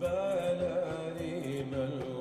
بلاني ملوان.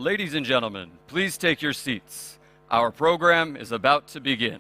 Ladies and gentlemen, please take your seats. Our program is about to begin.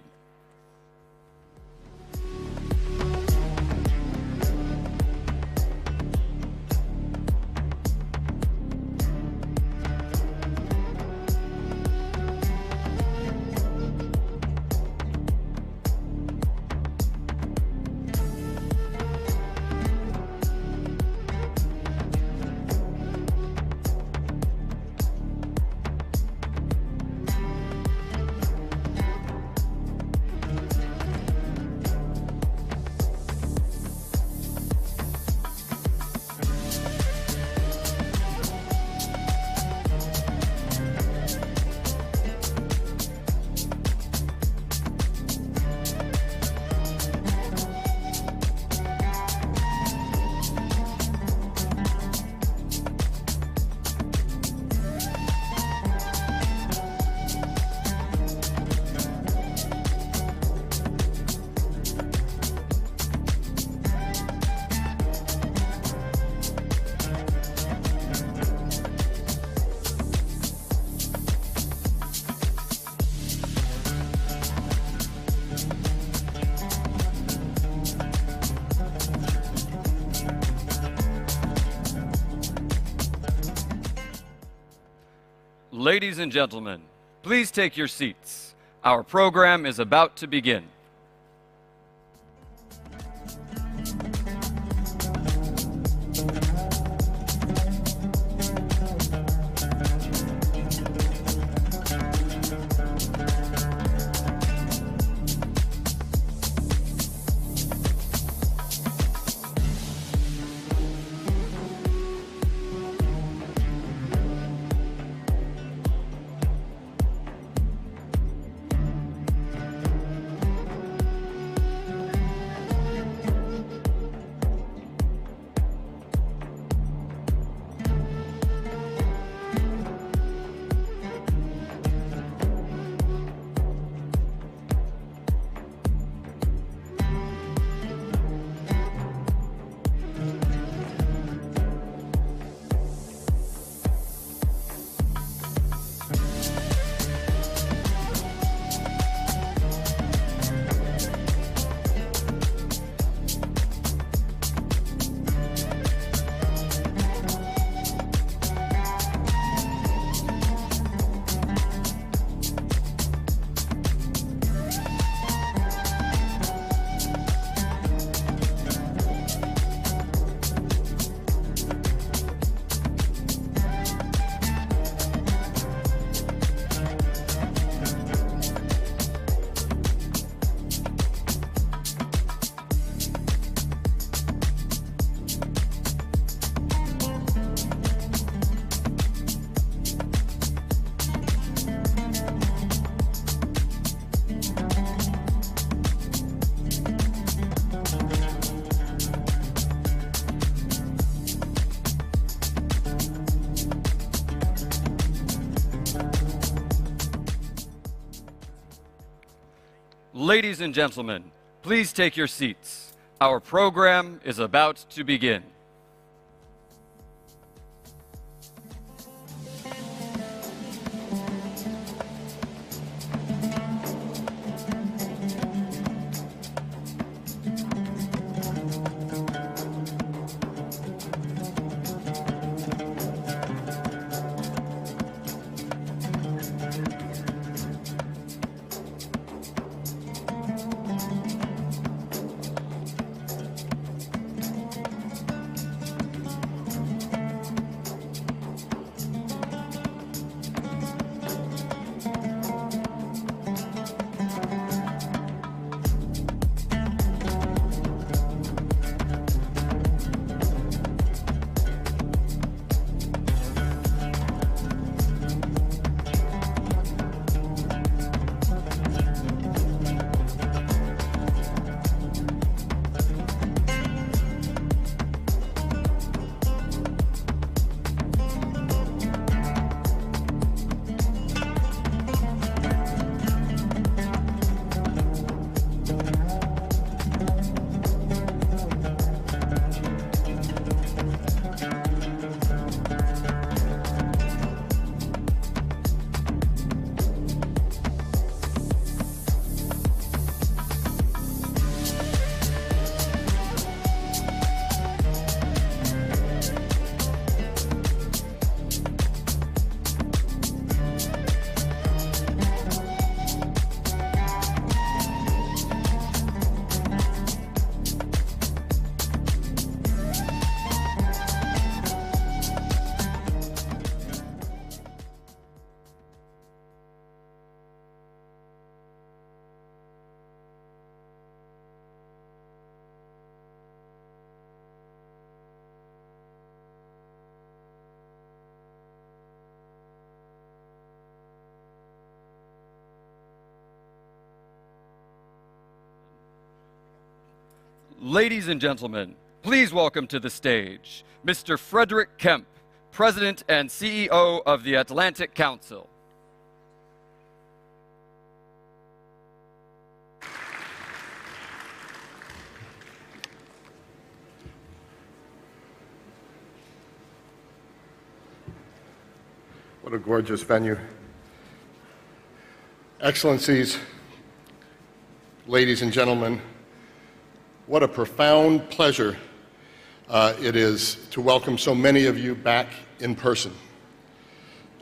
Ladies and gentlemen, please take your seats. Our program is about to begin. Ladies and gentlemen, please take your seats. Our program is about to begin. Ladies and gentlemen, please welcome to the stage Mr. Frederick Kemp, President and CEO of the Atlantic Council. What a gorgeous venue. Excellencies, ladies and gentlemen, what a profound pleasure it is to welcome so many of you back in person,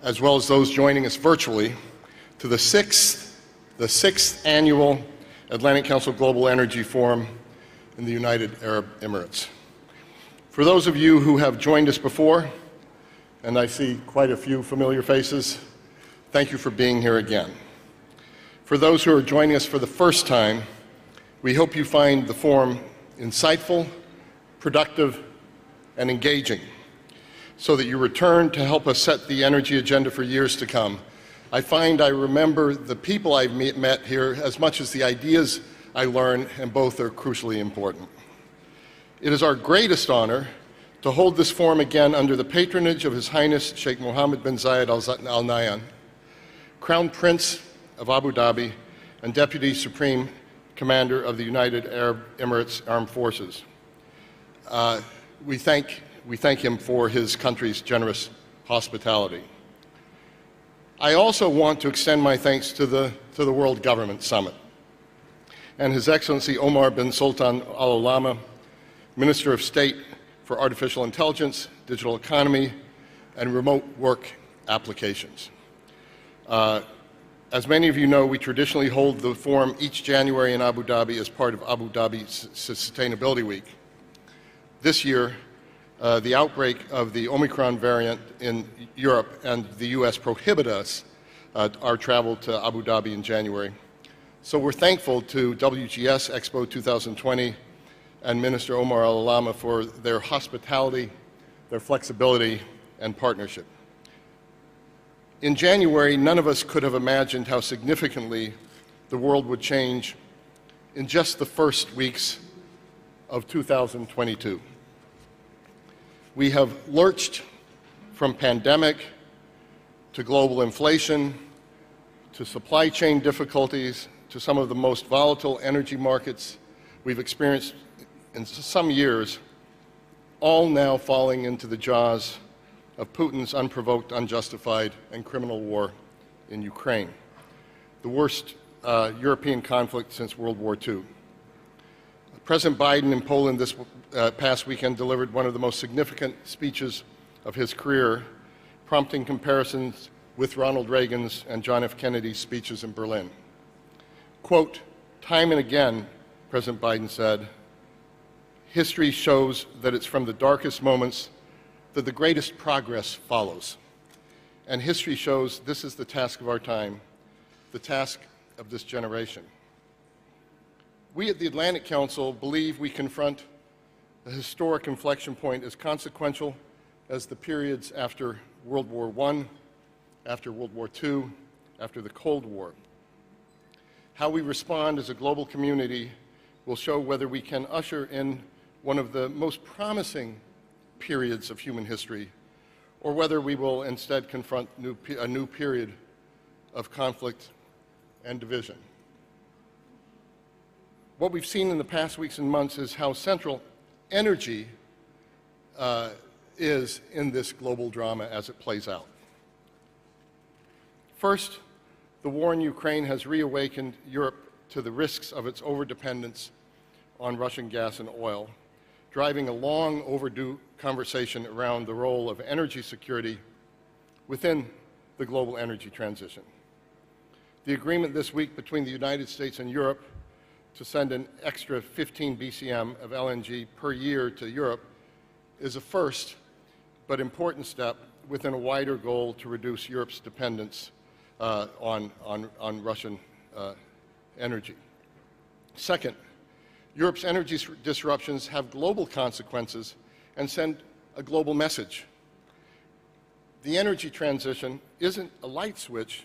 as well as those joining us virtually to the sixth annual Atlantic Council Global Energy Forum in the United Arab Emirates. For those of you who have joined us before, and I see quite a few familiar faces, thank you for being here again. For those who are joining us for the first time, we hope you find the forum insightful, productive, and engaging, so that you return to help us set the energy agenda for years to come. I find I remember the people I've met here as much as the ideas I learn, and both are crucially important. It is our greatest honor to hold this forum again under the patronage of His Highness Sheikh Mohammed bin Zayed Al Nahyan, Crown Prince of Abu Dhabi and Deputy Supreme Commander of the United Arab Emirates Armed Forces. We thank him for his country's generous hospitality. I also want to extend my thanks to the World Government Summit and His Excellency Omar bin Sultan Al Allama, Minister of State for Artificial Intelligence, Digital Economy, and Remote Work Applications. As many of you know, we traditionally hold the forum each January in Abu Dhabi as part of Abu Dhabi Sustainability Week. This year, the outbreak of the Omicron variant in Europe and the US prohibit us our travel to Abu Dhabi in January. So we're thankful to WGS Expo 2020 and Minister Omar Al Allama for their hospitality, their flexibility, and partnership. In January, none of us could have imagined how significantly the world would change in just the first weeks of 2022. We have lurched from pandemic to global inflation to supply chain difficulties to some of the most volatile energy markets we've experienced in some years, all now falling into the jaws of Putin's unprovoked, unjustified, and criminal war in Ukraine, the worst European conflict since World War II. President Biden in Poland this past weekend delivered one of the most significant speeches of his career, prompting comparisons with Ronald Reagan's and John F. Kennedy's speeches in Berlin. Quote, "Time and again," President Biden said, "history shows that it's from the darkest moments that the greatest progress follows. And history shows this is the task of our time, the task of this generation." We at the Atlantic Council believe we confront a historic inflection point as consequential as the periods after World War I, after World War II, after the Cold War. How we respond as a global community will show whether we can usher in one of the most promising periods of human history, or whether we will instead confront a new period of conflict and division. What we've seen in the past weeks and months is how central energy is in this global drama as it plays out. First, the war in Ukraine has reawakened Europe to the risks of its overdependence on Russian gas and oil, driving a long overdue conversation around the role of energy security within the global energy transition. The agreement this week between the United States and Europe to send an extra 15 BCM of LNG per year to Europe is a first but important step within a wider goal to reduce Europe's dependence on Russian energy. Second, Europe's energy disruptions have global consequences and send a global message. The energy transition isn't a light switch,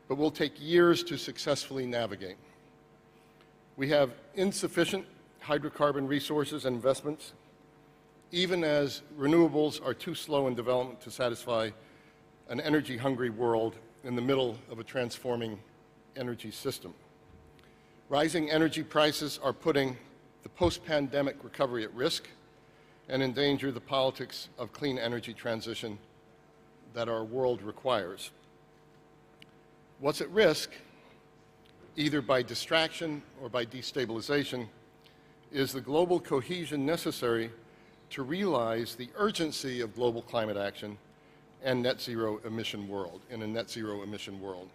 but will take years to successfully navigate. We have insufficient hydrocarbon resources and investments, even as renewables are too slow in development to satisfy an energy-hungry world in the middle of a transforming energy system. Rising energy prices are putting the post-pandemic recovery at risk and endanger the politics of clean energy transition that our world requires. What's at risk, either by distraction or by destabilization, is the global cohesion necessary to realize the urgency of global climate action and in a net zero emission world.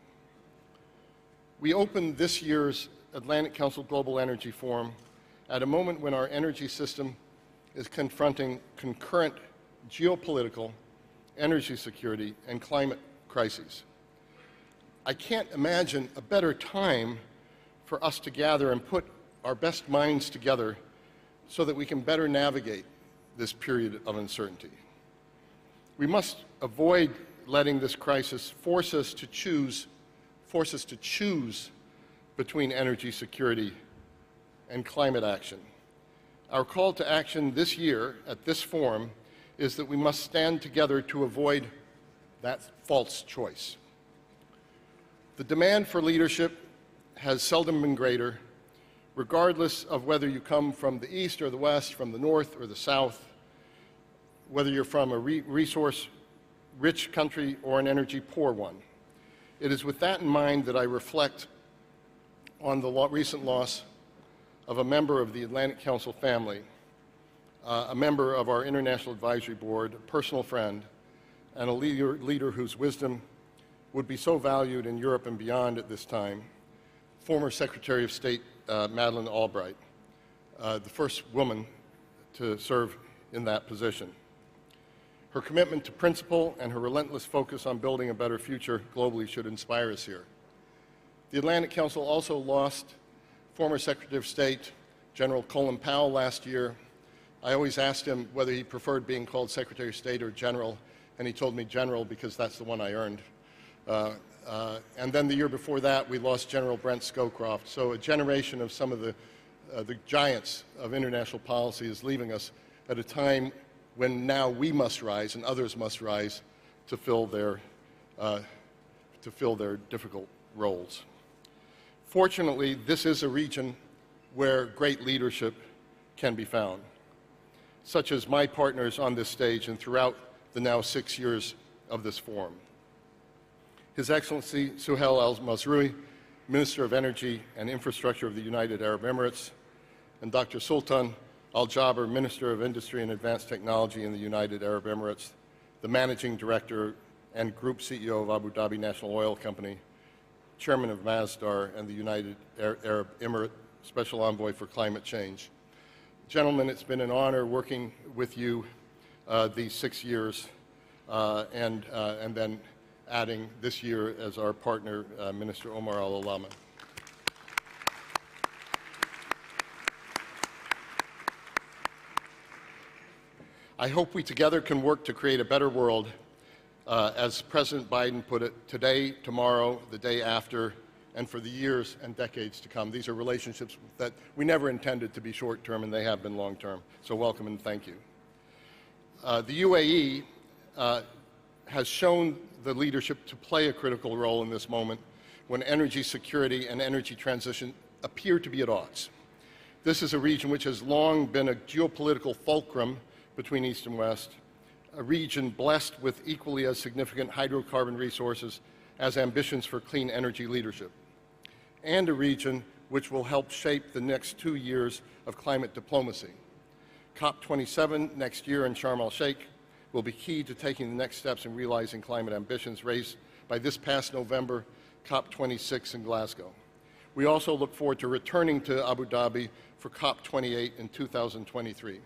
We opened this year's Atlantic Council Global Energy Forum at a moment when our energy system is confronting concurrent geopolitical, energy security, and climate crises. I can't imagine a better time for us to gather and put our best minds together so that we can better navigate this period of uncertainty. We must avoid letting this crisis force us to choose between energy security and climate action. Our call to action this year at this forum is that we must stand together to avoid that false choice. The demand for leadership has seldom been greater, regardless of whether you come from the east or the west, from the north or the south, whether you're from a resource-rich country or an energy-poor one. It is with that in mind that I reflect on the recent loss of a member of the Atlantic Council family, a member of our International Advisory Board, a personal friend, and a leader whose wisdom would be so valued in Europe and beyond at this time, former Secretary of State Madeleine Albright, the first woman to serve in that position. Her commitment to principle and her relentless focus on building a better future globally should inspire us here. The Atlantic Council also lost former Secretary of State General Colin Powell last year. I always asked him whether he preferred being called Secretary of State or General, and he told me General because that's the one I earned. And then the year before that, we lost General Brent Scowcroft. So a generation of some of the giants of international policy is leaving us at a time when now we must rise and others must rise to fill their difficult roles. Fortunately, this is a region where great leadership can be found, such as my partners on this stage and throughout the now 6 years of this forum. His Excellency Suhail Al-Mazrouei, Minister of Energy and Infrastructure of the United Arab Emirates, and Dr. Sultan Al-Jaber, Minister of Industry and Advanced Technology in the United Arab Emirates, the Managing Director and Group CEO of Abu Dhabi National Oil Company, Chairman of Masdar and the United Arab Emirate Special Envoy for Climate Change. Gentlemen, it's been an honor working with you these 6 years and then adding this year as our partner, Minister Omar Al-Olama. I hope we together can work to create a better world, as President Biden put it, today, tomorrow, the day after, and for the years and decades to come. These are relationships that we never intended to be short-term, and they have been long-term. So welcome and thank you. The UAE has shown the leadership to play a critical role in this moment when energy security and energy transition appear to be at odds. This is a region which has long been a geopolitical fulcrum between East and West, a region blessed with equally as significant hydrocarbon resources as ambitions for clean energy leadership, and a region which will help shape the next 2 years of climate diplomacy. COP27 next year in Sharm el-Sheikh will be key to taking the next steps in realizing climate ambitions raised by this past November COP26 in Glasgow. We also look forward to returning to Abu Dhabi for COP28 in 2023.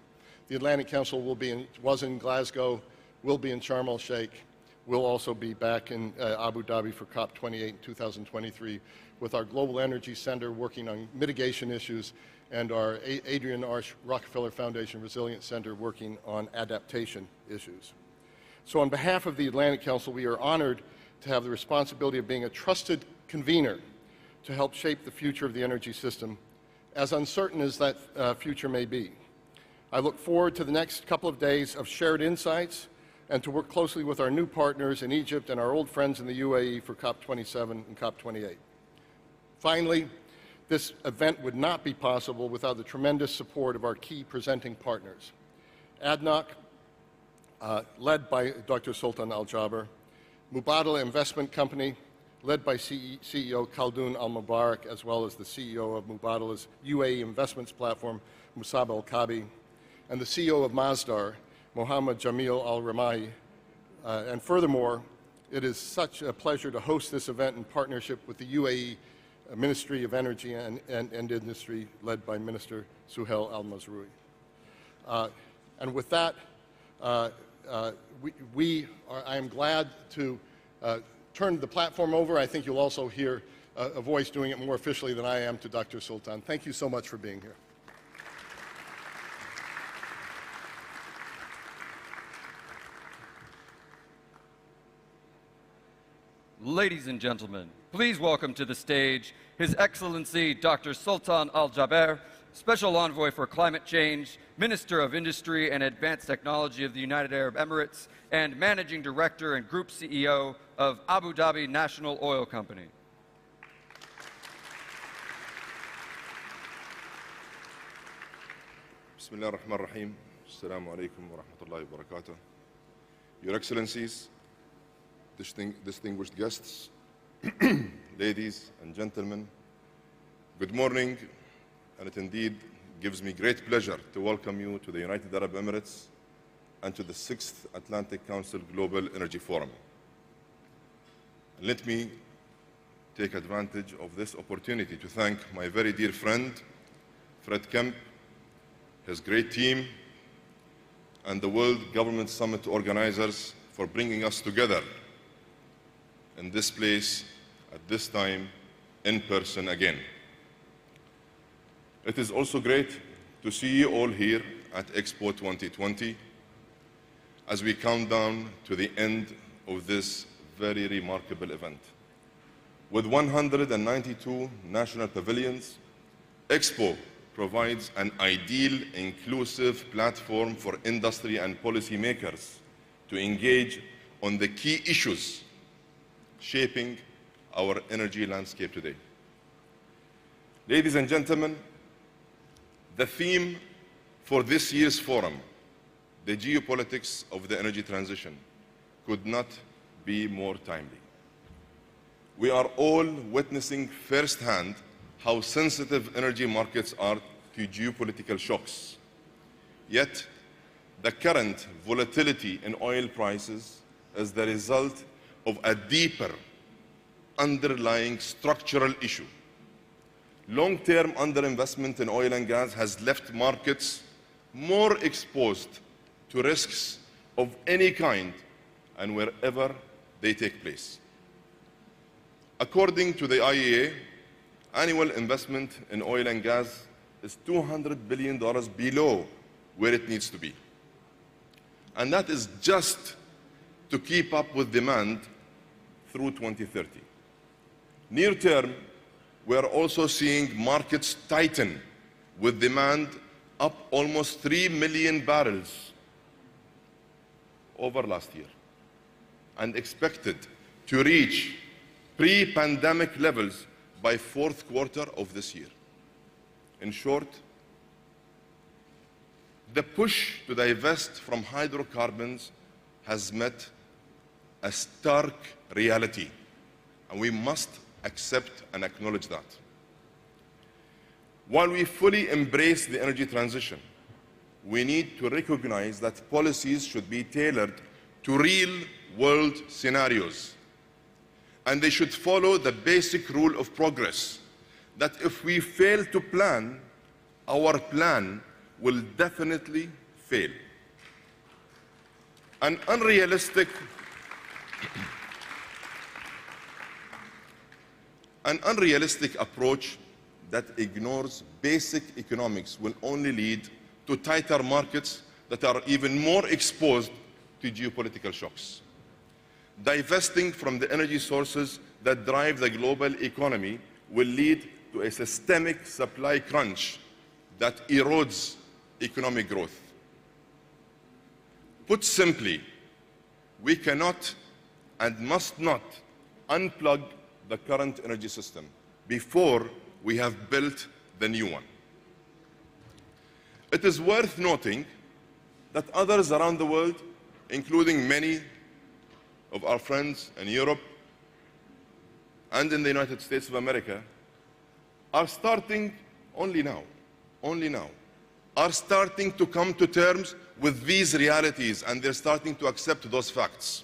The Atlantic Council was in Glasgow, will be in Sharm el-Sheikh. We'll also be back in Abu Dhabi for COP28 in 2023 with our Global Energy Center working on mitigation issues and our Adrian Arsh Rockefeller Foundation Resilience Center working on adaptation issues. So on behalf of the Atlantic Council, we are honored to have the responsibility of being a trusted convener to help shape the future of the energy system as uncertain as that future may be. I look forward to the next couple of days of shared insights and to work closely with our new partners in Egypt and our old friends in the UAE for COP27 and COP28. Finally, this event would not be possible without the tremendous support of our key presenting partners. ADNOC, led by Dr. Sultan Al-Jaber, Mubadala Investment Company, led by CEO Khaldoon Al-Mubarak, as well as the CEO of Mubadala's UAE investments platform, Musab Al-Kabi, and the CEO of Masdar, Mohammed Jamil Al-Ramai. And furthermore, it is such a pleasure to host this event in partnership with the UAE Ministry of Energy and Industry, led by Minister Suhail Al-Mazrouei. And with that, I am glad to turn the platform over. I think you'll also hear a voice doing it more officially than I am to Dr. Sultan. Thank you so much for being here. Ladies and gentlemen, please welcome to the stage His Excellency Dr. Sultan Al-Jaber, Special Envoy for Climate Change, Minister of Industry and Advanced Technology of the United Arab Emirates, and Managing Director and Group CEO of Abu Dhabi National Oil Company. Bismillah ar-Rahman ar-Rahim. Assalamu alaikum wa rahmatullahi wa barakatuh. Your Excellencies, distinguished guests, ladies and gentlemen, good morning, and it indeed gives me great pleasure to welcome you to the United Arab Emirates and to the 6th Atlantic Council Global Energy Forum. And let me take advantage of this opportunity to thank my very dear friend, Fred Kemp, his great team, and the World Government Summit organizers for bringing us together in this place at this time in person again. It is also great to see you all here at Expo 2020 as we count down to the end of this very remarkable event. With 192 national pavilions, Expo provides an ideal, inclusive platform for industry and policymakers to engage on the key issues shaping our energy landscape today. Ladies and gentlemen, the theme for this year's forum, the geopolitics of the energy transition, could not be more timely. We are all witnessing firsthand how sensitive energy markets are to geopolitical shocks. Yet, the current volatility in oil prices is the result of a deeper underlying structural issue. Long-term underinvestment in oil and gas has left markets more exposed to risks of any kind and wherever they take place. According to the IEA, annual investment in oil and gas is $200 billion below where it needs to be. And that is just to keep up with demand through 2030. Near term, we are also seeing markets tighten, with demand up almost 3 million barrels over last year, and expected to reach pre-pandemic levels by fourth quarter of this year. In short, the push to divest from hydrocarbons has met a stark reality, and we must accept and acknowledge that. While we fully embrace the energy transition, we need to recognize that policies should be tailored to real-world scenarios, and they should follow the basic rule of progress, that if we fail to plan, our plan will definitely fail. An unrealistic approach that ignores basic economics will only lead to tighter markets that are even more exposed to geopolitical shocks. Divesting from the energy sources that drive the global economy will lead to a systemic supply crunch that erodes economic growth. Put simply, we cannot and must not unplug the current energy system before we have built the new one. It is worth noting that others around the world, including many of our friends in Europe and in the United States of America, are starting only now, are starting to come to terms with these realities, and they're starting to accept those facts.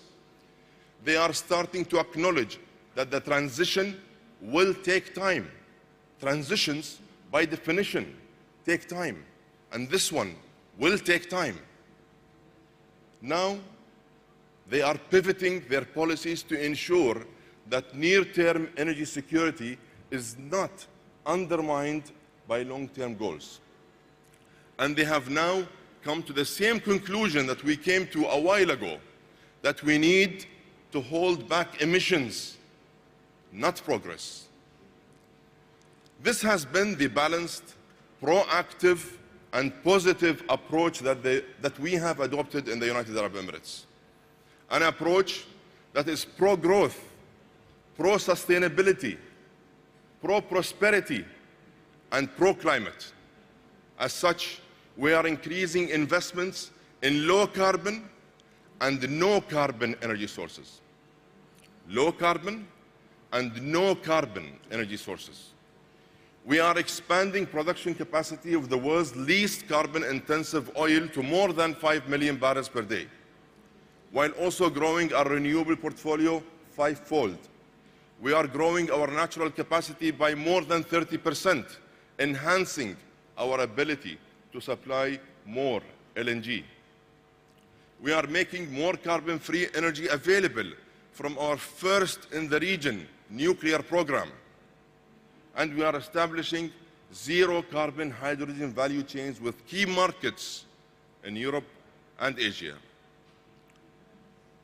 They are starting to acknowledge that the transition will take time. Transitions, by definition, take time, and this one will take time. Now, they are pivoting their policies to ensure that near-term energy security is not undermined by long-term goals. And they have now come to the same conclusion that we came to a while ago, that we need to hold back emissions, not progress. This has been the balanced, proactive, and positive approach that we have adopted in the United Arab Emirates. An approach that is pro-growth, pro-sustainability, pro-prosperity, and pro-climate. As such, we are increasing investments in low-carbon and no-carbon energy sources. Low-carbon and no-carbon energy sources. We are expanding production capacity of the world's least carbon-intensive oil to more than 5 million barrels per day, while also growing our renewable portfolio fivefold. We are growing our natural capacity by more than 30%, enhancing our ability to supply more LNG. We are making more carbon-free energy available from our first-in-the-region nuclear program. And we are establishing zero-carbon hydrogen value chains with key markets in Europe and Asia.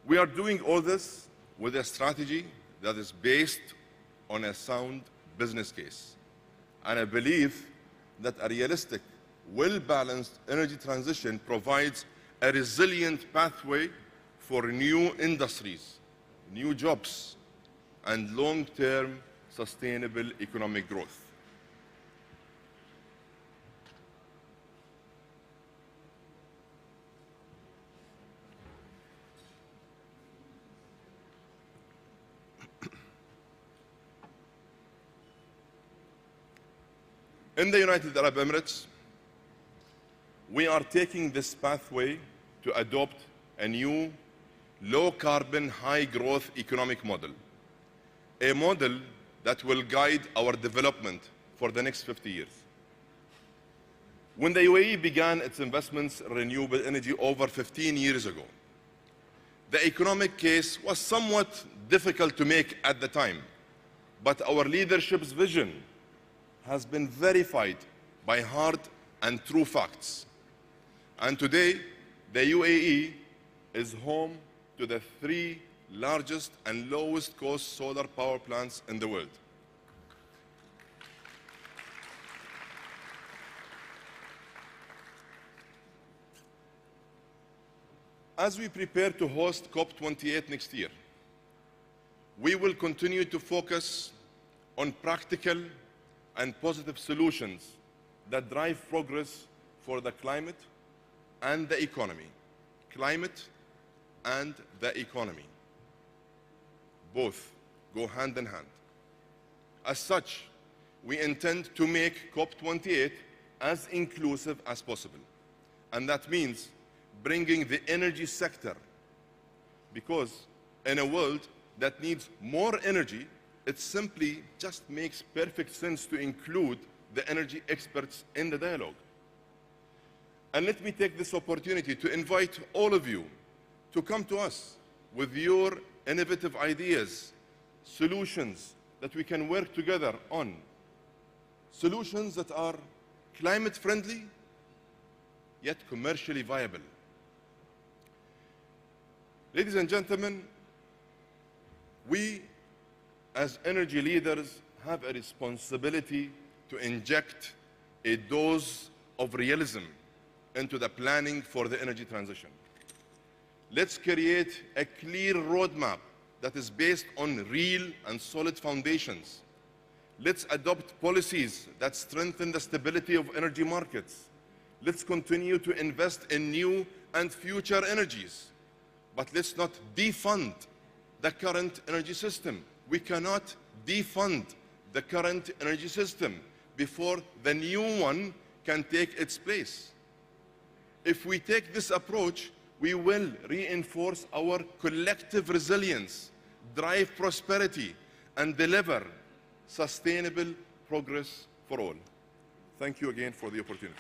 We are doing all this with a strategy that is based on a sound business case. And I believe that a realistic, well-balanced energy transition provides a resilient pathway for new industries, new jobs, and long-term sustainable economic growth. In the United Arab Emirates, we are taking this pathway to adopt a new low-carbon, high-growth economic model, a model that will guide our development for the next 50 years. When the UAE began its investments in renewable energy over 15 years ago, the economic case was somewhat difficult to make at the time, but our leadership's vision has been verified by hard and true facts. And today, the UAE is home to the 3 largest and lowest cost solar power plants in the world. As we prepare to host COP28 next year, we will continue to focus on practical and positive solutions that drive progress for the climate and the economy. Climate and the economy. Both go hand in hand. As such, we intend to make COP28 as inclusive as possible. And that means bringing the energy sector, because in a world that needs more energy, it simply just makes perfect sense to include the energy experts in the dialogue. And let me take this opportunity to invite all of you to come to us with your innovative ideas, solutions that we can work together on, solutions that are climate-friendly, yet commercially viable. Ladies and gentlemen, we as energy leaders have a responsibility to inject a dose of realism into the planning for the energy transition. Let's create a clear roadmap that is based on real and solid foundations. Let's adopt policies that strengthen the stability of energy markets. Let's continue to invest in new and future energies. But let's not defund the current energy system. We cannot defund the current energy system before the new one can take its place. If we take this approach, we will reinforce our collective resilience, drive prosperity, and deliver sustainable progress for all. Thank you again for the opportunity.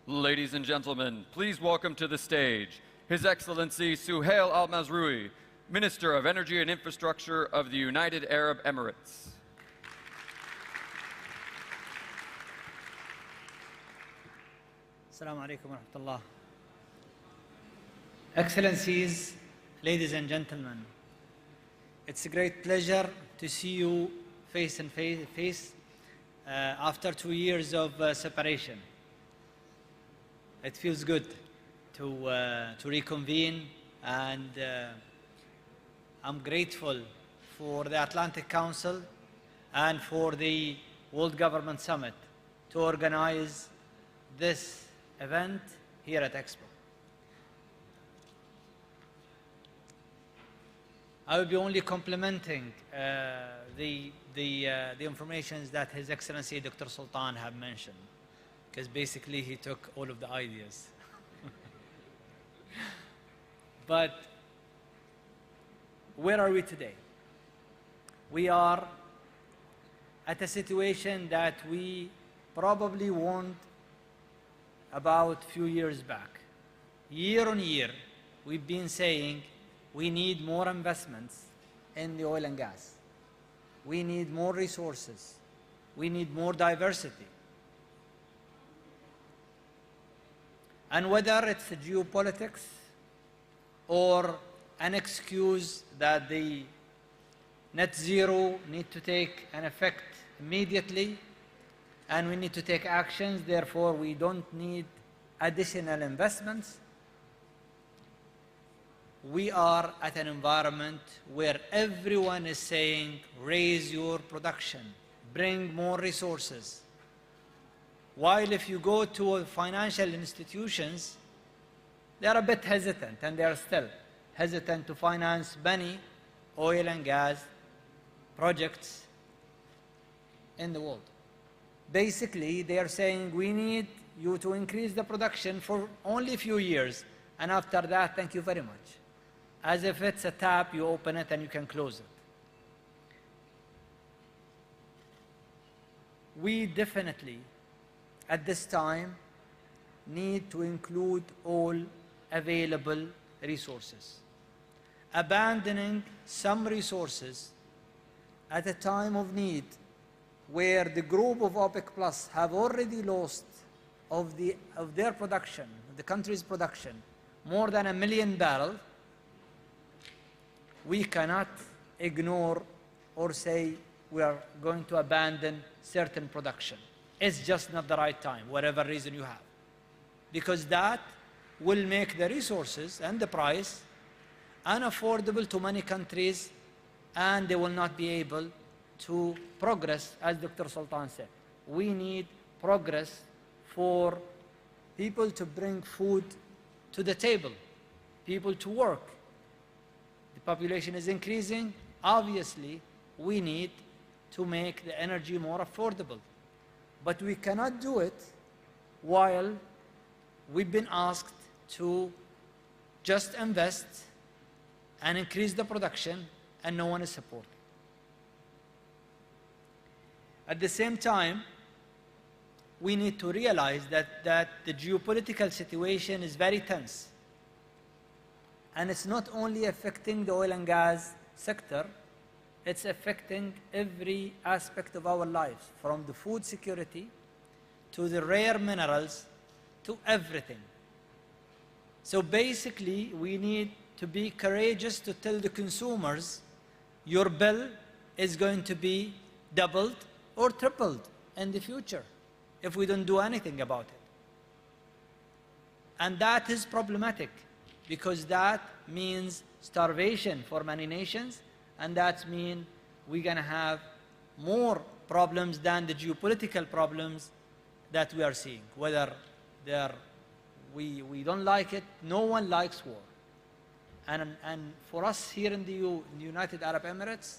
Ladies and gentlemen, please welcome to the stage His Excellency Suhail Al-Mazrouei, Minister of Energy and Infrastructure of the United Arab Emirates. Assalamu alaikum wa rahmatullah. Excellencies, ladies and gentlemen, it's a great pleasure to see you face and face after 2 years of separation. It feels good to reconvene, and I'm grateful for the Atlantic Council and for the World Government Summit to organize this event here at Expo. I will be only complimenting the information that His Excellency Dr. Sultan have mentioned, because basically he took all of the ideas. But where are we today? We are at a situation that we probably warned about a few years back. Year on year, we've been saying we need more investments in the oil and gas. We need more resources. We need more diversity. And whether it's geopolitics or an excuse that the net zero need to take an effect immediately and we need to take actions, therefore we don't need additional investments, we are at an environment where everyone is saying, raise your production, bring more resources. While if you go to financial institutions, they are a bit hesitant, and they are still hesitant to finance many oil and gas projects in the world. Basically, they are saying, we need you to increase the production for only a few years, and after that, thank you very much. As if it's a tap, you open it and you can close it. We definitely, at this time, need to include all available resources. Abandoning some resources at a time of need where the group of OPEC Plus have already lost of their production, the country's production, more than 1 million barrels, we cannot ignore or say we are going to abandon certain production. It's just not the right time, whatever reason you have. Because that will make the resources and the price unaffordable to many countries, and they will not be able to progress, as Dr. Sultan said. We need progress for people to bring food to the table, people to work. The population is increasing. Obviously, we need to make the energy more affordable. But we cannot do it while we've been asked to just invest and increase the production and no one is supporting. At the same time, we need to realize that the geopolitical situation is very tense. And it's not only affecting the oil and gas sector, it's affecting every aspect of our lives, from the food security to the rare minerals to everything. So basically, we need to be courageous to tell the consumers, your bill is going to be doubled or tripled in the future if we don't do anything about it. And that is problematic, because that means starvation for many nations, and that means we're going to have more problems than the geopolitical problems that we are seeing. Whether we don't like it, no one likes war. And for us here in the United Arab Emirates,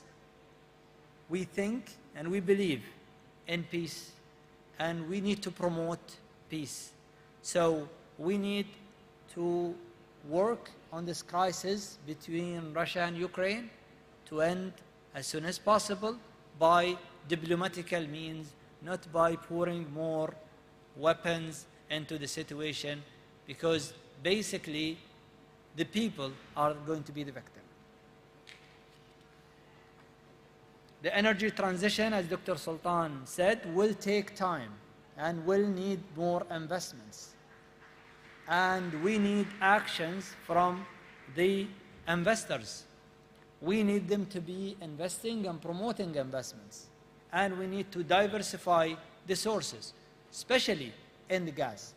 we think and we believe in peace, and we need to promote peace. So we need to work on this crisis between Russia and Ukraine to end as soon as possible by diplomatical means, not by pouring more weapons into the situation, because basically the people are going to be the victim. The energy transition, as Dr. Sultan said, will take time and will need more investments. And we need actions from the investors. We need them to be investing and promoting investments. And we need to diversify the sources, especially in the gas.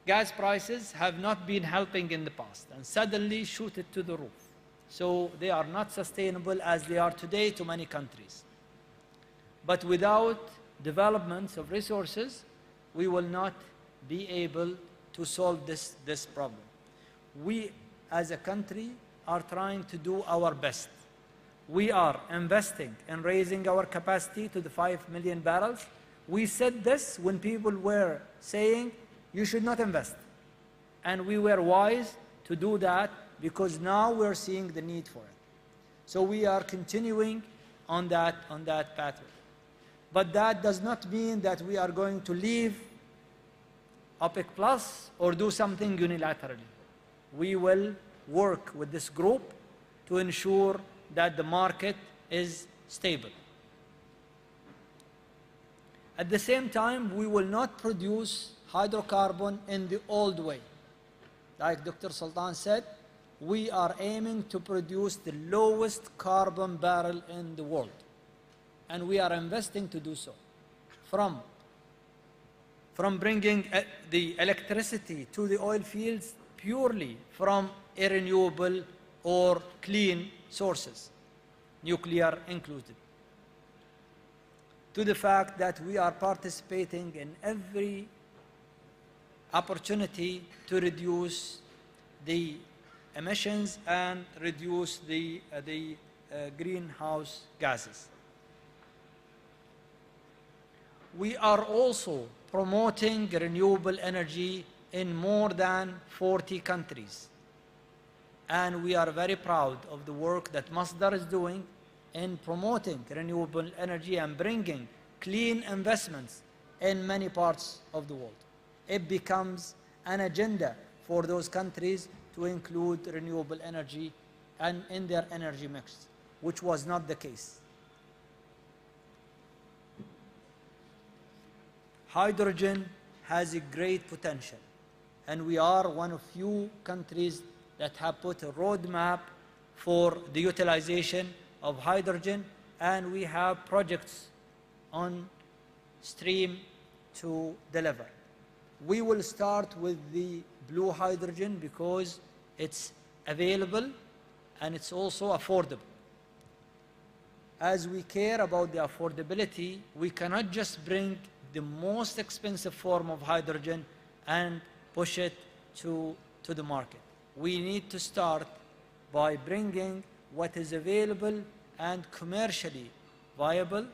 Gas prices have not been helping in the past and suddenly shoot it to the roof. So they are not sustainable as they are today to many countries. But without developments of resources, we will not be able to solve this problem. We, as a country, are trying to do our best. We are investing in raising our capacity to the 5 million barrels. We said this when people were saying, you should not invest. And we were wise to do that, because now we're seeing the need for it. So we are continuing on that pathway. But that does not mean that we are going to leave OPEC Plus or do something unilaterally. We will work with this group to ensure that the market is stable. At the same time, we will not produce hydrocarbon in the old way. Like Dr. Sultan said, we are aiming to produce the lowest carbon barrel in the world. And we are investing to do so. From bringing the electricity to the oil fields purely from a renewable or clean sources, nuclear included, to the fact that we are participating in every opportunity to reduce the emissions and reduce the greenhouse gases. We are also promoting renewable energy in more than 40 countries. And we are very proud of the work that Masdar is doing in promoting renewable energy and bringing clean investments in many parts of the world. It becomes an agenda for those countries to include renewable energy and in their energy mix, which was not the case. Hydrogen has a great potential, and we are one of few countries that have put a roadmap for the utilization of hydrogen, and we have projects on stream to deliver. We will start with the blue hydrogen because it's available and it's also affordable. As we care about the affordability, we cannot just bring the most expensive form of hydrogen and push it to the market. We need to start by bringing what is available and commercially viable,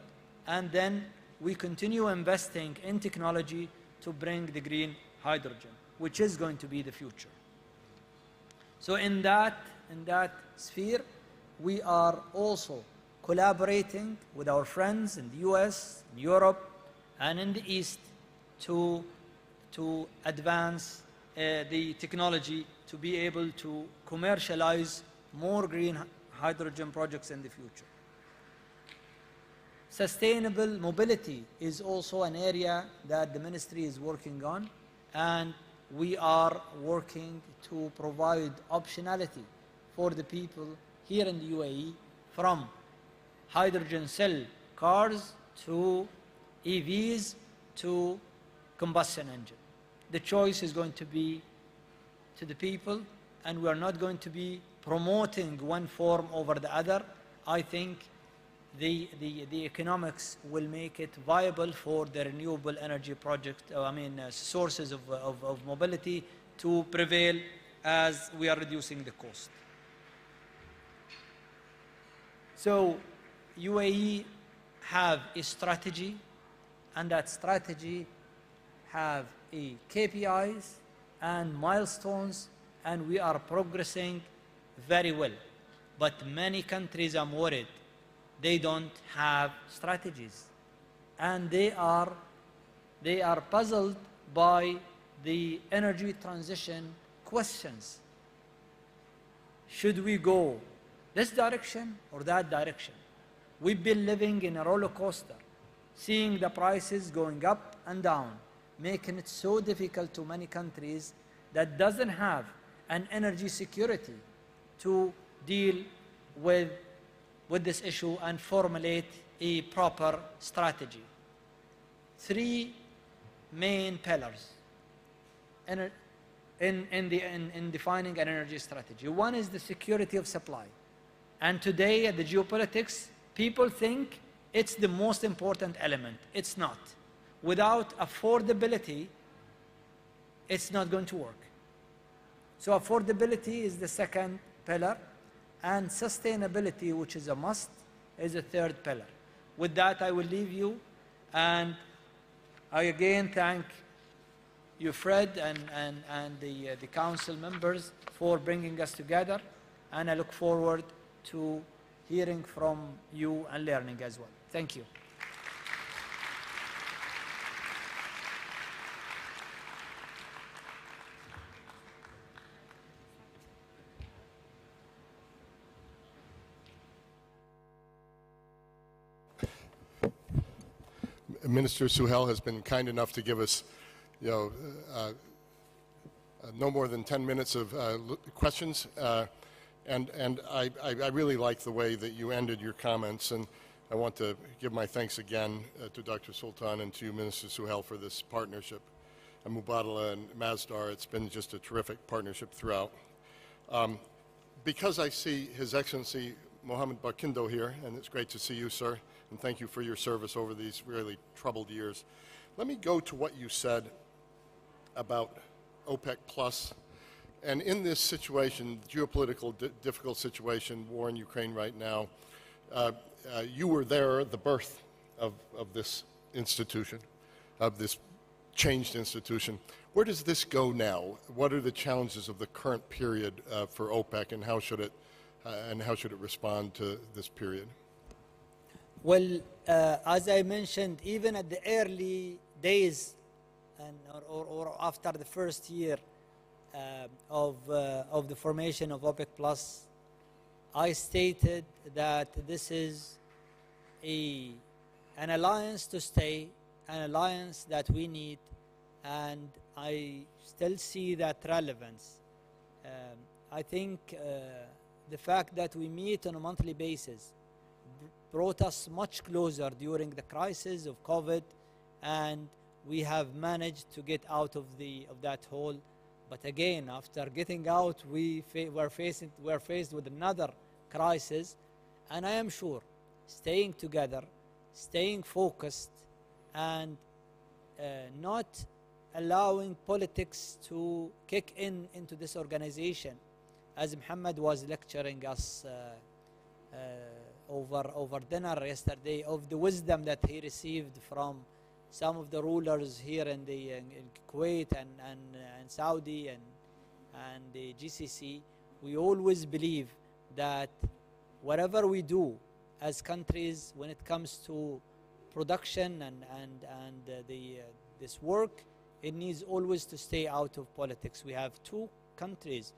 and then we continue investing in technology to bring the green hydrogen, which is going to be the future. So in that sphere, we are also collaborating with our friends in the US, in Europe, and in the East to advance the technology to be able to commercialize more green hydrogen projects in the future. Sustainable mobility is also an area that the ministry is working on, and we are working to provide optionality for the people here in the UAE, from hydrogen cell cars to EVs to combustion engine. The choice is going to be to the people, and we are not going to be promoting one form over the other. I think the economics will make it viable for the renewable energy project, sources of mobility to prevail as we are reducing the cost. So UAE have a strategy, and that strategy have a KPIs and milestones, and we are progressing very well. But many countries, I'm worried, they don't have strategies, and they are puzzled by the energy transition questions. Should we go this direction or that direction? We've been living in a roller coaster, seeing the prices going up and down, making it so difficult to many countries that doesn't have an energy security to deal with this issue and formulate a proper strategy. Three main pillars in defining an energy strategy. One is the security of supply. And today, at the geopolitics, people think it's the most important element. It's not. Without affordability, it's not going to work. So affordability is the second pillar, and sustainability, which is a must, is the third pillar. With that, I will leave you, and I again thank you, Fred, and the council members for bringing us together, and I look forward to hearing from you and learning as well. Thank you. Minister Suhail has been kind enough to give us, no more than 10 minutes of questions, and I really like the way that you ended your comments, and I want to give my thanks again to Dr. Sultan and to you, Minister Suhail, for this partnership. And Mubadala and Masdar, it's been just a terrific partnership throughout. Because I see His Excellency Mohammed Barkindo here, and it's great to see you, sir, and thank you for your service over these really troubled years. Let me go to what you said about OPEC Plus. And in this situation, geopolitical difficult situation, war in Ukraine right now, you were there at the birth of this institution, of this changed institution. Where does this go now? What are the challenges of the current period for OPEC, and how should it respond to this period? Well, as I mentioned, even at the early days or after the first year of the formation of OPEC Plus, I stated that this is an alliance to stay, an alliance that we need, and I still see that relevance. I think the fact that we meet on a monthly basis brought us much closer during the crisis of COVID, and we have managed to get out of that hole. But again, after getting out, we're faced with another crisis, and I am sure staying together, staying focused, and not allowing politics to kick into this organization, as Muhammad was lecturing us over dinner yesterday, of the wisdom that he received from some of the rulers here in Kuwait and Saudi and the GCC. We always believe that whatever we do as countries when it comes to production and this work, it needs always to stay out of politics. We have two countries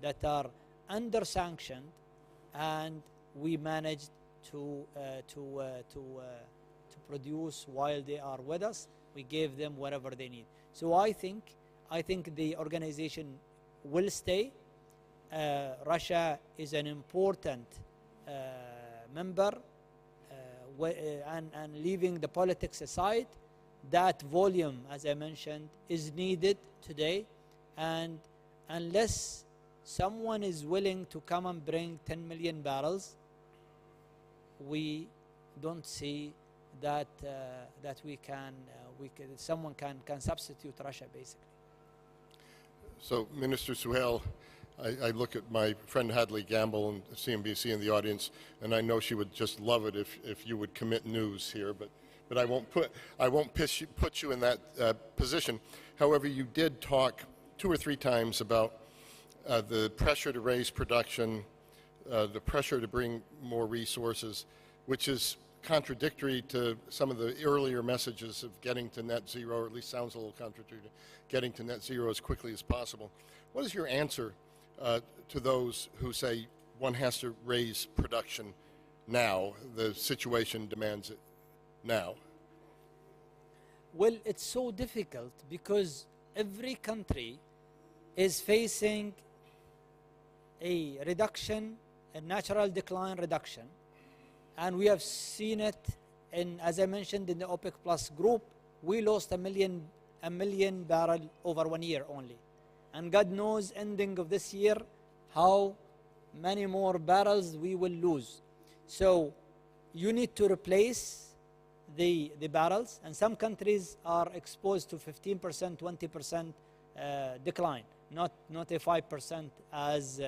that are under sanctioned and we managed to produce while they are with us. We gave them whatever they need. So I think the organization will stay. Russia is an important member, and leaving the politics aside, that volume, as I mentioned, is needed today. And unless someone is willing to come and bring 10 million barrels, we don't see that someone can substitute Russia, basically. So, Minister Suhail, I look at my friend Hadley Gamble and CNBC in the audience, and I know she would just love it if you would commit news here, but I won't put you in that position. However, you did talk 2 or 3 times about the pressure to raise production, the pressure to bring more resources, which is contradictory to some of the earlier messages of getting to net zero, or at least sounds a little contradictory, getting to net zero as quickly as possible. What is your answer to those who say one has to raise production now, the situation demands it now? Well, it's so difficult because every country is facing a reduction, a natural decline reduction. And we have seen it in, as I mentioned, in the OPEC Plus group, we lost a million barrel over 1 year only. And God knows, ending of this year, how many more barrels we will lose. So you need to replace the barrels, and some countries are exposed to 15%, 20% decline, not a 5% as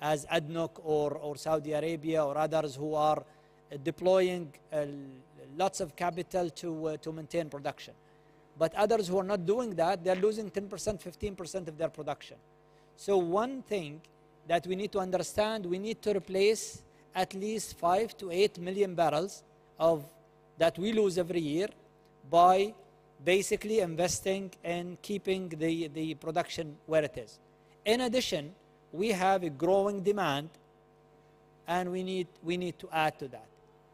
ADNOC or Saudi Arabia or others who are deploying lots of capital to maintain production. But others who are not doing that, they're losing 10%, 15% of their production. So one thing that we need to understand, we need to replace at least 5 to 8 million barrels of that we lose every year by basically investing in keeping the production where it is. In addition, we have a growing demand, and we need to add to that.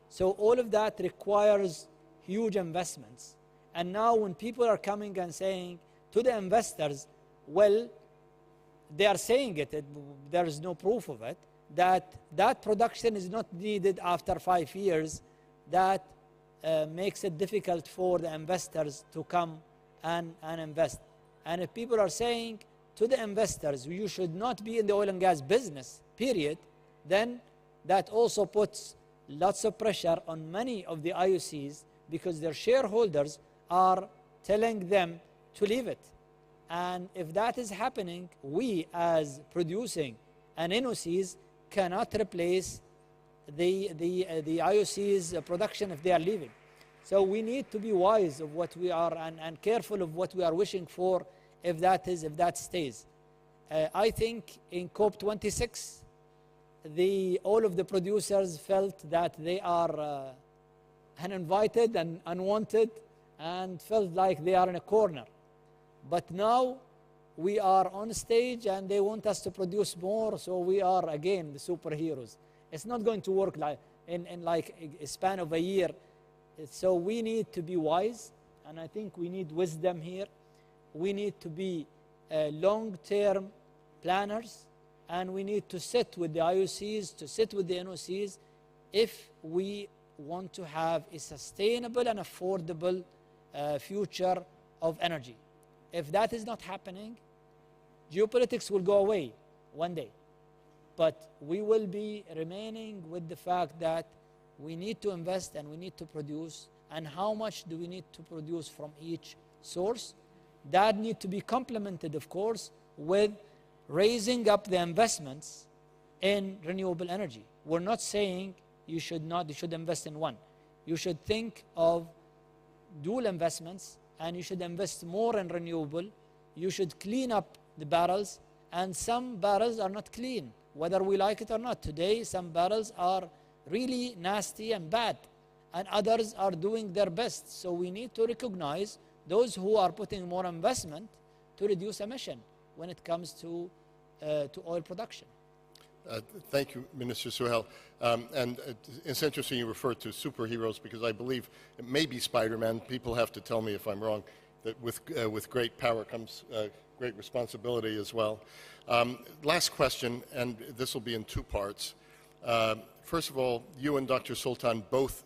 So all of that requires huge investments. And now when people are coming and saying to the investors, well, they are saying it, there is no proof of it, that production is not needed after 5 years, that makes it difficult for the investors to come and invest. And if people are saying to the investors, you should not be in the oil and gas business, period, then that also puts lots of pressure on many of the IOCs, because their shareholders are telling them to leave it. And if that is happening, we as producing and NOCs cannot replace the IOC's production if they are leaving. So we need to be wise of what we are and careful of what we are wishing for if that stays. I think in COP26, all of the producers felt that they are uninvited and unwanted, and felt like they are in a corner. But now we are on stage and they want us to produce more, so we are again the superheroes. It's not going to work in like a span of a year. So we need to be wise, and I think we need wisdom here. We need to be long-term planners, and we need to sit with the IOCs, to sit with the NOCs, if we want to have a sustainable and affordable future of energy. If that is not happening, geopolitics will go away one day. But we will be remaining with the fact that we need to invest and we need to produce. And how much do we need to produce from each source? That need to be complemented, of course, with raising up the investments in renewable energy. We're not saying you should invest in one. You should think of dual investments, and you should invest more in renewable. You should clean up the barrels, and some barrels are not clean, whether we like it or not. Today, some barrels are really nasty and bad, and others are doing their best. So we need to recognize those who are putting more investment to reduce emission when it comes to oil production. Thank you, Minister Suhail. It's interesting you refer to superheroes because I believe it may be Spider-Man. People have to tell me if I'm wrong, that with great power comes great responsibility as well. Last question, and this will be in two parts. First of all, you and Dr. Sultan both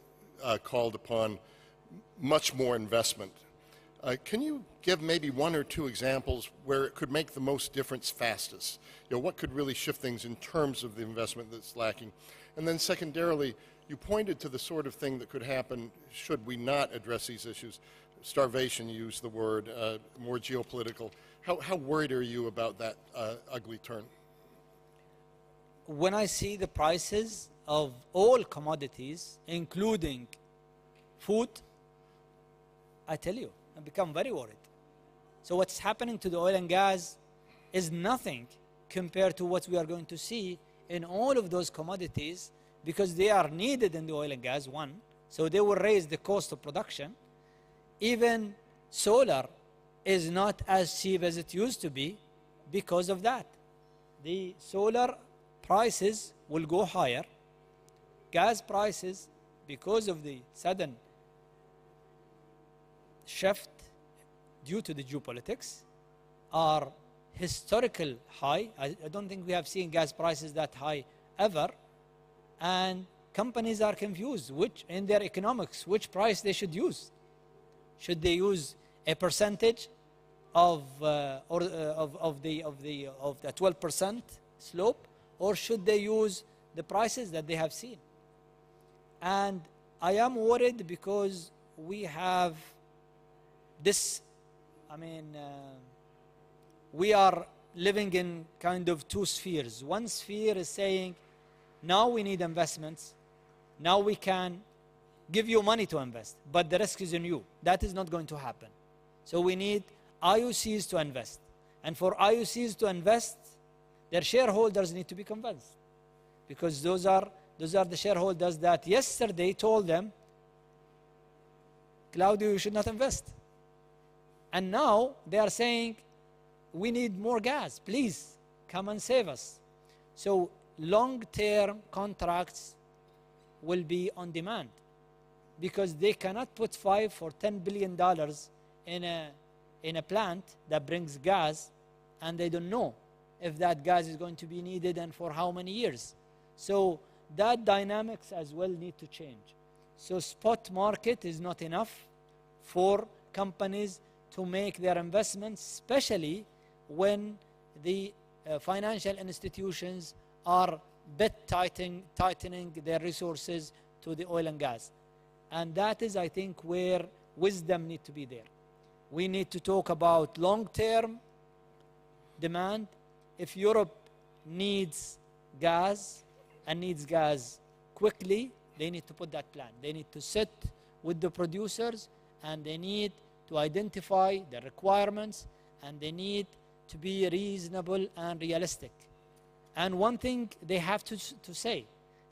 called upon much more investment. Can you give maybe one or two examples where it could make the most difference fastest? You know, what could really shift things in terms of the investment that's lacking? And then secondarily, you pointed to the sort of thing that could happen should we not address these issues. Starvation, you used the word, more geopolitical. How worried are you about that ugly turn? When I see the prices of all commodities, including food, I tell you, I become very worried. So what's happening to the oil and gas is nothing compared to what we are going to see in all of those commodities, because they are needed in the oil and gas, one, so they will raise the cost of production. Even solar is not as cheap as it used to be because of that. The solar prices will go higher. Gas prices, because of the sudden shift due to the geopolitics, are historical high. I don't think we have seen gas prices that high ever. And companies are confused which, in their economics, which price they should use. Should they use a percentage of the 12% slope, or should they use the prices that they have seen? And I am worried because we have this, we are living in kind of two spheres. One sphere is saying, now we need investments. Now we can give you money to invest, but the risk is on you. That is not going to happen. So we need IOCs to invest. And for IOCs to invest, their shareholders need to be convinced. Because those are the shareholders that yesterday told them, Claudio, you should not invest. And now they are saying, we need more gas. Please, come and save us. So long-term contracts will be on demand, because they cannot put $5 or $10 billion in a plant that brings gas, and they don't know if that gas is going to be needed and for how many years. So that dynamics as well need to change. So spot market is not enough for companies to make their investments, especially when the financial institutions are tightening their resources to the oil and gas. And that is, I think, where wisdom needs to be there. We need to talk about long-term demand. If Europe needs gas and needs gas quickly, they need to put that plan. They need to sit with the producers, and they need to identify the requirements, and they need to be reasonable and realistic. And one thing they have to say,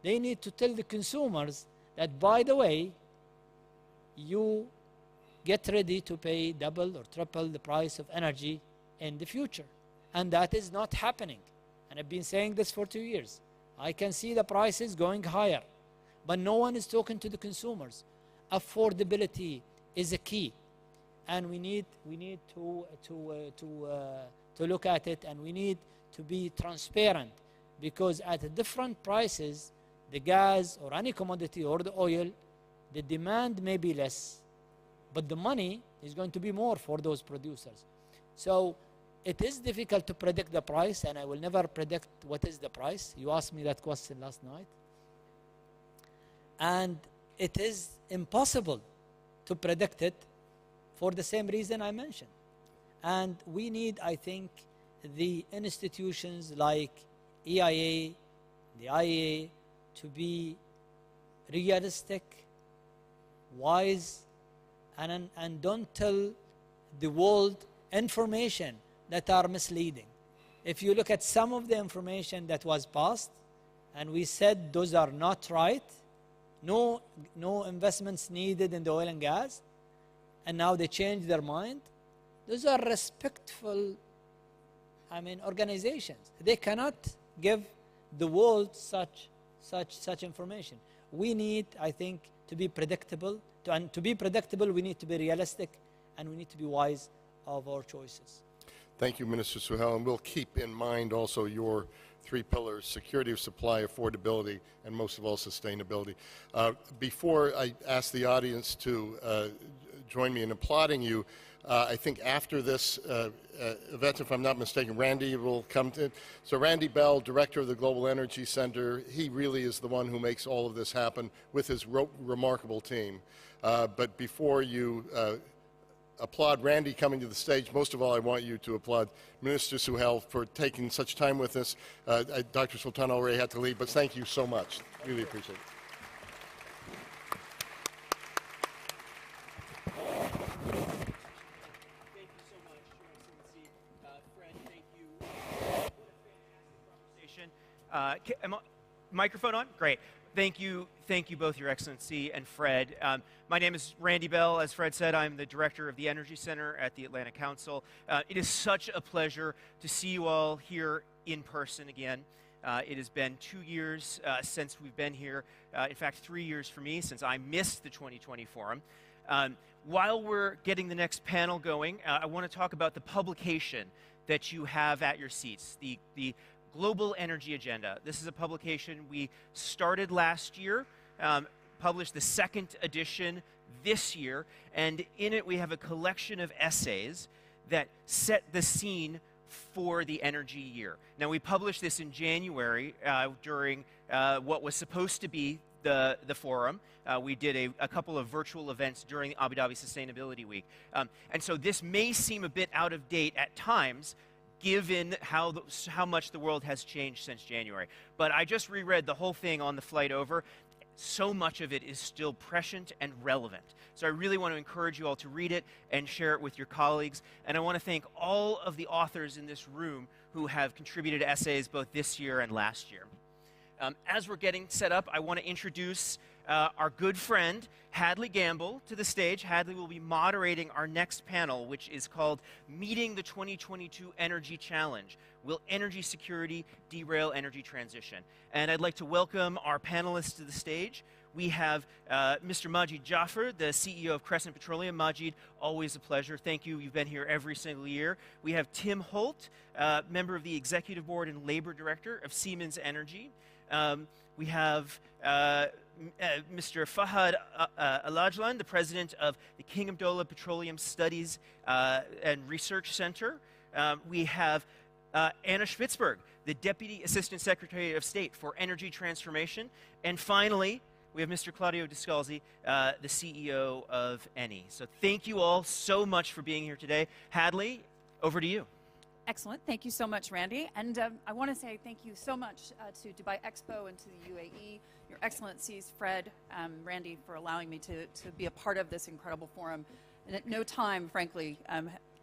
they need to tell the consumers that, by the way, you get ready to pay double or triple the price of energy in the future. And that is not happening. And I've been saying this for 2 years. I can see the prices going higher, but no one is talking to the consumers. Affordability is a key, and we need to look at it, and we need to be transparent, because at different prices, the gas or any commodity or the oil, the demand may be less, but the money is going to be more for those producers. So it is difficult to predict the price, and I will never predict what is the price. You asked me that question last night. And it is impossible to predict it for the same reason I mentioned. And we need, I think, the institutions like EIA, the IEA, to be realistic, wise, and don't tell the world information that are misleading. If you look at some of the information that was passed, and we said those are not right, no investments needed in the oil and gas, and now they change their mind, those are respectful organizations. They cannot give the world such information. We need, I think, to be predictable. And to be predictable, we need to be realistic, and we need to be wise of our choices. Thank you, Minister Suhail, and we'll keep in mind also your three pillars: security of supply, affordability, and most of all, sustainability. Before I ask the audience to join me in applauding you, I think after this event, if I'm not mistaken, Randy will come to. So Randy Bell, Director of the Global Energy Center, he really is the one who makes all of this happen with his remarkable team. But before you applaud Randy coming to the stage, most of all, I want you to applaud Minister Suhail for taking such time with us. Dr. Sultan already had to leave, but thank you so much. Really appreciate it. Microphone on? Great. Thank you both, Your Excellency and Fred. My name is Randy Bell. As Fred said, I'm the director of the Energy Center at the Atlantic Council. It is such a pleasure to see you all here in person again. It has been 2 years since we've been here. In fact, 3 years for me since I missed the 2020 forum. While we're getting the next panel going, I want to talk about the publication that you have at your seats, the Global Energy Agenda. This is a publication we started last year, published the second edition this year, and in it we have a collection of essays that set the scene for the energy year. Now, we published this in January during what was supposed to be the forum. We did a couple of virtual events during Abu Dhabi Sustainability Week. And so this may seem a bit out of date at times, given how much the world has changed since January. But I just reread the whole thing on the flight over. So much of it is still prescient and relevant. So I really want to encourage you all to read it and share it with your colleagues. And I want to thank all of the authors in this room who have contributed essays both this year and last year. As we're getting set up, I want to introduce our good friend, Hadley Gamble, to the stage. Hadley will be moderating our next panel, which is called Meeting the 2022 Energy Challenge. Will energy security derail energy transition? And I'd like to welcome our panelists to the stage. We have Mr. Majid Jaffer, the CEO of Crescent Petroleum. Majid, always a pleasure. Thank you. You've been here every single year. We have Tim Holt, member of the Executive Board and Labor Director of Siemens Energy. We have Mr. Fahad Alajlan, the president of the King Abdullah Petroleum Studies and Research Center. We have Anna Schwitzberg, the Deputy Assistant Secretary of State for Energy Transformation. And finally, we have Mr. Claudio Descalzi, the CEO of Eni. So thank you all so much for being here today. Hadley, over to you. Excellent. Thank you so much, Randy. And I want to say thank you so much to Dubai Expo and to the UAE, Your Excellencies, Fred, Randy, for allowing me to be a part of this incredible forum. And at no time, frankly,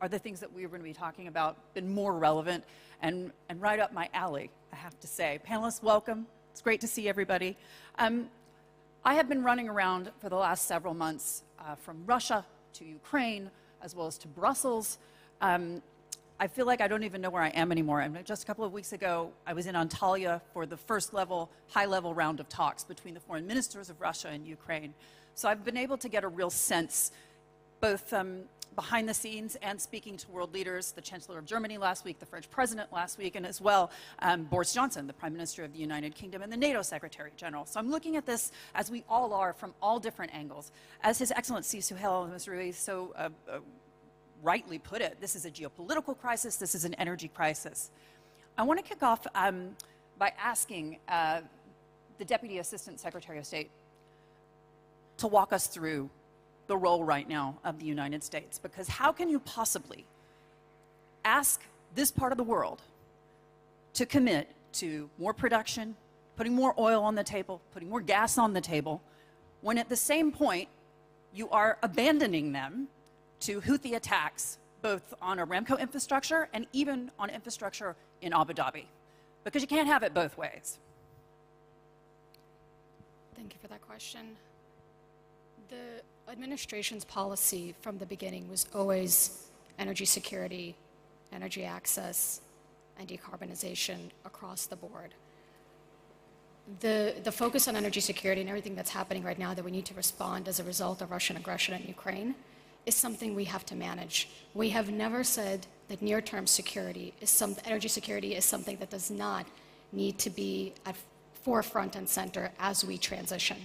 are the things that we are going to be talking about been more relevant and right up my alley, I have to say. Panelists, welcome. It's great to see everybody. I have been running around for the last several months from Russia to Ukraine, as well as to Brussels. I feel like I don't even know where I am anymore. And just a couple of weeks ago, I was in Antalya for the first high-level round of talks between the foreign ministers of Russia and Ukraine. So I've been able to get a real sense, both behind the scenes and speaking to world leaders, the Chancellor of Germany last week, the French President last week, and as well Boris Johnson, the Prime Minister of the United Kingdom, and the NATO Secretary General. So I'm looking at this, as we all are, from all different angles. As His Excellency Suhail Al-Mazrouei so rightly put it, this is a geopolitical crisis, this is an energy crisis. I want to kick off by asking the Deputy Assistant Secretary of State to walk us through the role right now of the United States, because how can you possibly ask this part of the world to commit to more production, putting more oil on the table, putting more gas on the table, when at the same point you are abandoning them to Houthi attacks, both on Aramco infrastructure and even on infrastructure in Abu Dhabi? Because you can't have it both ways. Thank you for that question. The administration's policy from the beginning was always energy security, energy access, and decarbonization across the board. the focus on energy security and everything that's happening right now that we need to respond as a result of Russian aggression in Ukraine is something we have to manage. We have never said that near-term security energy security is something that does not need to be at forefront and center as we transition.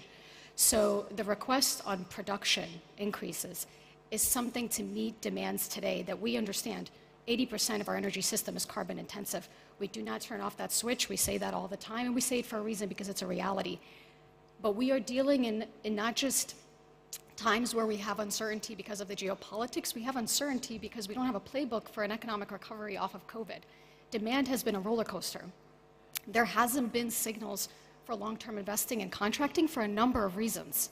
So the request on production increases is something to meet demands today that we understand. 80% of our energy system is carbon intensive. We do not turn off that switch. We say that all the time, and we say it for a reason because it's a reality. But we are dealing in not just times where we have uncertainty because of the geopolitics, we have uncertainty because we don't have a playbook for an economic recovery off of COVID. Demand has been a roller coaster. There hasn't been signals for long-term investing and contracting for a number of reasons.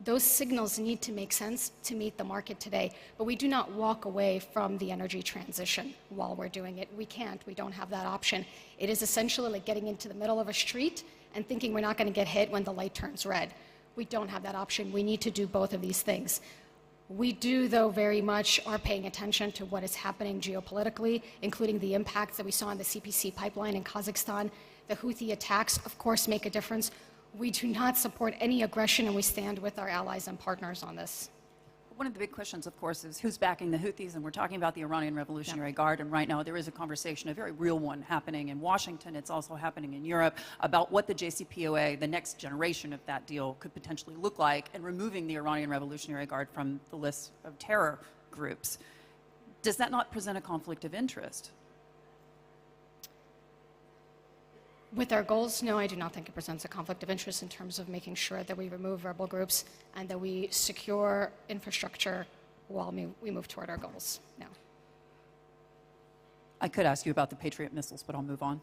Those signals need to make sense to meet the market today, but we do not walk away from the energy transition while we're doing it. We can't. We don't have that option. It is essentially like getting into the middle of a street and thinking we're not going to get hit when the light turns red. We don't have that option. We need to do both of these things. We do, though, very much are paying attention to what is happening geopolitically, including the impacts that we saw on the CPC pipeline in Kazakhstan. The Houthi attacks, of course, make a difference. We do not support any aggression, and we stand with our allies and partners on this. One of the big questions, of course, is who's backing the Houthis, and we're talking about the Iranian Revolutionary Guard, and right now there is a conversation, a very real one, happening in Washington. It's also happening in Europe about what the JCPOA, the next generation of that deal, could potentially look like, and removing the Iranian Revolutionary Guard from the list of terror groups. Does that not present a conflict of interest? With our goals, no, I do not think it presents a conflict of interest in terms of making sure that we remove rebel groups and that we secure infrastructure while we move toward our goals. No. I could ask you about the Patriot missiles, but I'll move on.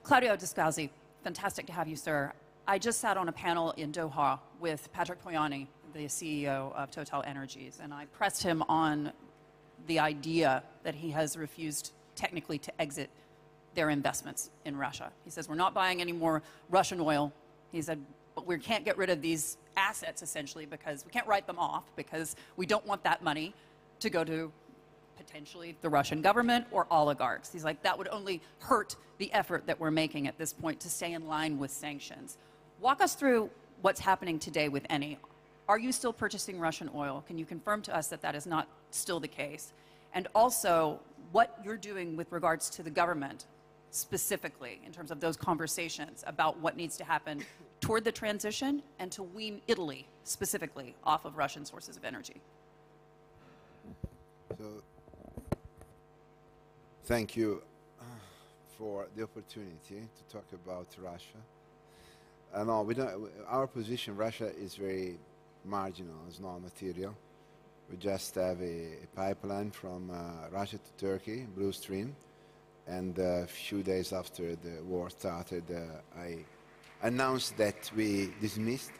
Claudio Descalzi, fantastic to have you, sir. I just sat on a panel in Doha with Patrick Poyani, the CEO of Total Energies, and I pressed him on the idea that he has refused technically to exit their investments in Russia. He says, we're not buying any more Russian oil. He said, but we can't get rid of these assets, essentially, because we can't write them off, because we don't want that money to go to potentially the Russian government or oligarchs. He's like, that would only hurt the effort that we're making at this point to stay in line with sanctions. Walk us through what's happening today with Eni. Are you still purchasing Russian oil? Can you confirm to us that that is not still the case? And also, what you're doing with regards to the government, specifically in terms of those conversations about what needs to happen toward the transition and to wean Italy specifically off of Russian sources of energy. So, thank you for the opportunity to talk about Russia. No, we don't, our position, Russia is very marginal, it's not material. We just have a pipeline from Russia to Turkey, Blue Stream. And a few days after the war started, I announced that we dismissed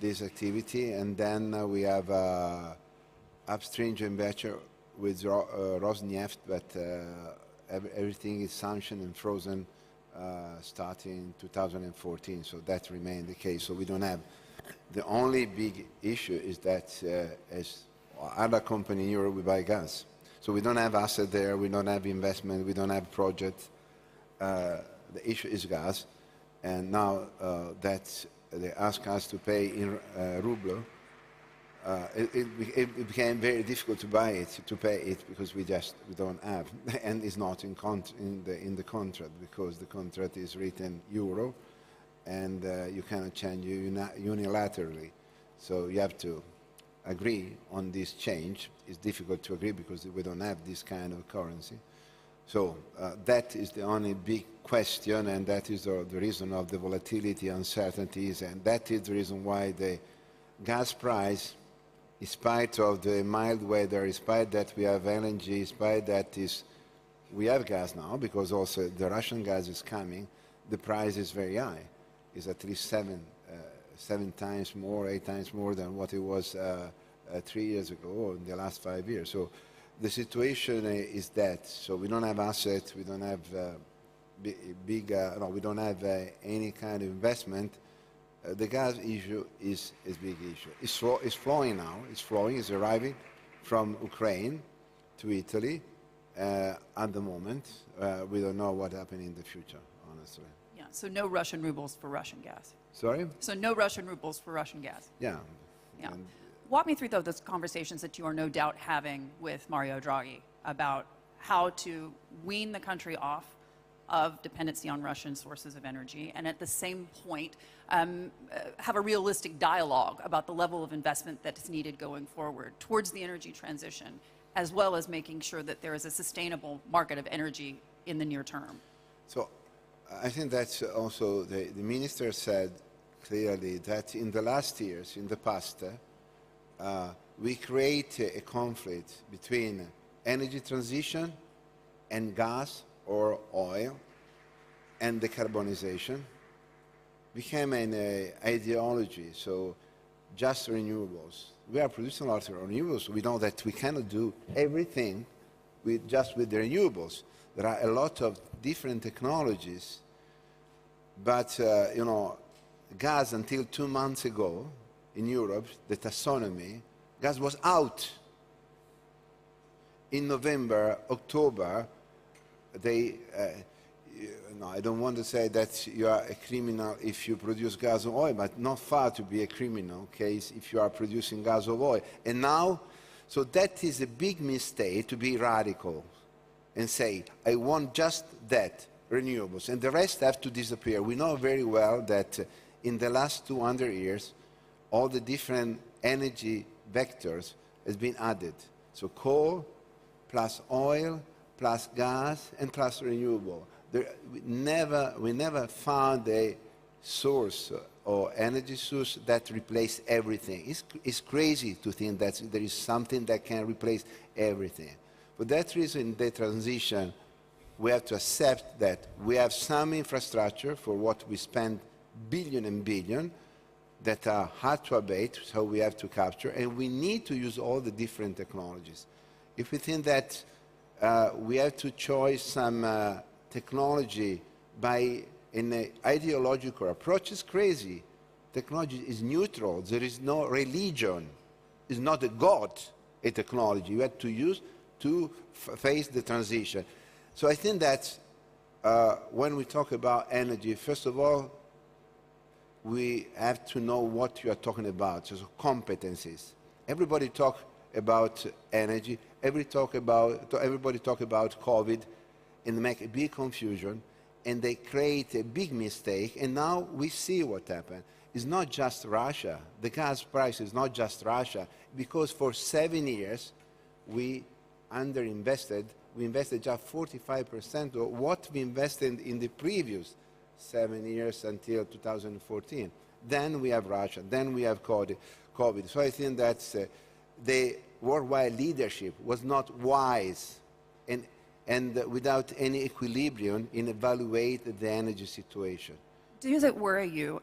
this activity, and then we have upstream joint venture with Rosneft, but everything is sanctioned and frozen starting 2014, so that remained the case. So we don't have, the only big issue is that as other company in Europe, we buy gas. So we don't have asset there, we don't have investment, we don't have project. The issue is gas, and now that they ask us to pay in ruble, it became very difficult to buy it, to pay it, because we don't have, and it's not in the contract, because the contract is written euro, and you cannot change unilaterally. So you have to agree on this change. It's difficult to agree because we don't have this kind of currency. So that is the only big question, and that is the reason of the volatility, uncertainties, and that is the reason why the gas price, in spite of the mild weather, in spite that we have LNG, in spite that we have gas now, because also the Russian gas is coming, the price is very high. It's at least 7 times more, 8 times more than what it was 3 years ago, or in the last 5 years. So the situation is that. So we don't have assets, we don't have we don't have any kind of investment. The gas issue is a big issue. It's flowing now. It's flowing. It's arriving from Ukraine to Italy at the moment. We don't know what happens in the future, honestly. Yeah, So no Russian rubles for Russian gas. Sorry? So no Russian rubles for Russian gas. Yeah. Yeah. And Walk me through, though, those conversations that you are no doubt having with Mario Draghi about how to wean the country off of dependency on Russian sources of energy, and at the same point, have a realistic dialogue about the level of investment that is needed going forward towards the energy transition, as well as making sure that there is a sustainable market of energy in the near term. So I think that's also the minister said clearly that in the last years, in the past, we create a conflict between energy transition and gas or oil, and decarbonization became an ideology. So just renewables. We are producing a lot of renewables. We know that we cannot do everything just with the renewables. There are a lot of different technologies, but you know, gas until 2 months ago in Europe, the taxonomy, gas was out. In November, October, they, no, I don't want to say that you are a criminal if you produce gas or oil, but not far to be a criminal case if you are producing gas or oil. And now, so that is a big mistake to be radical and say, I want just that, renewables, and the rest have to disappear. We know very well that in the last 200 years, all the different energy vectors has been added. So coal, plus oil, plus gas, and plus renewable. We never found a source or energy source that replaced everything. It's crazy to think that there is something that can replace everything. For that reason, the transition, we have to accept that we have some infrastructure for what we spend billion and billion that are hard to abate, so we have to capture, and we need to use all the different technologies. If we think that we have to choose some technology by an ideological approach, it's crazy. Technology is neutral. There is no religion. It's not a god, a technology. You have to use to face the transition. So I think that when we talk about energy, first of all, we have to know what you are talking about, so competencies. Everybody talk about energy, everybody talk about COVID, and make a big confusion, and they create a big mistake, and now we see what happened. It's not just Russia. The gas price is not just Russia, because for 7 years we underinvested. We invested just 45% of what we invested in the previous 7 years until 2014. Then we have Russia, then we have COVID. So I think that the worldwide leadership was not wise and without any equilibrium in evaluating the energy situation. Does it worry you,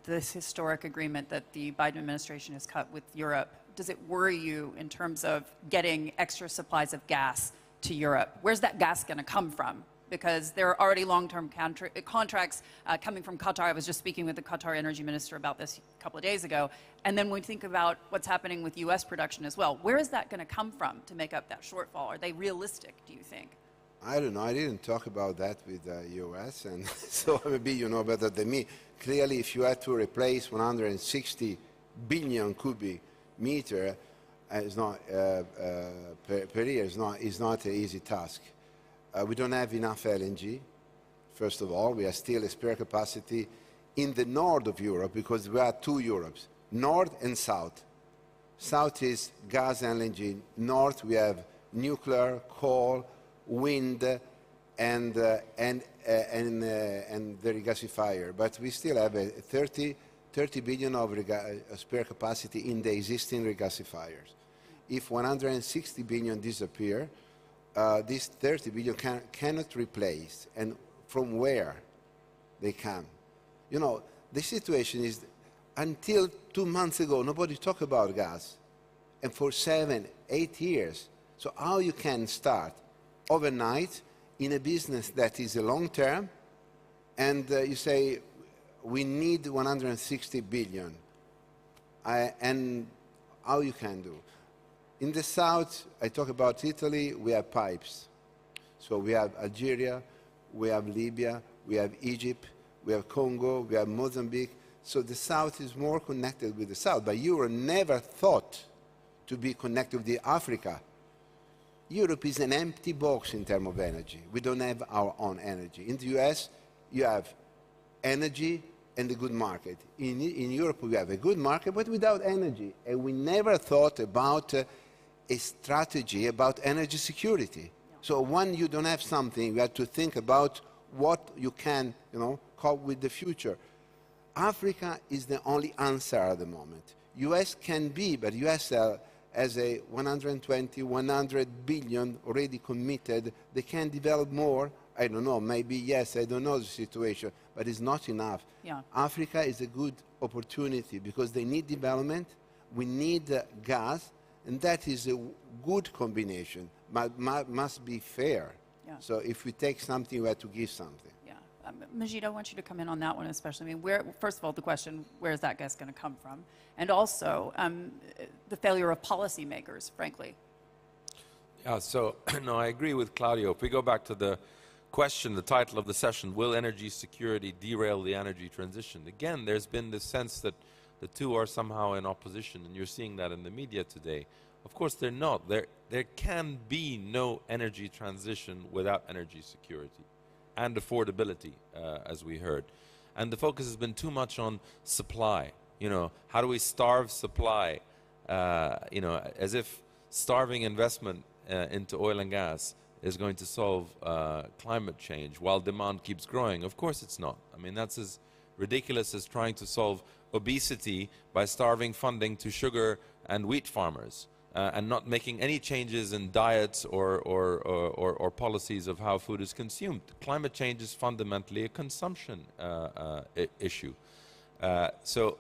this historic agreement that the Biden administration has cut with Europe, does it worry you in terms of getting extra supplies of gas to Europe? Where's that gas going to come from? Because there are already long-term contracts coming from Qatar. I was just speaking with the Qatar energy minister about this a couple of days ago. And then when we think about what's happening with U.S. production as well, where is that going to come from to make up that shortfall? Are they realistic, do you think? I don't know. I didn't talk about that with the U.S., and so maybe you know better than me. Clearly, if you had to replace 160 billion cubic meter it's not, per year, is not an easy task. We don't have enough LNG, first of all. We are still a spare capacity in the north of Europe, because we are two Europes, north and south. South is gas and LNG. North, we have nuclear, coal, wind, and the regasifier. But we still have a 30 billion of spare capacity in the existing regasifiers. If 160 billion disappear, this 30 billion cannot replace. And from where they come? You know, the situation is, until 2 months ago, nobody talked about gas. And for 7, 8 years. So how you can start overnight in a business that is a long term, and you say, we need 160 billion. And how you can do? In the south, I talk about Italy, we have pipes. So we have Algeria, we have Libya, we have Egypt, we have Congo, we have Mozambique. So the South is more connected with the South. But Europe never thought to be connected with Africa. Europe is an empty box in terms of energy. We don't have our own energy. In the US, you have energy and a good market. In Europe, we have a good market, but without energy. And we never thought about a strategy about energy security. So when you don't have something, you have to think about what you can, cope with the future. Africa is the only answer at the moment. US can be, but US has a 120, 100 billion already committed. They can develop more. I don't know, maybe yes, I don't know the situation, but it's not enough. Yeah. Africa is a good opportunity because they need development, we need gas, and that is a good combination, but must be fair. Yeah. So if we take something, we have to give something. Yeah. Majid, I want you to come in on that one especially. I mean, first of all, the question, where is that gas going to come from? And also, the failure of policymakers, frankly. Yeah, so, no, I agree with Claudio. If we go back to the question, the title of the session, will energy security derail the energy transition? Again, there's been this sense that the two are somehow in opposition, and you're seeing that in the media today. Of course, they're not. There can be no energy transition without energy security and affordability, as we heard. And the focus has been too much on supply. How do we starve supply? As if starving investment into oil and gas is going to solve climate change while demand keeps growing. Of course it's not. I mean, that's as ridiculous as trying to solve obesity by starving funding to sugar and wheat farmers and not making any changes in diets or policies of how food is consumed. Climate change is fundamentally a consumption issue. So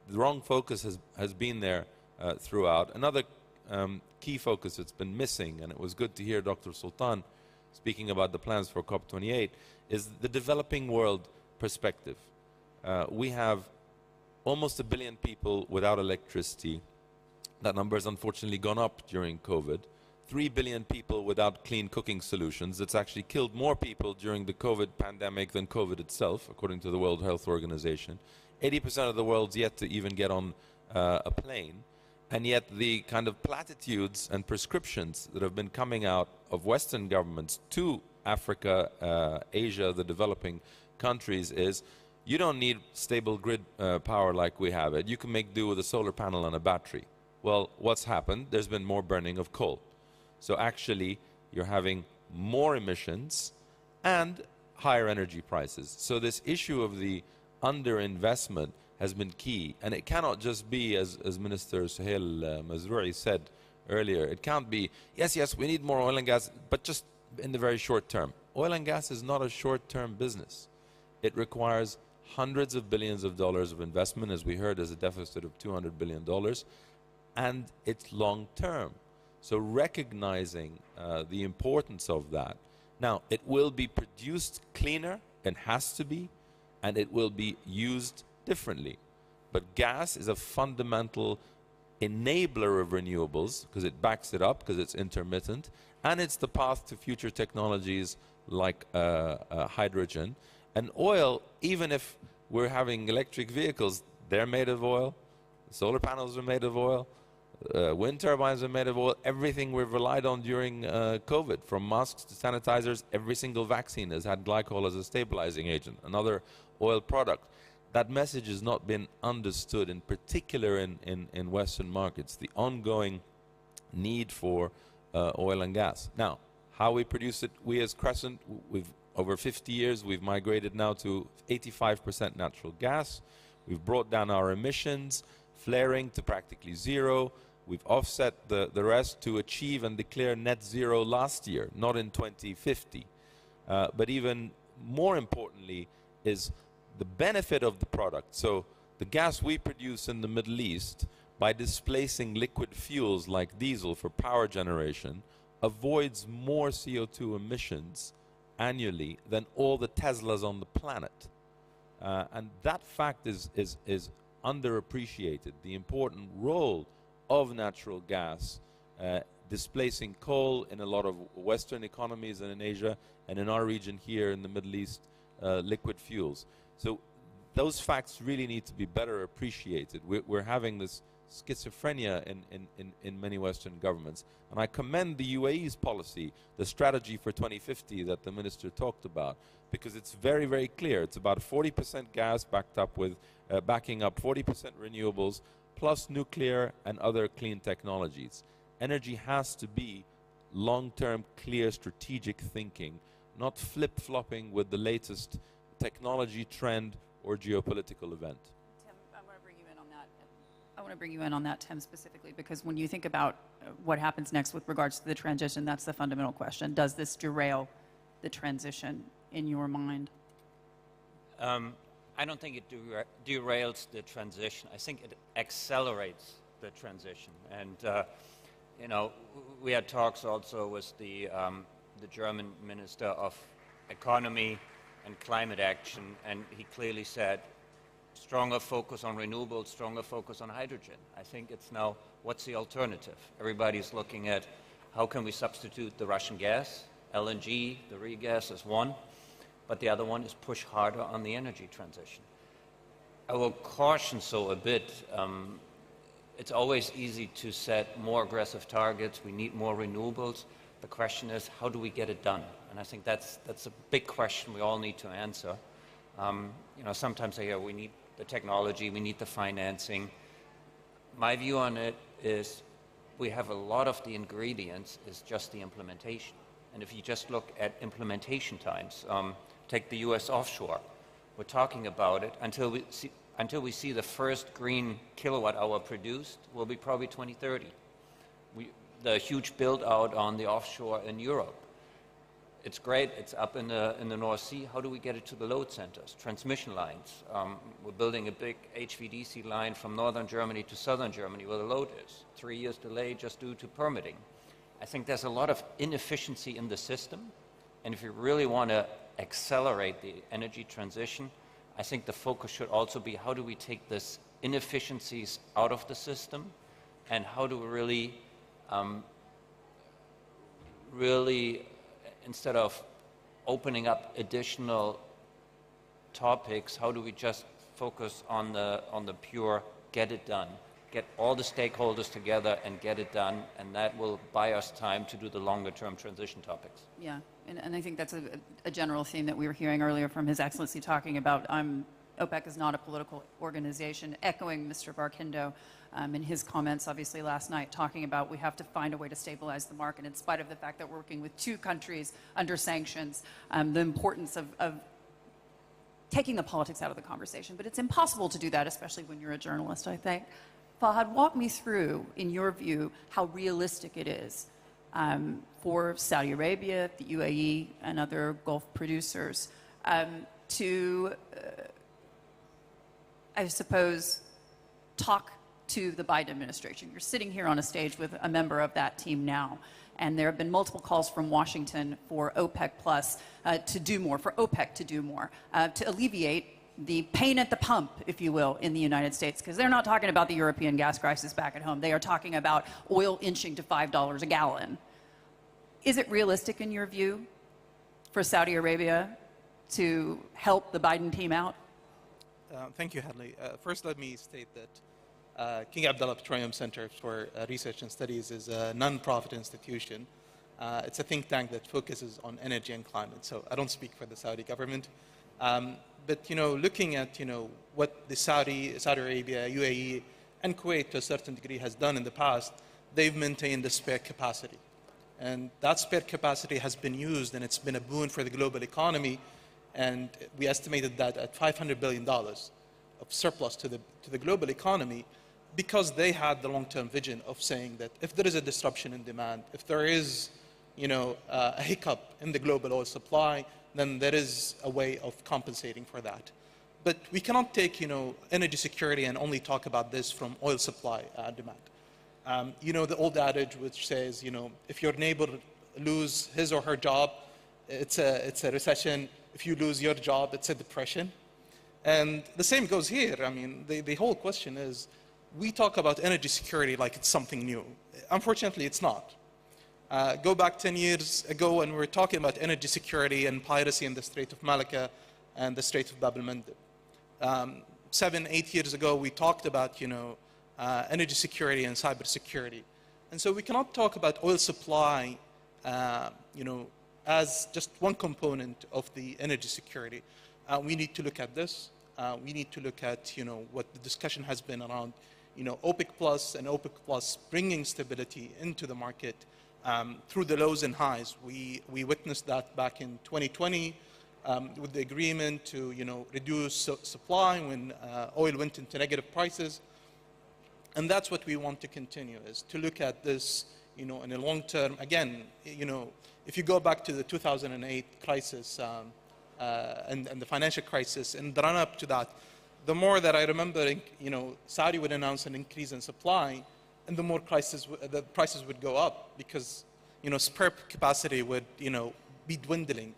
the wrong focus has been there throughout. Another key focus that's been missing, and it was good to hear Dr. Sultan speaking about the plans for COP28, is the developing world perspective. We have almost 1 billion people without electricity. That number has unfortunately gone up during COVID. 3 billion people without clean cooking solutions. It's actually killed more people during the COVID pandemic than COVID itself, according to the World Health Organization. 80% of the world's yet to even get on a plane. And yet the kind of platitudes and prescriptions that have been coming out of Western governments to Africa, Asia, the developing countries is, you don't need stable grid power like we have it. You can make do with a solar panel and a battery. Well, what's happened? There's been more burning of coal. So actually, you're having more emissions and higher energy prices. So this issue of the underinvestment has been key. And it cannot just be, as Minister Al-Mazrouei said earlier, it can't be, yes, we need more oil and gas, but just in the very short term. Oil and gas is not a short-term business. It requires hundreds of billions of dollars of investment, as we heard, there's a deficit of $200 billion, and it's long-term. So recognizing the importance of that. Now, it will be produced cleaner, it has to be, and it will be used differently. But gas is a fundamental enabler of renewables because it backs it up, because it's intermittent, and it's the path to future technologies like hydrogen. And oil, even if we're having electric vehicles, they're made of oil, solar panels are made of oil, wind turbines are made of oil. Everything we've relied on during COVID, from masks to sanitizers, every single vaccine has had glycol as a stabilizing agent, another oil product. That message has not been understood, in particular in Western markets, the ongoing need for oil and gas. Now, how we produce it, we as Crescent, over 50 years, we've migrated now to 85% natural gas. We've brought down our emissions, flaring to practically zero. We've offset the rest to achieve and declare net zero last year, not in 2050. But even more importantly is the benefit of the product. So the gas we produce in the Middle East, by displacing liquid fuels like diesel for power generation, avoids more CO2 emissions annually than all the Teslas on the planet. And that fact is underappreciated, the important role of natural gas displacing coal in a lot of Western economies and in Asia, and in our region here in the Middle East, liquid fuels. So those facts really need to be better appreciated. We're having this schizophrenia in many Western governments. And I commend the UAE's policy, the strategy for 2050 that the minister talked about, because it's very, very clear. It's about 40% gas backed up with, backing up 40% renewables, plus nuclear and other clean technologies. Energy has to be long-term, clear, strategic thinking, not flip-flopping with the latest technology trend or geopolitical event. Tim, I want to bring you in on that. I want to bring you in on that, Tim, specifically, because when you think about what happens next with regards to the transition, that's the fundamental question. Does this derail the transition in your mind? I don't think it derails the transition. I think it accelerates the transition. And, you know, we had talks also with the German Minister of Economy and Climate Action, and he clearly said, stronger focus on renewables, stronger focus on hydrogen. I think it's now, what's the alternative? Everybody's looking at how can we substitute the Russian gas, LNG, the regas is one, but the other one is push harder on the energy transition. I will caution so a bit. It's always easy to set more aggressive targets. We need more renewables. The question is, how do we get it done? And I think that's a big question we all need to answer. You know, sometimes I hear we need the technology, we need the financing. My view on it is we have a lot of the ingredients, is just the implementation. And if you just look at implementation times, take the US offshore. We're talking about it until we see the first green kilowatt hour produced will be probably 2030. The huge build out on the offshore in Europe. It's great, it's up in the North Sea. How do we get it to the load centers? Transmission lines. We're building a big HVDC line from northern Germany to southern Germany where the load is. 3 years delay just due to permitting. I think there's a lot of inefficiency in the system. And if you really want to accelerate the energy transition, I think the focus should also be how do we take these inefficiencies out of the system and how do we really instead of opening up additional topics, how do we just focus on the pure get it done, get all the stakeholders together and get it done, and that will buy us time to do the longer term transition topics. Yeah, and I think that's a general theme that we were hearing earlier from His Excellency talking about OPEC is not a political organization, echoing Mr. Barkindo in his comments, obviously, last night, talking about we have to find a way to stabilize the market in spite of the fact that we're working with two countries under sanctions, the importance of taking the politics out of the conversation. But it's impossible to do that, especially when you're a journalist, I think. Fahad, walk me through, in your view, how realistic it is for Saudi Arabia, the UAE, and other Gulf producers to, I suppose, talk to the Biden administration. You're sitting here on a stage with a member of that team now, and there have been multiple calls from Washington for OPEC Plus to do more, for OPEC to do more, to alleviate the pain at the pump, if you will, in the United States, because they're not talking about the European gas crisis back at home. They are talking about oil inching to $5 a gallon. Is it realistic, in your view, for Saudi Arabia to help the Biden team out? Thank you, Hadley. First, let me state that King Abdullah Petroleum Center for Research and Studies is a non-profit institution. It's a think tank that focuses on energy and climate, so I don't speak for the Saudi government. But, you know, looking at, you know, what the Saudi Arabia, UAE, and Kuwait to a certain degree has done in the past, they've maintained a spare capacity. And that spare capacity has been used, and it's been a boon for the global economy. And we estimated that at $500 billion of surplus to the global economy, because they had the long-term vision of saying that if there is a disruption in demand, if there is, you know, a hiccup in the global oil supply, then there is a way of compensating for that. But we cannot take, you know, energy security and only talk about this from oil supply demand. You know, the old adage which says, you know, if your neighbor loses his or her job, it's a recession. If you lose your job, it's a depression. And the same goes here. I mean, the whole question is, we talk about energy security like it's something new. Unfortunately, it's not. Go back 10 years ago when we were talking about energy security and piracy in the Strait of Malacca and the Strait of Bab el-Mandeb. 7, 8 years ago, we talked about, energy security and cybersecurity. And so we cannot talk about oil supply, as just one component of the energy security. We need to look at this. We need to look at, what the discussion has been around, OPEC Plus and OPEC Plus bringing stability into the market through the lows and highs. We witnessed that back in 2020 with the agreement to, reduce supply when oil went into negative prices. And that's what we want to continue, is to look at this, in a long term. Again, if you go back to the 2008 crisis and the financial crisis and the run-up to that, the more that I remember, Saudi would announce an increase in supply, and the more the prices would go up because, spare capacity would, be dwindling.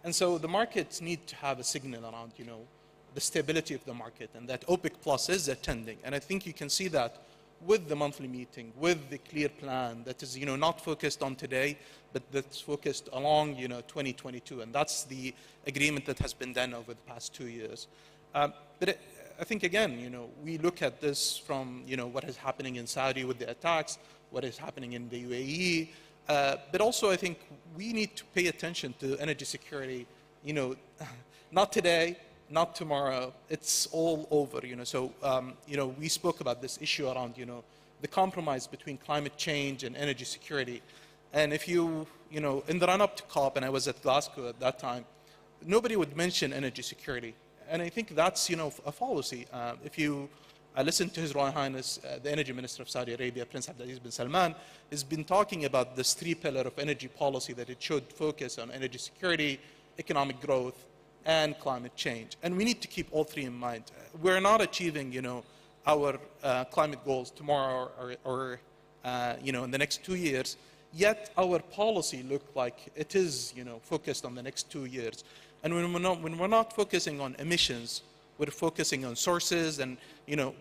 And so the markets need to have a signal around, the stability of the market, and that OPEC Plus is attending. And I think you can see that with the monthly meeting, with the clear plan that is, not focused on today, but that's focused along, 2022. And that's the agreement that has been done over the past 2 years. But I think, again, we look at this from, what is happening in Saudi with the attacks, what is happening in the UAE. But also, I think we need to pay attention to energy security, not today, not tomorrow, it's all over, So, we spoke about this issue around, the compromise between climate change and energy security. And if in the run-up to COP, and I was at Glasgow at that time, nobody would mention energy security. And I think that's, a fallacy. I listened to His Royal Highness, the Energy Minister of Saudi Arabia, Prince Abdulaziz bin Salman, has been talking about this 3-pillar of energy policy, that it should focus on energy security, economic growth, and climate change. And we need to keep all 3 in mind. We're not achieving, our climate goals tomorrow or in the next 2 years, yet our policy looks like it is, focused on the next 2 years. And when we're not focusing on emissions, we're focusing on sources, and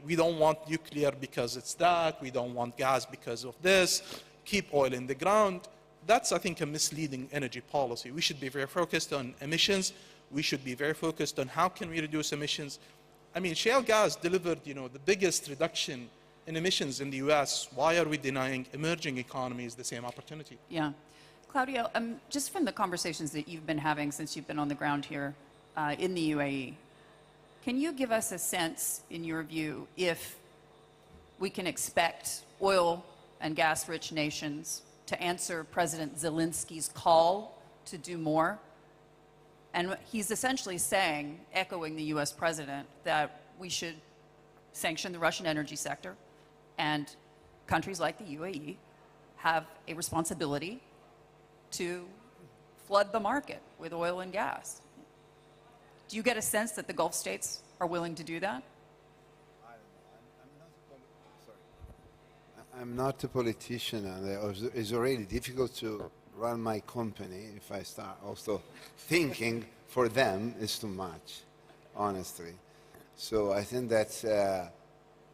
we don't want nuclear because it's that, we don't want gas because of this, keep oil in the ground. That's, I think, a misleading energy policy. We should be very focused on emissions. We should be very focused on how can we reduce emissions. I mean, shale gas delivered, the biggest reduction in emissions in the US. Why are we denying emerging economies the same opportunity? Yeah. Claudio, just from the conversations that you've been having since you've been on the ground here in the UAE, can you give us a sense, in your view, if we can expect oil and gas-rich nations to answer President Zelensky's call to do more? And he's essentially saying, echoing the US president, that we should sanction the Russian energy sector, and countries like the UAE have a responsibility to flood the market with oil and gas. Do you get a sense that the Gulf states are willing to do that? I'm not a politician, and it's already difficult to run my company. If I start also thinking for them, it's too much, honestly. So I think that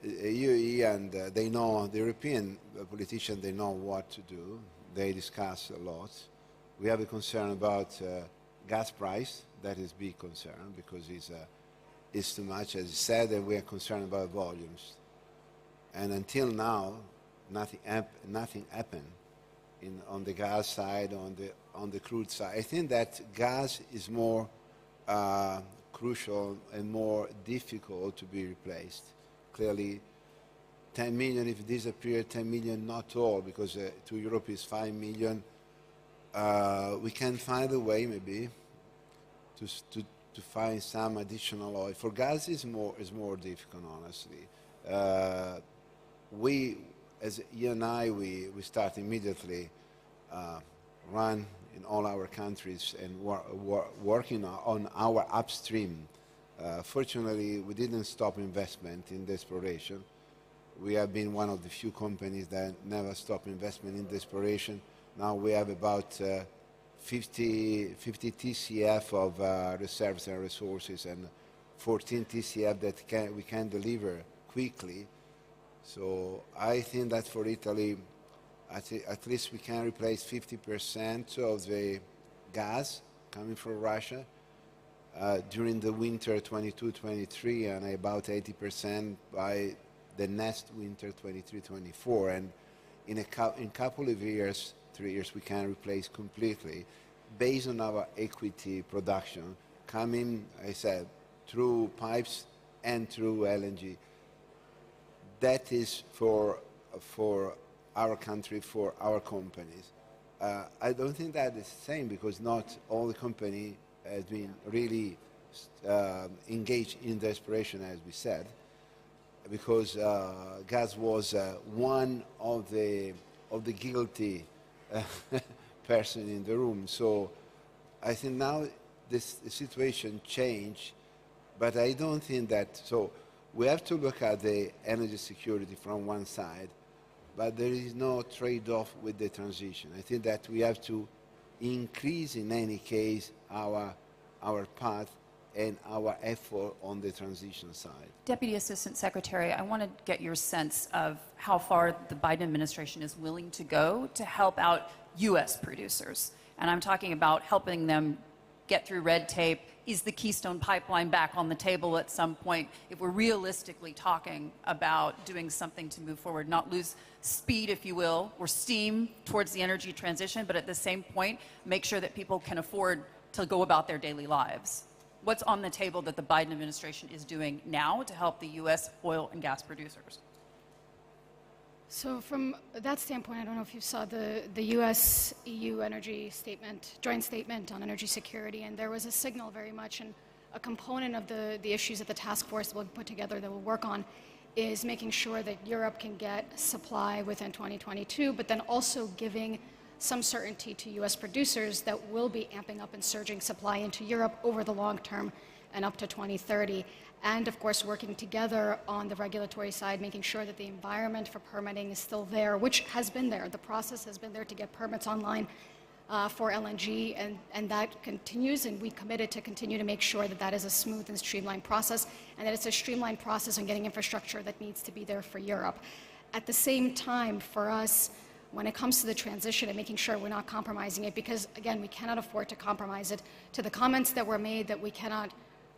UAE, and they know, the European politicians, they know what to do. They discuss a lot. We have a concern about gas price. That is a big concern because it's too much, as you said, and we are concerned about volumes. And until now, nothing happened on the gas side, on the crude side. I think that gas is more crucial and more difficult to be replaced. Clearly, 10 million, if it disappeared, 10 million, not all, because to Europe is 5 million. We can find a way, maybe, to find some additional oil. For gas, is more difficult, honestly. As you and I, we start immediately run in all our countries and working on our upstream. Fortunately, we didn't stop investment in the exploration. We have been one of the few companies that never stop investment in the exploration. Now we have about 50 TCF of reserves and resources, and 14 TCF that we can deliver quickly. So I think that for Italy, at least we can replace 50% of the gas coming from Russia. during the winter 22-23 and about 80% by the next winter 23-24. And in a couple of years, 3 years, we can replace completely based on our equity production coming, I said, through pipes and through LNG. That is for our country, for our companies. I don't think that is the same because not all the company has been really engaged in the exploration, as we said, because gas was one of the guilty person in the room. So I think now this situation changed, but I don't think that, so we have to look at the energy security from one side, but there is no trade-off with the transition. I think that we have to increase, in any case, our path and our effort on the transition side. Deputy Assistant Secretary, I want to get your sense of how far the Biden administration is willing to go to help out U.S. producers. And I'm talking about helping them get through red tape. Is the Keystone Pipeline back on the table at some point? If we're realistically talking about doing something to move forward, not lose speed, if you will, or steam towards the energy transition, but at the same point, make sure that people can afford to go about their daily lives. What's on the table that the Biden administration is doing now to help the U.S. oil and gas producers? So from that standpoint, I don't know if you saw the U.S.-EU energy statement, joint statement on energy security, and there was a signal very much, and a component of the issues that the task force will put together that we'll work on is making sure that Europe can get supply within 2022, but then also giving some certainty to U.S. producers that will be amping up and surging supply into Europe over the long term and up to 2030. And of course, working together on the regulatory side, making sure that the environment for permitting is still there, which has been there. The process has been there to get permits online for LNG, and that continues, and we committed to continue to make sure that that is a smooth and streamlined process, and that it's a streamlined process on getting infrastructure that needs to be there for Europe. At the same time, for us, when it comes to the transition and making sure we're not compromising it, because again, we cannot afford to compromise it, to the comments that were made that we cannot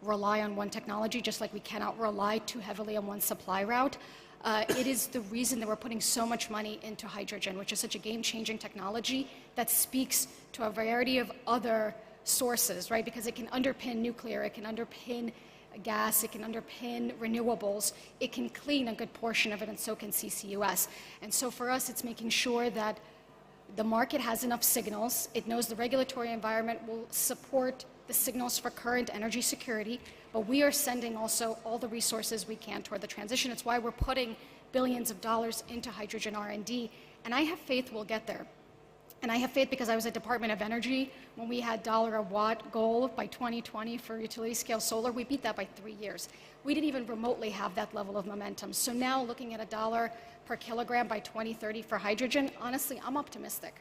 rely on one technology, just like we cannot rely too heavily on one supply route. It is the reason that we're putting so much money into hydrogen, which is such a game-changing technology that speaks to a variety of other sources, right? Because it can underpin nuclear, it can underpin gas, it can underpin renewables, it can clean a good portion of it, and so can CCUS. And so for us, it's making sure that the market has enough signals, it knows the regulatory environment will support the signals for current energy security, but we are sending also all the resources we can toward the transition. It's why we're putting billions of dollars into hydrogen R&D, and I have faith we'll get there. And I have faith because I was at Department of Energy when we had $1 a watt goal by 2020 for utility scale solar. We beat that by 3 years. We didn't even remotely have that level of momentum. So now looking at $1 per kilogram by 2030 for hydrogen, honestly, I'm optimistic.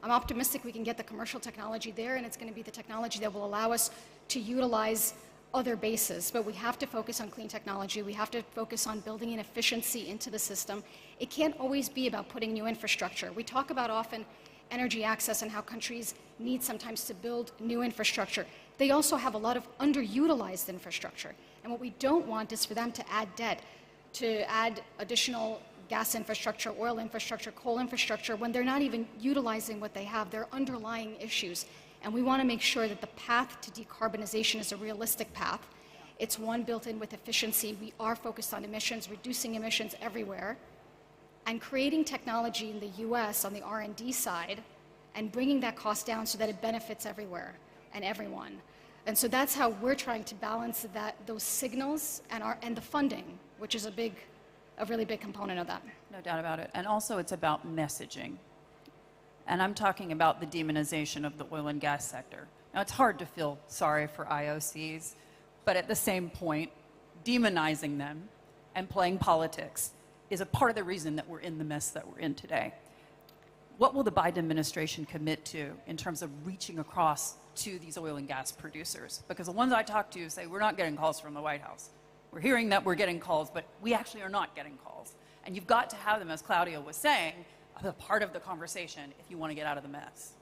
I'm optimistic we can get the commercial technology there, and it's going to be the technology that will allow us to utilize other bases. But we have to focus on clean technology. We have to focus on building in efficiency into the system. It can't always be about putting new infrastructure. We talk about often energy access and how countries need sometimes to build new infrastructure. They also have a lot of underutilized infrastructure. And what we don't want is for them to add debt, to add additional gas infrastructure, oil infrastructure, coal infrastructure, when they're not even utilizing what they have. They're underlying issues. And we want to make sure that the path to decarbonization is a realistic path. It's one built in with efficiency. We are focused on emissions, reducing emissions everywhere, and creating technology in the US on the R&D side and bringing that cost down so that it benefits everywhere and everyone. And so that's how we're trying to balance those signals and the funding, which is a really big component of that. No doubt about it. And also it's about messaging. And I'm talking about the demonization of the oil and gas sector. Now, it's hard to feel sorry for IOCs, but at the same point, demonizing them and playing politics is a part of the reason that we're in the mess that we're in today. What will the Biden administration commit to in terms of reaching across to these oil and gas producers? Because the ones I talk to say, we're not getting calls from the White House. We're hearing that we're getting calls, but we actually are not getting calls. And you've got to have them, as Claudio was saying, a part of the conversation if you want to get out of the mess.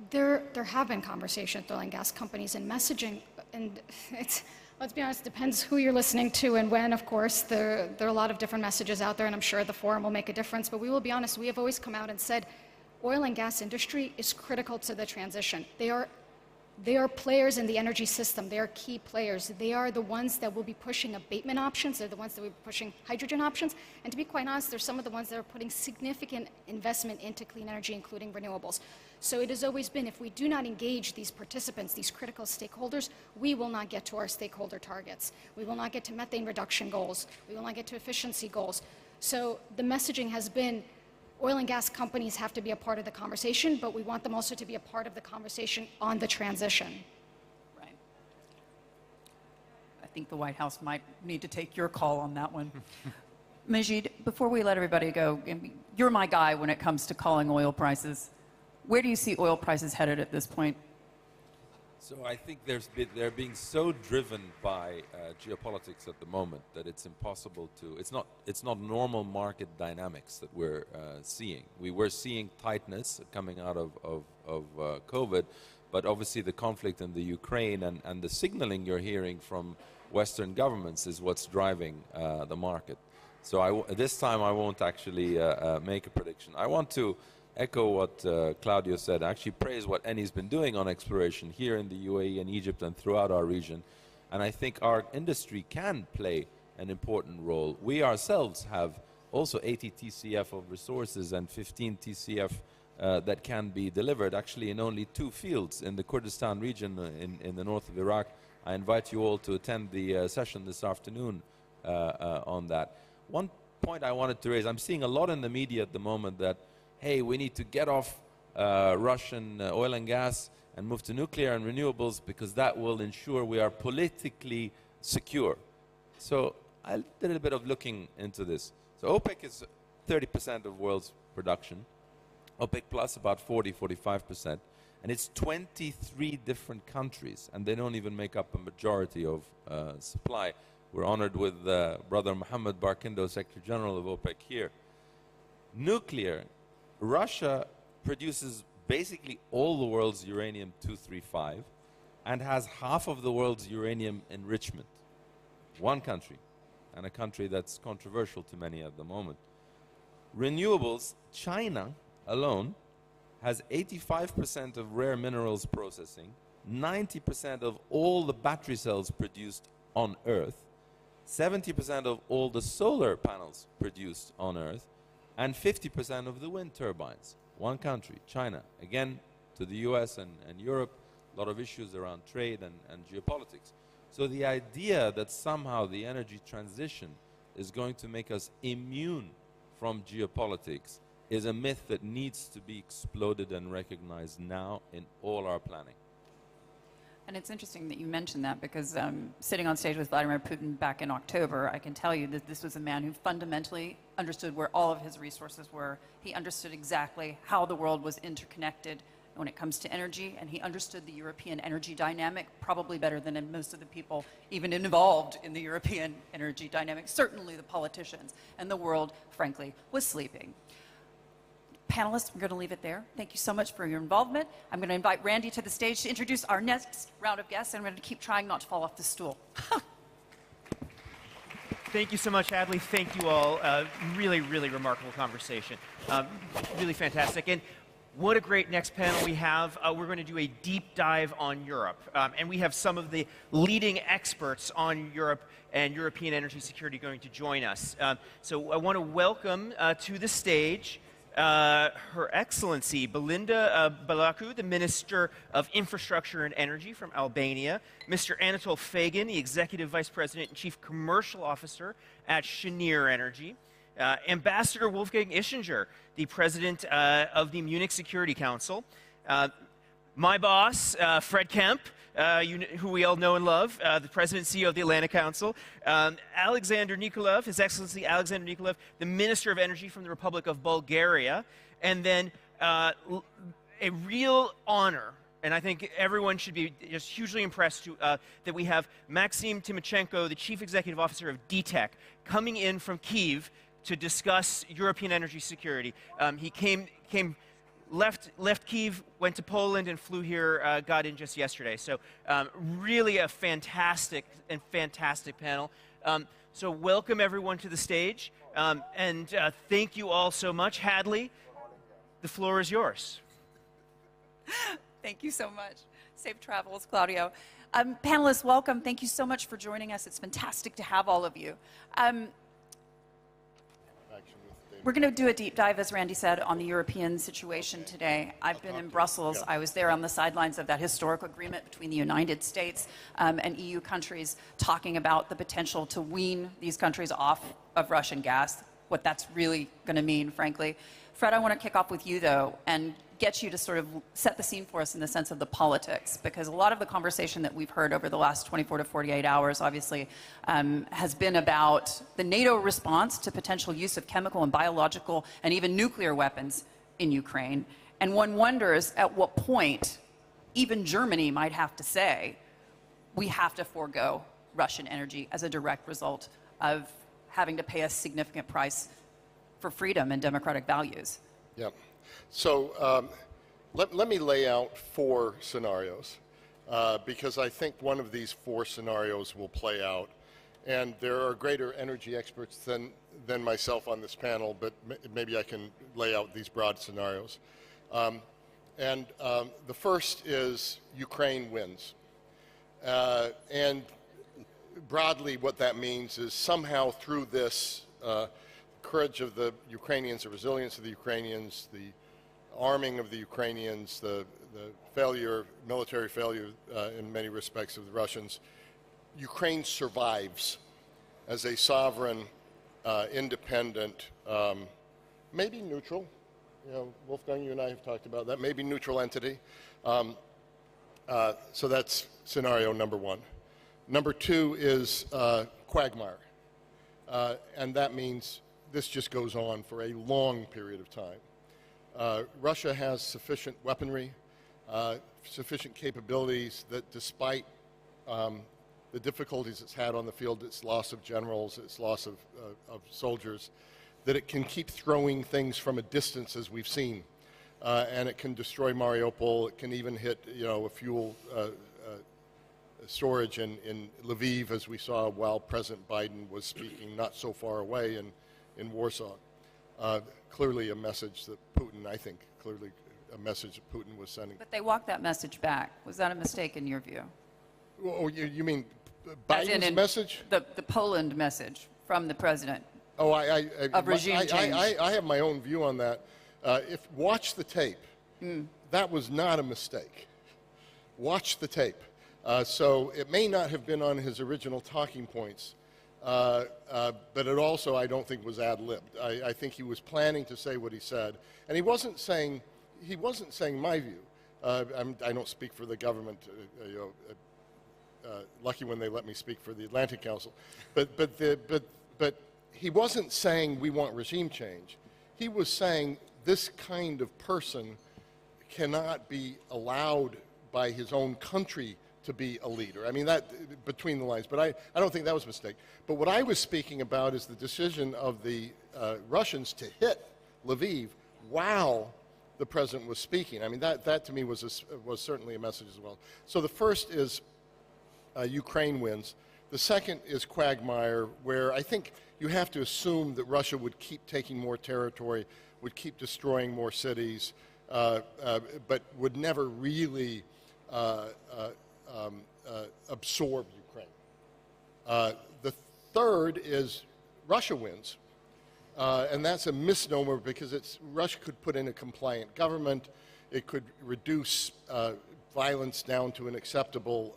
There have been conversations with oil and gas companies and messaging, and let's be honest, it depends who you're listening to and when, of course. There are a lot of different messages out there, and I'm sure the forum will make a difference, but we will be honest, we have always come out and said, oil and gas industry is critical to the transition. They are players in the energy system. They are key players. They are the ones that will be pushing abatement options. They're the ones that will be pushing hydrogen options. And to be quite honest, they're some of the ones that are putting significant investment into clean energy, including renewables. So it has always been, if we do not engage these participants, these critical stakeholders, we will not get to our stakeholder targets. We will not get to methane reduction goals. We will not get to efficiency goals. So the messaging has been, oil and gas companies have to be a part of the conversation, but we want them also to be a part of the conversation on the transition. Right. I think the White House might need to take your call on that one. Majid, before we let everybody go, you're my guy when it comes to calling oil prices. Where do you see oil prices headed at this point? So I think they're being so driven by geopolitics at the moment that it's impossible to. It's not normal market dynamics that we're seeing. We were seeing tightness coming out of COVID, but obviously the conflict in the Ukraine and the signaling you're hearing from Western governments is what's driving the market. So this time I won't actually make a prediction. I want to echo what Claudio said, actually praise what Eni's been doing on exploration here in the UAE and Egypt and throughout our region. And I think our industry can play an important role. We ourselves have also 80 TCF of resources and 15 TCF that can be delivered actually in only 2 fields in the Kurdistan region in the north of Iraq. I invite you all to attend the session this afternoon on that. One point I wanted to raise, I'm seeing a lot in the media at the moment that hey, we need to get off Russian oil and gas and move to nuclear and renewables because that will ensure we are politically secure. So I did a bit of looking into this. So OPEC is 30% of world's production. OPEC Plus about 45%. And it's 23 different countries, and they don't even make up a majority of supply. We're honored with Brother Mohammed Barkindo, Secretary General of OPEC here. Nuclear. Russia produces basically all the world's uranium-235 and has half of the world's uranium enrichment. One country, and a country that's controversial to many at the moment. Renewables, China alone has 85% of rare minerals processing, 90% of all the battery cells produced on Earth, 70% of all the solar panels produced on Earth, and 50% of the wind turbines. One country, China. Again, to the US and Europe, a lot of issues around trade and geopolitics. So the idea that somehow the energy transition is going to make us immune from geopolitics is a myth that needs to be exploded and recognized now in all our planning. And it's interesting that you mentioned that because sitting on stage with Vladimir Putin back in October, I can tell you that this was a man who fundamentally understood where all of his resources were. He understood exactly how the world was interconnected when it comes to energy, and he understood the European energy dynamic probably better than most of the people even involved in the European energy dynamic, certainly the politicians, and the world, frankly, was sleeping. Panelists, we're going to leave it there. Thank you so much for your involvement. I'm going to invite Randy to the stage to introduce our next round of guests, and I'm going to keep trying not to fall off the stool. Thank you so much, Adley. Thank you all. Really, really remarkable conversation. Really fantastic. And what a great next panel we have. We're going to do a deep dive on Europe. And we have some of the leading experts on Europe and European energy security going to join us. So I want to welcome to the stage Her Excellency Belinda Balaku, the Minister of Infrastructure and Energy from Albania, Mr. Anatol Fagin, the Executive Vice President and Chief Commercial Officer at Cheniere Energy, Ambassador Wolfgang Ischinger, the President of the Munich Security Council, my boss, Fred Kemp, who we all know and love, the President and CEO of the Atlantic Council, Alexander Nikolov, His Excellency Alexander Nikolov, the Minister of Energy from the Republic of Bulgaria, and then a real honor, and I think everyone should be just hugely impressed that we have Maxim Timochenko, the Chief Executive Officer of DTEC, coming in from Kyiv to discuss European energy security. He came left Kyiv, went to Poland, and flew here, got in just yesterday. So really a fantastic panel. So welcome everyone to the stage, and thank you all so much. Hadley, the floor is yours. Thank you so much. Safe travels, Claudio. Panelists, welcome. Thank you so much for joining us. It's fantastic to have all of you. We're going to do a deep dive, as Randy said, on the European situation today. I've been in Brussels. I was there on the sidelines of that historic agreement between the United States and EU countries, talking about the potential to wean these countries off of Russian gas, what that's really going to mean, frankly. Fred, I want to kick off with you, though, and get you to sort of set the scene for us in the sense of the politics, because a lot of the conversation that we've heard over the last 24 to 48 hours, obviously, has been about the NATO response to potential use of chemical and biological and even nuclear weapons in Ukraine. And one wonders at what point even Germany might have to say, we have to forego Russian energy as a direct result of having to pay a significant price for freedom and democratic values. Yeah. So let me lay out 4 scenarios because I think one of these 4 scenarios will play out. And there are greater energy experts than myself on this panel, but maybe I can lay out these broad scenarios. The first is Ukraine wins. And broadly what that means is somehow through this courage of the Ukrainians, the resilience of the Ukrainians, the arming of the Ukrainians, the failure, military failure in many respects of the Russians, Ukraine survives as a sovereign, independent, maybe neutral. You know, Wolfgang, you and I have talked about that, maybe neutral entity. So that's scenario number 1. Number 2 is quagmire. And that means this just goes on for a long period of time. Russia has sufficient weaponry, sufficient capabilities that despite the difficulties it's had on the field, its loss of generals, its loss of soldiers, that it can keep throwing things from a distance, as we've seen. And it can destroy Mariupol. It can even hit, you know, a fuel storage in Lviv, as we saw while President Biden was speaking not so far away in Warsaw. Clearly a message that Putin, I think, clearly a message that Putin was sending. But they walked that message back. Was that a mistake in your view? Oh, you mean Biden's message? The Poland message from the president. Oh, of regime change. I have my own view on that. Watch the tape. That was not a mistake. Watch the tape. So it may not have been on his original talking points, but it also, I don't think, was ad-libbed. I think he was planning to say what he said, and he wasn't saying my view. I don't speak for the government. Lucky when they let me speak for the Atlantic Council, but he wasn't saying we want regime change. He was saying this kind of person cannot be allowed by his own country to be a leader. I mean, that between the lines, but I don't think that was a mistake. But what I was speaking about is the decision of the Russians to hit Lviv while the president was speaking. I mean, that to me was certainly a message as well. So the first is Ukraine wins. The second is quagmire, where I think you have to assume that Russia would keep taking more territory, would keep destroying more cities, but would never really absorb Ukraine. The third is Russia wins, and that's a misnomer because Russia could put in a compliant government, it could reduce violence down to an acceptable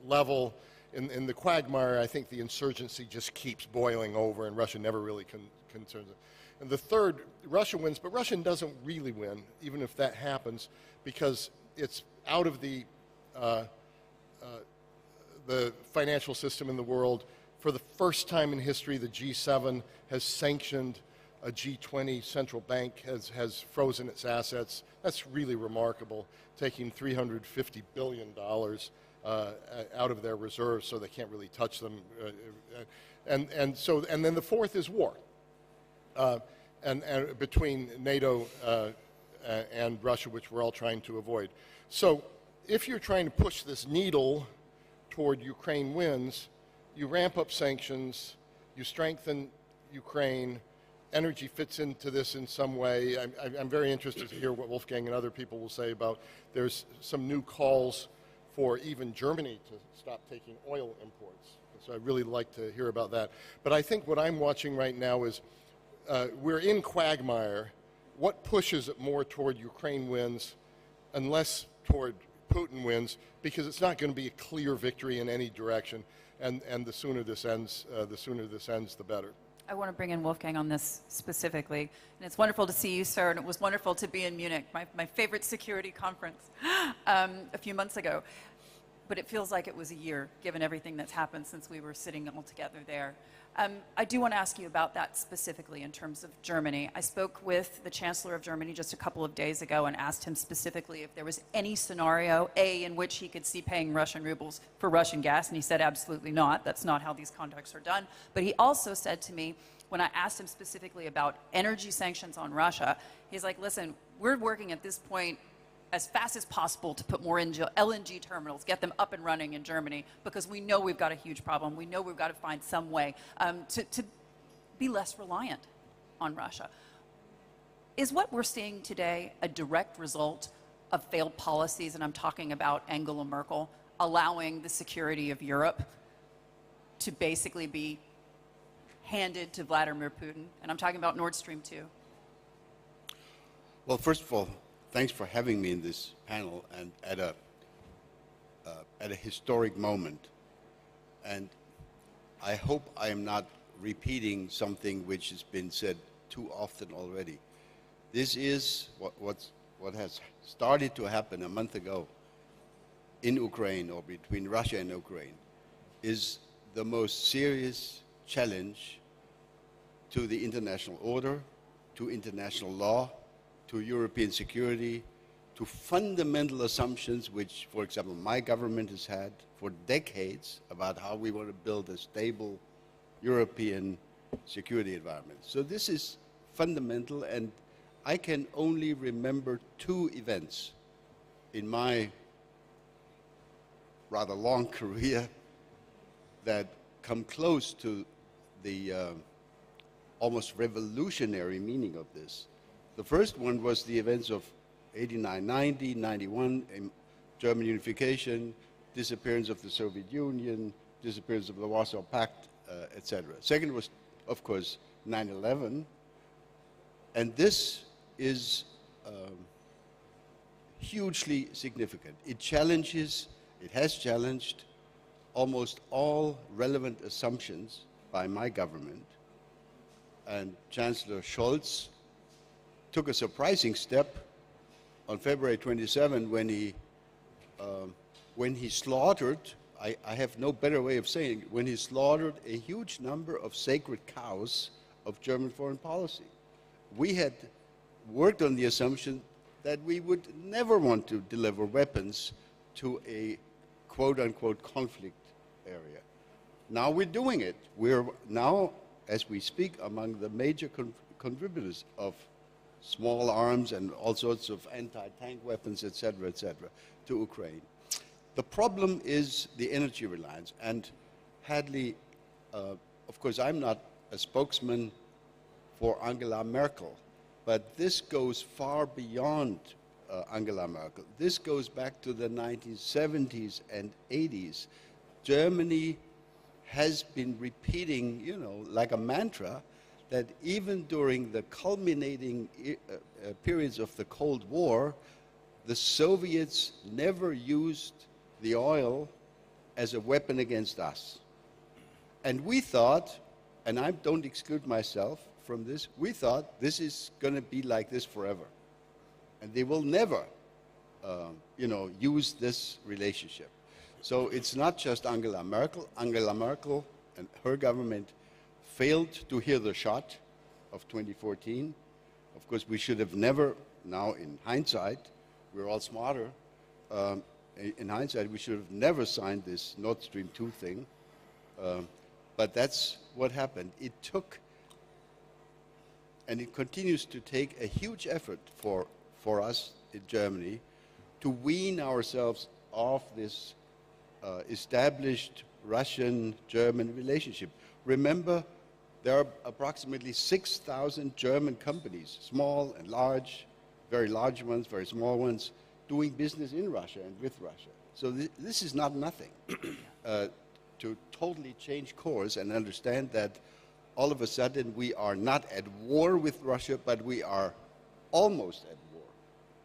level. In the quagmire, I think the insurgency just keeps boiling over, and Russia never really concerns it. And the third, Russia wins, but Russia doesn't really win, even if that happens, because it's out of the financial system in the world. For the first time in history, the G7 has sanctioned a G20 central bank, has frozen its assets. That's really remarkable, taking $350 billion out of their reserves so they can't really touch them. And then the fourth is war. And between NATO and Russia, which we're all trying to avoid. So if you're trying to push this needle toward Ukraine wins, you ramp up sanctions, you strengthen Ukraine, energy fits into this in some way. I'm very interested to hear what Wolfgang and other people will say about there's some new calls for even Germany to stop taking oil imports. So I'd really like to hear about that. But I think what I'm watching right now is we're in quagmire. What pushes it more toward Ukraine wins and less toward Putin wins? Because it's not going to be a clear victory in any direction. And the sooner this ends, the better. I want to bring in Wolfgang on this specifically. And it's wonderful to see you, sir, and it was wonderful to be in Munich, my favorite security conference, a few months ago. But it feels like it was a year, given everything that's happened since we were sitting all together there. I do want to ask you about that specifically in terms of Germany. I spoke with the Chancellor of Germany just a couple of days ago and asked him specifically if there was any scenario, A, in which he could see paying Russian rubles for Russian gas, and he said absolutely not. That's not how these contracts are done. But he also said to me, when I asked him specifically about energy sanctions on Russia, he's like, listen, we're working at this point as fast as possible to put more LNG terminals, get them up and running in Germany, because we know we've got a huge problem. We know we've got to find some way to be less reliant on Russia. Is what we're seeing today a direct result of failed policies, and I'm talking about Angela Merkel, allowing the security of Europe to basically be handed to Vladimir Putin? And I'm talking about Nord Stream 2. Well, first of all, thanks for having me in this panel and at a historic moment. And I hope I am not repeating something which has been said too often already. This is what has started to happen a month ago in Ukraine, or between Russia and Ukraine, is the most serious challenge to the international order, to international law, to European security, to fundamental assumptions which, for example, my government has had for decades about how we want to build a stable European security environment. So this is fundamental, and I can only remember two events in my rather long career that come close to the almost revolutionary meaning of this. The first one was the events of 89, 90, 91, German unification, disappearance of the Soviet Union, disappearance of the Warsaw Pact, etc. Second was, of course, 9/11, and this is hugely significant. It has challenged almost all relevant assumptions by my government, and Chancellor Scholz took a surprising step on February 27 when he slaughtered, I have no better way of saying it, when he slaughtered a huge number of sacred cows of German foreign policy. We had worked on the assumption that we would never want to deliver weapons to a quote-unquote conflict area. Now we're doing it. We're now, as we speak, among the major contributors of small arms and all sorts of anti-tank weapons, etc., to Ukraine. The problem is the energy reliance. And Hadley, of course, I'm not a spokesman for Angela Merkel, but this goes far beyond Angela Merkel. This goes back to the 1970s and 80s. Germany has been repeating, like a mantra, that even during the culminating periods of the Cold War, the Soviets never used the oil as a weapon against us. And we thought, and I don't exclude myself from this, we thought this is going to be like this forever. And they will never, use this relationship. So it's not just Angela Merkel. Angela Merkel and her government failed to hear the shot of 2014. Of course, we should have never, now in hindsight, we're all smarter, in hindsight, we should have never signed this Nord Stream 2 thing. But that's what happened. It took, and it continues to take, a huge effort for for us in Germany to wean ourselves off this established Russian-German relationship. Remember, there are approximately 6,000 German companies, small and large, very large ones, very small ones, doing business in Russia and with Russia. So this is not nothing. To totally change course and understand that all of a sudden we are not at war with Russia, but we are almost at war.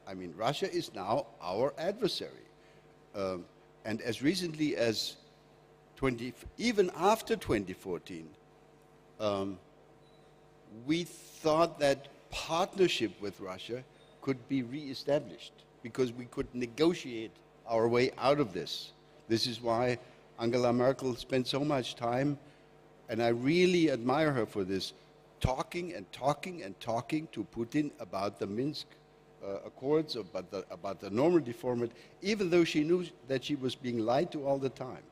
I mean, Russia is now our adversary. And as recently as even after 2014, we thought that partnership with Russia could be reestablished because we could negotiate our way out of this. This is why Angela Merkel spent so much time, and I really admire her for this, talking and talking and talking to Putin about the Minsk Accords, about the Normandy format, even though she knew that she was being lied to all the time.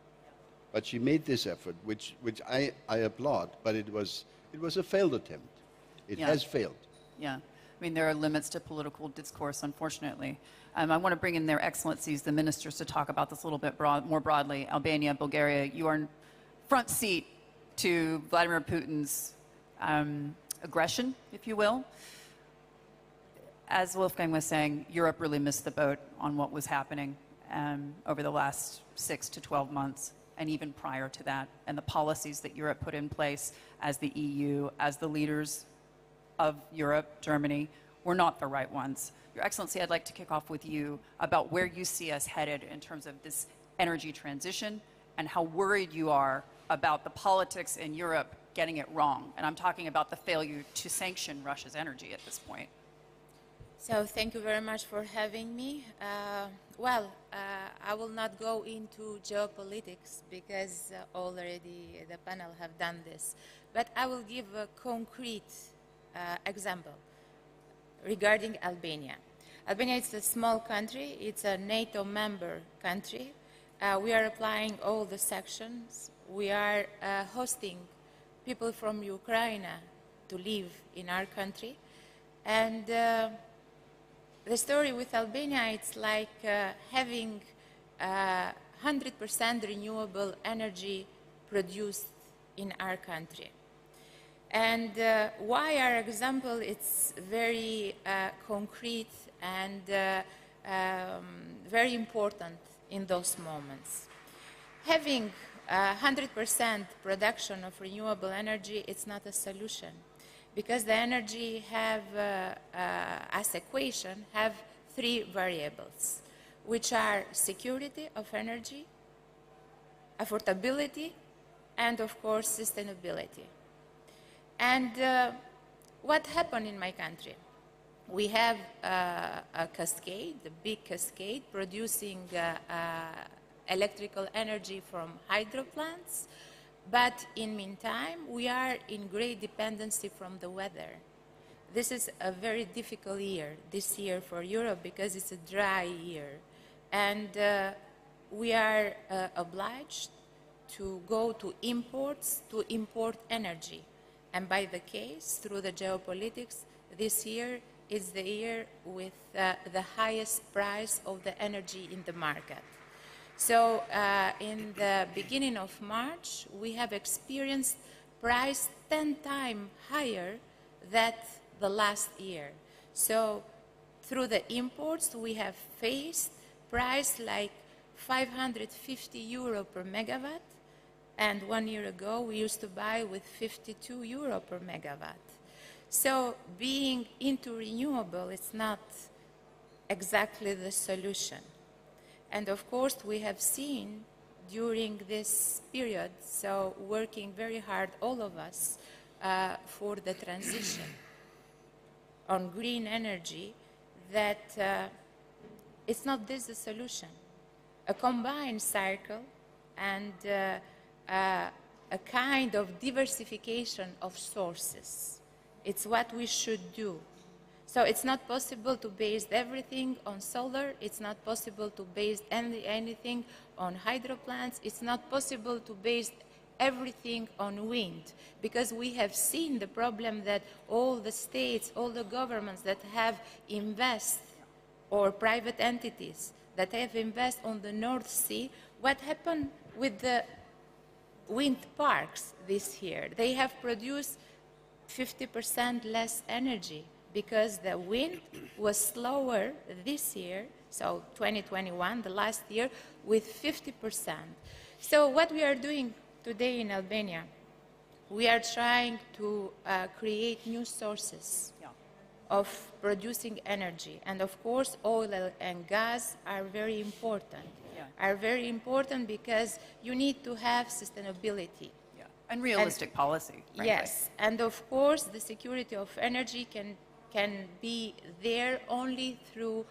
But she made this effort, which I applaud, but it was a failed attempt. It has failed. Yeah. I mean, there are limits to political discourse, unfortunately. I want to bring in their excellencies, the ministers, to talk about this a little bit more broadly. Albania, Bulgaria, you are front seat to Vladimir Putin's aggression, if you will. As Wolfgang was saying, Europe really missed the boat on what was happening over the last 6 to 12 months, and even prior to that, and the policies that Europe put in place as the EU, as the leaders of Europe, Germany, were not the right ones. Your Excellency, I'd like to kick off with you about where you see us headed in terms of this energy transition and how worried you are about the politics in Europe getting it wrong. And I'm talking about the failure to sanction Russia's energy at this point. So thank you very much for having me. I will not go into geopolitics because already the panel have done this, but I will give a concrete example regarding Albania. Albania is a small country. It's a NATO member country. We are applying all the sections. We are hosting people from Ukraine to live in our country. And the story with Albania, it's like having 100% renewable energy produced in our country. And why our example, it's very concrete and very important in those moments. Having 100% production of renewable energy, it's not a solution, because the energy have, as equation, have 3 variables, which are security of energy, affordability, and of course sustainability. And what happened in my country? We have a cascade, a big cascade, producing electrical energy from hydro plants, but in meantime, we are in great dependency from the weather. This is a very difficult year, this year for Europe, because it's a dry year. And we are obliged to go to imports, to import energy. And by the case, through the geopolitics, this year is the year with the highest price of the energy in the market. So in the beginning of March, we have experienced price 10 times higher than the last year. So through the imports, we have faced price like 550 euro per megawatt. And 1 year ago, we used to buy with 52 euro per megawatt. So being into renewable is not exactly the solution. And of course, we have seen during this period, so working very hard, all of us, for the transition on green energy, that it's not this the solution. A combined cycle and a kind of diversification of sources. It's what we should do. So it's not possible to base everything on solar. It's not possible to base anything on hydro plants. It's not possible to base everything on wind, because we have seen the problem that all the states, all the governments that have invested or private entities that have invested on the North Sea, what happened with the wind parks this year? They have produced 50% less energy because the wind was slower this year, so 2021, the last year, with 50%. So what we are doing today in Albania, we are trying to create new sources of producing energy. And of course, oil and gas are very important. Are very important because you need to have sustainability. And realistic policy, frankly. Yes, and of course, the security of energy can be there only through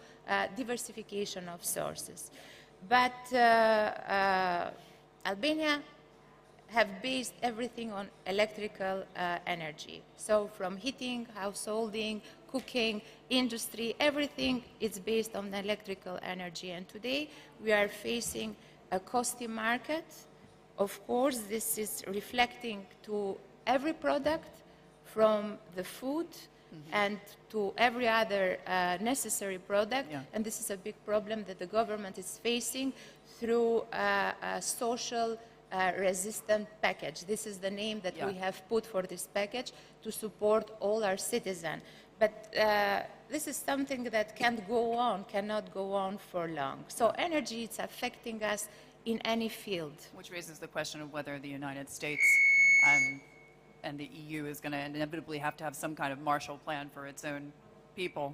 diversification of sources. But Albania have based everything on electrical energy. So from heating, householding, cooking, industry, everything is based on electrical energy. And today we are facing a costly market. Of course, this is reflecting to every product, from the food and to every other necessary product. And this is a big problem that the government is facing through a social resistant package. This is the name that we have put for this package to support all our citizens. But this is something that can't go on, cannot go on for long. So energy is affecting us in any field. Which raises the question of whether the United States and the EU is going to inevitably have to have some kind of Marshall Plan for its own people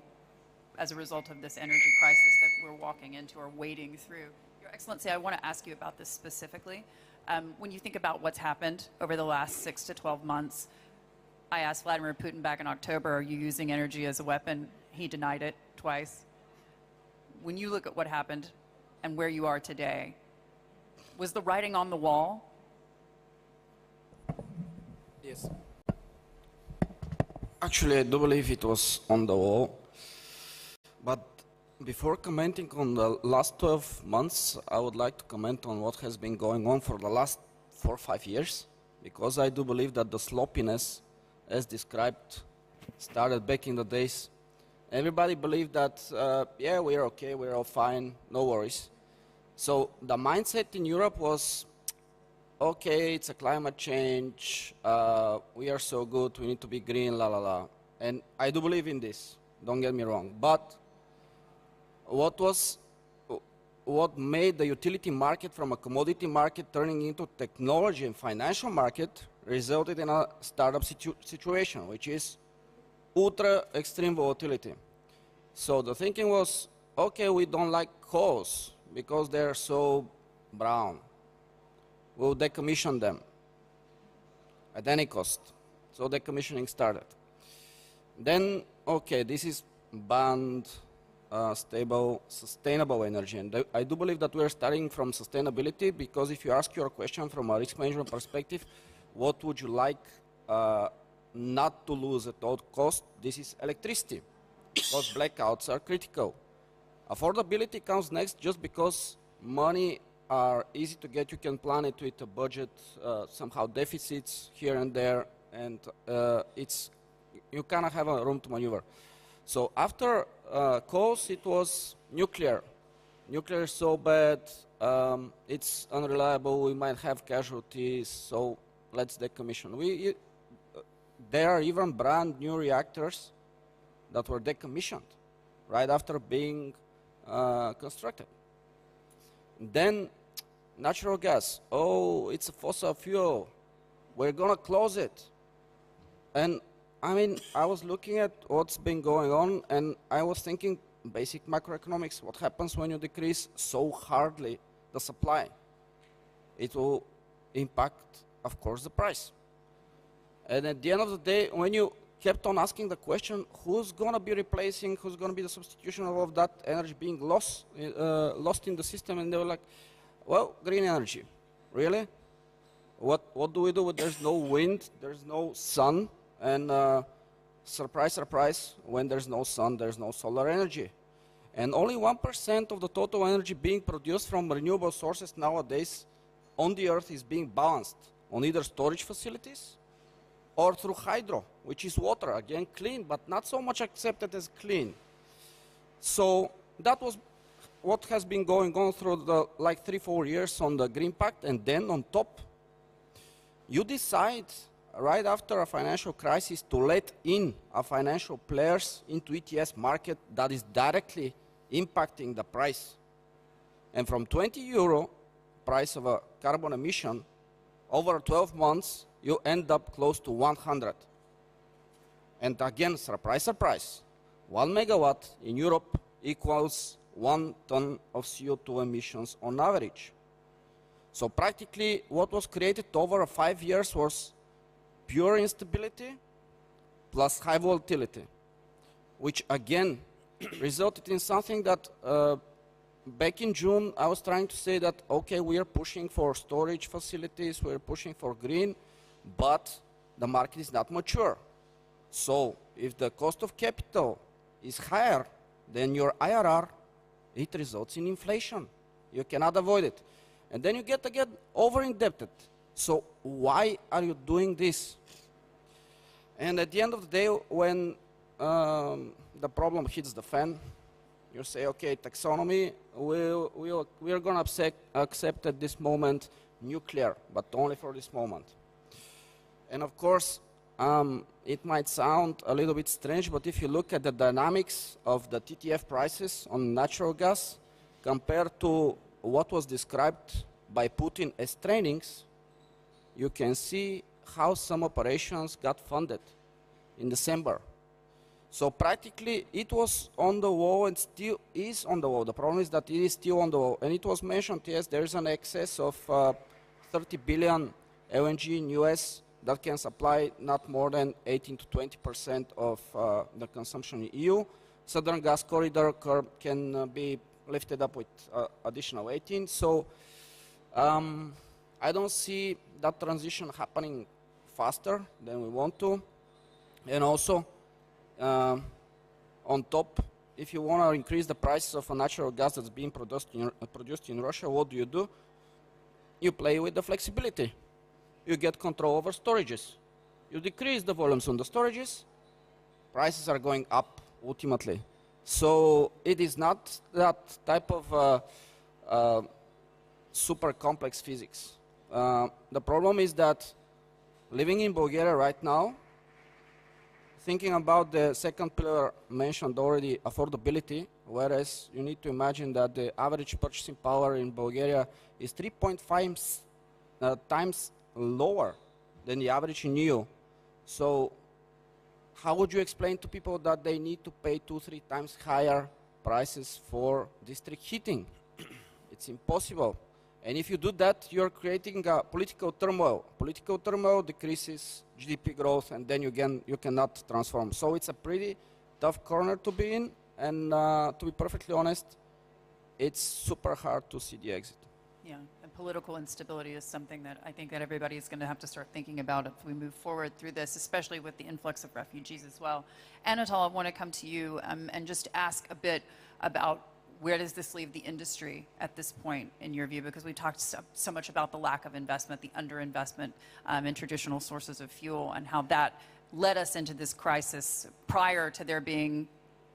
as a result of this energy crisis that we're walking into or wading through. Your Excellency, I want to ask you about this specifically. When you think about what's happened over the last 6 to 12 months, I asked Vladimir Putin back in October, are you using energy as a weapon? He denied it twice. When you look at what happened and where you are today, was the writing on the wall? Yes. Actually, I do believe it was on the wall. But before commenting on the last 12 months, I would like to comment on what has been going on for the last 4 or 5 years, because I do believe that the sloppiness, as described, started back in the days. Everybody believed that, yeah, we're okay, we're all fine, no worries. So the mindset in Europe was, okay, it's a climate change, we are so good, we need to be green, la la la. And I do believe in this, don't get me wrong. But what made the utility market from a commodity market turning into technology and financial market resulted in a startup situation, which is ultra extreme volatility. So the thinking was, okay, we don't like coals because they're so brown. We'll decommission them at any cost. So decommissioning started. Then, okay, this is banned, stable, sustainable energy. And I do believe that we're starting from sustainability, because if you ask your question from a risk management perspective, what would you like not to lose at all cost? This is electricity, because blackouts are critical. Affordability comes next just because money are easy to get. You can plan it with a budget, somehow deficits here and there, and you kind of have a room to maneuver. So after coals, it was nuclear. Nuclear is so bad, it's unreliable, we might have casualties, so let's decommission. There are even brand new reactors that were decommissioned right after being constructed. Then natural gas, oh, it's a fossil fuel, we're gonna close it. And I mean, I was looking at what's been going on, and I was thinking basic macroeconomics, what happens when you decrease so hardly the supply? It will impact, of course, the price. And at the end of the day, when you kept on asking the question, who's going to be replacing, who's going to be the substitution of all of that energy being lost in the system, and they were like, well, green energy. Really? What do we do when there's no wind, there's no sun, and surprise, surprise, when there's no sun, there's no solar energy. And only 1% of the total energy being produced from renewable sources nowadays on the earth is being balanced on either storage facilities or through hydro, which is water, again clean, but not so much accepted as clean. So that was what has been going on through the like 3-4 years on the Green Pact, and then on top, you decide right after a financial crisis to let in a financial players into ETS market that is directly impacting the price. And from 20 euro price of a carbon emission, over 12 months, you end up close to 100. And again, surprise, surprise, 1 megawatt in Europe equals 1 ton of CO2 emissions on average. So practically, what was created over 5 years was pure instability plus high volatility, which again resulted in something that back in June, I was trying to say that, okay, we are pushing for storage facilities, we're pushing for green, but the market is not mature. So if the cost of capital is higher than your IRR, it results in inflation. You cannot avoid it. And then you get again over-indebted. So why are you doing this? And at the end of the day, when the problem hits the fan, you say, okay, taxonomy, we are going to accept at this moment nuclear, but only for this moment. And of course, it might sound a little bit strange, but if you look at the dynamics of the TTF prices on natural gas compared to what was described by Putin as trainings, you can see how some operations got funded in December. So practically it was on the wall and still is on the wall. The problem is that it is still on the wall. And it was mentioned, yes, there is an excess of 30 billion LNG in US that can supply not more than 18 to 20% of the consumption in EU. Southern Gas Corridor can be lifted up with additional 18. So I don't see that transition happening faster than we want to. And also, on top, if you want to increase the prices of a natural gas that's being produced in Russia, what do? You play with the flexibility. You get control over storages. You decrease the volumes on the storages, prices are going up ultimately. So it is not that type of super complex physics. The problem is that living in Bulgaria right now, thinking about the second pillar mentioned already, affordability, whereas you need to imagine that the average purchasing power in Bulgaria is 3.5 times lower than the average in EU. So how would you explain to people that they need to pay 2-3 times higher prices for district heating? It's impossible. And if you do that, you're creating a political turmoil. Political turmoil decreases GDP growth, and then you cannot transform. So it's a pretty tough corner to be in, and to be perfectly honest, it's super hard to see the exit. Yeah, and political instability is something that I think that everybody is going to have to start thinking about if we move forward through this, especially with the influx of refugees as well. Anatol, I want to come to you and just ask a bit about where does this leave the industry at this point, in your view? Because we talked so much about the lack of investment, the underinvestment in traditional sources of fuel, and how that led us into this crisis prior to there being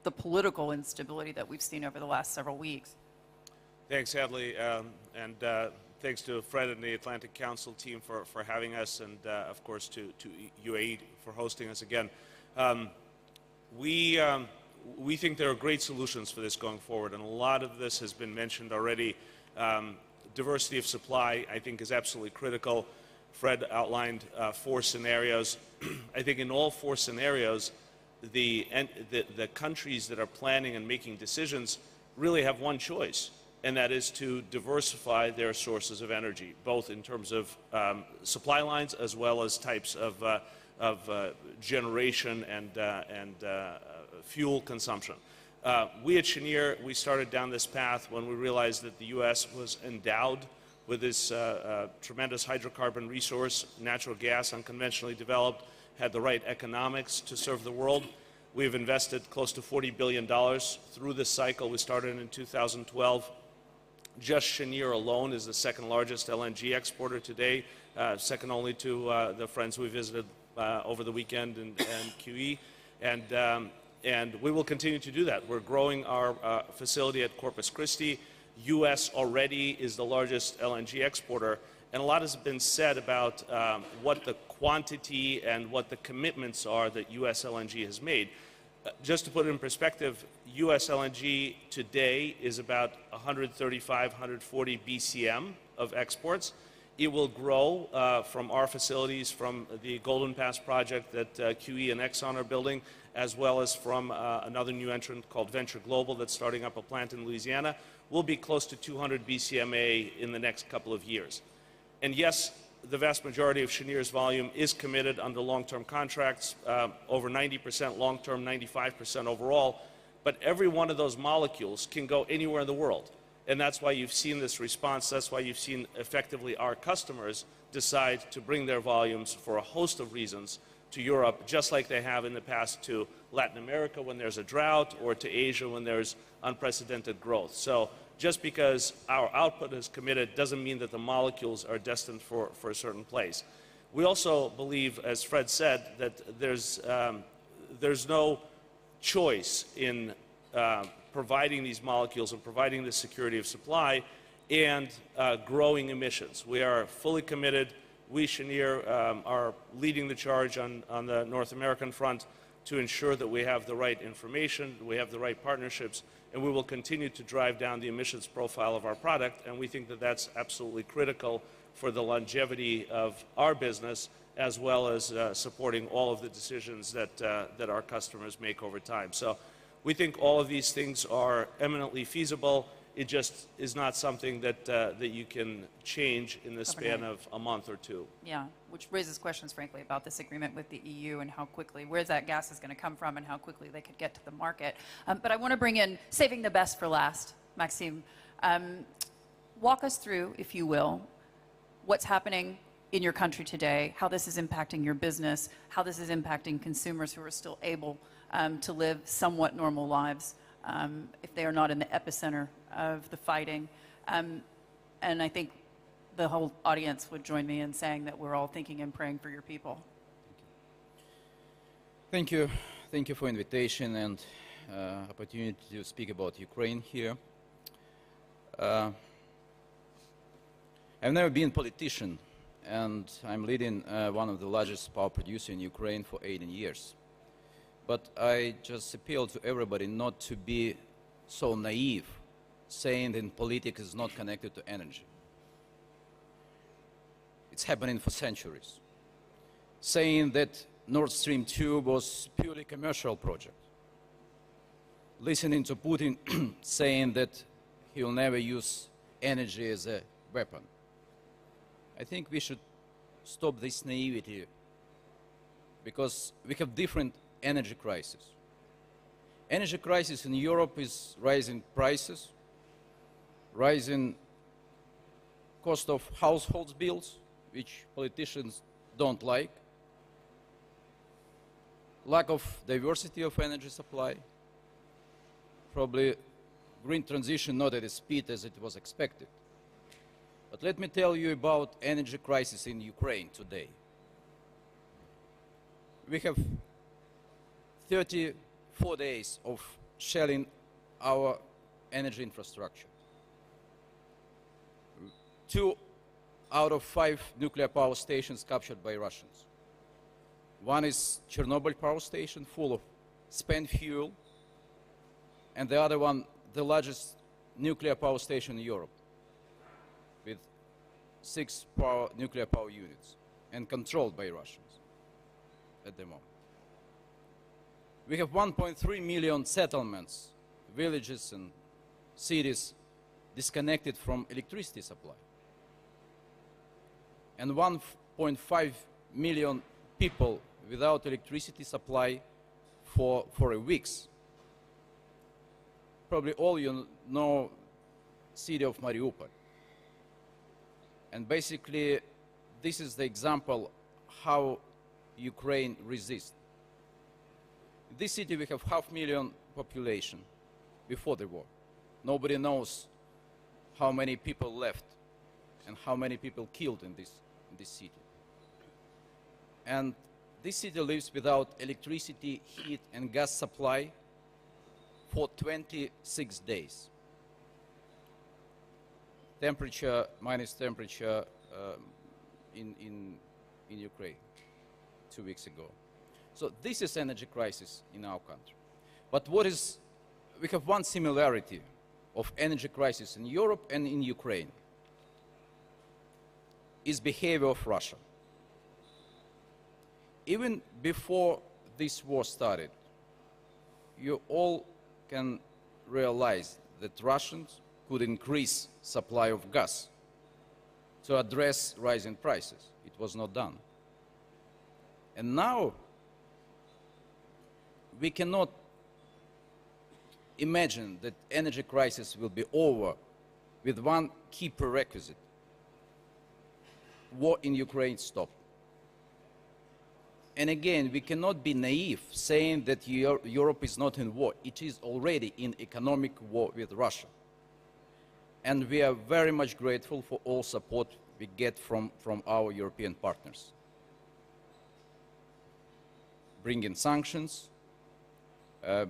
the political instability that we've seen over the last several weeks. Thanks, Hadley, and thanks to Fred and the Atlantic Council team for having us, and of course to UAE for hosting us again. We think there are great solutions for this going forward, and a lot of this has been mentioned already. Diversity of supply, I think, is absolutely critical. Fred outlined 4 scenarios. I think in all 4 scenarios, the countries that are planning and making decisions really have one choice, and that is to diversify their sources of energy, both in terms of supply lines as well as types of generation and fuel consumption. We at Cheniere, we started down this path when we realized that the U.S. was endowed with this tremendous hydrocarbon resource, natural gas, unconventionally developed, had the right economics to serve the world. We've invested close to $40 billion through this cycle. We started in 2012. Just Cheniere alone is the 2nd largest LNG exporter today, second only to the friends we visited over the weekend and QE. And And we will continue to do that. We're growing our facility at Corpus Christi. U.S. already is the largest LNG exporter, and a lot has been said about what the quantity and what the commitments are that U.S. LNG has made. Just to put it in perspective, U.S. LNG today is about 135, 140 BCM of exports. It will grow from our facilities, from the Golden Pass project that QE and Exxon are building, as well as from another new entrant called Venture Global that's starting up a plant in Louisiana. We'll be close to 200 BCMA in the next couple of years. And yes, the vast majority of Cheniere's volume is committed under long-term contracts, over 90% long-term, 95% overall, but every one of those molecules can go anywhere in the world. And that's why you've seen this response. That's why you've seen effectively our customers decide to bring their volumes for a host of reasons to Europe, just like they have in the past to Latin America when there's a drought, or to Asia when there's unprecedented growth. So just because our output is committed doesn't mean that the molecules are destined for a certain place. We also believe, as Fred said, that there's no choice in providing these molecules and providing the security of supply and growing emissions. We are fully committed. We, Cheniere, are leading the charge on the North American front to ensure that we have the right information, we have the right partnerships, and we will continue to drive down the emissions profile of our product, and we think that that's absolutely critical for the longevity of our business, as well as supporting all of the decisions that our customers make over time. So we think all of these things are eminently feasible. It just is not something that you can change in the span of a month or two. Yeah, which raises questions, frankly, about this agreement with the EU and how quickly, where that gas is going to come from and how quickly they could get to the market. But I want to bring in, saving the best for last, Maxime. Walk us through, if you will, what's happening in your country today, how this is impacting your business, how this is impacting consumers who are still able to live somewhat normal lives if they are not in the epicenter of the fighting. And I think the whole audience would join me in saying that we're all thinking and praying for your people. Thank you. Thank you for invitation and opportunity to speak about Ukraine here. I've never been a politician, and I'm leading one of the largest power producers in Ukraine for 18 years. But I just appeal to everybody not to be so naive, saying that politics is not connected to energy. It's happening for centuries. Saying that Nord Stream 2 was purely a commercial project. Listening to Putin saying that he will never use energy as a weapon. I think we should stop this naivety, because we have different energy crisis. Energy crisis in Europe is rising prices, rising cost of household bills, which politicians don't like, lack of diversity of energy supply, probably green transition not at the speed as it was expected. But let me tell you about energy crisis in Ukraine today. We have 34 days of shelling our energy infrastructure. 2 out of 5 nuclear power stations captured by Russians. One is Chernobyl power station, full of spent fuel, and the other one, the largest nuclear power station in Europe, with 6 nuclear power units, and controlled by Russians at the moment. We have 1.3 million settlements, villages and cities disconnected from electricity supply, and 1.5 million people without electricity supply for weeks. Probably all you know city of Mariupol. And basically, this is the example how Ukraine resists. In this city, we have 500,000 population before the war. Nobody knows how many people left and how many people killed in this city. And this city lives without electricity, heat, and gas supply for 26 days. Temperature, minus temperature in Ukraine 2 weeks ago. So this is energy crisis in our country. But we have one similarity of energy crisis in Europe and in Ukraine is behavior of Russia. Even before this war started, you all can realize that Russians could increase supply of gas to address rising prices. It was not done. And now we cannot imagine that energy crisis will be over with one key prerequisite. War in Ukraine stopped. And again, we cannot be naive saying that Europe is not in war. It is already in economic war with Russia. And we are very much grateful for all support we get from our European partners. Bringing sanctions,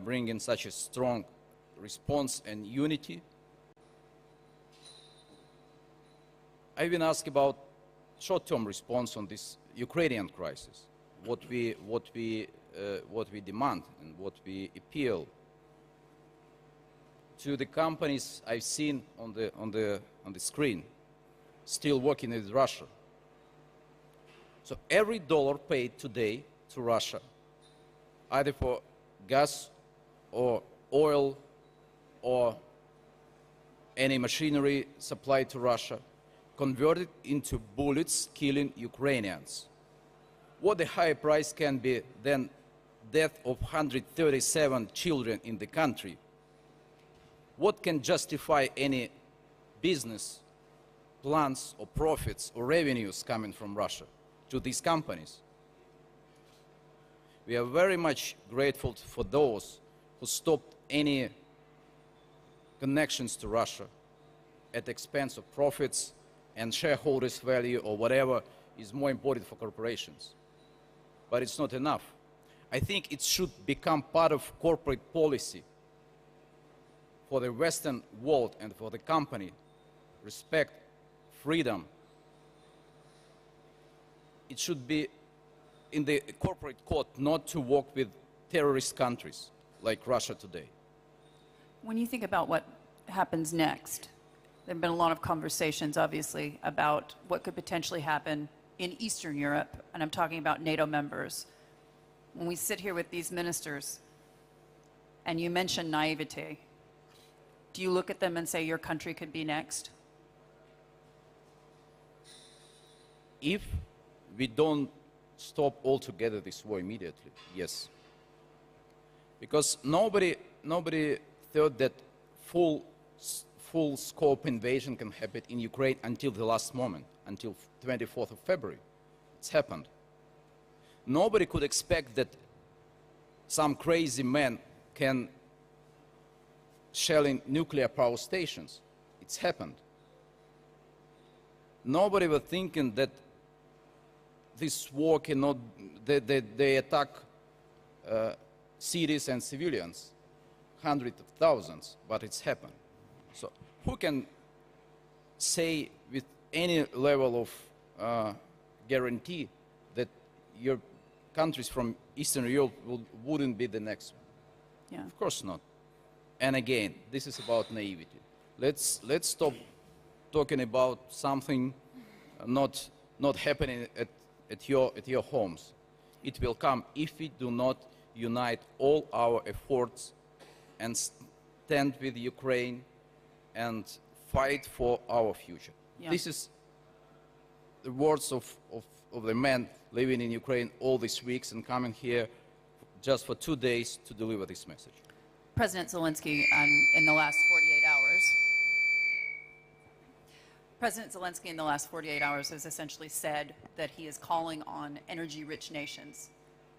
bringing such a strong response and unity. I've been asked about short-term response on this Ukrainian crisis. What we demand and what we appeal to the companies I've seen on the screen, still working with Russia. So every dollar paid today to Russia, either for gas or oil or any machinery supplied to Russia, converted into bullets killing Ukrainians. What the higher price can be than death of 137 children in the country? What can justify any business plans or profits or revenues coming from Russia to these companies? We are very much grateful for those who stopped any connections to Russia at the expense of profits and shareholders' value or whatever is more important for corporations. But it's not enough. I think it should become part of corporate policy for the Western world and for the company. Respect, freedom. It should be in the corporate code not to work with terrorist countries like Russia today. When you think about what happens next, there have been a lot of conversations, obviously, about what could potentially happen in Eastern Europe, and I'm talking about NATO members. When we sit here with these ministers, and you mention naivete, do you look at them and say your country could be next? If we don't stop altogether this war immediately, yes. Because nobody thought that full scope invasion can happen in Ukraine until the last moment, until 24th of February. It's happened. Nobody could expect that some crazy man can shell in nuclear power stations. It's happened. Nobody was thinking that this war cannot, they attack cities and civilians, hundreds of thousands, but it's happened. So who can say with any level of guarantee that your countries from Eastern Europe wouldn't be the next one? Yeah. Of course not. And again, this is about naivety. Let's stop talking about something not happening at your homes. It will come if we do not unite all our efforts and stand with Ukraine and fight for our future. Yeah. This is the words of the man living in Ukraine all these weeks and coming here just for 2 days to deliver this message. President Zelensky, in the last 48 hours, President Zelensky in the last 48 hours has essentially said that he is calling on energy-rich nations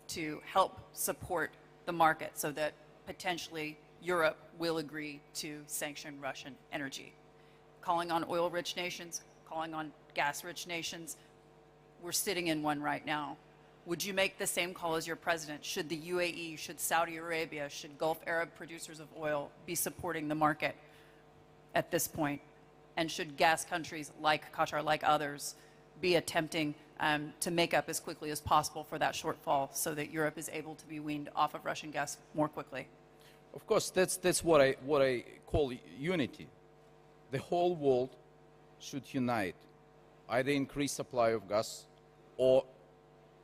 to help support the market so that potentially Europe will agree to sanction Russian energy. Calling on oil-rich nations, calling on gas-rich nations. We're sitting in one right now. would you make the same call as your president? Should the UAE, should Saudi Arabia, should Gulf Arab producers of oil be supporting the market at this point? And should gas countries like Qatar, like others, be attempting to make up as quickly as possible for that shortfall so that Europe is able to be weaned off of Russian gas more quickly? Of course, that's what I call unity. The whole world should unite, either increase supply of gas or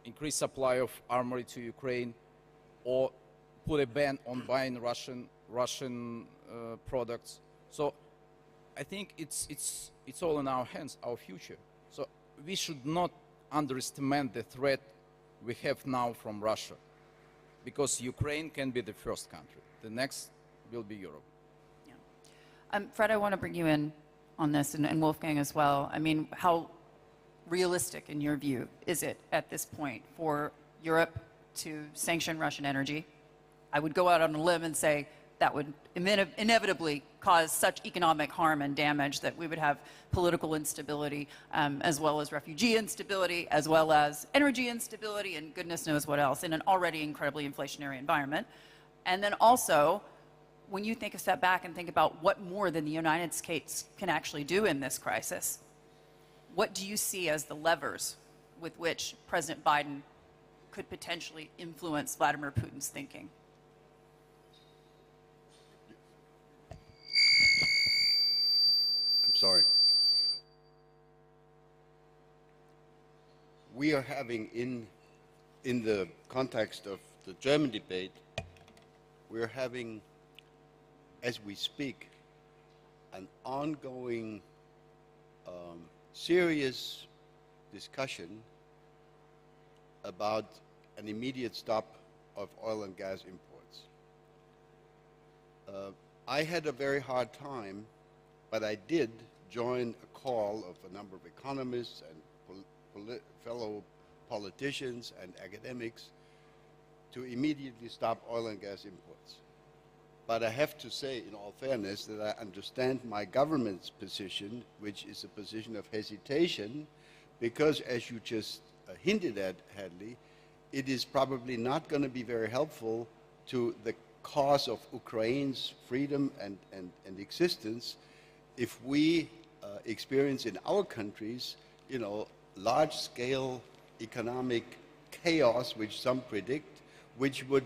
increase supply of armory to Ukraine, or put a ban on buying Russian products. So I think it's all in our hands, our future. So we should not underestimate the threat we have now from Russia, because Ukraine can be the first country. The next will be Europe. Yeah. Fred, I want to bring you in on this, and Wolfgang as well. I mean, how realistic, in your view, is it at this point for Europe to sanction Russian energy? I would go out on a limb and say that would inevitably cause such economic harm and damage that we would have political instability, as well as refugee instability, as well as energy instability, and goodness knows what else, in an already incredibly inflationary environment. And then also, when you take a step back and think about what more than the United States can actually do in this crisis, what do you see as the levers with which President Biden could potentially influence Vladimir Putin's thinking? I'm sorry. We are having, in the context of the German debate, we're having, as we speak, an ongoing serious discussion about an immediate stop of oil and gas imports. I had a very hard time, but I did join a call of a number of economists and fellow politicians and academics to immediately stop oil and gas imports. But I have to say, in all fairness, that I understand my government's position, which is a position of hesitation, because as you just hinted at, Hadley, it is probably not going to be very helpful to the cause of Ukraine's freedom and existence if we experience in our countries, you know, large-scale economic chaos, which some predict, which would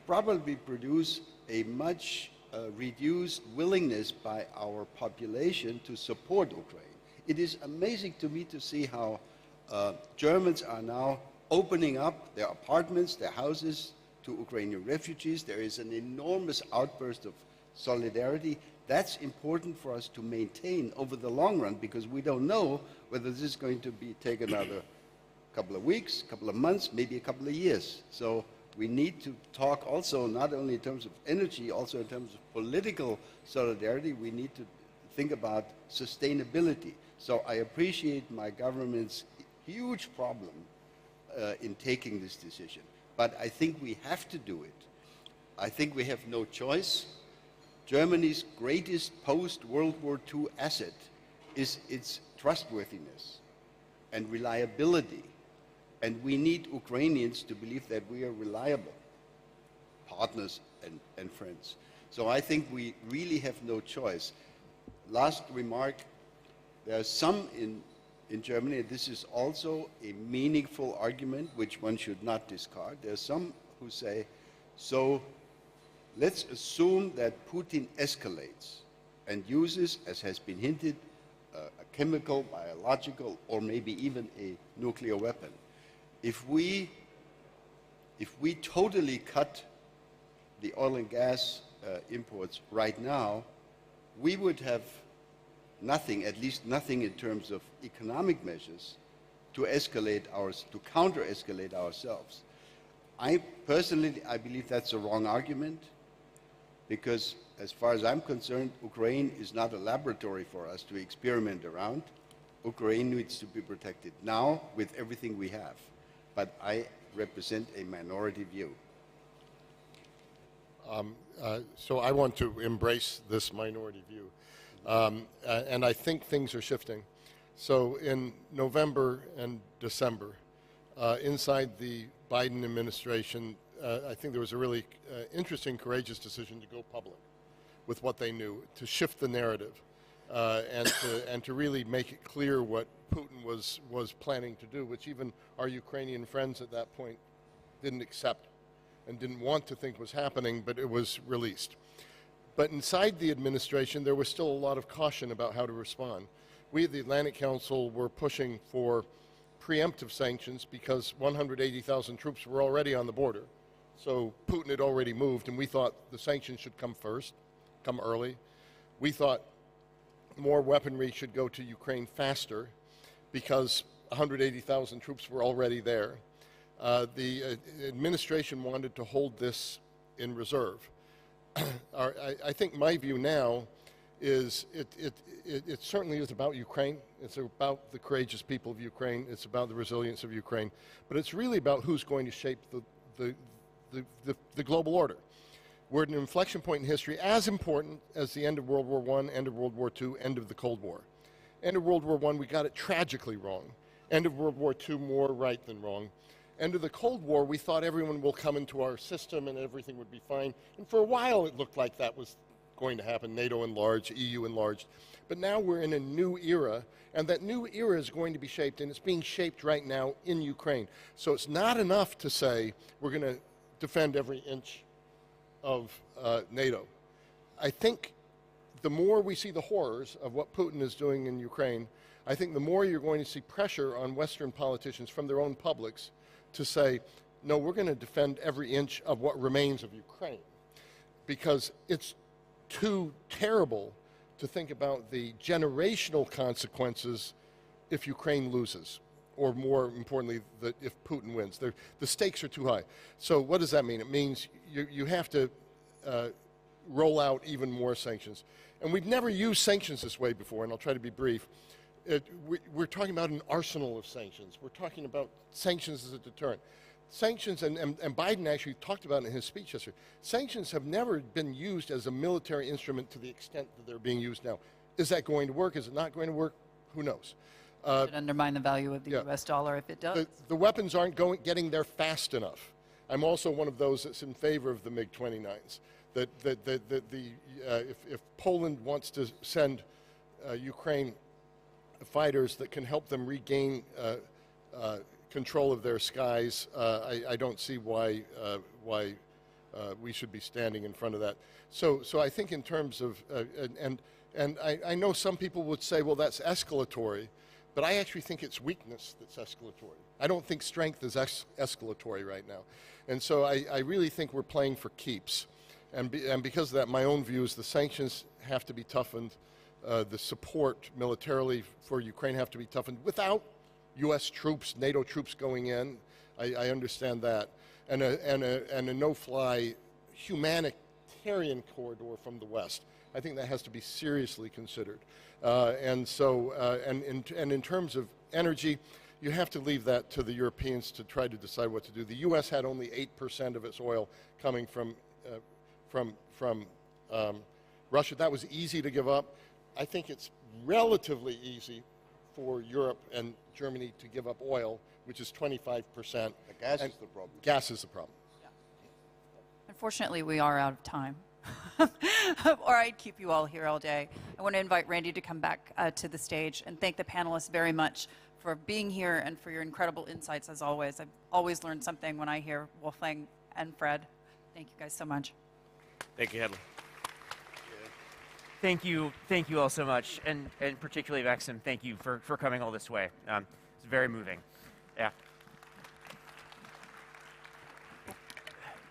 probably produce a much reduced willingness by our population to support Ukraine. It is amazing to me to see how Germans are now opening up their apartments, their houses to Ukrainian refugees. There is an enormous outburst of solidarity. That's important for us to maintain over the long run, because we don't know whether this is going to take another couple of weeks, couple of months, maybe a couple of years. So we need to talk also not only in terms of energy, also in terms of political solidarity. We need to think about sustainability. So I appreciate my government's huge problem in taking this decision. But I think we have to do it. I think we have no choice. Germany's greatest post-World War II asset is its trustworthiness and reliability. And we need Ukrainians to believe that we are reliable partners and friends. So I think we really have no choice. Last remark, there are some in Germany, and this is also a meaningful argument which one should not discard. There are some who say, so let's assume that Putin escalates and uses, as has been hinted, a chemical, biological, or maybe even a nuclear weapon. If we totally cut the oil and gas imports right now, we would have nothing, at least nothing in terms of economic measures to counter-escalate ourselves. I believe that's a wrong argument, because as far as I'm concerned, Ukraine is not a laboratory for us to experiment around. Ukraine needs to be protected now with everything we have. But I represent a minority view. So I want to embrace this minority view. And I think things are shifting. So in November and December, inside the Biden administration, I think there was a really interesting, courageous decision to go public with what they knew, to shift the narrative, and to really make it clear what Putin was planning to do, which even our Ukrainian friends at that point didn't accept and didn't want to think was happening, but it was released. But inside the administration, there was still a lot of caution about how to respond. We at the Atlantic Council were pushing for preemptive sanctions because 180,000 troops were already on the border. So Putin had already moved, and we thought the sanctions should come first, come early. We thought more weaponry should go to Ukraine faster because 180,000 troops were already there. The administration wanted to hold this in reserve. I think my view now is it certainly is about Ukraine. It's about the courageous people of Ukraine. It's about the resilience of Ukraine. But it's really about who's going to shape the global order. We're at an inflection point in history as important as the end of World War I, end of World War II, end of the Cold War. End of World War I, we got it tragically wrong. End of World War II, more right than wrong. End of the Cold War, we thought everyone will come into our system and everything would be fine. And for a while, it looked like that was going to happen. NATO enlarged, EU enlarged. But now we're in a new era, and that new era is going to be shaped, and it's being shaped right now in Ukraine. So it's not enough to say we're going to defend every inch of NATO. I think the more we see the horrors of what Putin is doing in Ukraine, I think the more you're going to see pressure on Western politicians from their own publics to say, no, we're going to defend every inch of what remains of Ukraine, because it's too terrible to think about the generational consequences if Ukraine loses, or more importantly, if Putin wins. The stakes are too high. So what does that mean? It means you have to roll out even more sanctions. And we've never used sanctions this way before, and I'll try to be brief. We're talking about an arsenal of sanctions. We're talking about sanctions as a deterrent. Sanctions, and Biden actually talked about it in his speech yesterday, sanctions have never been used as a military instrument to the extent that they're being used now. Is that going to work? Is it not going to work? Who knows? It should undermine the value of the U.S. dollar if it does. The weapons aren't getting there fast enough. I'm also one of those that's in favor of the MiG-29s. If Poland wants to send Ukraine fighters that can help them regain control of their skies, I don't see why we should be standing in front of that. So I think in terms of, I know some people would say, well, that's escalatory, but I actually think it's weakness that's escalatory. I don't think strength is escalatory right now. And so I really think we're playing for keeps. And because of that, my own view is the sanctions have to be toughened. The support militarily for Ukraine have to be toughened without U.S. troops, NATO troops going in. I understand that. And a no-fly humanitarian corridor from the West. I think that has to be seriously considered. And in terms of energy, you have to leave that to the Europeans to try to decide what to do. The U.S. had only 8% of its oil coming from Russia. That was easy to give up. I think it's relatively easy for Europe and Germany to give up oil, which is 25%. The gas is the problem. Gas is the problem. Yeah. Unfortunately, we are out of time. Or I'd keep you all here all day. I want to invite Randy to come back to the stage and thank the panelists very much for being here and for your incredible insights as always. I've always learned something when I hear Wolfgang and Fred. Thank you guys so much. Thank you, Hedley. Thank you all so much, and particularly Maxim, thank you for coming all this way. It's very moving. Yeah.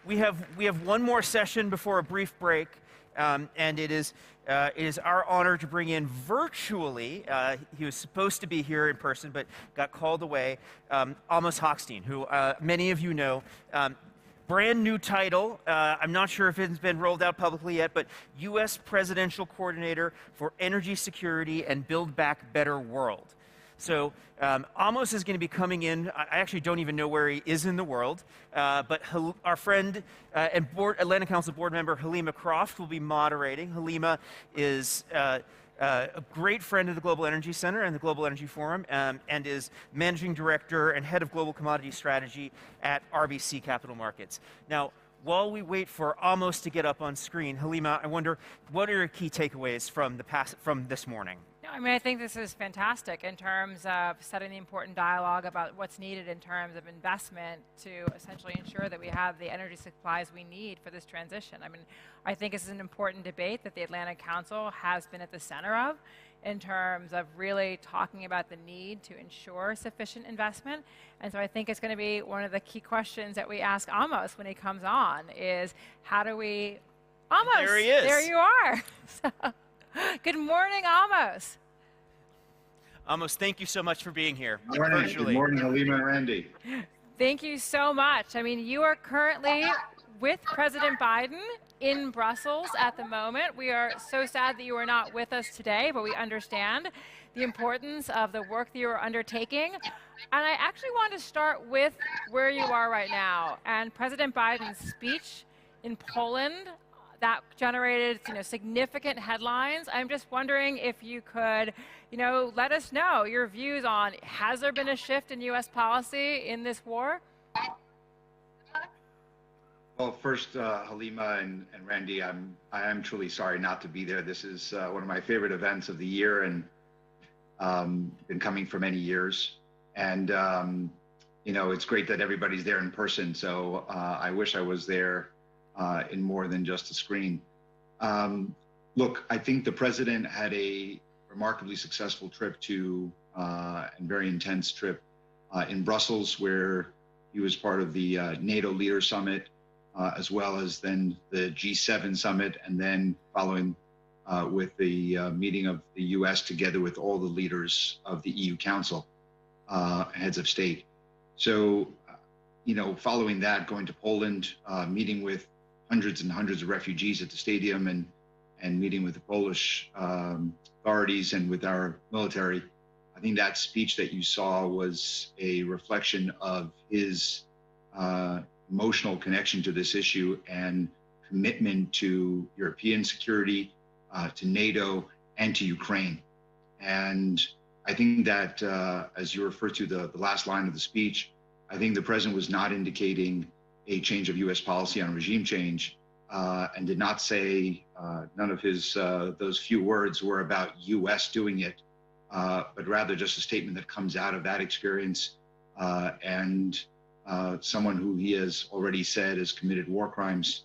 We have one more session before a brief break, and it is our honor to bring in virtually. He was supposed to be here in person, but got called away. Amos Hochstein, who many of you know. Brand new title. I'm not sure if it's been rolled out publicly yet, but U.S. Presidential Coordinator for Energy Security and Build Back Better World. So Amos is going to be coming in. I actually don't even know where he is in the world, but our friend and Atlanta Council board member Halima Croft will be moderating. Halima is a great friend of the Global Energy Center and the Global Energy Forum, and is Managing Director and Head of Global Commodity Strategy at RBC Capital Markets. Now, while we wait for Amos to get up on screen, Halima, I wonder, what are your key takeaways from this morning? No, I mean, I think this is fantastic in terms of setting the important dialogue about what's needed in terms of investment to essentially ensure that we have the energy supplies we need for this transition. I mean, I think this is an important debate that the Atlantic Council has been at the center of in terms of really talking about the need to ensure sufficient investment. And so I think it's going to be one of the key questions that we ask Amos when he comes on is how do we... Amos, there he is. There you are. So, good morning, Amos. Amos, thank you so much for being here. Good morning. Good morning, Halima and Randy. Thank you so much. I mean, you are currently with President Biden in Brussels at the moment. We are so sad that you are not with us today, but we understand the importance of the work that you are undertaking. And I actually want to start with where you are right now. And President Biden's speech in Poland, that generated significant headlines. I'm just wondering if you could let us know your views on, has there been a shift in U.S. policy in this war? Well, first, Halima and Randy, I am truly sorry not to be there. This is one of my favorite events of the year, and been coming for many years. And it's great that everybody's there in person. So I wish I was there in more than just a screen. Look, I think the president had a remarkably successful trip to and very intense trip in Brussels, where he was part of the NATO Leader Summit, as well as then the G7 Summit, and then following with the meeting of the US together with all the leaders of the EU Council, heads of state. So, following that, going to Poland, meeting with hundreds and hundreds of refugees at the stadium and meeting with the Polish authorities and with our military. I think that speech that you saw was a reflection of his emotional connection to this issue and commitment to European security, to NATO, and to Ukraine. And I think that, as you refer to the last line of the speech, I think the president was not indicating a change of U.S. policy on regime change, and did not say, none of his, those few words were about U.S. doing it, but rather just a statement that comes out of that experience, and someone who he has already said has committed war crimes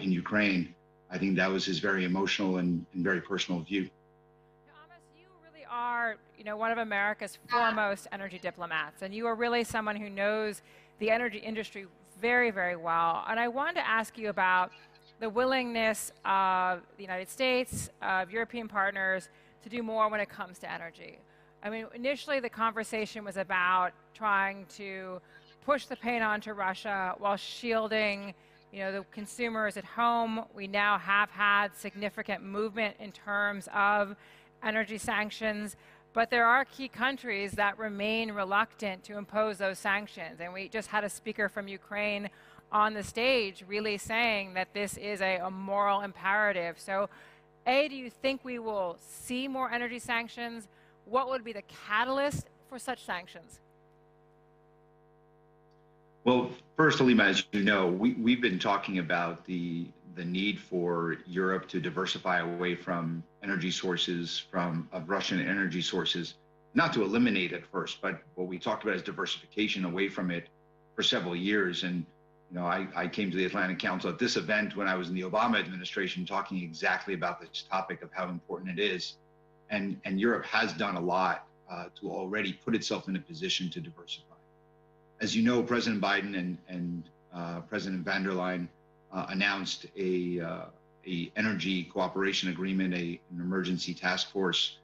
in Ukraine. I think that was his very emotional and very personal view. Amos, you really are, one of America's foremost energy diplomats, and you are really someone who knows the energy industry very, very well. And I wanted to ask you about the willingness of the United States, of European partners, to do more when it comes to energy. I mean, initially the conversation was about trying to push the pain onto Russia while shielding, the consumers at home. We now have had significant movement in terms of energy sanctions, but there are key countries that remain reluctant to impose those sanctions. And we just had a speaker from Ukraine on the stage really saying that this is a moral imperative. So, A, do you think we will see more energy sanctions? What would be the catalyst for such sanctions? Well, first, Halima, as you know, we've been talking about the need for Europe to diversify away from energy sources, of Russian energy sources, not to eliminate it first, but what we talked about is diversification away from it for several years. And, I came to the Atlantic Council at this event when I was in the Obama administration talking exactly about this topic of how important it is. And Europe has done a lot to already put itself in a position to diversify. As you know, President Biden and President van der Leyen announced a energy cooperation agreement, an emergency task force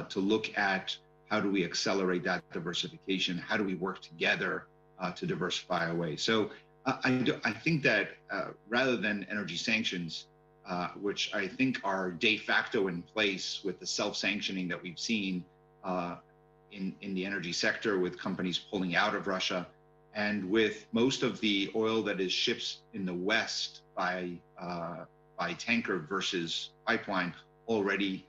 to look at how do we accelerate that diversification, how do we work together to diversify away. So I think that rather than energy sanctions, which I think are de facto in place with the self-sanctioning that we've seen in the energy sector, with companies pulling out of Russia, and with most of the oil that is shipped in the West by tanker versus pipeline already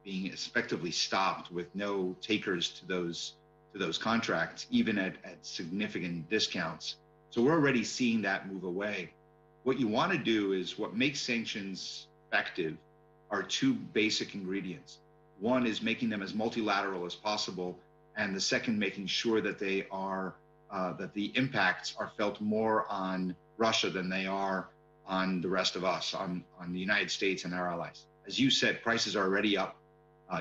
being effectively stopped with no takers to those contracts, even at significant discounts. So we're already seeing that move away. What you want to do is, what makes sanctions effective are two basic ingredients. One is making them as multilateral as possible, and the second, making sure that they are that the impacts are felt more on Russia than they are on the rest of us, on the United States and our allies. As you said, prices are already up.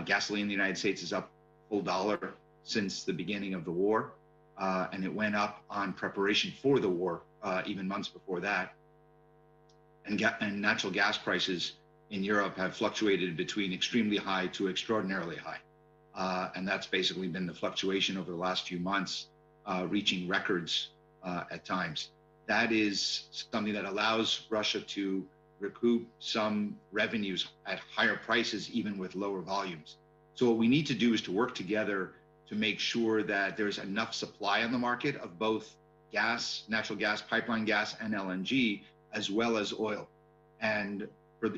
Gasoline in the United States is up full $1 since the beginning of the war, and it went up on preparation for the war, even months before that. And natural gas prices in Europe have fluctuated between extremely high to extraordinarily high. And that's basically been the fluctuation over the last few months, reaching records at times. That is something that allows Russia to recoup some revenues at higher prices, even with lower volumes. So what we need to do is to work together to make sure that there's enough supply on the market of both gas, natural gas, pipeline gas, and LNG, as well as oil. And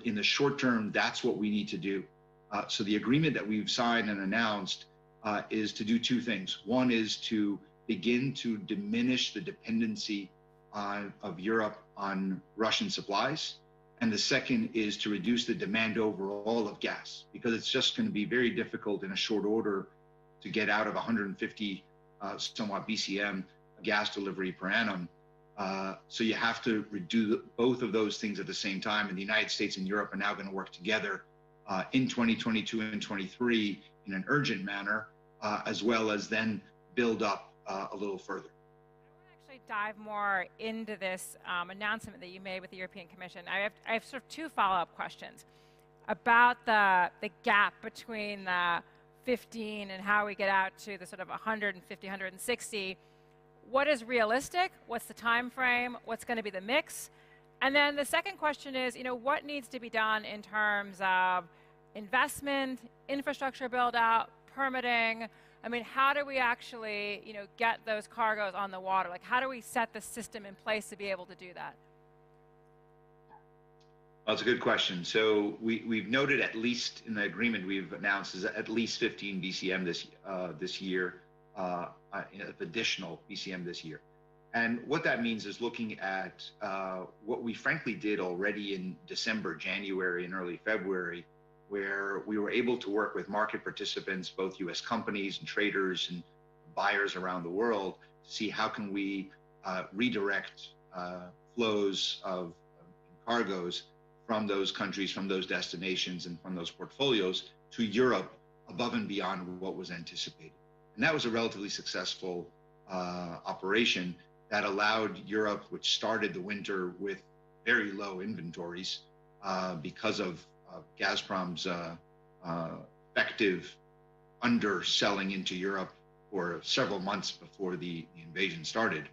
in the short term, that's what we need to do. So the agreement that we've signed and announced is to do two things. One is to begin to diminish the dependency of Europe on Russian supplies. And the second is to reduce the demand overall of gas, because it's just going to be very difficult in a short order to get out of 150 somewhat BCM gas delivery per annum. So you have to redo both of those things at the same time. And the United States and Europe are now going to work together in 2022 and 23 in an urgent manner, as well as then build up a little further. Dive more into this announcement that you made with the European Commission. I have sort of two follow-up questions about the gap between the 15 and how we get out to the sort of 150, 160. What is realistic? What's the time frame? What's going to be the mix? And then the second question is, what needs to be done in terms of investment, infrastructure build-out, permitting? I mean, how do we actually, get those cargoes on the water? Like, how do we set the system in place to be able to do that? Well, that's a good question. So we've noted, at least in the agreement we've announced, is at least 15 BCM this year, additional BCM this year. And what that means is looking at what we frankly did already in December, January, and early February, where we were able to work with market participants, both U.S. companies and traders and buyers around the world, to see how can we redirect flows of cargoes from those countries, from those destinations, and from those portfolios to Europe above and beyond what was anticipated. And that was a relatively successful operation that allowed Europe, which started the winter with very low inventories because of Gazprom's effective underselling into Europe for several months before the invasion started.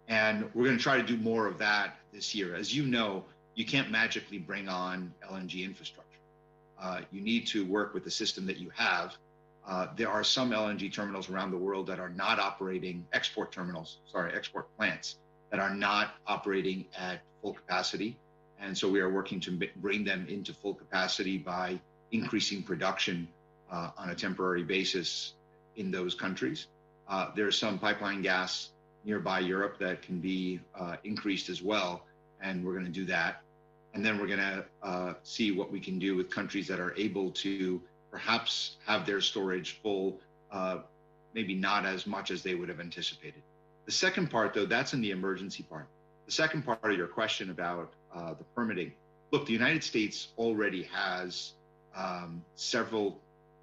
And we're going to try to do more of that this year. As you know, you can't magically bring on LNG infrastructure. You need to work with the system that you have. There are some LNG terminals around the world that are not operating, export plants that are not operating at full capacity. And so we are working to bring them into full capacity by increasing production on a temporary basis in those countries. There's some pipeline gas nearby Europe that can be increased as well, and we're going to do that. And then we're going to see what we can do with countries that are able to perhaps have their storage full, maybe not as much as they would have anticipated. The second part, though, that's in the emergency part. The second part of your question about the permitting. Look, the United States already has several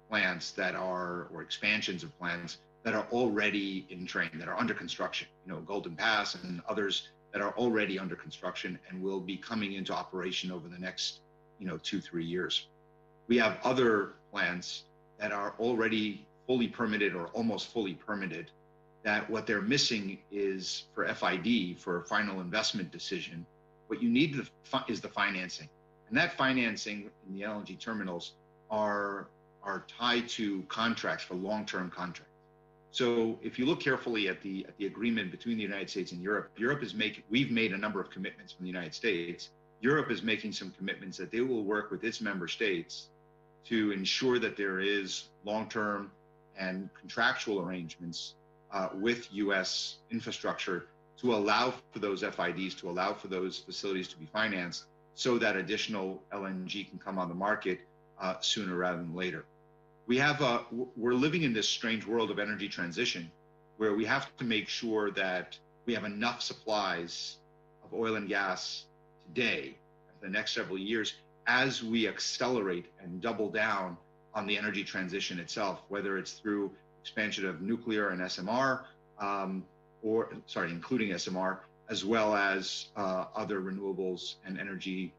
plants that are, or expansions of plants that are already in train, that are under construction. Golden Pass and others that are already under construction and will be coming into operation over the next, 2-3 years. We have other plants that are already fully permitted or almost fully permitted, that what they're missing is for FID, for a final investment decision. What you need is the financing. And that financing in the LNG terminals are tied to contracts, for long-term contracts. So if you look carefully at the agreement between the United States and Europe, we've made a number of commitments from the United States. Europe is making some commitments that they will work with its member states to ensure that there is long-term and contractual arrangements with U.S. infrastructure to allow for those FIDs, to allow for those facilities to be financed so that additional LNG can come on the market sooner rather than later. We're living in this strange world of energy transition where we have to make sure that we have enough supplies of oil and gas today, for the next several years, as we accelerate and double down on the energy transition itself, whether it's through expansion of nuclear and SMR, including SMR, as well as other renewables and energy,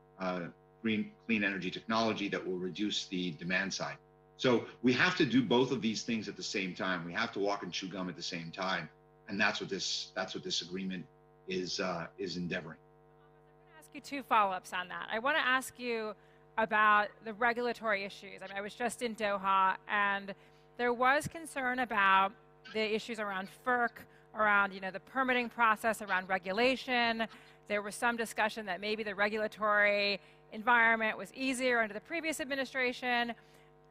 clean energy technology that will reduce the demand side. So we have to do both of these things at the same time. We have to walk and chew gum at the same time, and that's what this agreement is endeavoring. I'm going to ask you two follow-ups on that. I want to ask you about the regulatory issues. I mean, I was just in Doha, and there was concern about the issues around FERC, around the permitting process, around regulation. There was some discussion that maybe the regulatory environment was easier under the previous administration.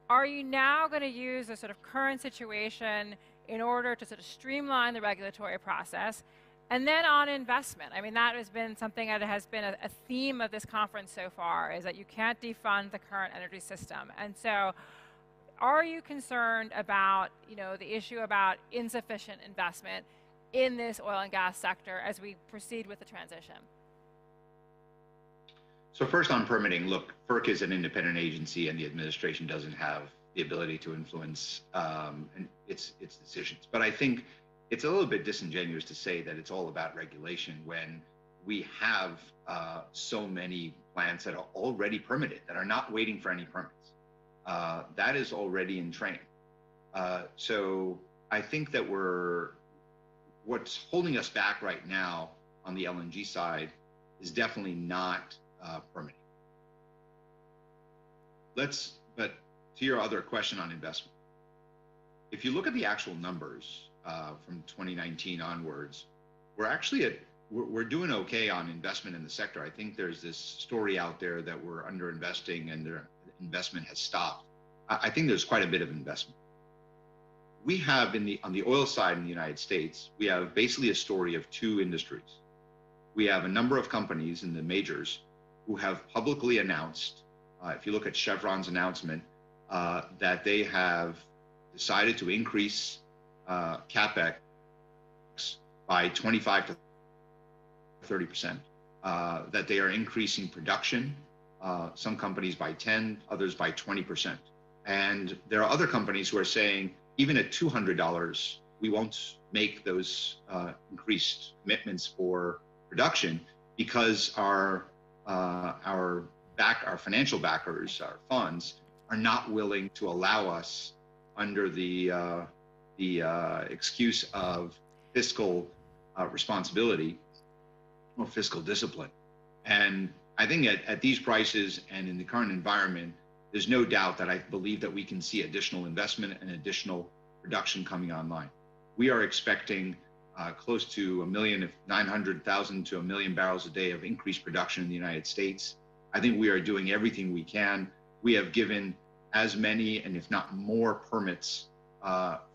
Are you now going to use the sort of current situation in order to sort of streamline the regulatory process? And then on investment, I mean, that has been something that has been a theme of this conference so far, is that you can't defund the current energy system. And so are you concerned about, the issue about insufficient investment in this oil and gas sector as we proceed with the transition? So first on permitting, look, FERC is an independent agency and the administration doesn't have the ability to influence its decisions. But I think it's a little bit disingenuous to say that it's all about regulation when we have so many plants that are already permitted, that are not waiting for any permits. That is already in train. So I think that what's holding us back right now on the LNG side is definitely not permitting. But to your other question on investment, if you look at the actual numbers from 2019 onwards, we're doing okay on investment in the sector. I think there's this story out there that we're underinvesting and the investment has stopped. I think there's quite a bit of investment. We have on the oil side in the United States, we have basically a story of two industries. We have a number of companies in the majors who have publicly announced, if you look at Chevron's announcement, that they have decided to increase CapEx by 25 to 30%, that they are increasing production, some companies by 10, others by 20%. And there are other companies who are saying, even at $200, we won't make those increased commitments for production because our financial backers, our funds, are not willing to allow us under the excuse of fiscal responsibility or fiscal discipline. And I think at these prices and in the current environment, there's no doubt that I believe that we can see additional investment and additional production coming online. We are expecting close to 1,900,000 to 1 million barrels a day of increased production in the United States. I think we are doing everything we can. We have given as many, and if not more, permits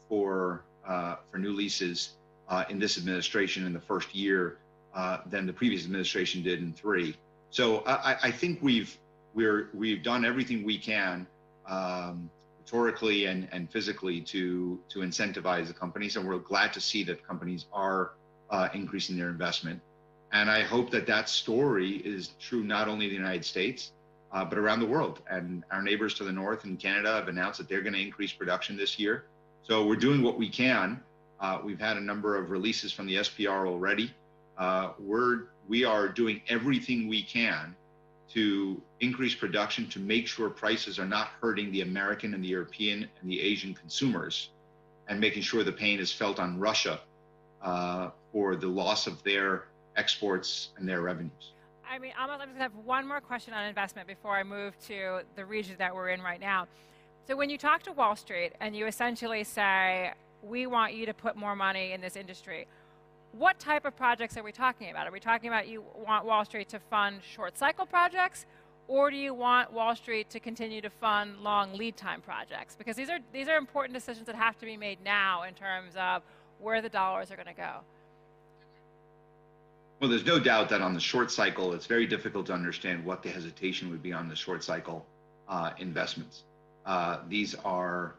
for new leases in this administration in the first year than the previous administration did in 3. So I think we've done everything we can rhetorically and physically to incentivize the companies, and we're glad to see that companies are increasing their investment. And I hope that story is true not only in the United States, but around the world. And our neighbors to the north in Canada have announced that they're going to increase production this year. So we're doing what we can. We've had a number of releases from the SPR already. We are doing everything we can to increase production, to make sure prices are not hurting the American and the European and the Asian consumers, and making sure the pain is felt on Russia for the loss of their exports and their revenues. I mean, I'm just going to have one more question on investment before I move to the region that we're in right now. So when you talk to Wall Street and you essentially say, we want you to put more money in this industry, what type of projects are we talking about? Are we talking about you want Wall Street to fund short cycle projects, or do you want Wall Street to continue to fund long lead time projects? Because these are important decisions that have to be made now in terms of where the dollars are going to go. Well, there's no doubt that on the short cycle, it's very difficult to understand what the hesitation would be on the short cycle investments. These are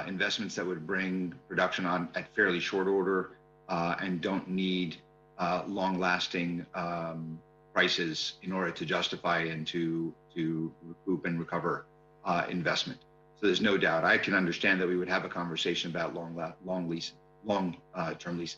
investments that would bring production on at fairly short order and don't need long-lasting prices in order to justify and to recoup and recover investment. So there's no doubt. I can understand that we would have a conversation about long-term leases.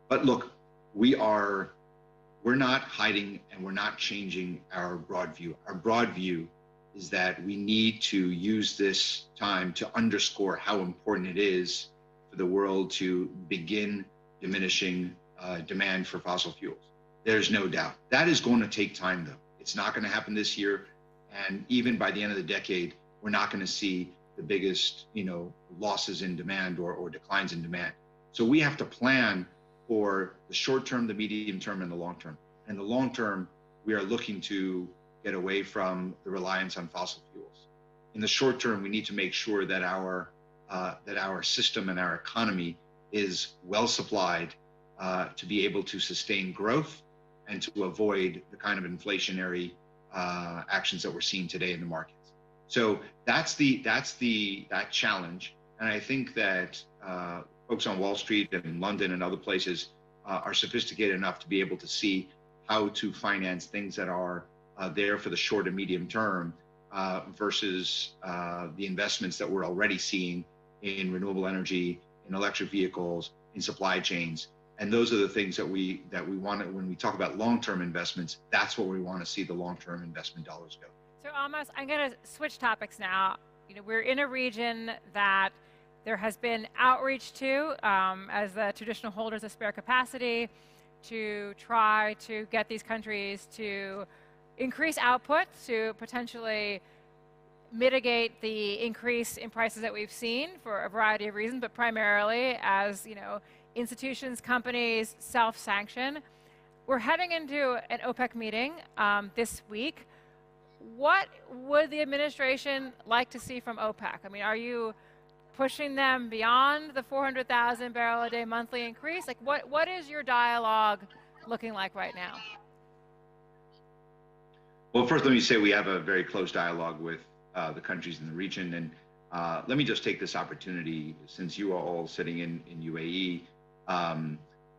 But look, we're not hiding and we're not changing our broad view. Our broad view is that we need to use this time to underscore how important it is for the world to begin diminishing demand for fossil fuels. There's no doubt. That is going to take time, though. It's not going to happen this year. And even by the end of the decade, we're not going to see the biggest, losses in demand or declines in demand. So we have to plan for the short term, the medium term, and the long term. In the long term, we are looking to get away from the reliance on fossil fuels. In the short term, we need to make sure that our system and our economy is well supplied to be able to sustain growth and to avoid the kind of inflationary actions that we're seeing today in the markets. So that's that challenge. And I think that folks on Wall Street and in London and other places are sophisticated enough to be able to see how to finance things that are there for the short and medium term versus the investments that we're already seeing in renewable energy, in electric vehicles, in supply chains. And those are the things that we want to, when we talk about long-term investments, that's where we want to see the long-term investment dollars go. So Almas, I'm going to switch topics now. We're in a region that there has been outreach to as the traditional holders of spare capacity to try to get these countries to increase output to potentially mitigate the increase in prices that we've seen for a variety of reasons, but primarily as institutions, companies self-sanction. We're heading into an OPEC meeting this week. What would the administration like to see from OPEC? I mean, are you pushing them beyond the 400,000 barrel a day monthly increase? Like, what is your dialogue looking like right now? Well, first, let me say we have a very close dialogue with the countries in the region. And let me just take this opportunity, since you are all sitting in UAE,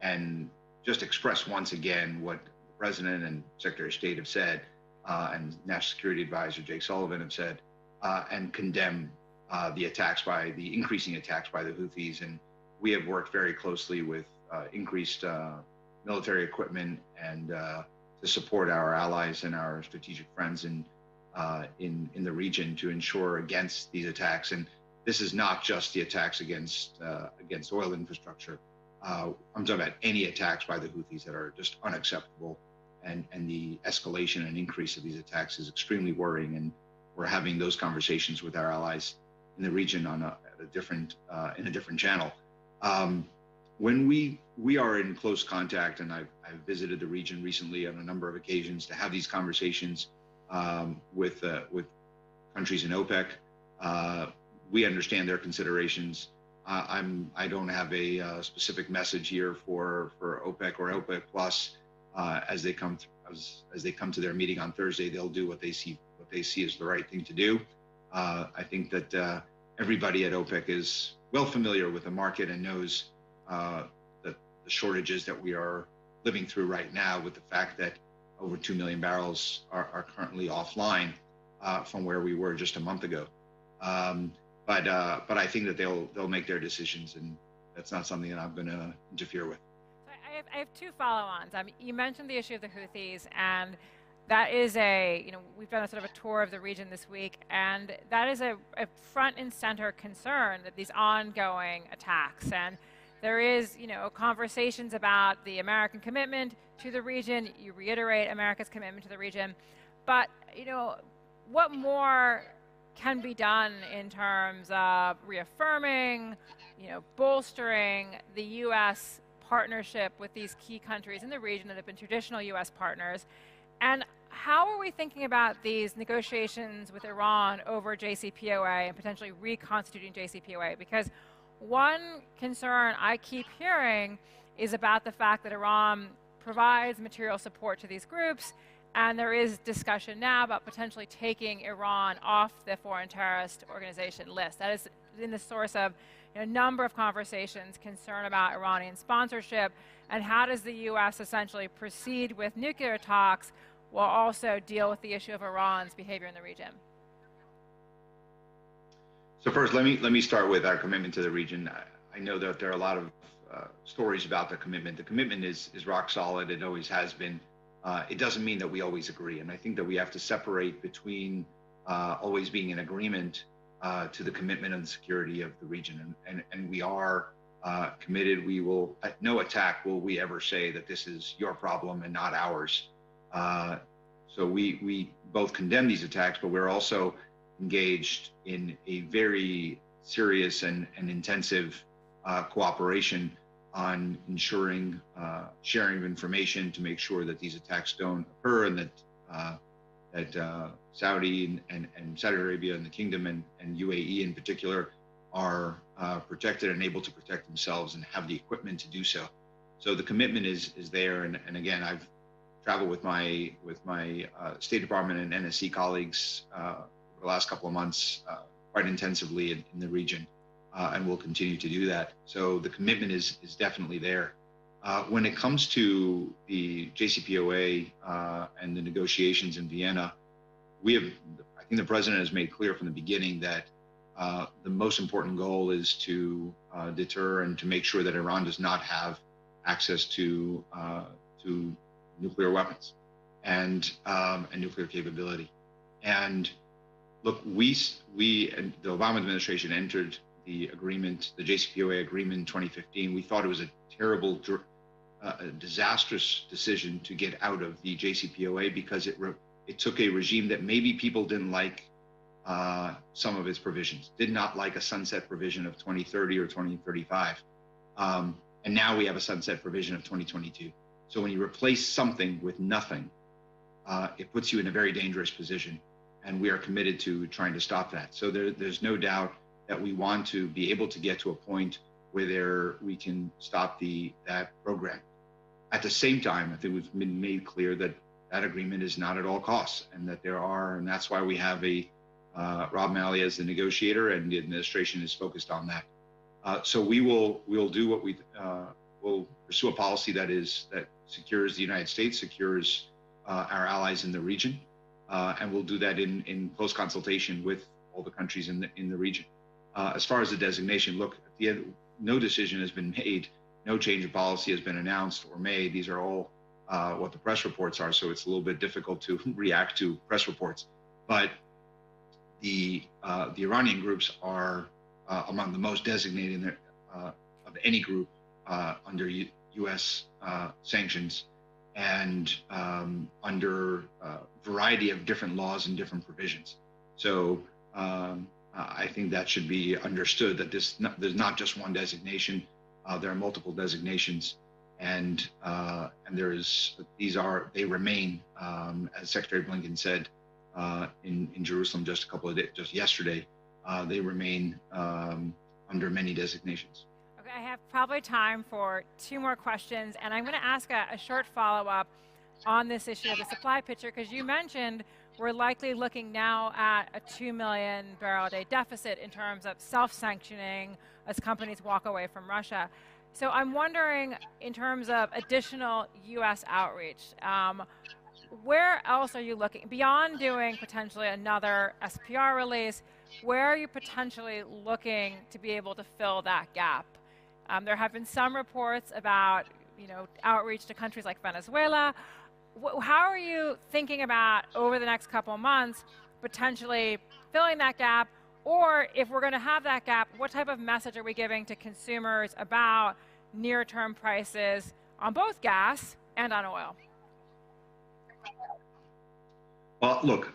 and just express once again what the President and Secretary of State have said, and National Security Advisor Jake Sullivan have said, and condemn the increasing attacks by the Houthis. And we have worked very closely with increased military equipment and to support our allies and our strategic friends in the region to ensure against these attacks. And this is not just the attacks against oil infrastructure. I'm talking about any attacks by the Houthis that are just unacceptable. And the escalation and increase of these attacks is extremely worrying. And we're having those conversations with our allies in the region on in a different channel. When we are in close contact, and I've visited the region recently on a number of occasions to have these conversations with countries in OPEC. We understand their considerations. I don't have a specific message here for OPEC or OPEC Plus. As they come to their meeting on Thursday, they'll do what they see as the right thing to do. I think that everybody at OPEC is well familiar with the market and knows the shortages that we are living through right now, with the fact that over 2 million barrels are currently offline from where we were just a month ago. But I think that they'll make their decisions, and that's not something that I'm going to interfere with. I have two follow-ons. You mentioned the issue of the Houthis, and that is we've done a sort of a tour of the region this week, and that is a front and center concern, that these ongoing attacks. And there is, conversations about the American commitment to the region. You reiterate America's commitment to the region. But, what more can be done in terms of reaffirming, bolstering the U.S. partnership with these key countries in the region that have been traditional U.S. partners? And how are we thinking about these negotiations with Iran over JCPOA and potentially reconstituting JCPOA? Because one concern I keep hearing is about the fact that Iran provides material support to these groups, and there is discussion now about potentially taking Iran off the foreign terrorist organization list. That is in the source of a number of conversations, concern about Iranian sponsorship, and how does the U.S. essentially proceed with nuclear talks while also deal with the issue of Iran's behavior in the region? So first, let me start with our commitment to the region. I know that there are a lot of stories about the commitment. The commitment is rock solid. It always has been. It doesn't mean that we always agree, and I think that we have to separate between always being in agreement to the commitment and the security of the region, and we are committed. We will, at no attack will we ever say that this is your problem and not ours. So we both condemn these attacks, but we're also engaged in a very serious and intensive cooperation on ensuring sharing of information to make sure that these attacks don't occur, and that Saudi and Saudi Arabia and the Kingdom and UAE in particular are protected and able to protect themselves and have the equipment to do so. So the commitment is there, and again, I've traveled with my State Department and NSC colleagues over the last couple of months quite intensively in the region, and we'll continue to do that. So the commitment is definitely there. When it comes to the JCPOA and the negotiations in Vienna, I think the president has made clear from the beginning that the most important goal is to deter and to make sure that Iran does not have access to nuclear weapons and nuclear capability. And look, we and the Obama administration entered the agreement, the JCPOA agreement in 2015. We thought it was a terrible, disastrous decision to get out of the JCPOA because it took a regime that maybe people didn't like some of its provisions, did not like a sunset provision of 2030 or 2035. And now we have a sunset provision of 2022. So when you replace something with nothing, it puts you in a very dangerous position. And we are committed to trying to stop that. So there's no doubt that we want to be able to get to a point where we can stop that program. At the same time, I think we've been made clear that that agreement is not at all costs, and that and that's why we have Rob Malley as the negotiator, and the administration is focused on that. So we'll do what we'll pursue a policy that secures the United States, secures our allies in the region, and we'll do that in close consultation with all the countries in the region. As far as the designation, look, at the end, no decision has been made, no change of policy has been announced or made. These are all what the press reports are, so it's a little bit difficult to react to press reports. But the Iranian groups are among the most designated of any group under U.S. sanctions, and under a variety of different laws and different provisions. So I think that should be understood, that there's not just one designation. There are multiple designations, and they remain, as Secretary Blinken said in Jerusalem just yesterday, they remain under many designations. Okay, I have probably time for 2 more questions, and I'm going to ask a short follow-up on this issue of the supply picture, because you mentioned we're likely looking now at a 2 million barrel a day deficit in terms of self-sanctioning as companies walk away from Russia. So I'm wondering, in terms of additional U.S. outreach, where else are you looking, beyond doing potentially another SPR release, where are you potentially looking to be able to fill that gap? There have been some reports about, outreach to countries like Venezuela. How are you thinking about, over the next couple of months, potentially filling that gap? Or if we're going to have that gap, what type of message are we giving to consumers about near-term prices on both gas and on oil? Well, look,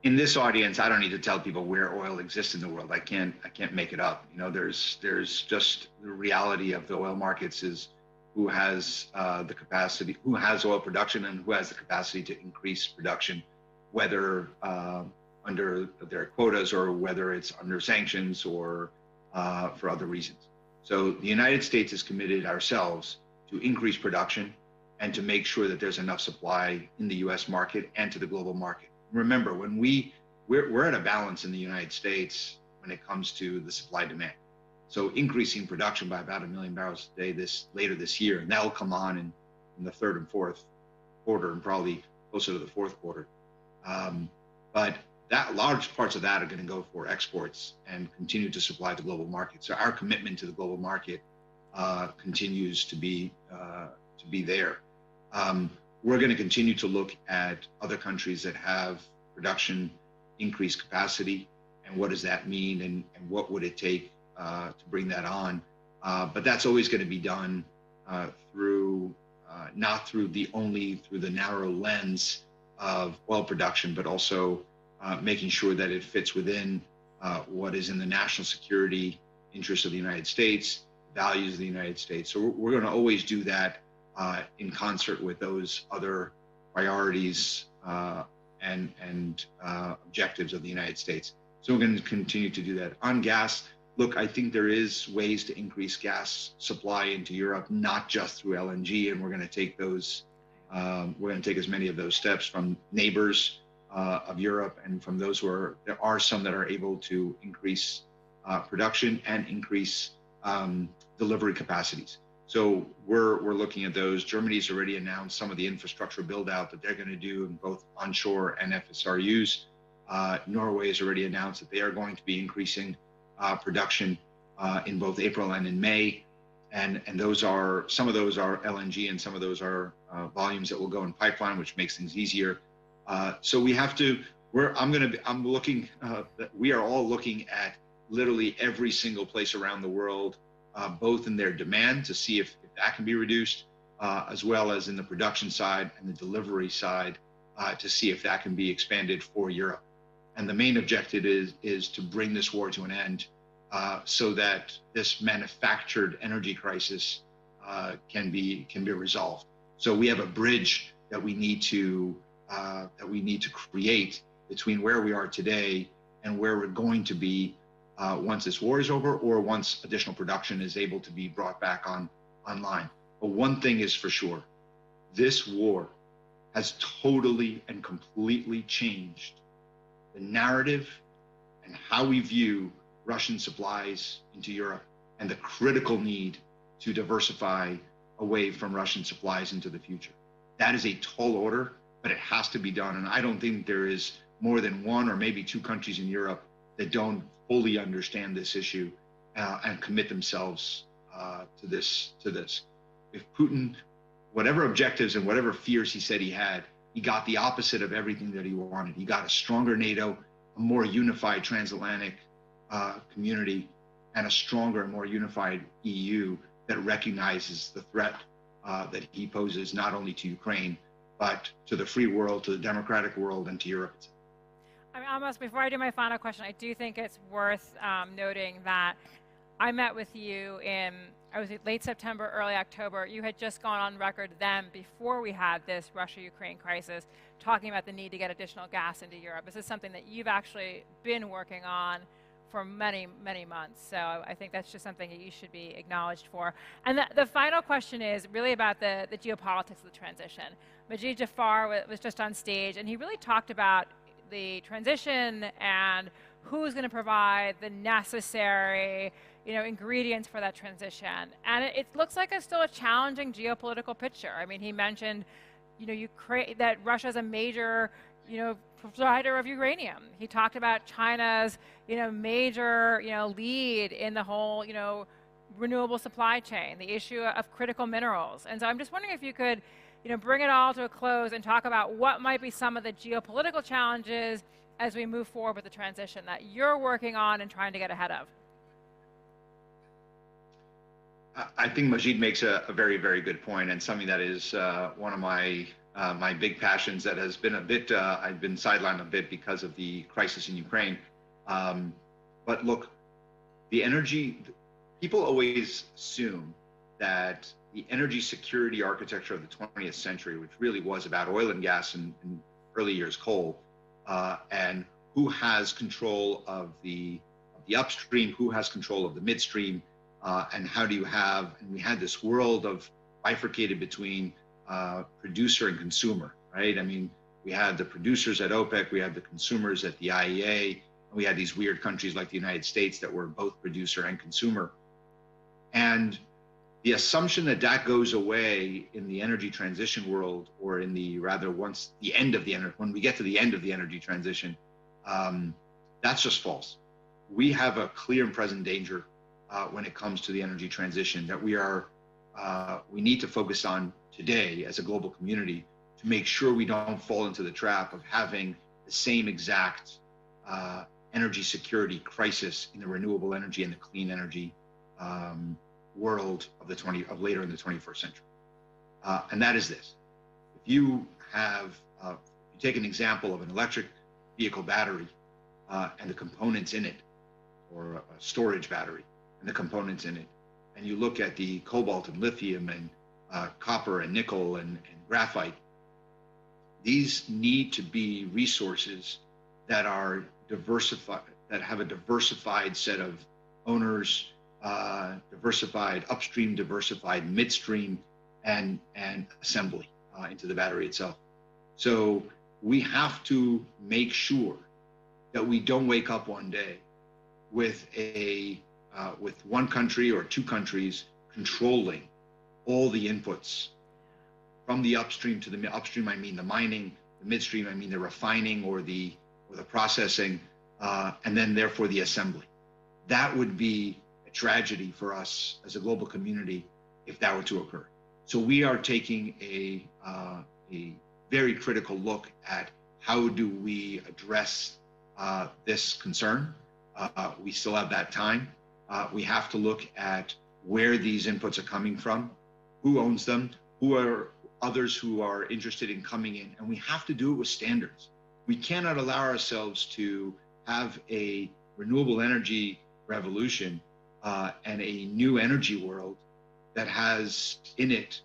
in this audience, I don't need to tell people where oil exists in the world. I can't make it up. There's just the reality of the oil markets is who has the capacity, who has oil production and who has the capacity to increase production, whether under their quotas or whether it's under sanctions or for other reasons. So the United States is committed ourselves to increase production and to make sure that there's enough supply in the US market and to the global market. Remember, when we're at a balance in the United States when it comes to the supply demand. So increasing production by about 1 million barrels a day later this year, and that'll come on in the third and fourth quarter and probably closer to the fourth quarter. But that large parts of that are going to go for exports and continue to supply the global market. So our commitment to the global market continues to be there. We're going to continue to look at other countries that have production increased capacity and what does that mean and what would it take to bring that on. But that's always going to be done through not through the narrow lens of oil production, but also making sure that it fits within what is in the national security interests of the United States, values of the United States. So we're going to always do that in concert with those other priorities and objectives of the United States. So we're going to continue to do that. On gas, look, I think there is ways to increase gas supply into Europe, not just through LNG, and we're going to take those. We're going to take as many of those steps from neighbors of Europe and from those there are some that are able to increase production and increase delivery capacities. So we're looking at those. Germany's already announced some of the infrastructure build out that they're going to do in both onshore and FSRUs. Norway has already announced that they are going to be increasing production in both April and in May. And those are, some of those are LNG and some of those are volumes that will go in pipeline, which makes things easier. So we have to, we are all looking at literally every single place around the world, both in their demand to see if that can be reduced, as well as in the production side and the delivery side to see if that can be expanded for Europe. And the main objective is to bring this war to an end so that this manufactured energy crisis can be resolved. So we have a bridge that we need to create between where we are today and where we're going to be once this war is over or once additional production is able to be brought back online. But one thing is for sure, this war has totally and completely changed the narrative and how we view Russian supplies into Europe and the critical need to diversify away from Russian supplies into the future. That is a tall order, but it has to be done. And I don't think there is more than one or maybe two countries in Europe that don't fully understand this issue and commit themselves to this. If Putin, whatever objectives and whatever fears he said he had, he got the opposite of everything that he wanted. He got a stronger NATO, a more unified transatlantic community, and a stronger and more unified EU that recognizes the threat that he poses not only to Ukraine, but to the free world, to the democratic world, and to Europe. I mean, almost before I do my final question, I do think it's worth noting that I met with you I was late September, early October. You had just gone on record then, before we had this Russia-Ukraine crisis, talking about the need to get additional gas into Europe. This is something that you've actually been working on for many, many months. So I think that's just something that you should be acknowledged for. And the final question is really about the geopolitics of the transition. Majid Jafar was just on stage, and he really talked about the transition and who's going to provide the necessary ingredients for that transition. And it looks like it's still a challenging geopolitical picture. I mean, he mentioned, that Russia's a major, provider of uranium. He talked about China's, major, lead in the whole, renewable supply chain, the issue of critical minerals. And so I'm just wondering if you could, bring it all to a close and talk about what might be some of the geopolitical challenges as we move forward with the transition that you're working on and trying to get ahead of. I think Majid makes a very, very good point, and something that is one of my big passions that has been a bit, I've been sidelined a bit because of the crisis in Ukraine. But look, the energy, people always assume that the energy security architecture of the 20th century, which really was about oil and gas and early years coal, and who has control of the upstream, who has control of the midstream, and how do you have, and we had this world of bifurcated between producer and consumer, right? I mean, we had the producers at OPEC, we had the consumers at the IEA, and we had these weird countries like the United States that were both producer and consumer. And the assumption that that goes away in the energy transition world, or in the rather once the end of the energy, when we get to the end of the energy transition, that's just false. We have a clear and present danger when it comes to the energy transition that we need to focus on today as a global community to make sure we don't fall into the trap of having the same exact energy security crisis in the renewable energy and the clean energy world of later in the 21st century. And that is this: if you take an example of an electric vehicle battery and the components in it, or a storage battery and the components in it, and you look at the cobalt and lithium and copper and nickel and graphite, these need to be resources that are diversified, that have a diversified set of owners, diversified upstream, diversified midstream, and assembly into the battery itself. So we have to make sure that we don't wake up one day with with one country or two countries controlling all the inputs from the upstream to the upstream. I mean the mining, the midstream, I mean the refining or the processing, and then therefore the assembly. That would be a tragedy for us as a global community if that were to occur. So we are taking a very critical look at how do we address this concern. We still have that time. We have to look at where these inputs are coming from, who owns them, who are others who are interested in coming in, and we have to do it with standards. We cannot allow ourselves to have a renewable energy revolution and a new energy world that has in it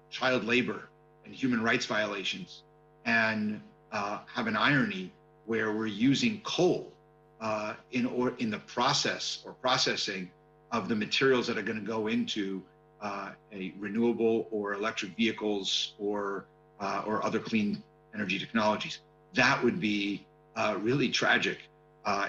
child labor and human rights violations, and have an irony where we're using coal in the process or processing of the materials that are going to go into a renewable or electric vehicles or other clean energy technologies. That would be really tragic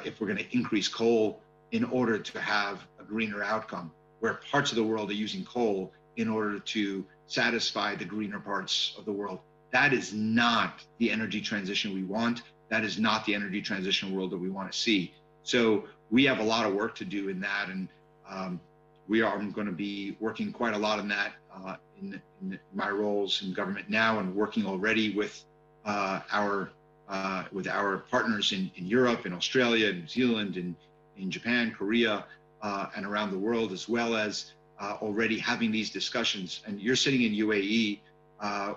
if we're going to increase coal in order to have a greener outcome, where parts of the world are using coal in order to satisfy the greener parts of the world. That is not the energy transition we want. That is not the energy transition world that we want to see. So we have a lot of work to do in that, and we are going to be working quite a lot on that in my roles in government now, and working already with our partners in Europe, in Australia, New Zealand, in Japan, Korea, and around the world, as well as already having these discussions. And you're sitting in UAE,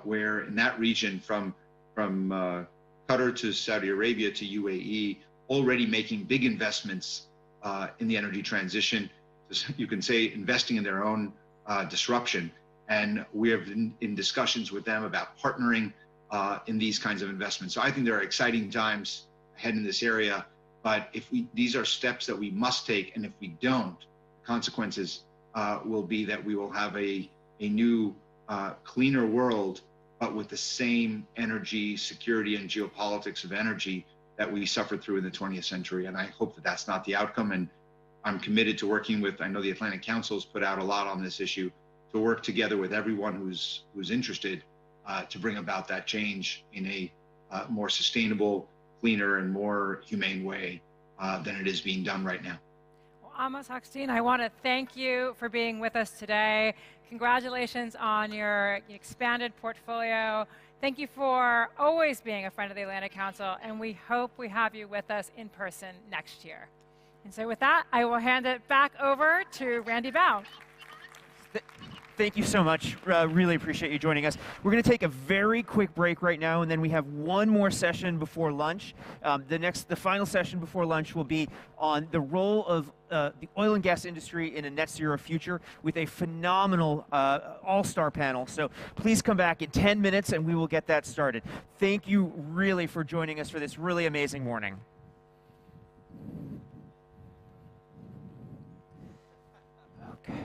where in that region from Qatar to Saudi Arabia to UAE, already making big investments in the energy transition. You can say investing in their own disruption. And we have been in discussions with them about partnering in these kinds of investments. So I think there are exciting times ahead in this area, but these are steps that we must take, and if we don't, the consequences will be that we will have a new, cleaner world, but with the same energy security and geopolitics of energy that we suffered through in the 20th century. And I hope that that's not the outcome. And I'm committed to working with, I know the Atlantic Council has put out a lot on this issue, to work together with everyone who's interested to bring about that change in a more sustainable, cleaner, and more humane way than it is being done right now. Well, Amos Hochstein, I want to thank you for being with us today. Congratulations on your expanded portfolio. Thank you for always being a friend of the Atlantic Council, and we hope we have you with us in person next year. And so with that, I will hand it back over to Randy Bao. Thank you so much. Really appreciate you joining us. We're going to take a very quick break right now, and then we have one more session before lunch. The final session before lunch will be on the role of the oil and gas industry in a net zero future with a phenomenal all-star panel. So please come back in 10 minutes, and we will get that started. Thank you really for joining us for this really amazing morning. Okay.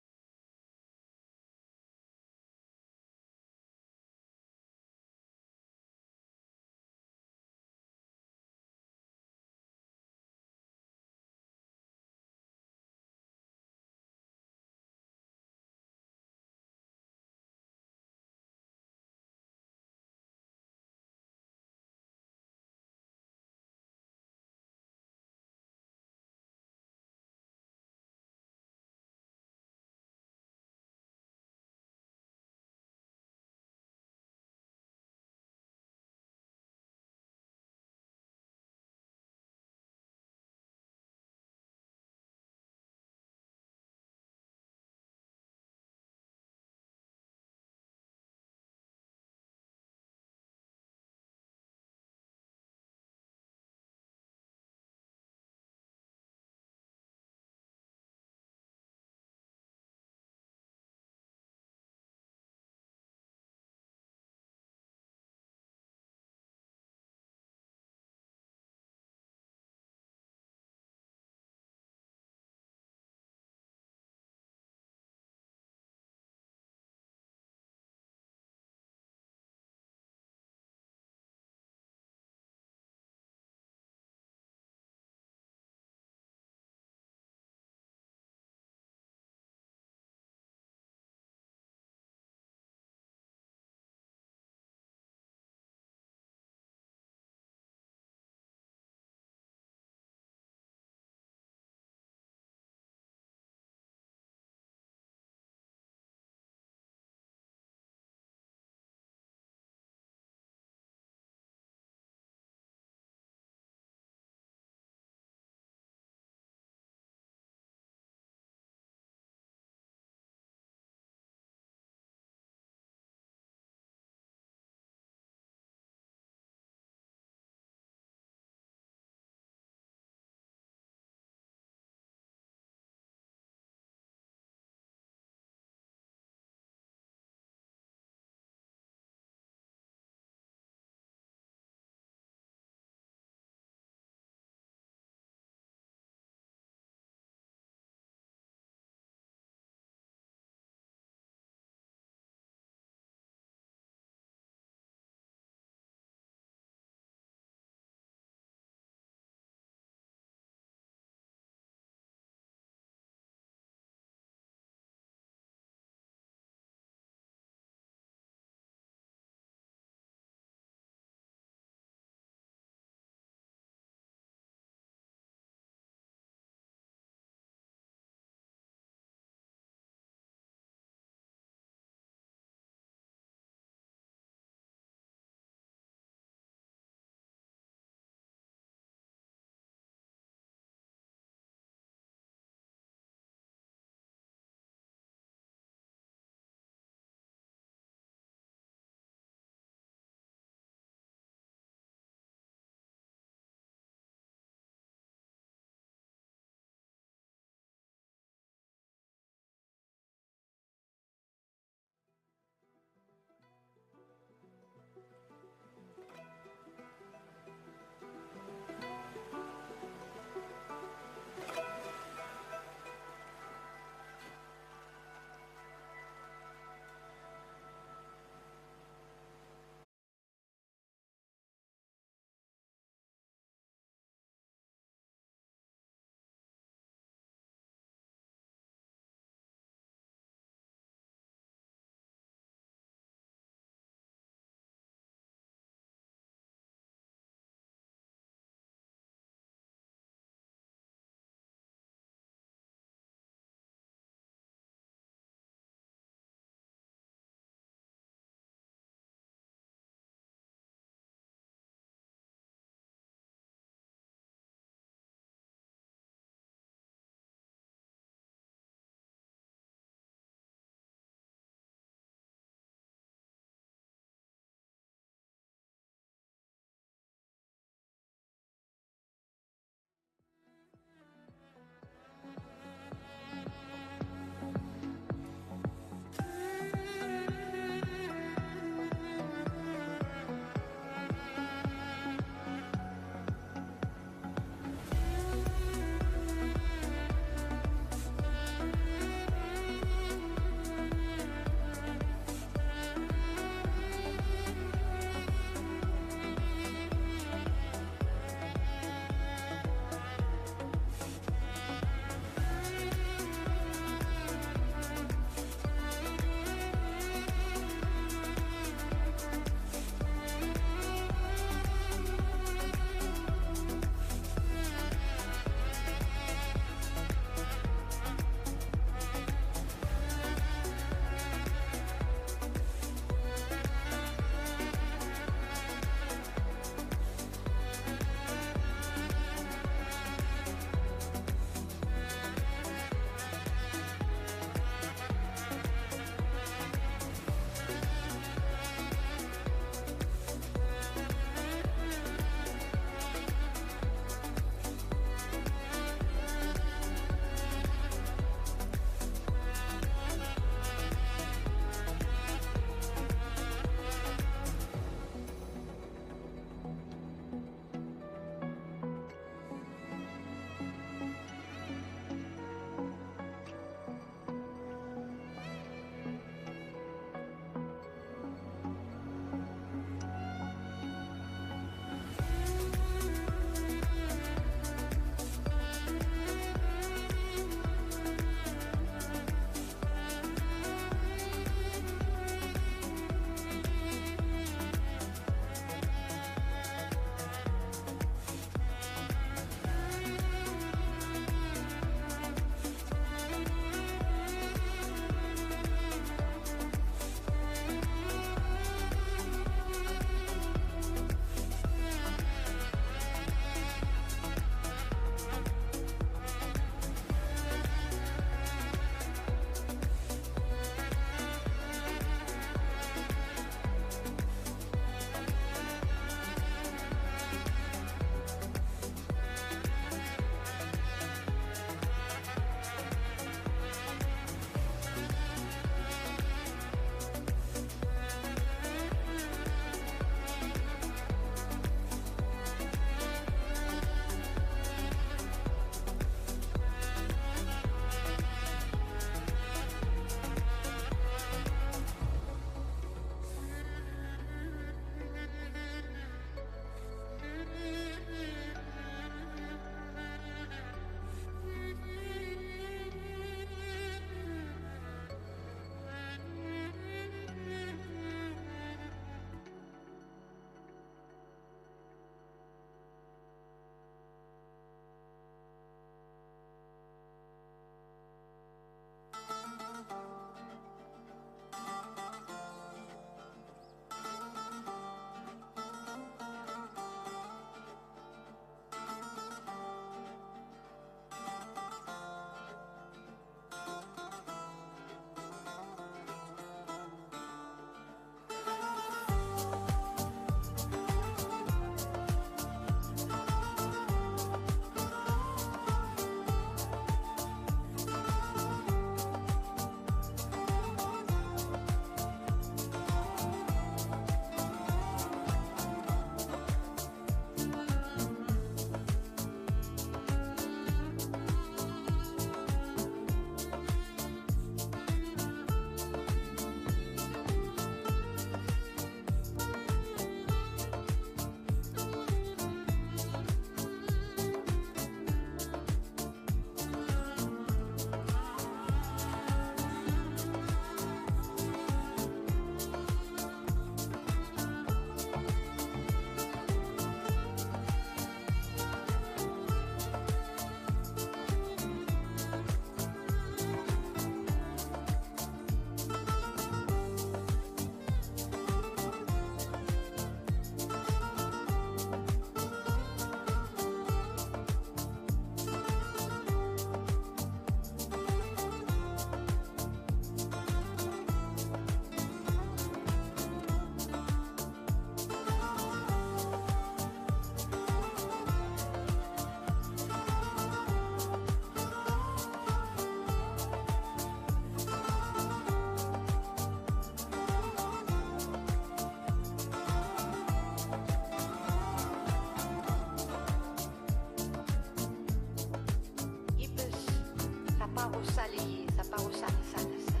πάγωσα άλλη γη, θα πάγωσα άλλη θάλασσα.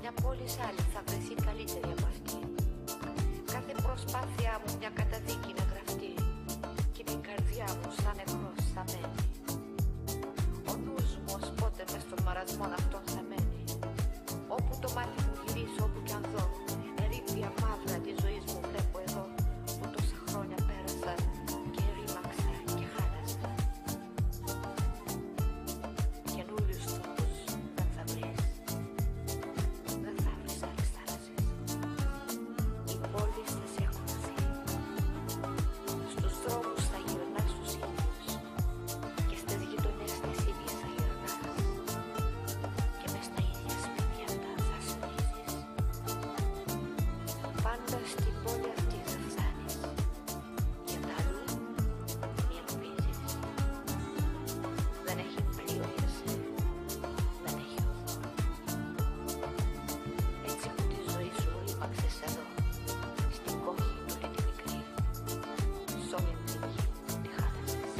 Μια πόλη άλλη θα βρεθεί καλύτερη από αυτή. Κάθε προσπάθειά μου μια καταδίκη να γραφτεί και η καρδιά μου σαν νεκρός θα μένει. Ο νους μου ως πότε μες στον μαρασμό αυτόν θα μένει. Όπου το μάτι μου γυρίσω, όπου κι αν δω, ερήπια μαύρα της ζωής μου βλέπω εδώ, που τόσα χρόνια πέρασαν και ρήμαξα και χάλασα. Καινούριους τόπους δεν θα βρεις, δεν θα βρεις άλλες θάλασσες. Οι πόλεις θα σε ακολουθεί, στους δρόμους θα γυρνάς τους ίδιους και στις γειτονιές τις ίδιες θα γυρνάς και μες στα ίδια σπίτια θα σπίσεις. Πάντα στην πόλη αυτή θα φτάνεις, για τα αλλού μη ελπίζεις. Δεν έχει πλοίο για σένα, δεν έχει οδό. Έτσι που τη ζωή σου ρήμαξες εδώ, στην κόχη του τη μικρή, σ' όλη την γη τη χάλασες.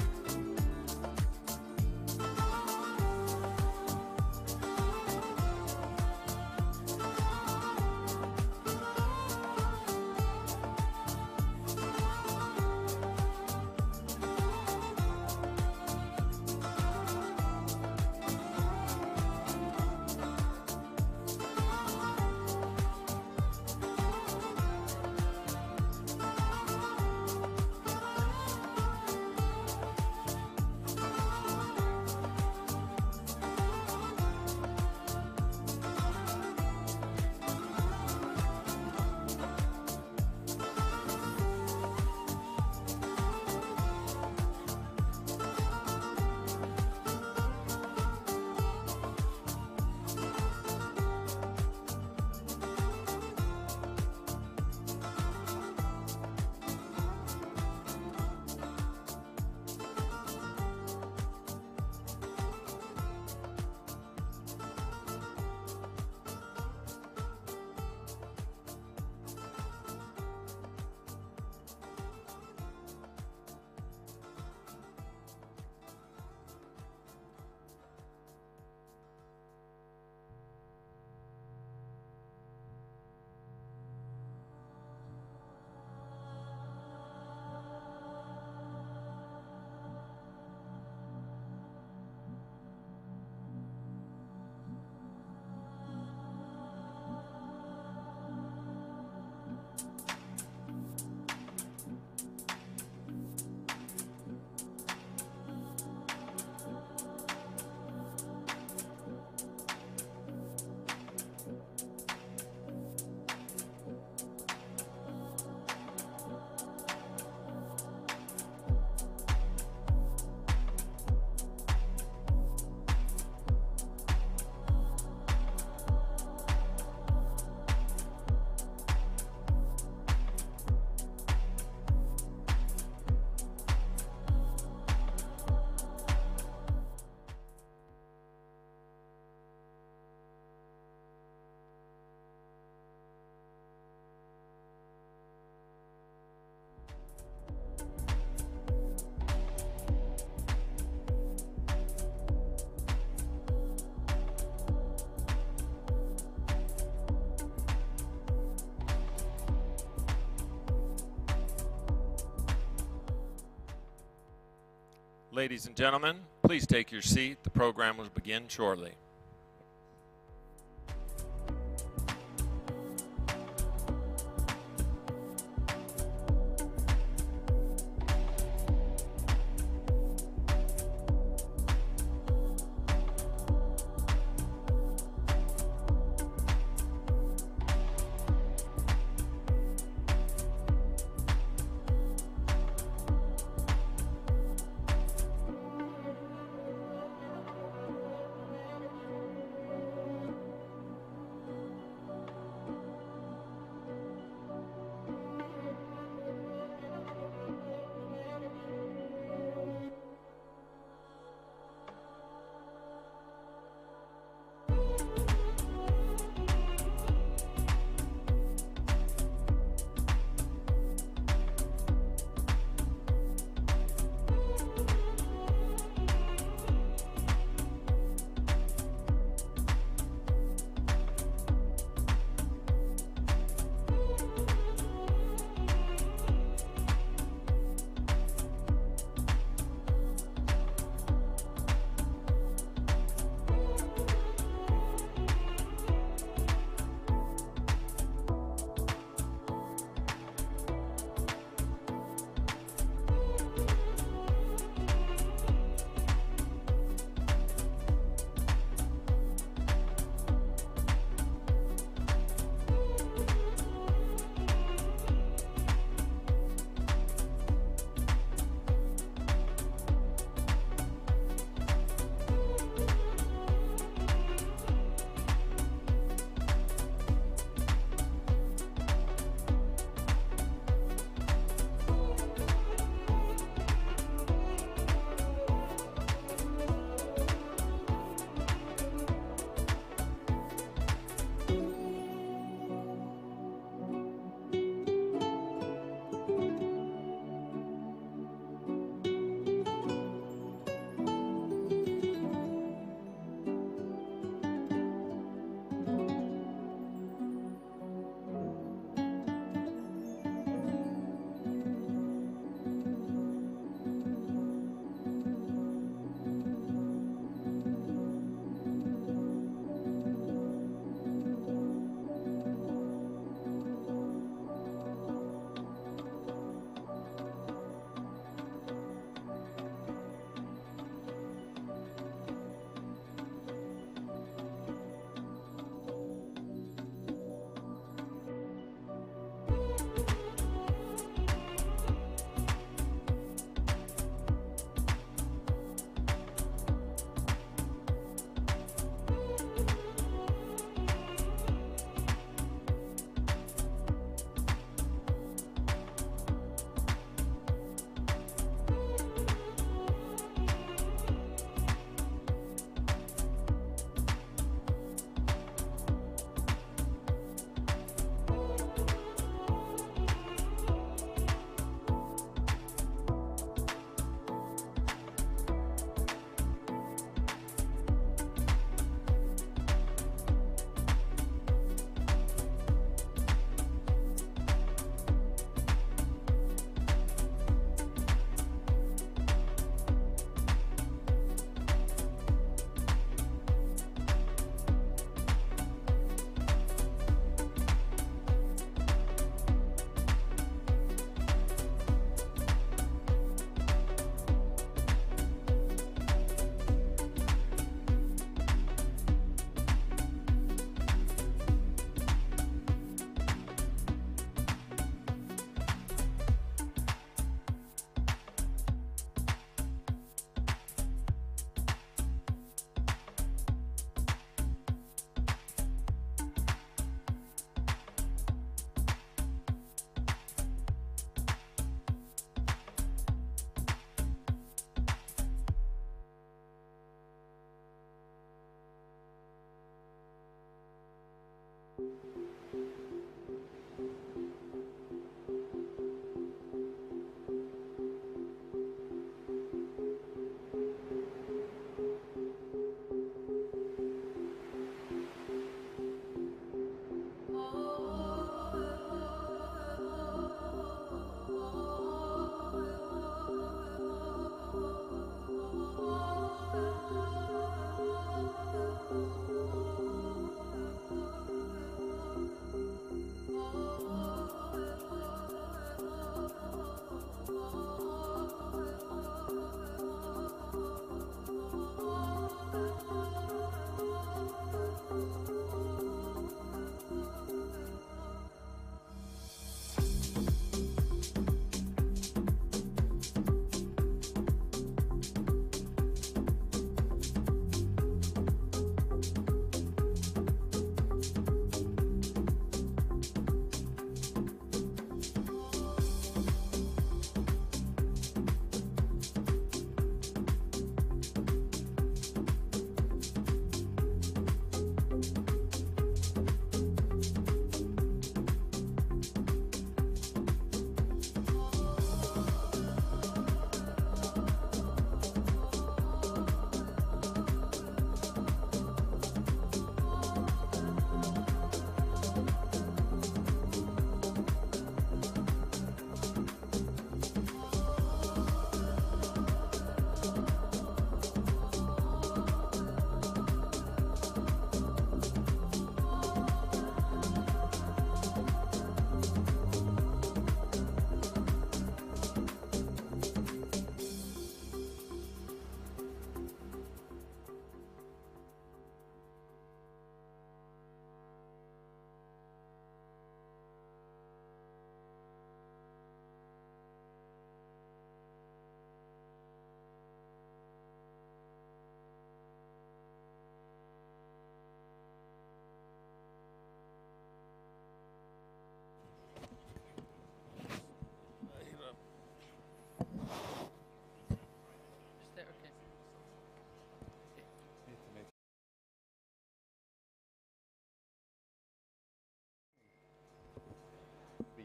Ladies and gentlemen, please take your seat. The program will begin shortly.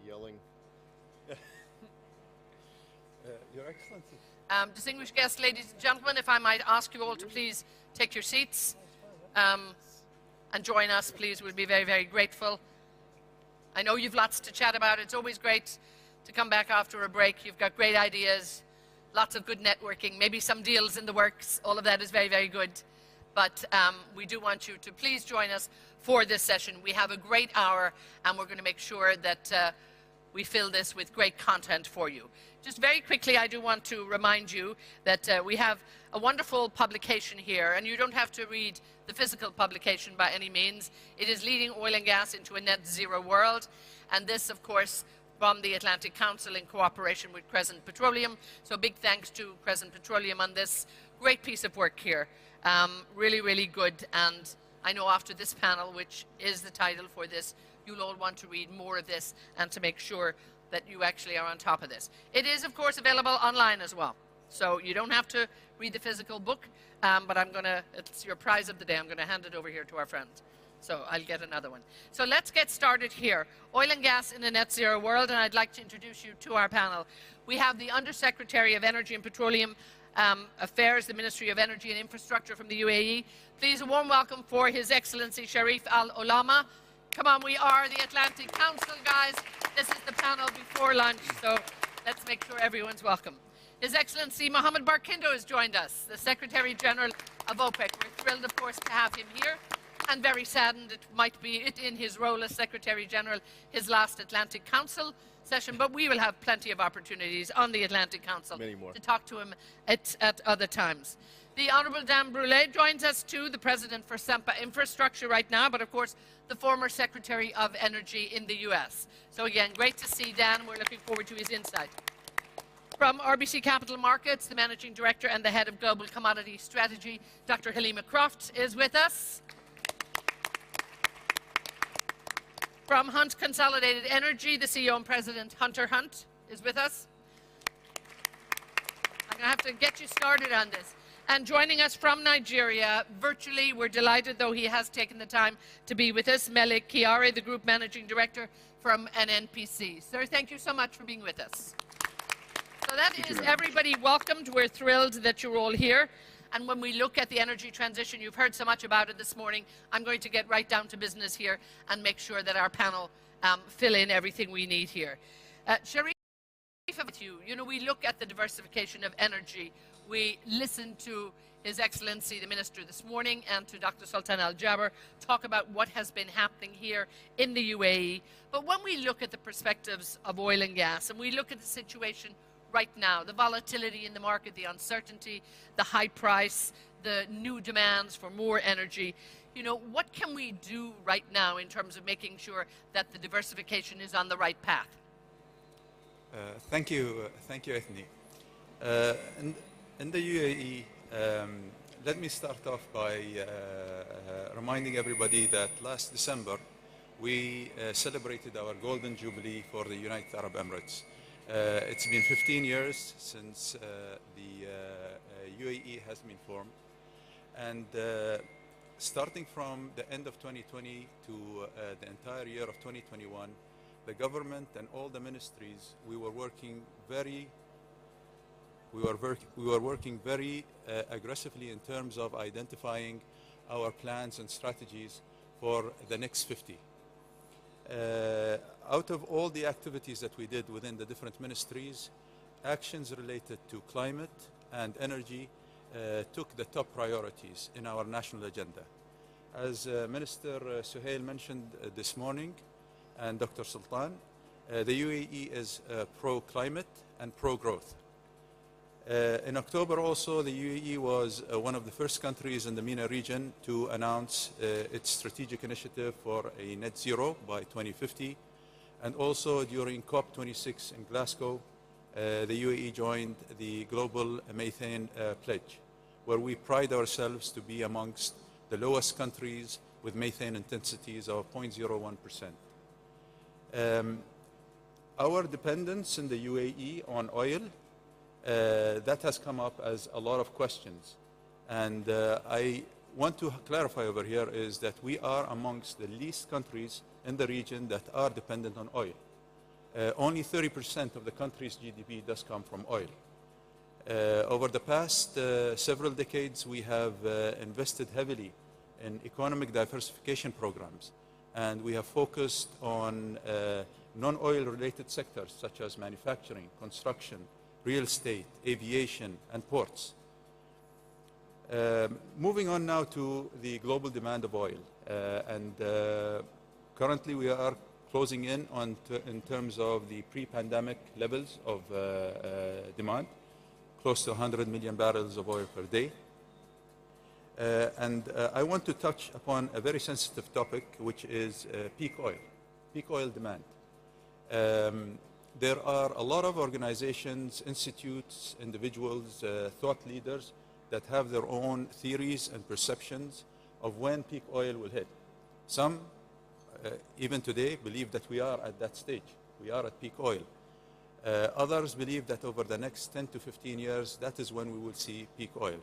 Yelling. Your Excellency. Distinguished guests, ladies and gentlemen, if I might ask you all to please take your seats and join us, please. We'll be very, very grateful. I know you've lots to chat about. It's always great to come back after a break. You've got great ideas, lots of good networking, maybe some deals in the works. All of that is very, very good. But we do want you to please join us for this session. We have a great hour, and we're going to make sure that we fill this with great content for you. Just very quickly, I do want to remind you that we have a wonderful publication here, and you don't have to read the physical publication by any means. It is Leading Oil and Gas into a Net Zero World, and this, of course, from the Atlantic Council in cooperation with Crescent Petroleum. So big thanks to Crescent Petroleum on this great piece of work here. Really, really good, and I know after this panel, which is the title for this, you'll all want to read more of this and to make sure that you actually are on top of this. It is, of course, available online as well. So you don't have to read the physical book, but it's your prize of the day. I'm going to hand it over here to our friends. So I'll get another one. So let's get started here. Oil and gas in a net zero world, and I'd like to introduce you to our panel. We have the Undersecretary of Energy and Petroleum Affairs, the Ministry of Energy and Infrastructure from the UAE. Please, a warm welcome for His Excellency Sharif Al-Olama. Come on, we are the Atlantic Council, guys. This is the panel before lunch, so let's make sure everyone's welcome. His Excellency Mohammed Barkindo has joined us, the Secretary General of OPEC. We're thrilled, of course, to have him here, and very saddened it might be it in his role as Secretary General, his last Atlantic Council session, but we will have plenty of opportunities on the Atlantic Council to talk to him at other times. The Honourable Dan Brule joins us too, the President for Sampa Infrastructure right now, but of course the former Secretary of Energy in the US. So again, great to see Dan. We're looking forward to his insight. From RBC Capital Markets, the Managing Director and the Head of Global Commodity Strategy, Dr. Halima Croft, is with us. From Hunt Consolidated Energy, the CEO and President, Hunter Hunt, is with us. I'm going to have to get you started on this. And joining us from Nigeria, virtually, we're delighted, though he has taken the time to be with us, Melik Kiare, the Group Managing Director from NNPC. Sir, thank you so much for being with us. So that is everybody welcomed. We're thrilled that you're all here. And when we look at the energy transition, you've heard so much about it this morning. I'm going to get right down to business here and make sure that our panel fill in everything we need here. Sharif, you know, we look at the diversification of energy. We listened to His Excellency the Minister this morning and to Dr. Sultan Al-Jaber talk about what has been happening here in the UAE. But when we look at the perspectives of oil and gas and we look at the situation right now, the volatility in the market, the uncertainty, the high price, the new demands for more energy, you know, what can we do right now in terms of making sure that the diversification is on the right path? Thank you, Ethni. In the UAE, let me start off by reminding everybody that last December we celebrated our Golden Jubilee for the United Arab Emirates. It's been 15 years since the UAE has been formed, and starting from the end of 2020 to the entire year of 2021, the government and all the ministries, we were working very aggressively in terms of identifying our plans and strategies for the next 50. Out of all the activities that we did within the different ministries, actions related to climate and energy took the top priorities in our national agenda. As Minister Suhail mentioned this morning, and Dr. Sultan, the UAE is pro-climate and pro-growth. In October also, the UAE was one of the first countries in the MENA region to announce its strategic initiative for a net zero by 2050. And also during COP26 in Glasgow, the UAE joined the Global Methane Pledge, where we pride ourselves to be amongst the lowest countries with methane intensities of 0.01%. Our dependence in the UAE on oil, that has come up as a lot of questions. And I want to clarify over here is that we are amongst the least countries in the region that are dependent on oil. Only 30% of the country's GDP does come from oil. Over the past several decades, we have invested heavily in economic diversification programs, and we have focused on non-oil related sectors such as manufacturing, construction, real estate, aviation, and ports. Moving on now to the global demand of oil. Currently we are closing in on in terms of the pre-pandemic levels of demand, close to 100 million barrels of oil per day. I want to touch upon a very sensitive topic, which is peak oil demand. There are a lot of organizations, institutes, individuals, thought leaders that have their own theories and perceptions of when peak oil will hit. Some, even today, believe that we are at that stage. We are at peak oil. Others believe that over the next 10 to 15 years, that is when we will see peak oil.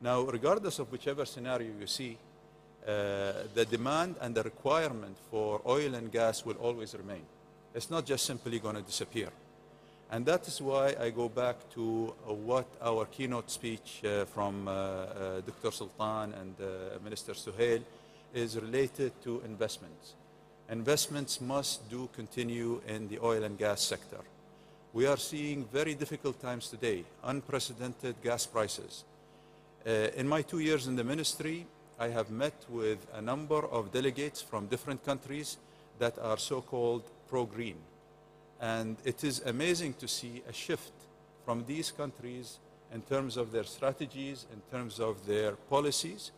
Now, regardless of whichever scenario you see, the demand and the requirement for oil and gas will always remain. It's not just simply going to disappear. And that is why I go back to what our keynote speech from Dr. Sultan and Minister Suhail is related to investments. Investments must continue in the oil and gas sector. We are seeing very difficult times today, unprecedented gas prices. In my 2 years in the ministry, I have met with a number of delegates from different countries that are so-called pro-green. And it is amazing to see a shift from these countries in terms of their strategies, in terms of their policies,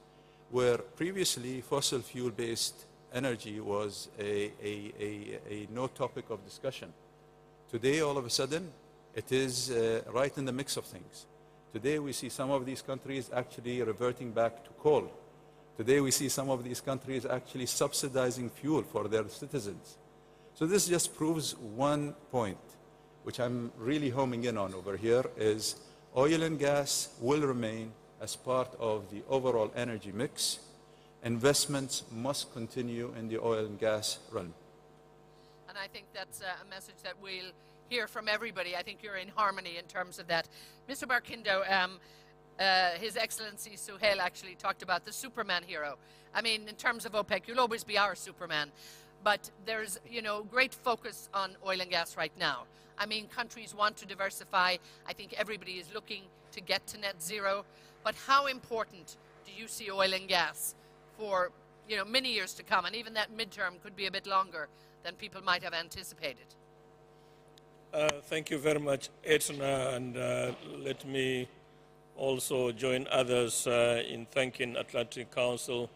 where previously fossil fuel-based energy was a no topic of discussion. Today, all of a sudden, it is right in the mix of things. Today, we see some of these countries actually reverting back to coal. Today, we see some of these countries actually subsidizing fuel for their citizens. So this just proves one point, which I'm really homing in on over here, is oil and gas will remain as part of the overall energy mix. Investments must continue in the oil and gas realm. And I think that's a message that we'll hear from everybody. I think you're in harmony in terms of that. Mr. Barkindo, His Excellency Suhail actually talked about the Superman hero. I mean, in terms of OPEC, you'll always be our Superman. But there's, great focus on oil and gas right now. I mean, countries want to diversify. I think everybody is looking to get to net zero. But how important do you see oil and gas for, many years to come? And even that midterm could be a bit longer than people might have anticipated. Thank you very much, Etna, and let me also join others in thanking Atlantic Council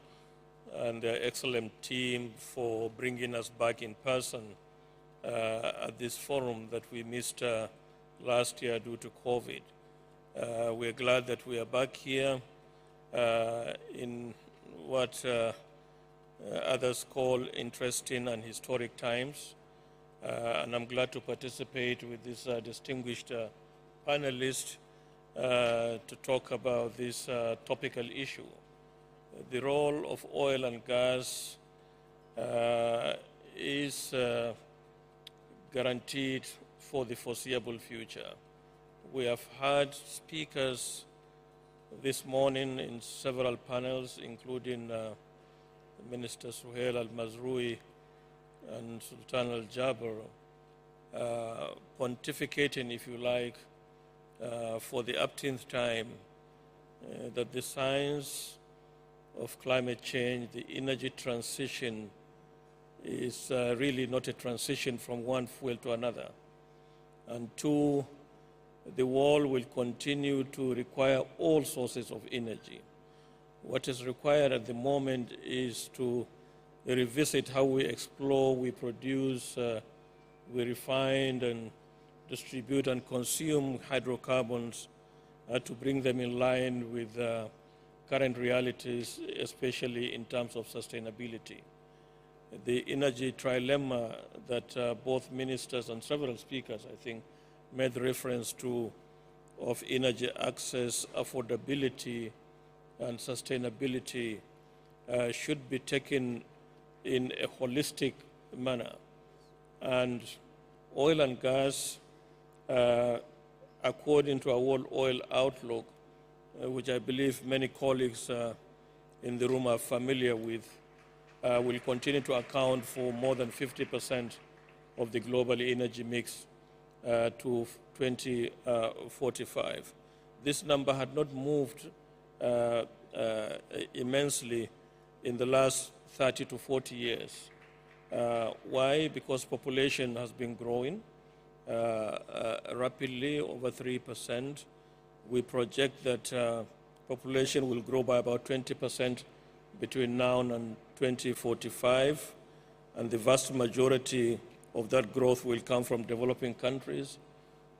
and their excellent team for bringing us back in person at this forum that we missed last year due to COVID. We're glad that we are back here in what others call interesting and historic times. And I'm glad to participate with this distinguished panelist to talk about this topical issue. The role of oil and gas is guaranteed for the foreseeable future. We have had speakers this morning in several panels, including Minister Suhail Al-Mazrouei and Sultan Al-Jaber, pontificating, if you like, for the upteenth time that the science of climate change, the energy transition, is really not a transition from one fuel to another. And two, the world will continue to require all sources of energy. What is required at the moment is to revisit how we explore, we produce, we refine and distribute and consume hydrocarbons to bring them in line with current realities, especially in terms of sustainability. The energy trilemma that both ministers and several speakers, I think, made reference to, of energy access, affordability, and sustainability should be taken in a holistic manner. And oil and gas, according to our World Oil Outlook, which I believe many colleagues in the room are familiar with, will continue to account for more than 50% of the global energy mix to 2045. This number had not moved immensely in the last 30 to 40 years. Why? Because population has been growing rapidly, over 3%. We project that population will grow by about 20% between now and 2045, and the vast majority of that growth will come from developing countries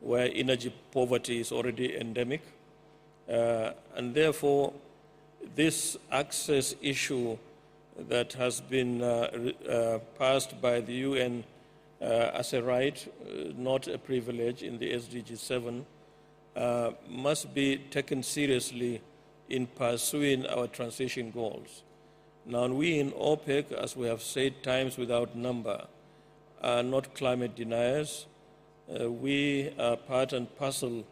where energy poverty is already endemic. And therefore, this access issue that has been passed by the UN as a right, not a privilege in the SDG 7, must be taken seriously in pursuing our transition goals. Now, we in OPEC, as we have said times without number, are not climate deniers. We are part and parcel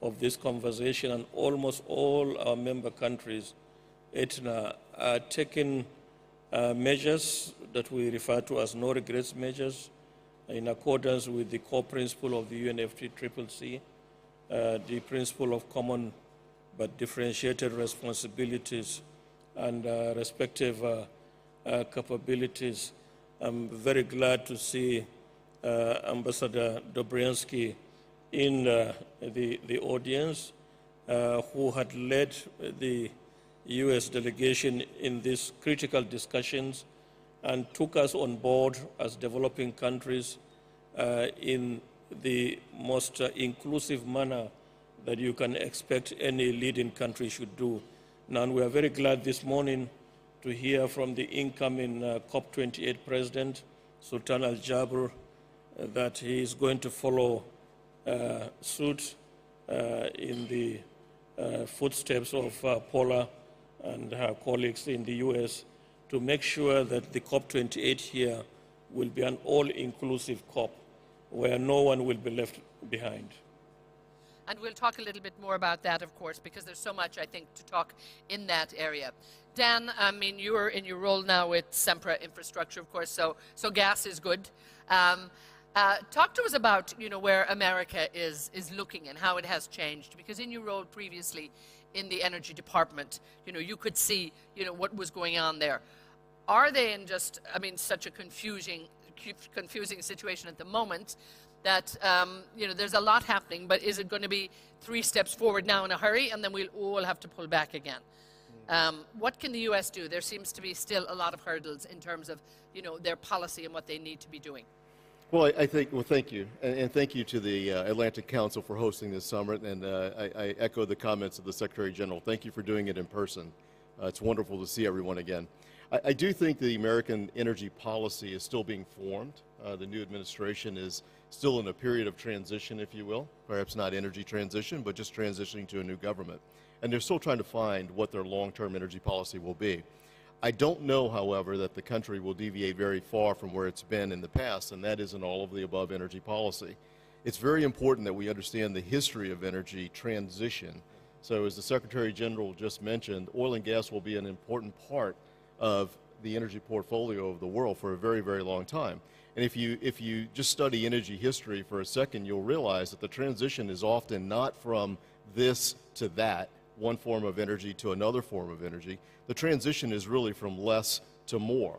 of this conversation, and almost all our member countries, Etna, are taking measures that we refer to as no regrets measures in accordance with the core principle of the UNFCCC, the principle of common but differentiated responsibilities and respective capabilities. I'm very glad to see Ambassador Dobryansky in the audience, who had led the U.S. delegation in these critical discussions and took us on board as developing countries in the most inclusive manner that you can expect any leading country should do. Now, we are very glad this morning to hear from the incoming COP28 President, Sultan Al-Jaber, that he is going to follow suit in the footsteps of Paula and her colleagues in the US to make sure that the COP28 here will be an all-inclusive COP where no one will be left behind. And we'll talk a little bit more about that, of course, because there's so much, I think, to talk in that area. Dan, I mean, you're in your role now with Sempra Infrastructure, of course, so gas is good. Talk to us about, you know, where America is looking and how it has changed, because in your role previously in the Energy Department, you know, you could see, you know, what was going on there. Are they in just, I mean, such a confusing situation at the moment that, you know, there's a lot happening, but is it going to be 3 steps forward now in a hurry and then we'll all have to pull back again? What can the U.S. do? There seems to be still a lot of hurdles in terms of, you know, their policy and what they need to be doing. Well, I think, well, thank you. And thank you to the Atlantic Council for hosting this summit. And I echo the comments of the Secretary General. Thank you for doing it in person. It's wonderful to see everyone again. I do think the American energy policy is still being formed. The new administration is still in a period of transition, if you will. Perhaps not energy transition, but just transitioning to a new government. And they're still trying to find what their long-term energy policy will be. I don't know, however, that the country will deviate very far from where it's been in the past, and that is an all-of-the-above energy policy. It's very important that we understand the history of energy transition. So as the Secretary General just mentioned, oil and gas will be an important part of the energy portfolio of the world for a very, very long time. And if you just study energy history for a second, you'll realize that the transition is often not from this to that, one form of energy to another form of energy. The transition is really from less to more.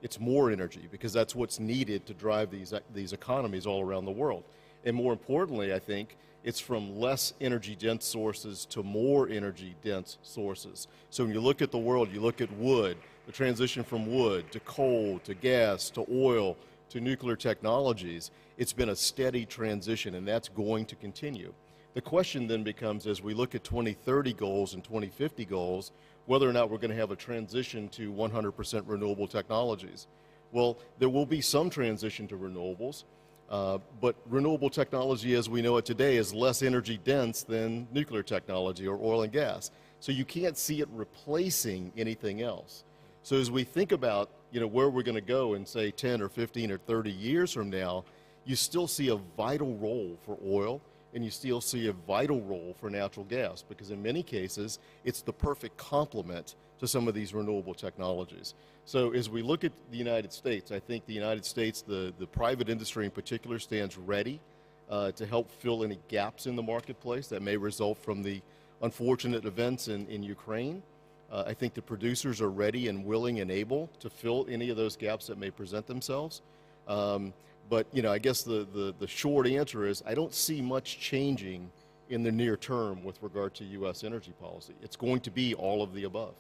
It's more energy because that's what's needed to drive these economies all around the world. And more importantly, I think, it's from less energy-dense sources to more energy-dense sources. So when you look at the world, you look at wood, the transition from wood to coal to gas to oil to nuclear technologies, it's been a steady transition, and that's going to continue. The question then becomes, as we look at 2030 goals and 2050 goals, whether or not we're going to have a transition to 100% renewable technologies. Well, there will be some transition to renewables, but renewable technology as we know it today is less energy dense than nuclear technology or oil and gas. So you can't see it replacing anything else. So as we think about, you know, where we're going to go in, say, 10 or 15 or 30 years from now, you still see a vital role for oil, and you still see a vital role for natural gas, because in many cases, it's the perfect complement to some of these renewable technologies. So as we look at the United States, I think the United States, the private industry in particular, stands ready to help fill any gaps in the marketplace that may result from the unfortunate events in Ukraine. I think the producers are ready and willing and able to fill any of those gaps that may present themselves. But, you know, I guess the short answer is I don't see much changing in the near term with regard to U.S. energy policy. It's going to be all of the above.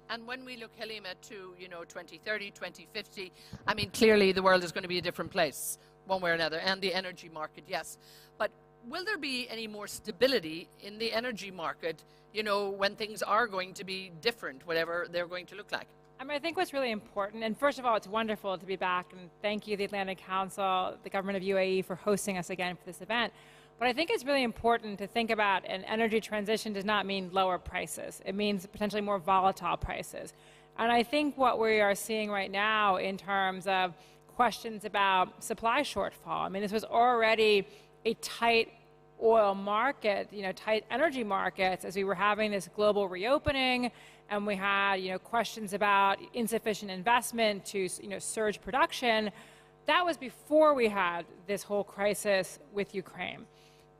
And when we look, Halima, to, you know, 2030, 2050, I mean, clearly the world is going to be a different place, one way or another, and the energy market, yes. But will there be any more stability in the energy market, you know, when things are going to be different, whatever they're going to look like? I mean, I think what's really important, and first of all, it's wonderful to be back, and thank you, the Atlantic Council, the government of UAE, for hosting us again for this event. But I think it's really important to think about an energy transition does not mean lower prices. It means potentially more volatile prices. And I think what we are seeing right now in terms of questions about supply shortfall, I mean, this was already a tight oil market, you know, tight energy markets as we were having this global reopening, and we had, you know, questions about insufficient investment to, you know, surge production. That was before we had this whole crisis with Ukraine.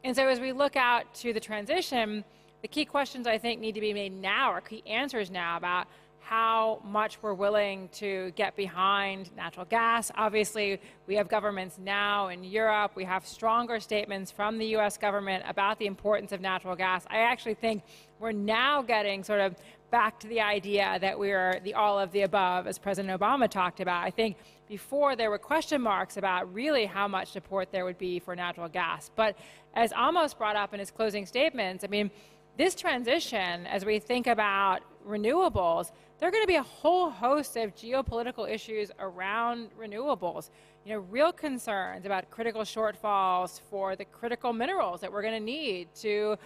And so as we look out to the transition, the key questions I think need to be made now, or key answers now, about how much we're willing to get behind natural gas. Obviously, we have governments now in Europe. We have stronger statements from the U.S. government about the importance of natural gas. I actually think we're now getting sort of back to the idea that we are the all of the above, as President Obama talked about. I think before there were question marks about really how much support there would be for natural gas. But as Amos brought up in his closing statements, I mean, this transition, as we think about renewables, there are going to be a whole host of geopolitical issues around renewables. real concerns about critical shortfalls for the critical minerals that we're going to need to,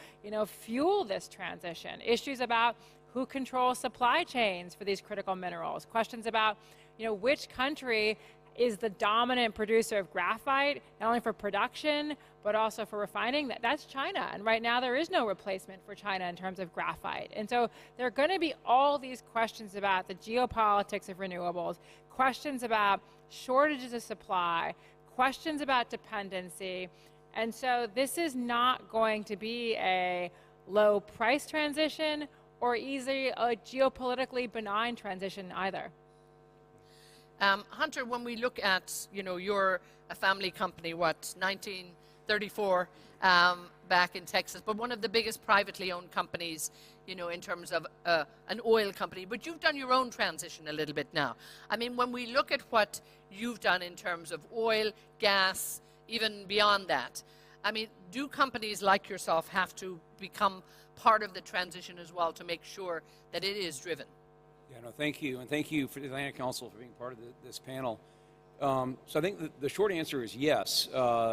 fuel this transition. Issues about who controls supply chains for these critical minerals. Questions about, which country is the dominant producer of graphite, not only for production, but also for refining. That's China. And right now there is no replacement for China in terms of graphite. And so there are going to be all these questions about the geopolitics of renewables, questions about shortages of supply, questions about dependency. And so this is not going to be a low price transition or easily a geopolitically benign transition either. Hunter, when we look at, you're a family company, 1934 back in Texas, but one of the biggest privately owned companies, in terms of an oil company. But you've done your own transition a little bit now. I mean, when we look at what you've done in terms of oil, gas, even beyond that, I mean, do companies like yourself have to become part of the transition as well to make sure that it is driven? Yeah, no, thank you. And thank you for the Atlantic Council for being part of this panel. So I think the short answer is yes.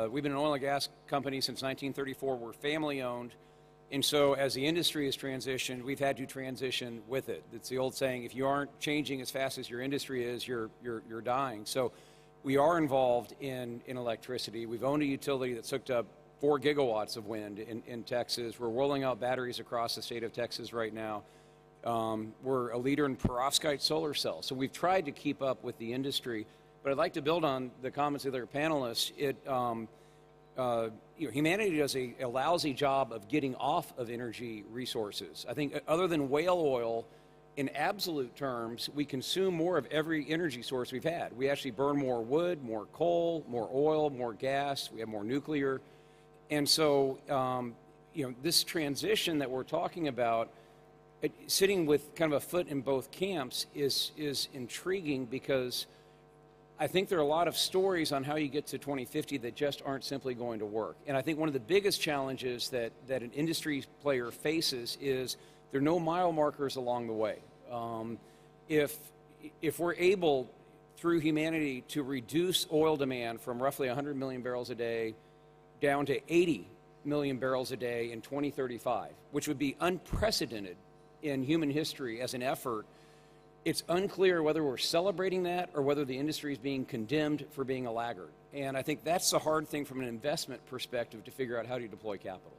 We've been an oil and gas company since 1934. We're family owned. And so as the industry has transitioned, we've had to transition with it. It's the old saying, if you aren't changing as fast as your industry is, you're dying. So we are involved in electricity. We've owned a utility that's hooked up 4 gigawatts of wind in Texas. We're rolling out batteries across the state of Texas right now. We're a leader in perovskite solar cells. So we've tried to keep up with the industry. But I'd like to build on the comments of the other panelists. Humanity does a lousy job of getting off of energy resources. I think other than whale oil, in absolute terms, we consume more of every energy source we've had. We actually burn more wood, more coal, more oil, more gas. We have more nuclear. And so, this transition that we're talking about, sitting with kind of a foot in both camps is intriguing, because I think there are a lot of stories on how you get to 2050 that just aren't simply going to work. And I think one of the biggest challenges that an industry player faces is there are no mile markers along the way. If we're able, through humanity, to reduce oil demand from roughly 100 million barrels a day down to 80 million barrels a day in 2035, which would be unprecedented in human history as an effort, it's unclear whether we're celebrating that or whether the industry is being condemned for being a laggard. And I think that's the hard thing from an investment perspective, to figure out how do you deploy capital.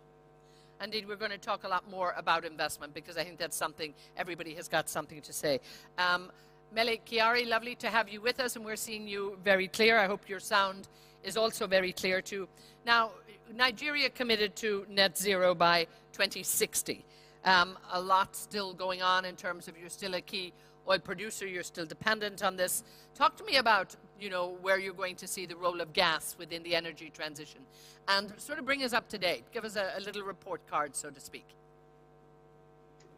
Indeed, we're going to talk a lot more about investment, because I think that's something everybody has got something to say. Mele Chiari, lovely to have you with us, and we're seeing you very clear. I hope your sound is also very clear too. Now, Nigeria committed to net zero by 2060. A lot still going on in terms of, you're still a key oil producer, you're still dependent on this. Talk to me about, where you're going to see the role of gas within the energy transition, and sort of bring us up to date. Give us a little report card, so to speak.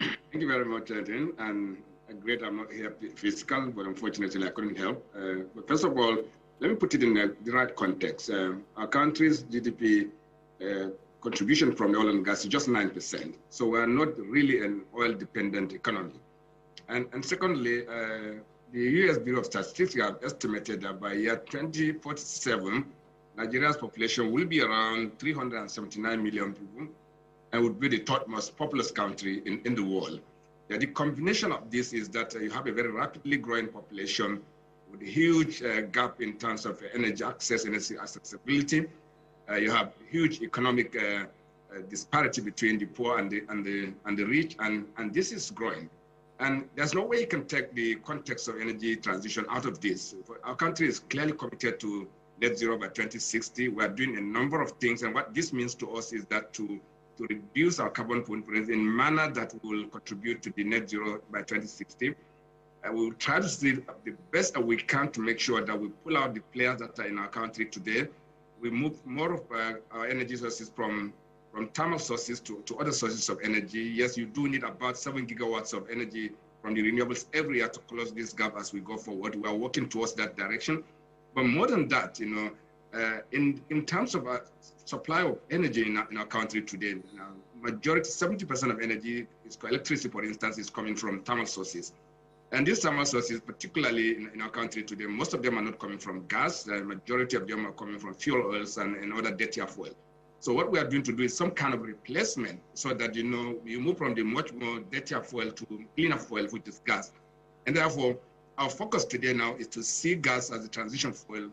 Thank you very much, Jen. And great, I'm not here physical, but unfortunately I couldn't help. But first of all, let me put it in the right context. Our country's GDP contribution from the oil and gas is just 9%. So we are not really an oil-dependent economy. And secondly, the U.S. Bureau of Statistics have estimated that by year 2047, Nigeria's population will be around 379 million people and would be the third most populous country in the world. Yeah, the combination of this is that you have a very rapidly growing population with a huge gap in terms of energy access, energy accessibility. You have huge economic disparity between the poor and the rich, and this is growing. And there's no way you can take the context of energy transition out of this. Our country is clearly committed to net zero by 2060. We're doing a number of things, and what this means to us is that to reduce our carbon footprint in a manner that will contribute to the net zero by 2060, we will try to do the best that we can to make sure that we pull out the players that are in our country today. We move more of our energy sources from thermal sources to other sources of energy. Yes, you do need about 7 gigawatts of energy from the renewables every year to close this gap as we go forward. We are working towards that direction. But more than that, in terms of our supply of energy in our country today, majority, 70% of energy, electricity, for instance, is coming from thermal sources. And these thermal sources, particularly in our country today, most of them are not coming from gas. The majority of them are coming from fuel oils and other dirtier fuel. So what we are doing to do is some kind of replacement so that, you move from the much more dirtier fuel to cleaner fuel, which is gas. And therefore, our focus today now is to see gas as a transition fuel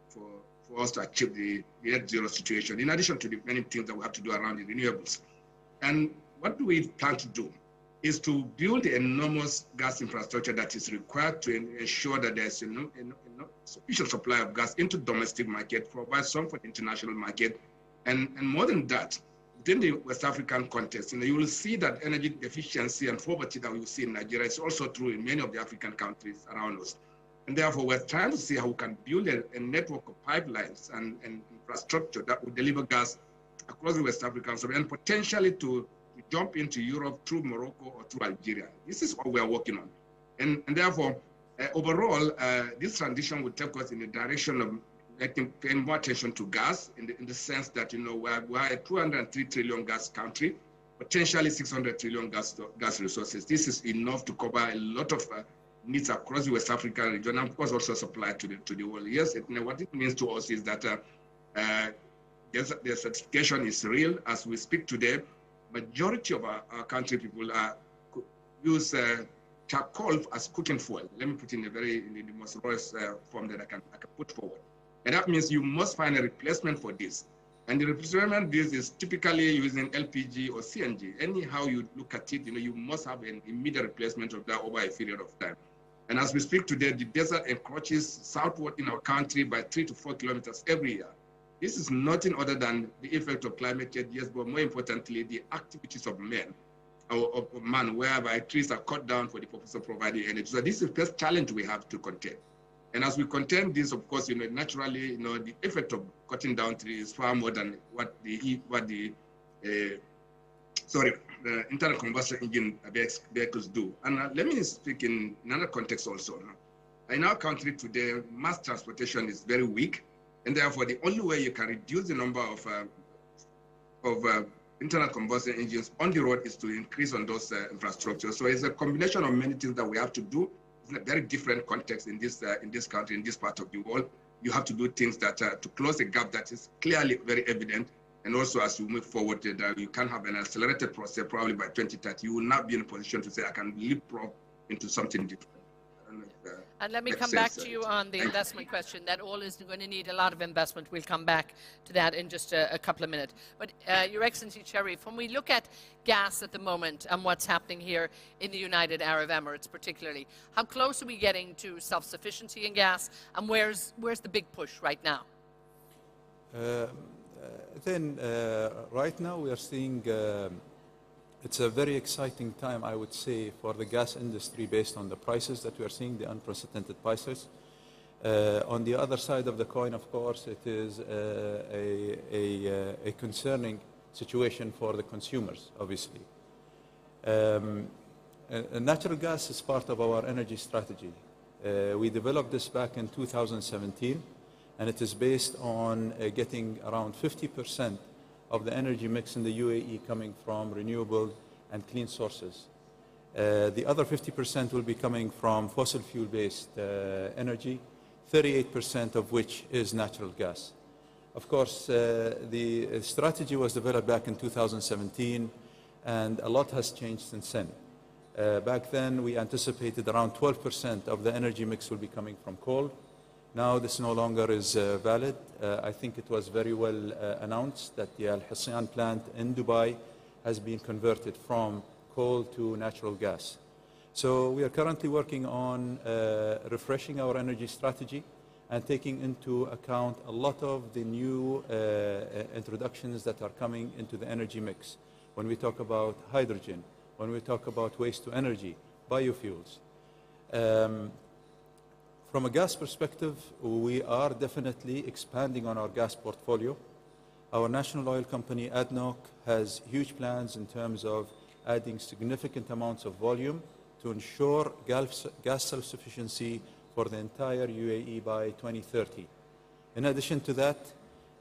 for us to achieve the net zero situation, in addition to the many things that we have to do around the renewables. And what do we plan to do is to build the enormous gas infrastructure that is required to ensure that there's sufficient supply of gas into domestic market, provide some for the international market. And more than that, within the West African context, you will see that energy deficiency and poverty that we will see in Nigeria is also true in many of the African countries around us. And therefore, we're trying to see how we can build a network of pipelines and infrastructure that will deliver gas across the West African side and potentially to jump into Europe through Morocco or through Algeria. This is what we are working on. And therefore, overall, this transition will take us in the direction of paying more attention to gas in the sense that, we're a 203 trillion gas country, potentially 600 trillion gas resources. This is enough to cover a lot of needs across the West African region, and of course also supply to the world. Yes, what it means to us is that the certification is real. As we speak today, majority of our country people use charcoal as cooking fuel. Let me put in the most rawest form that I can put forward. And that means you must find a replacement for this. And the replacement this is typically using LPG or CNG. Anyhow you look at it, you must have an immediate replacement of that over a period of time. And as we speak today, the desert encroaches southward in our country by 3 to 4 kilometers every year. This is nothing other than the effect of climate change, yes, but more importantly, the activities of man, whereby trees are cut down for the purpose of providing energy. So this is the first challenge we have to contend. And as we contend this, of course, naturally, the effect of cutting down trees is far more than what the internal combustion engine vehicles do. And let me speak in another context also. In our country today, mass transportation is very weak. And therefore, the only way you can reduce the number of internal combustion engines on the road is to increase on those infrastructures. So it's a combination of many things that we have to do. It's a very different context in this country, in this part of the world. You have to do things that to close a gap that is clearly very evident. And also, as you move forward, you can have an accelerated process. Probably by 2030, you will not be in a position to say, I can leapfrog into something different. And let me come back to you on the investment question. That all is going to need a lot of investment. We'll come back to that in just a couple of minutes. But Your Excellency Sharif, when we look at gas at the moment and what's happening here in the United Arab Emirates particularly, how close are we getting to self-sufficiency in gas, and where's the big push right now? Right now we are seeing it's a very exciting time, I would say, for the gas industry based on the prices that we are seeing, the unprecedented prices. On the other side of the coin, of course, it is a concerning situation for the consumers, obviously. Natural gas is part of our energy strategy. We developed this back in 2017, and it is based on getting around 50% of the energy mix in the UAE coming from renewable and clean sources. The other 50% will be coming from fossil fuel-based energy, 38% of which is natural gas. Of course, the strategy was developed back in 2017, and a lot has changed since then. Back then, we anticipated around 12% of the energy mix will be coming from coal. Now this no longer is valid. I think it was very well announced that the Al-Hisyan plant in Dubai has been converted from coal to natural gas. So we are currently working on refreshing our energy strategy and taking into account a lot of the new introductions that are coming into the energy mix. When we talk about hydrogen, when we talk about waste to energy, biofuels. From a gas perspective, we are definitely expanding on our gas portfolio. Our national oil company, ADNOC, has huge plans in terms of adding significant amounts of volume to ensure gas self-sufficiency for the entire UAE by 2030. In addition to that,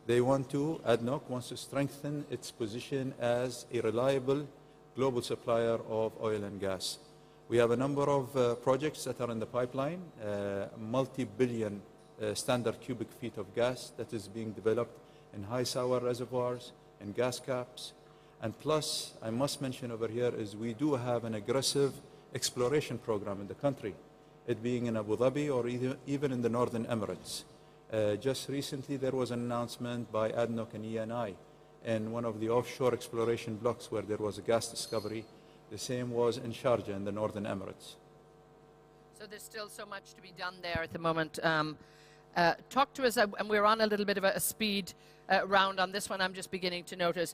ADNOC wants to strengthen its position as a reliable global supplier of oil and gas. We have a number of projects that are in the pipeline, multi-billion standard cubic feet of gas that is being developed in high sour reservoirs and gas caps. And plus, I must mention over here is we do have an aggressive exploration program in the country, it being in Abu Dhabi or even in the Northern Emirates. Just recently, there was an announcement by ADNOC and ENI in one of the offshore exploration blocks where there was a gas discovery. The same was in Sharjah in the Northern Emirates. So there's still so much to be done there at the moment. Talk to us, and we're on a little bit of a speed round on this one. I'm just beginning to notice.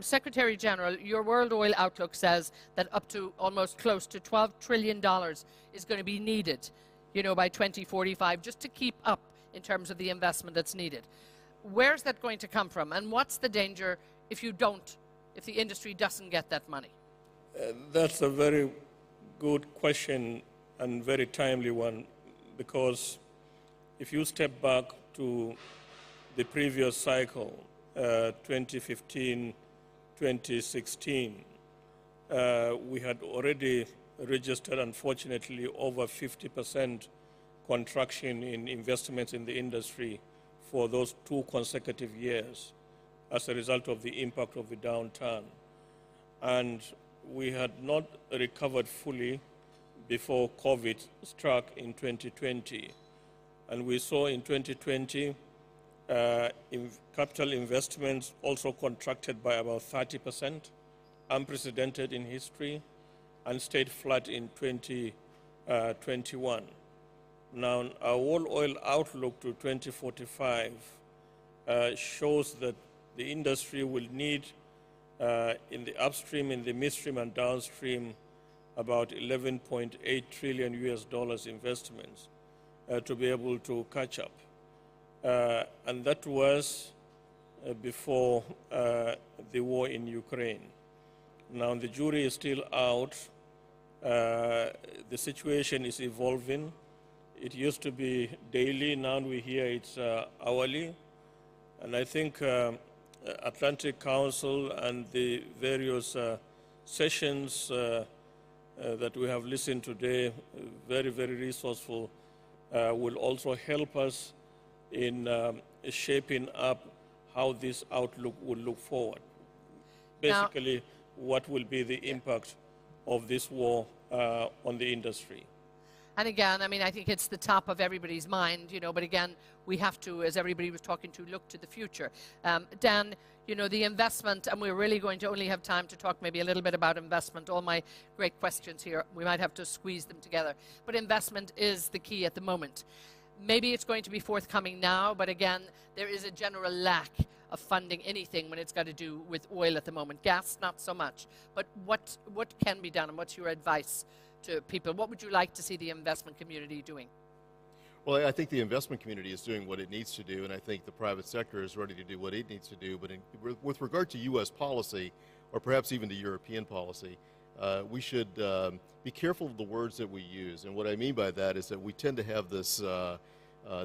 Secretary General, your World Oil Outlook says that up to almost close to $12 trillion is going to be needed, you know, by 2045, just to keep up in terms of the investment that's needed. Where's that going to come from, and what's the danger if the industry doesn't get that money? That's a very good question and very timely one, because if you step back to the previous cycle, 2015, 2016, we had already registered, unfortunately, over 50% contraction in investments in the industry for those 2 consecutive years as a result of the impact of the downturn. And we had not recovered fully before COVID struck in 2020. And we saw in 2020 capital investments also contracted by about 30%, unprecedented in history, and stayed flat in 2021. Now, our World Oil Outlook to 2045 shows that the industry will need, in the upstream, in the midstream, and downstream, about $11.8 trillion investments to be able to catch up. And that was before the war in Ukraine. Now, the jury is still out. The situation is evolving. It used to be daily, now we hear it's hourly. And I think Atlantic Council and the various sessions that we have listened today, very, very resourceful, will also help us in shaping up how this outlook will look forward. Basically, what will be the impact of this war on the industry. And again, I mean, I think it's the top of everybody's mind, you know, but again, we have to, as everybody was talking to, look to the future. Dan, you know, the investment, and we're really going to only have time to talk maybe a little bit about investment. All my great questions here, we might have to squeeze them together. But investment is the key at the moment. Maybe it's going to be forthcoming now, but again, there is a general lack of funding anything when it's got to do with oil at the moment. Gas, not so much. But what can be done, and what's your advice to people? What would you like to see the investment community doing? Well, I think the investment community is doing what it needs to do, and I think the private sector is ready to do what it needs to do. But with regard to U.S. policy, or perhaps even to European policy, we should be careful of the words that we use. And what I mean by that is that we tend to have this,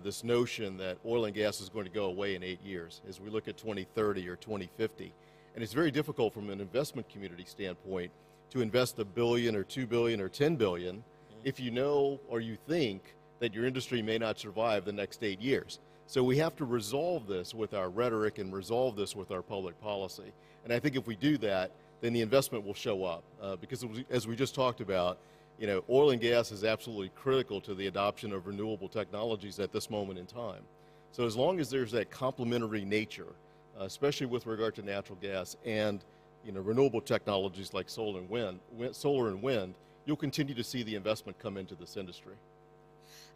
this notion that oil and gas is going to go away in 8 years as we look at 2030 or 2050. And it's very difficult from an investment community standpoint to invest $1 billion or $2 billion or $10 billion if you know or you think that your industry may not survive the next 8 years. So we have to resolve this with our rhetoric and resolve this with our public policy. And I think if we do that, then the investment will show up. Because as we just talked about, you know, oil and gas is absolutely critical to the adoption of renewable technologies at this moment in time. So as long as there's that complementary nature, especially with regard to natural gas and, you know, renewable technologies like solar and wind, you'll continue to see the investment come into this industry.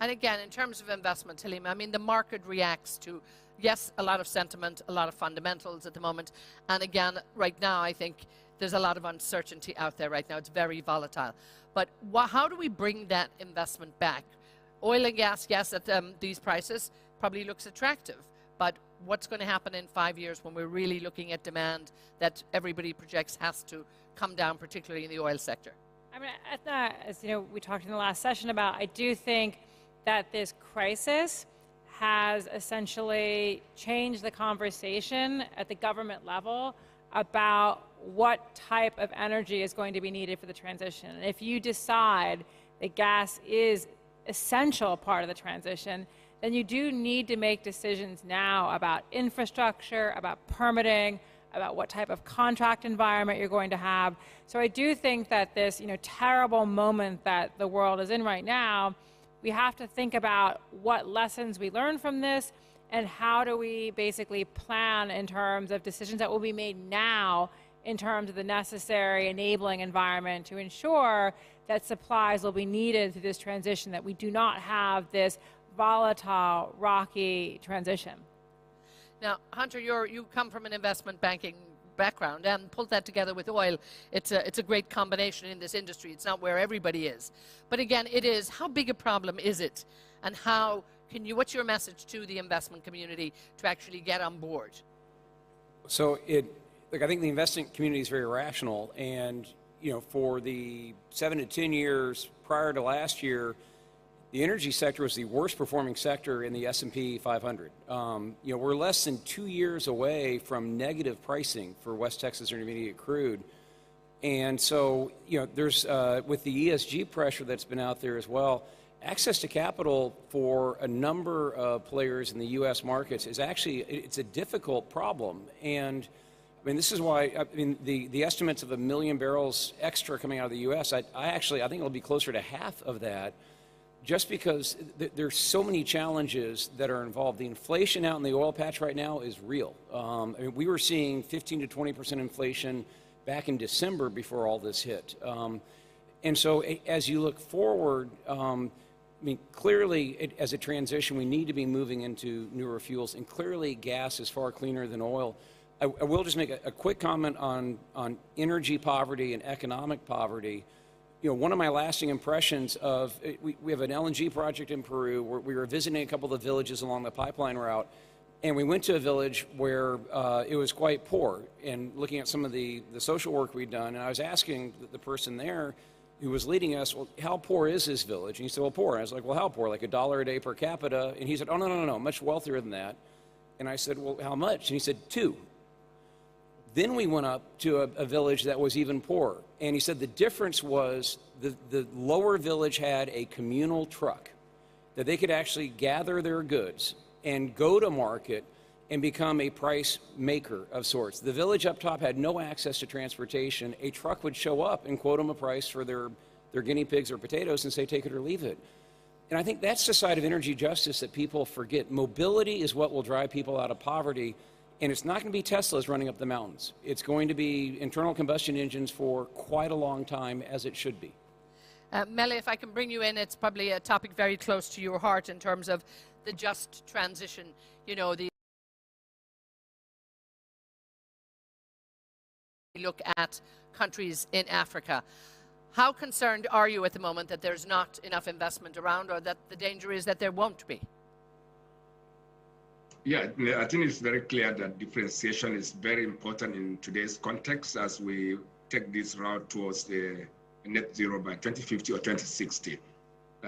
And again, in terms of investment, Halima, I mean, the market reacts to, yes, a lot of sentiment, a lot of fundamentals at the moment. And again, right now, I think there's a lot of uncertainty out there right now. It's very volatile. But how do we bring that investment back? Oil and gas, yes, at these prices probably looks attractive. But what's going to happen in 5 years when we're really looking at demand that everybody projects has to come down, particularly in the oil sector? I mean, as you know, we talked in the last session about, I do think that this crisis has essentially changed the conversation at the government level about what type of energy is going to be needed for the transition. And if you decide that gas is essential part of the transition, then you do need to make decisions now about infrastructure, about permitting, about what type of contract environment you're going to have. So I do think that this, terrible moment that the world is in right now, we have to think about what lessons we learn from this and how do we basically plan in terms of decisions that will be made now in terms of the necessary enabling environment to ensure that supplies will be needed through this transition, that we do not have this volatile, rocky transition. Now, Hunter, you come from an investment banking background and pulled that together with oil. It's a great combination in this industry. It's not where everybody is. But again, it is. How big a problem is it? And how can you, what's your message to the investment community to actually get on board? So I think the investment community is very rational. And, for the 7 to 10 years prior to last year, the energy sector was the worst performing sector in the S&P 500. We're less than 2 years away from negative pricing for West Texas Intermediate crude. And so, there's, with the ESG pressure that's been out there as well, access to capital for a number of players in the U.S. markets is actually, it's a difficult problem. And this is why, the estimates of 1 million barrels extra coming out of the U.S., I think it'll be closer to half of that, just because there's so many challenges that are involved. The inflation out in the oil patch right now is real. We were seeing 15 to 20% inflation back in December before all this hit. And so as you look forward, clearly as a transition, we need to be moving into newer fuels, and clearly gas is far cleaner than oil. I will just make a quick comment on energy poverty and economic poverty. One of my lasting impressions of, we have an LNG project in Peru where we were visiting a couple of the villages along the pipeline route, and we went to a village where it was quite poor, and looking at some of the social work we'd done, and I was asking the person there who was leading us, well, how poor is this village? And he said, well, poor. And I was like, well, how poor? Like $1 a day per capita? And he said, oh, no, much wealthier than that. And I said, well, how much? And he said, 2. Then we went up to a village that was even poorer. And he said the difference was the lower village had a communal truck that they could actually gather their goods and go to market and become a price maker of sorts. The village up top had no access to transportation. A truck would show up and quote them a price for their guinea pigs or potatoes and say, take it or leave it. And I think that's the side of energy justice that people forget. Mobility is what will drive people out of poverty. And it's not going to be Teslas running up the mountains. It's going to be internal combustion engines for quite a long time, as it should be. Mele, if I can bring you in, it's probably a topic very close to your heart in terms of the just transition. Look at countries in Africa. How concerned are you at the moment that there's not enough investment around, or that the danger is that there won't be? Yeah, I think it's very clear that differentiation is very important in today's context as we take this route towards the net zero by 2050 or 2060.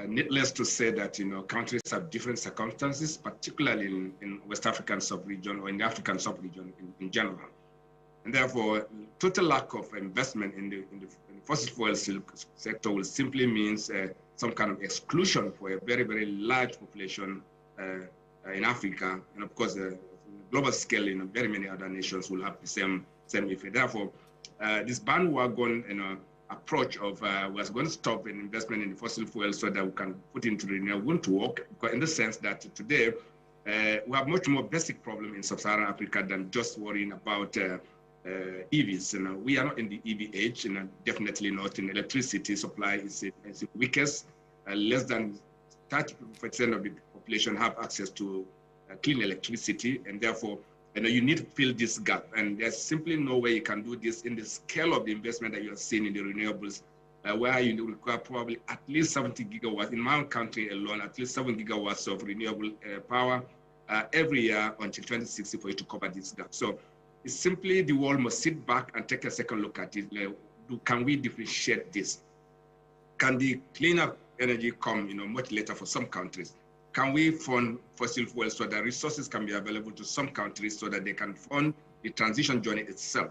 Needless to say that countries have different circumstances, particularly in West African sub-region or in the African sub-region in general. And therefore, total lack of investment in the fossil fuel sector will simply means some kind of exclusion for a very, very large population in Africa, and of course, the global scale, very many other nations will have the same effect. Therefore, this bandwagon, approach of we're going to stop an investment in fossil fuels so that we can put into renewable won't work, because in the sense that today we have much more basic problem in sub-Saharan Africa than just worrying about EVs. We are not in the EV age, definitely not in electricity supply is the weakest. Less than 30% of the population have access to clean electricity, and therefore you need to fill this gap. And there's simply no way you can do this in the scale of the investment that you are seeing in the renewables, where you require probably at least 70 gigawatts. In my own country alone, at least 7 gigawatts of renewable power every year until 2060 for you to cover this gap. So it's simply the world must sit back and take a second look at it. Can we differentiate this? Can the cleaner energy come much later for some countries? Can we fund fossil fuels so that resources can be available to some countries so that they can fund the transition journey itself?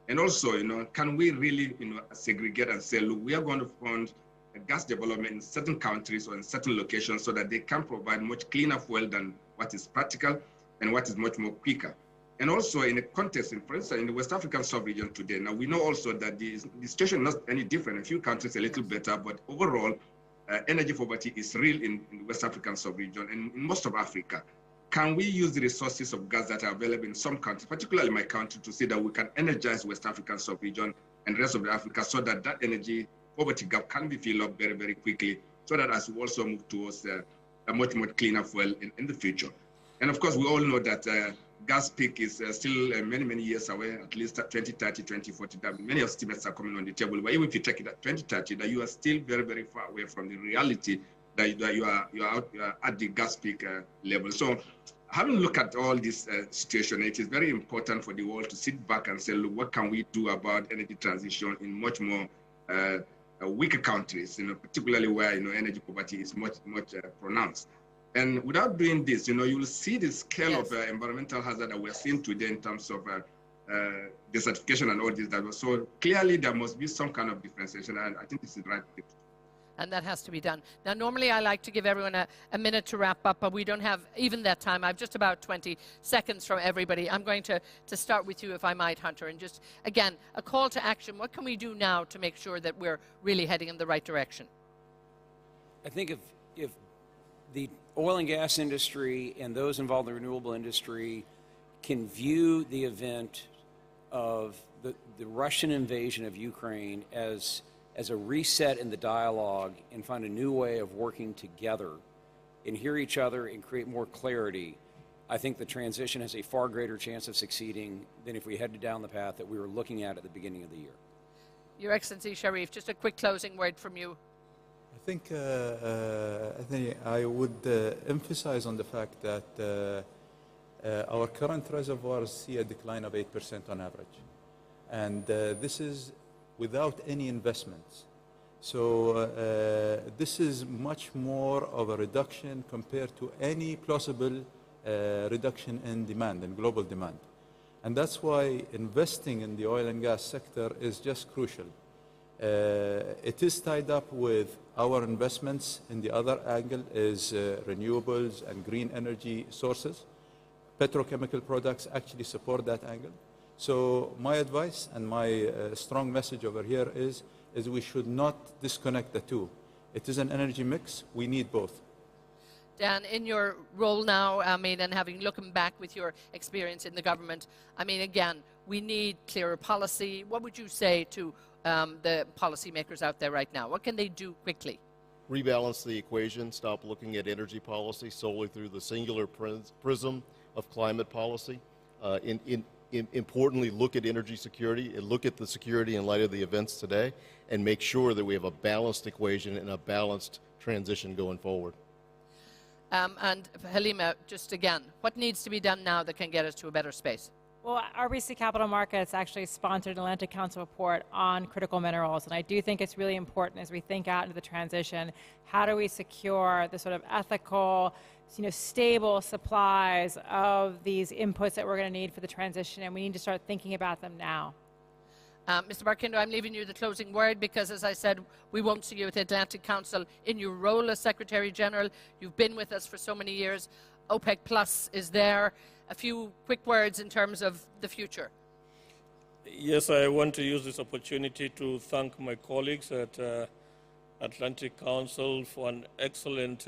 And also, can we really, segregate and say, look, we are going to fund gas development in certain countries or in certain locations so that they can provide much cleaner fuel than what is practical and what is much more quicker. And also in a context, for instance, in the West African sub-region today, now we know also that the situation is not any different. A few countries a little better, but overall, energy poverty is real in the West African sub-region and in most of Africa. Can we use the resources of gas that are available in some countries, particularly my country, to see that we can energize West African sub-region and the rest of Africa so that that energy poverty gap can be filled up very, very quickly, so that as we also move towards a much, much cleaner fuel in the future. And of course, we all know that gas peak is still many, many years away, at least 2030, 2040. That many estimates are coming on the table. But even if you take it at 2030, that you are still very, very far away from the reality that you are at the gas peak level. So having looked at all this situation, it is very important for the world to sit back and say, look, what can we do about energy transition in much more weaker countries, particularly where energy poverty is much, much pronounced. And without doing this, you will see the scale of environmental hazard that we're seeing today in terms of desertification and all this. So clearly there must be some kind of differentiation, and I think this is the right thing. And that has to be done. Now, normally I like to give everyone a minute to wrap up, but we don't have even that time. I have just about 20 seconds from everybody. I'm going to start with you, if I might, Hunter, and just, again, a call to action. What can we do now to make sure that we're really heading in the right direction? I think if the oil and gas industry and those involved in the renewable industry can view the event of the Russian invasion of Ukraine as a reset in the dialogue and find a new way of working together and hear each other and create more clarity, I think the transition has a far greater chance of succeeding than if we headed down the path that we were looking at the beginning of the year. Your Excellency Sharif, just a quick closing word from you. I think I would emphasize on the fact that our current reservoirs see a decline of 8% on average. And this is without any investments. So this is much more of a reduction compared to any plausible reduction in demand, in global demand. And that's why investing in the oil and gas sector is just crucial. It is tied up with our investments in the other angle is renewables and green energy sources. Petrochemical products actually support that angle. So my advice and my strong message over here is we should not disconnect the two. It is an energy mix. We need both. Dan, in your role now, and having looking back with your experience in the government, again, we need clearer policy. What would you say to the policymakers out there right now? What can they do quickly? Rebalance the equation. Stop looking at energy policy solely through the singular prism of climate policy. Importantly, look at energy security and look at the security in light of the events today and make sure that we have a balanced equation and a balanced transition going forward. And Halima, just again, what needs to be done now that can get us to a better space? Well, RBC Capital Markets actually sponsored an Atlantic Council report on critical minerals, and I do think it's really important as we think out into the transition, how do we secure the sort of ethical, stable supplies of these inputs that we're going to need for the transition, and we need to start thinking about them now. Mr. Barkindo, I'm leaving you the closing word because, as I said, we won't see you at the Atlantic Council in your role as Secretary General. You've been with us for so many years. OPEC Plus is there. A few quick words in terms of the future. Yes, I want to use this opportunity to thank my colleagues at Atlantic Council for an excellent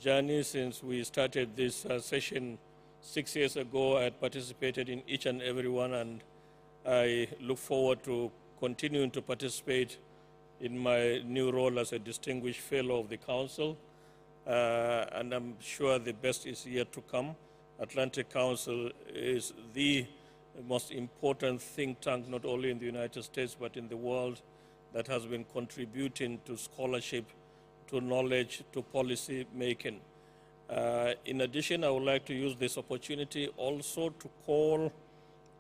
journey since we started this session 6 years ago. I had participated in each and every one, and I look forward to continuing to participate in my new role as a distinguished fellow of the Council, and I'm sure the best is yet to come. Atlantic Council is the most important think tank, not only in the United States, but in the world, that has been contributing to scholarship, to knowledge, to policy making. In addition, I would like to use this opportunity also to call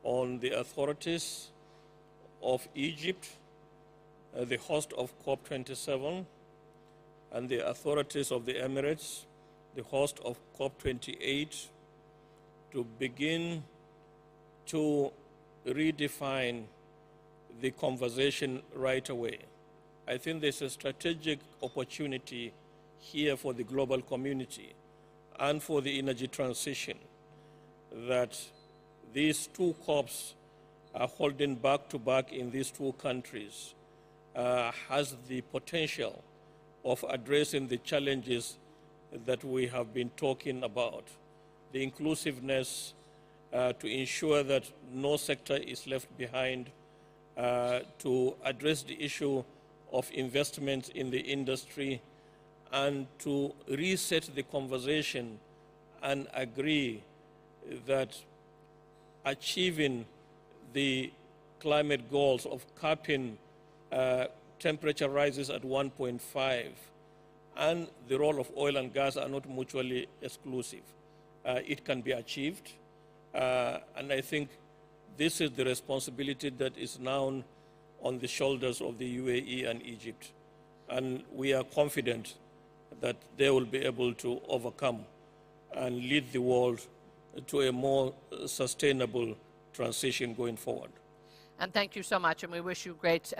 on the authorities of Egypt, the host of COP27, and the authorities of the Emirates, the host of COP28, to begin to redefine the conversation right away. I think there's a strategic opportunity here for the global community and for the energy transition that these two COPs are holding back to back in these two countries has the potential of addressing the challenges that we have been talking about. The inclusiveness to ensure that no sector is left behind, to address the issue of investment in the industry, and to reset the conversation and agree that achieving the climate goals of capping temperature rises at 1.5 and the role of oil and gas are not mutually exclusive. It can be achieved, and I think this is the responsibility that is now on the shoulders of the UAE and Egypt, and we are confident that they will be able to overcome and lead the world to a more sustainable transition going forward. And thank you so much, and we wish you great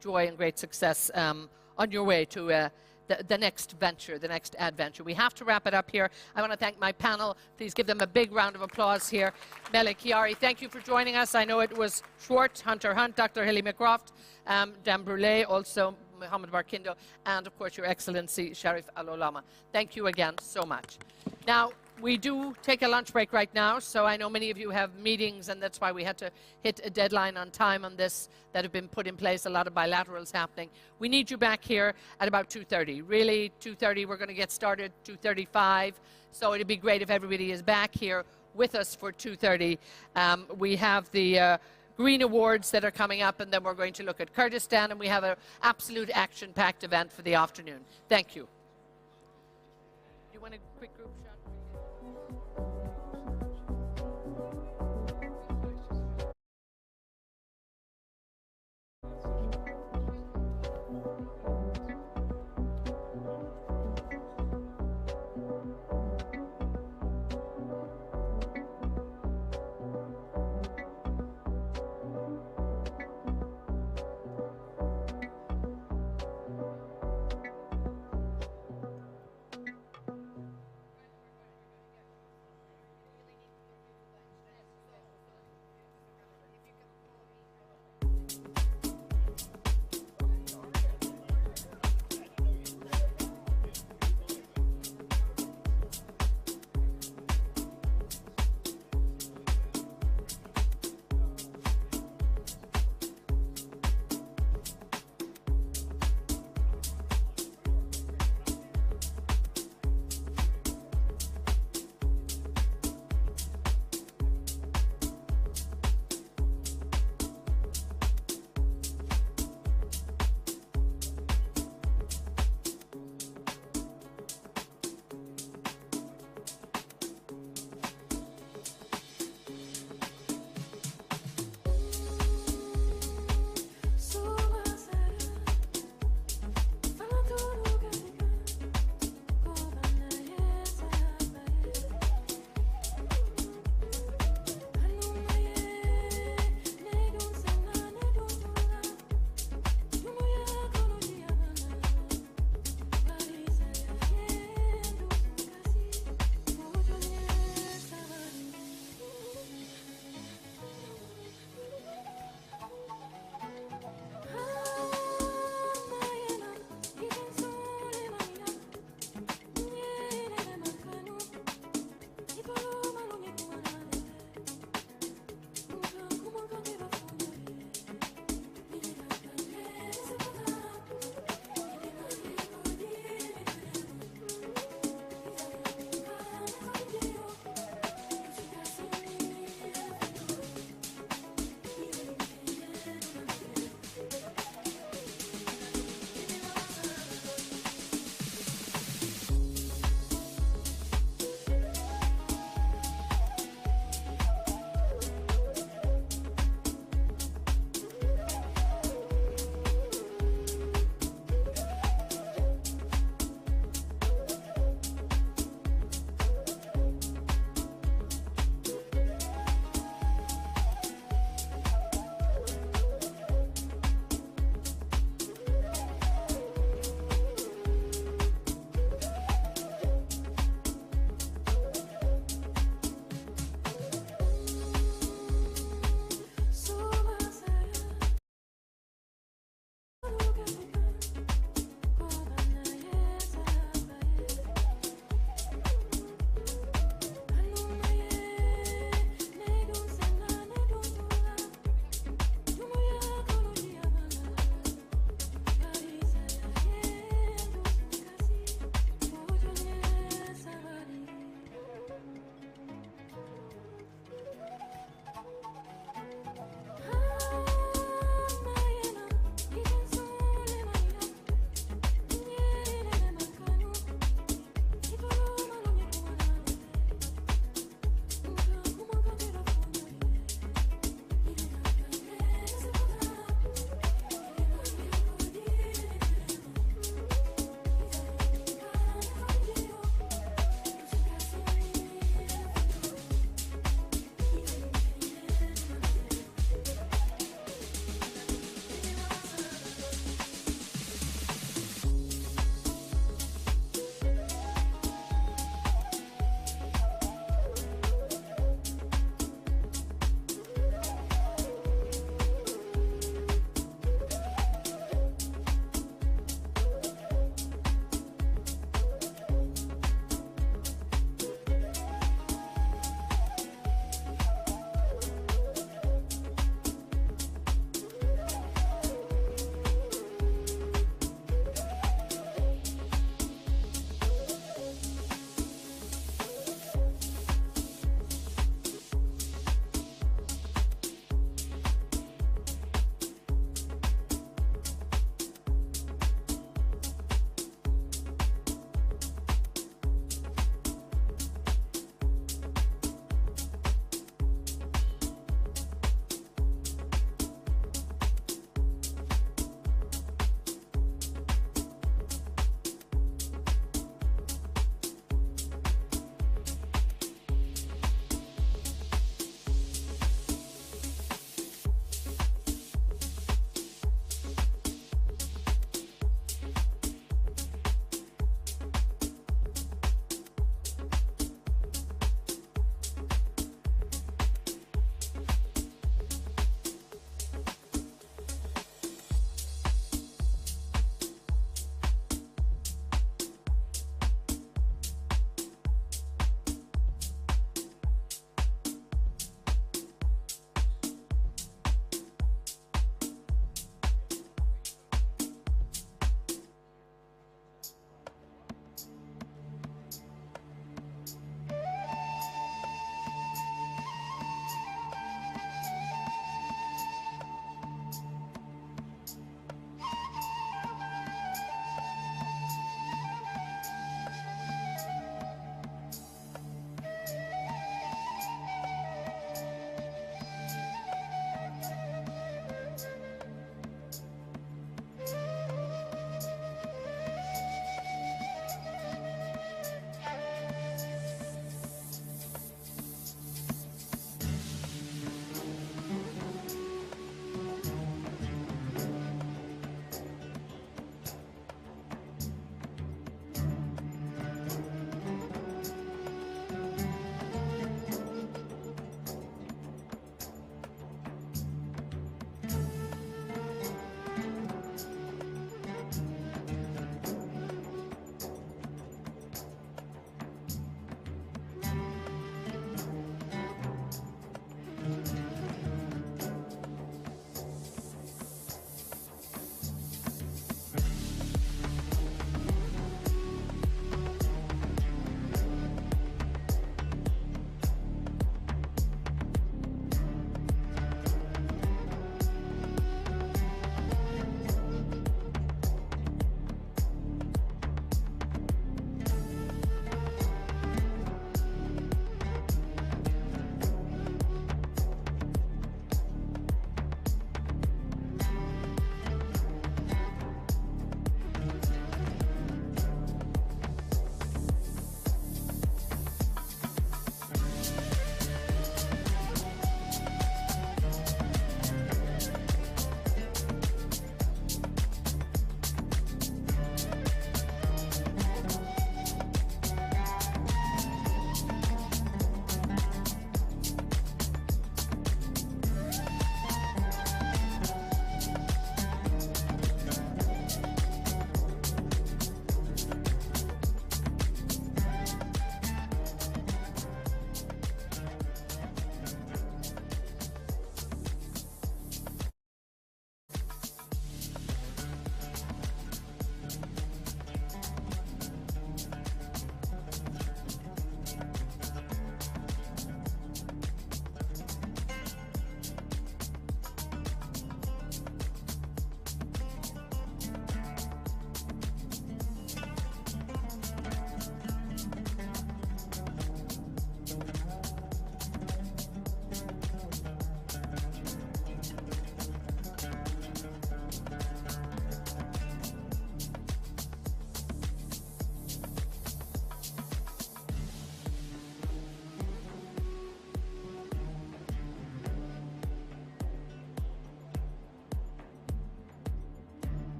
joy and great success on your way to the next venture, the next adventure. We have to wrap it up here. I want to thank my panel. Please give them a big round of applause here. Mele Chiari, thank you for joining us. I know it was short. Hunter Hunt, Dr. Hilly McCroft, Dan Brule, also Mohammed Barkindo, and of course, Your Excellency, Sharif Al-Olama. Thank you again so much. Now, we do take a lunch break right now, so I know many of you have meetings, and that's why we had to hit a deadline on time on this that have been put in place, a lot of bilaterals happening. We need you back here at about 2:30. Really, 2:30, we're going to get started, 2:35, so it'd be great if everybody is back here with us for 2:30. We have the Green Awards that are coming up, and then we're going to look at Kurdistan, and we have an absolute action-packed event for the afternoon. Thank you. You want a quick group shot?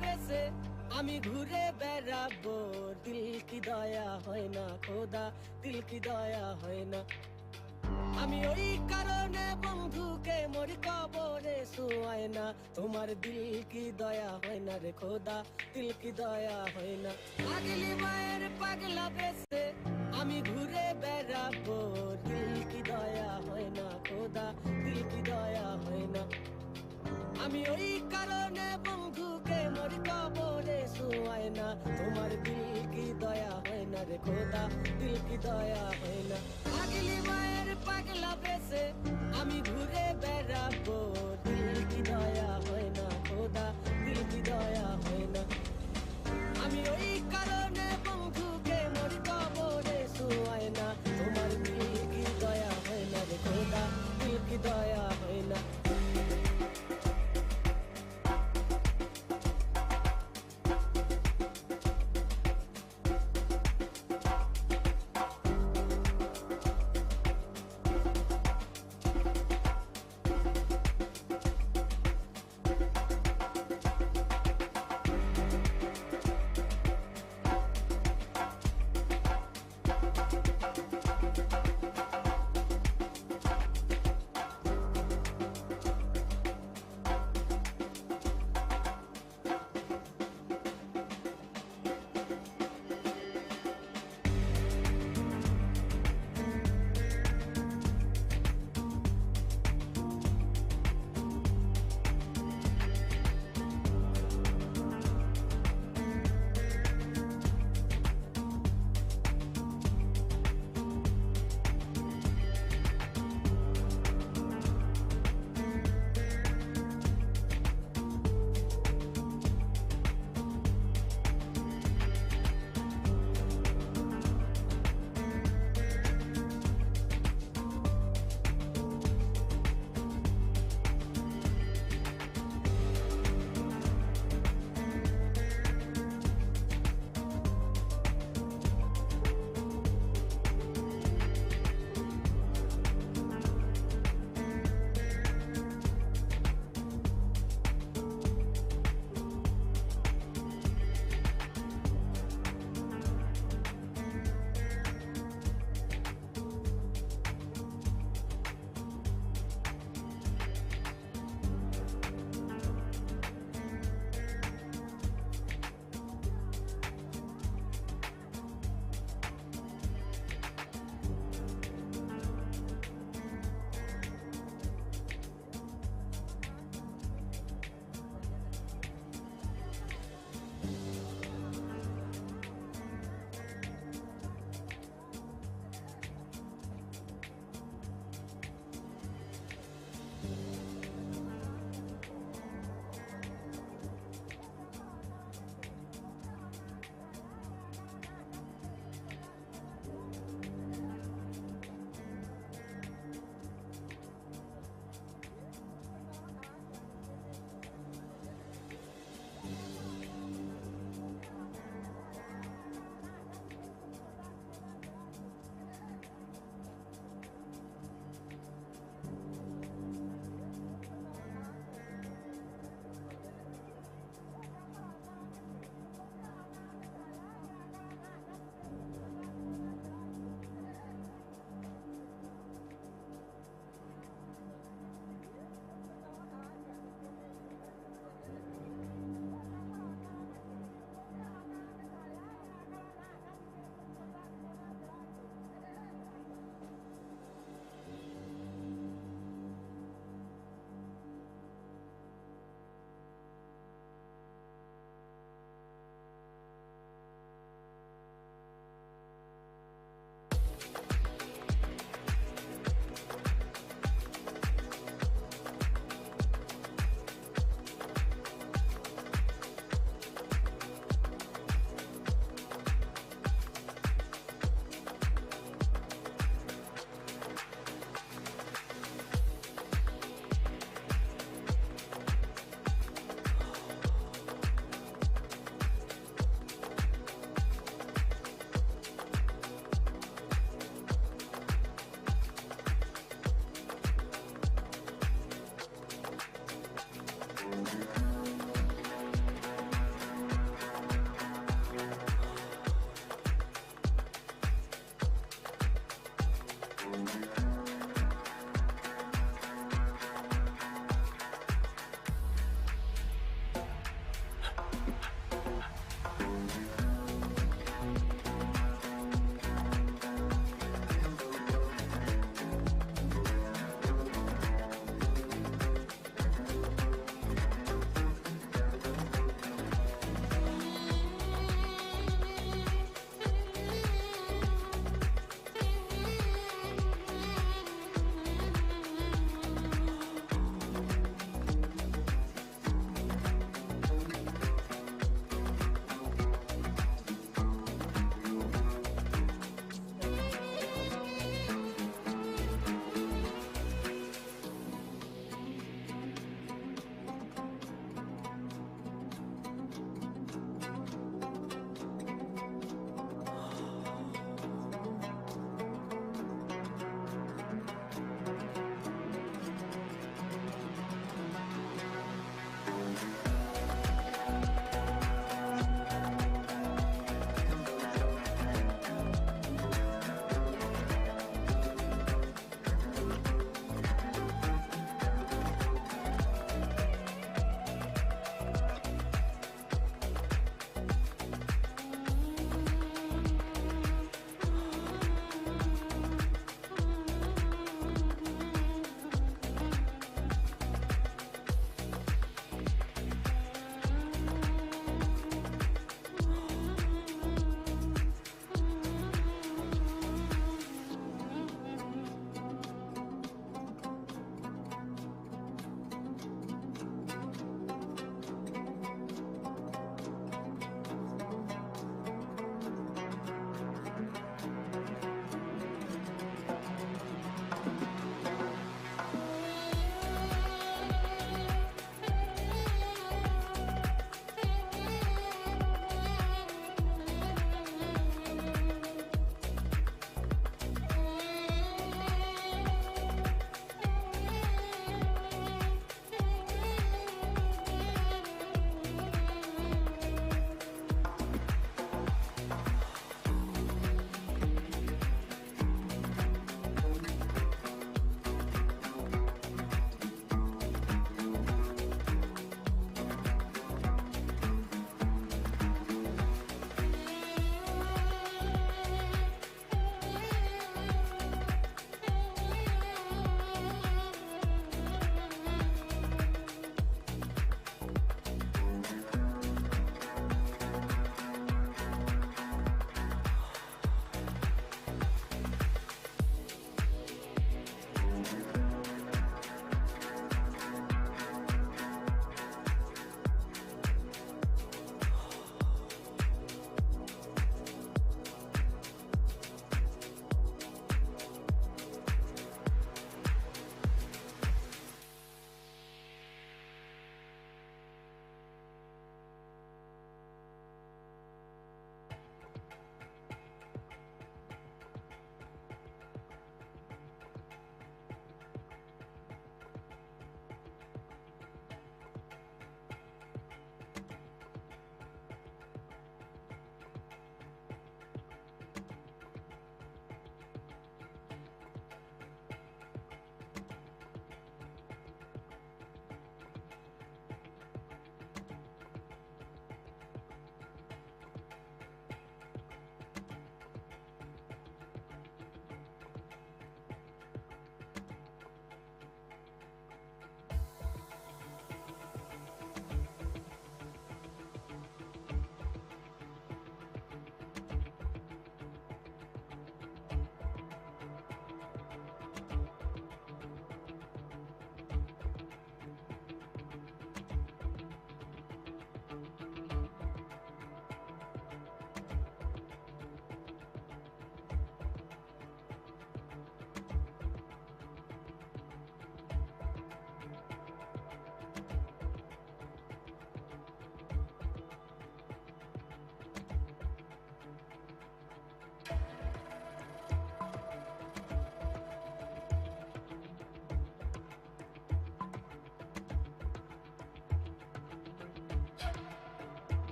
বেসে আমি ঘুরে বেড়াবো দিল কি দয়া হয় না খোদা দিল কি দয়া হয় না আমি ওই কারণে বন্ধুকে মোর কবরে শুয়ায় না তোমার দিল কি দয়া হয় না রে খোদা দিল কি দয়া হয় না পাগলি মায়ের পাগলা বেসে আমি ঘুরে বেড়াবো দিল কি দয়া হয় না খোদা দিল কি দয়া হয় না আমি ওই কারণে বন্ধুকে মোর কবরে শুয়ায় না তোমার দিল কি দয়া হয় না রে খোদা দিল কি দয়া হয় না পাগলি মায়ের পাগলা বেসে আমি ঘুরে বেড়াবো দিল কি দয়া হয় না খোদা দিল কি দয়া হয় না আমি ওই কারণে বন্ধুকে মোর কবরে শুয়ায় না তোমার দিল কি দয়া হয় না রে খোদা দিল কি দয়া হয় না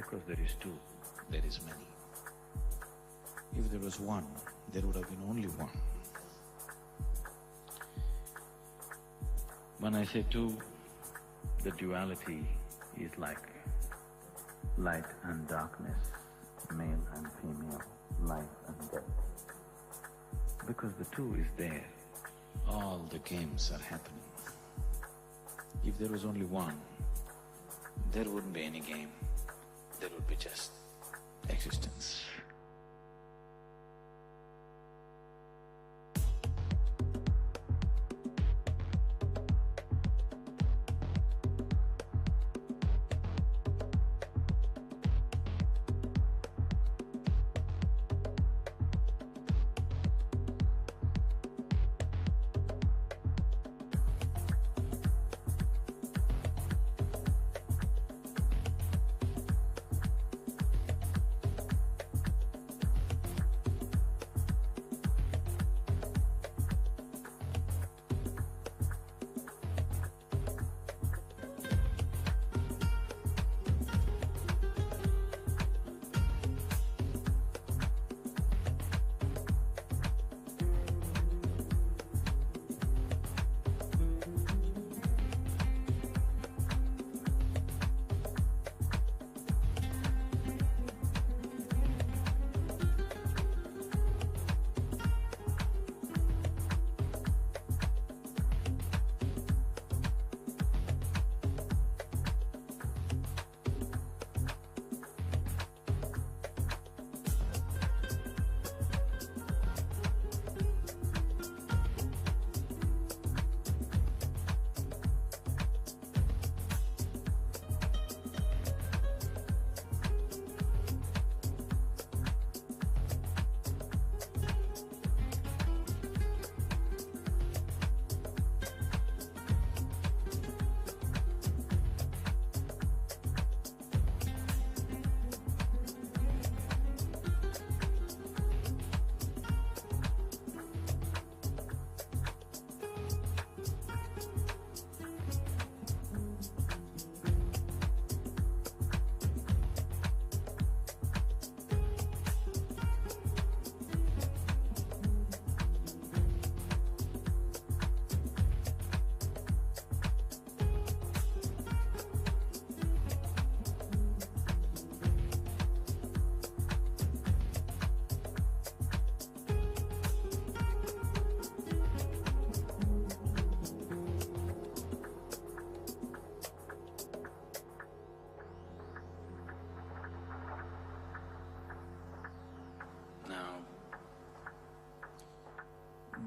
Because there is two, there is many. If there was one, there would have been only one. When I say two, the duality is like light and darkness, male and female, life and death. Because the two is there, all the games are happening. If there was only one, there wouldn't be any game, there would be just existence.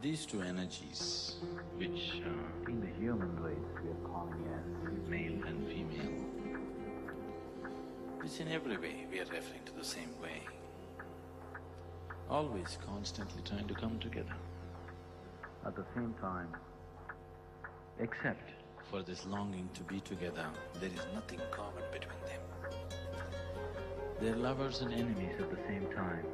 These two energies, which in the human race we are calling as male and female, which in every way we are referring to the same way, always constantly trying to come together. At the same time, except for this longing to be together, there is nothing common between them. They are lovers and enemies at the same time.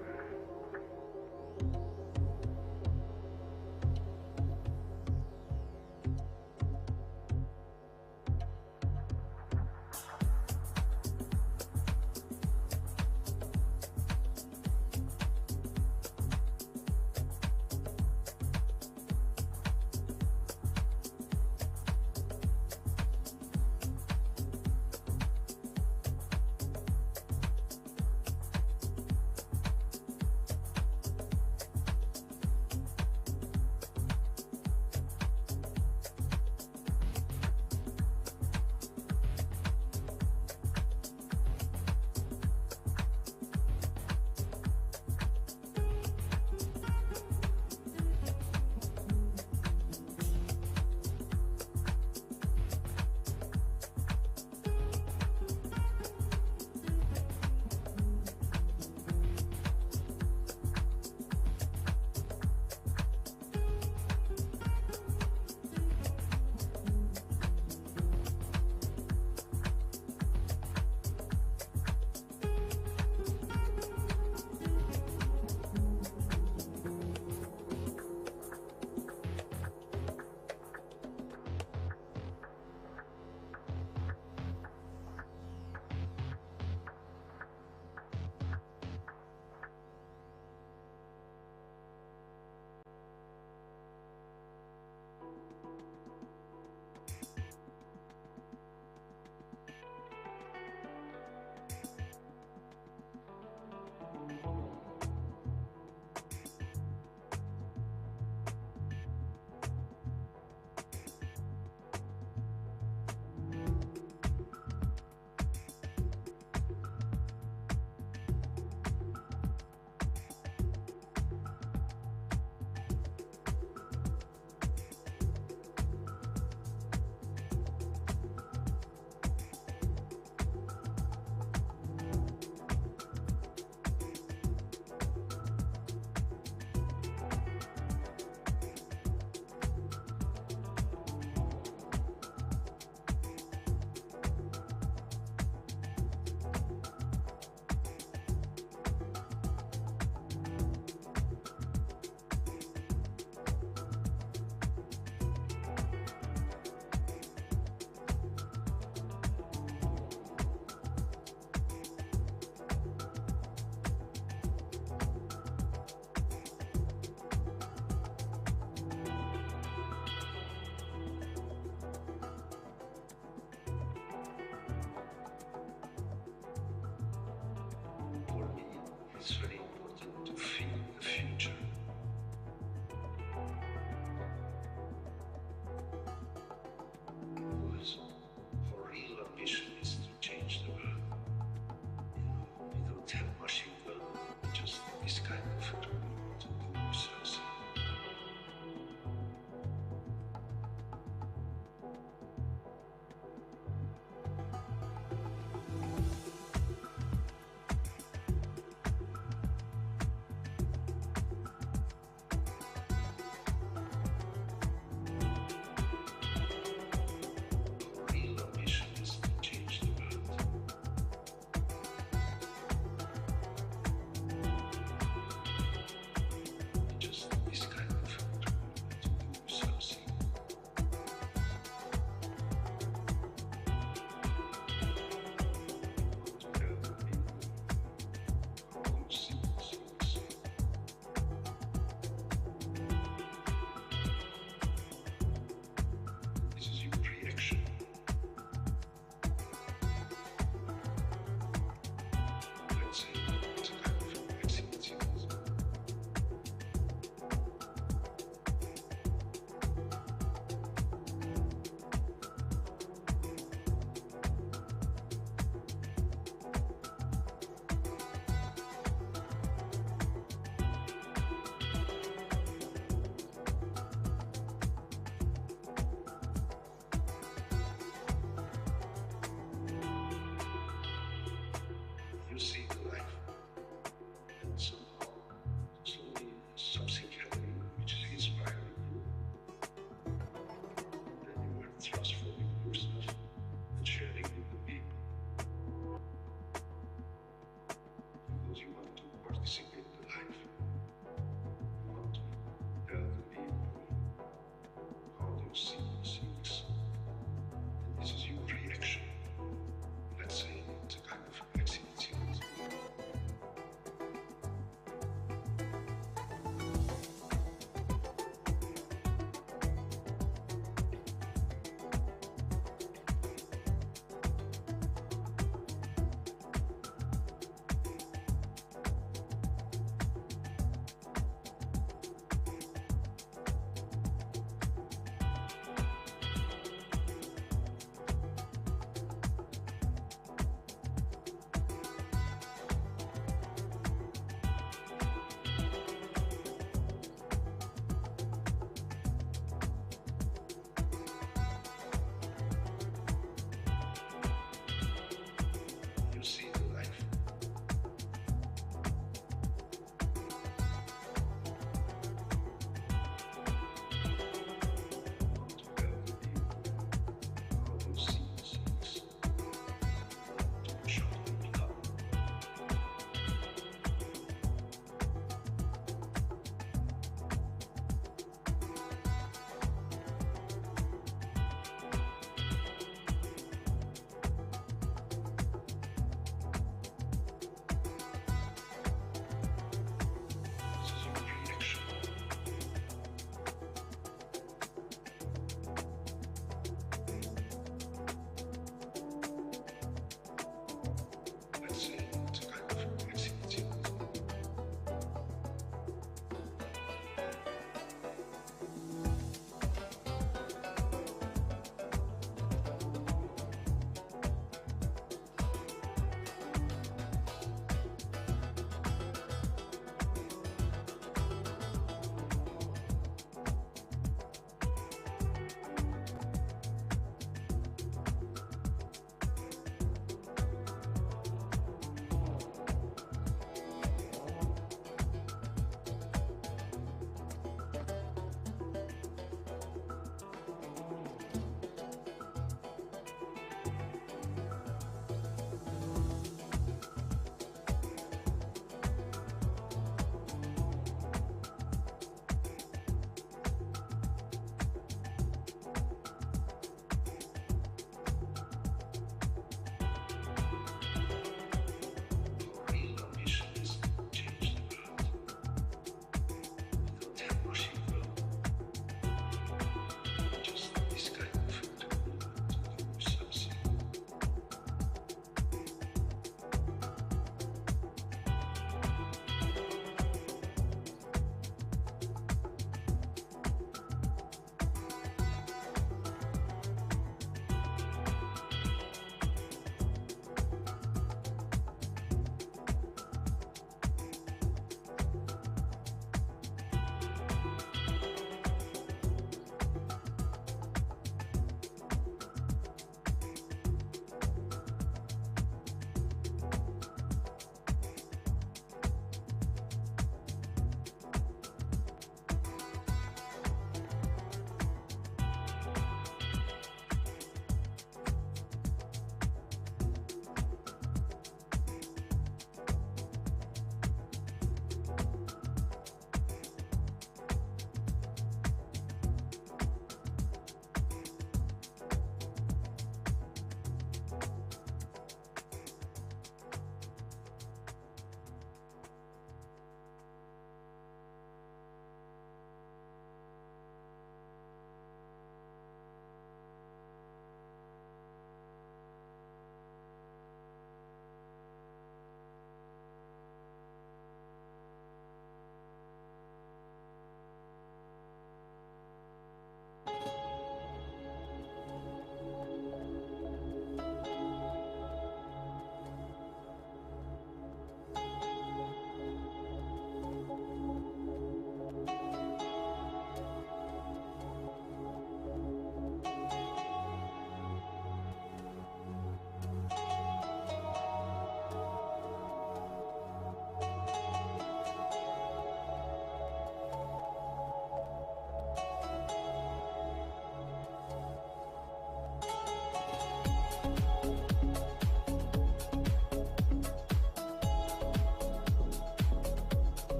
it's very important to feel the future. Because for real ambition is to change the world. We don't have machine gun, just this kind of tool to do something.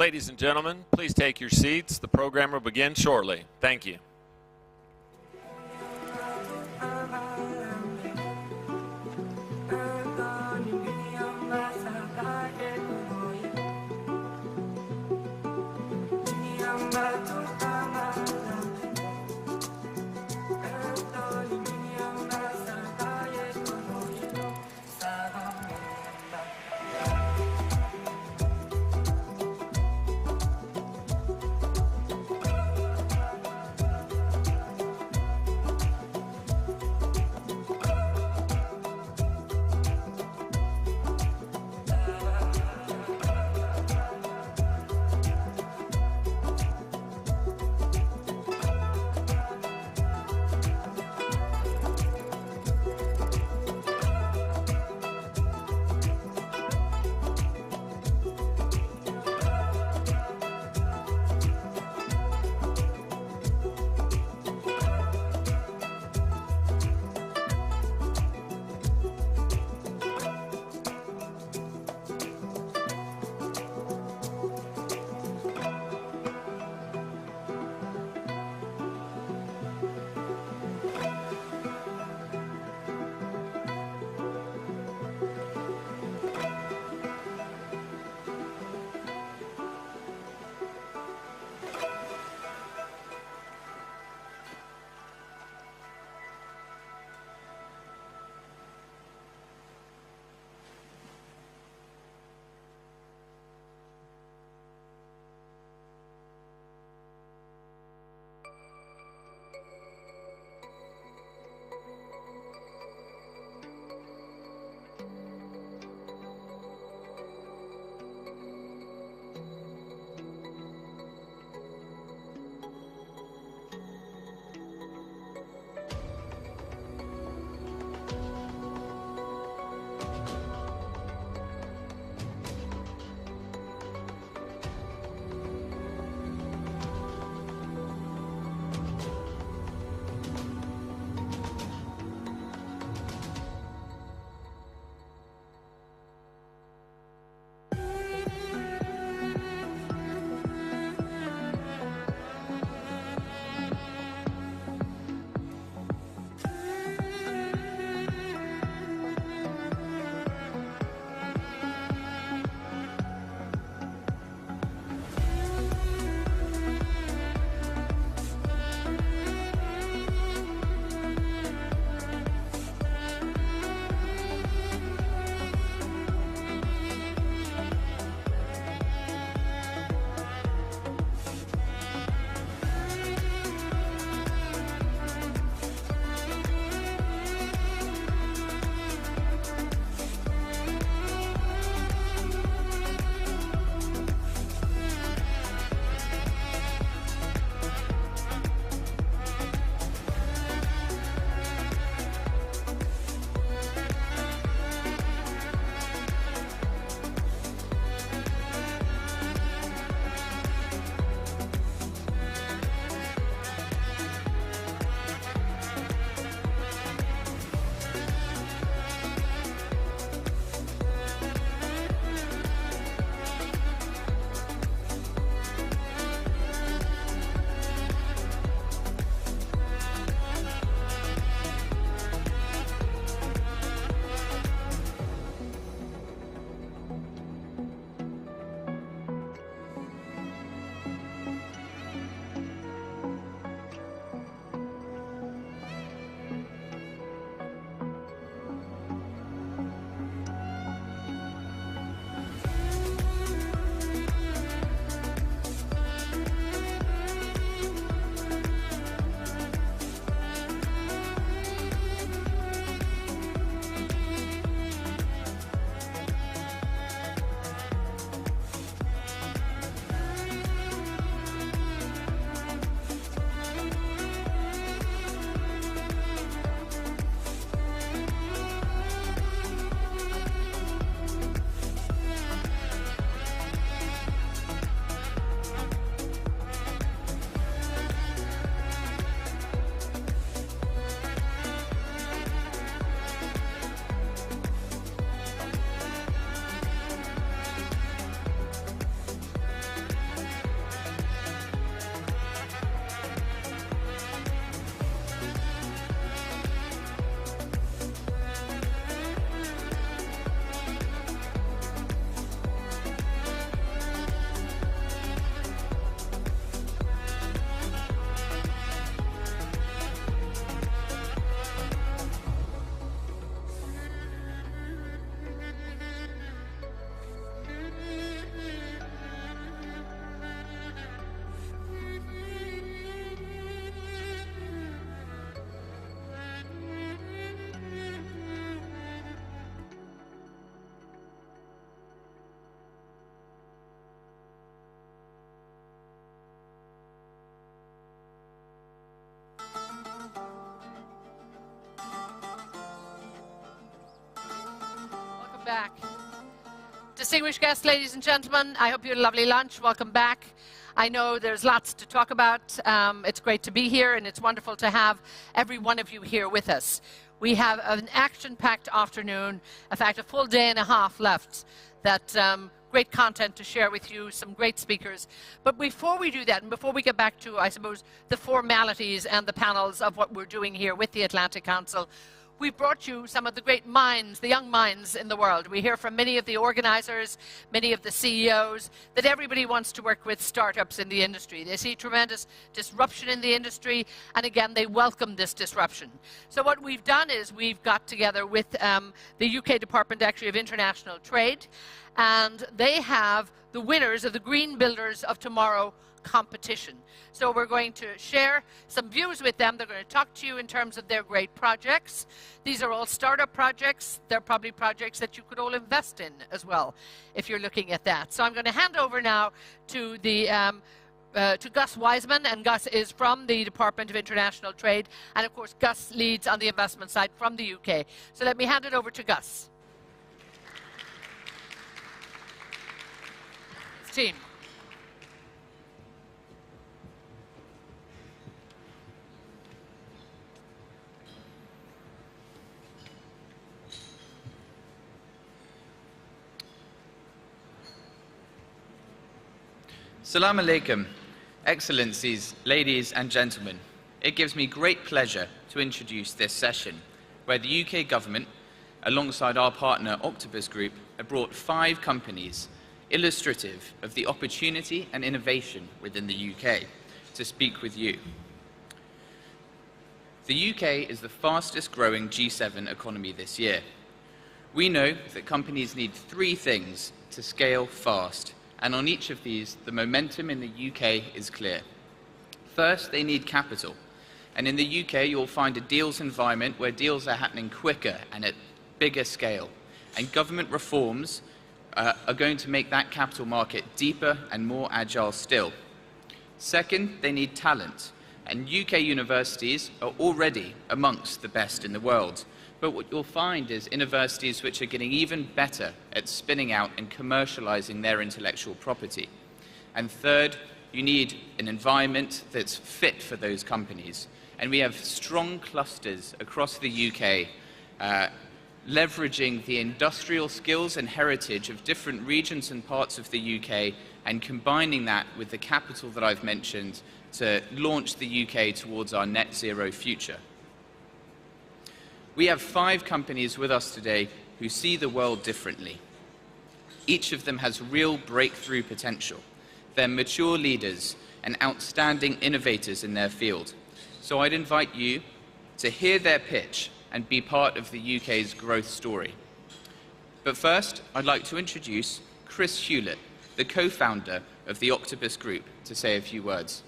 Ladies and gentlemen, please take your seats. The program will begin shortly. Thank you. back. Distinguished guests, ladies and gentlemen, I hope you had a lovely lunch. Welcome back. I know there's lots to talk about. It's great to be here, and it's wonderful to have every one of you here with us. We have an action-packed afternoon, in fact, a full day and a half left. That great content to share with you, some great speakers. But before we do that, and before we get back to, I suppose, the formalities and the panels of what we're doing here with the Atlantic Council, we've brought you some of the great minds, the young minds in the world. We hear from many of the organizers, many of the CEOs, that everybody wants to work with startups in the industry. They see tremendous disruption in the industry, and again, they welcome this disruption. So what we've done is we've got together with the UK Department actually of International Trade, and they have the winners of the Green Builders of Tomorrow competition. So we're going to share some views with them. They're going to talk to you in terms of their great projects. These are all startup projects. They're probably projects that you could all invest in as well, if you're looking at that. So I'm going to hand over now to the to Gus Wiseman, and Gus is from the Department of International Trade, and of course Gus leads on the investment side from the UK. So let me hand it over to Gus. His team. Salam alaikum, Excellencies, ladies and gentlemen. It gives me great pleasure to introduce this session, where the UK government, alongside our partner Octopus Group, have brought 5 companies illustrative of the opportunity and innovation within the UK to speak with you. The UK is the fastest growing G7 economy this year. We know that companies need 3 things to scale fast, and on each of these, the momentum in the UK is clear. First, they need capital. And in the UK, you'll find a deals environment where deals are happening quicker and at bigger scale. And government reforms are going to make that capital market deeper and more agile still. Second, they need talent. And UK universities are already amongst the best in the world. But what you'll find is universities which are getting even better at spinning out and commercializing their intellectual property. And third, you need an environment that's fit for those companies. And we have strong clusters across the UK, leveraging the industrial skills and heritage of different regions and parts of the UK, and combining that with the capital that I've mentioned to launch the UK towards our net zero future. We have 5 companies with us today who see the world differently. Each of them has real breakthrough potential. They're mature leaders and outstanding innovators in their field. So I'd invite you to hear their pitch and be part of the UK's growth story. But first, I'd like to introduce Chris Hewlett, the co-founder of the Octopus Group, to say a few words.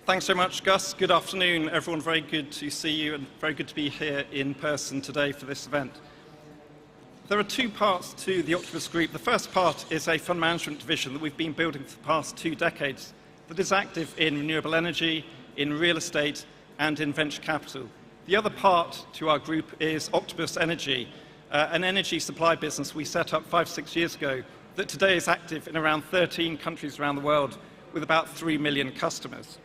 Thanks so much, Gus. Good afternoon, everyone. Very good to see you, and very good to be here in person today for this event. There are 2 parts to the Octopus Group. The first part is a fund management division that we've been building for the past 2 decades that is active in renewable energy, in real estate, and in venture capital. The other part to our group is Octopus Energy, an energy supply business we set up 5-6 years ago that today is active in around 13 countries around the world with about 3 million customers.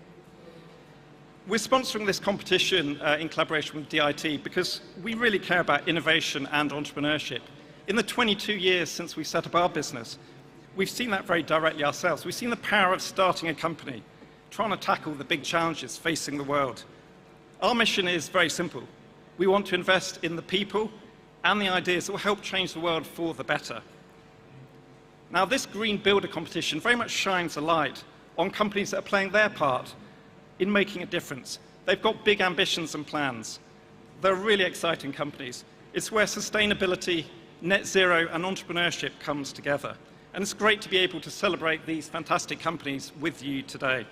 We're sponsoring this competition in collaboration with DIT because we really care about innovation and entrepreneurship. In the 22 years since we set up our business, we've seen that very directly ourselves. We've seen the power of starting a company, trying to tackle the big challenges facing the world. Our mission is very simple. We want to invest in the people and the ideas that will help change the world for the better. Now, this Green Builder competition very much shines a light on companies that are playing their part in making a difference. They've got big ambitions and plans. They're really exciting companies. It's where sustainability, net zero, and entrepreneurship comes together. And it's great to be able to celebrate these fantastic companies with you today.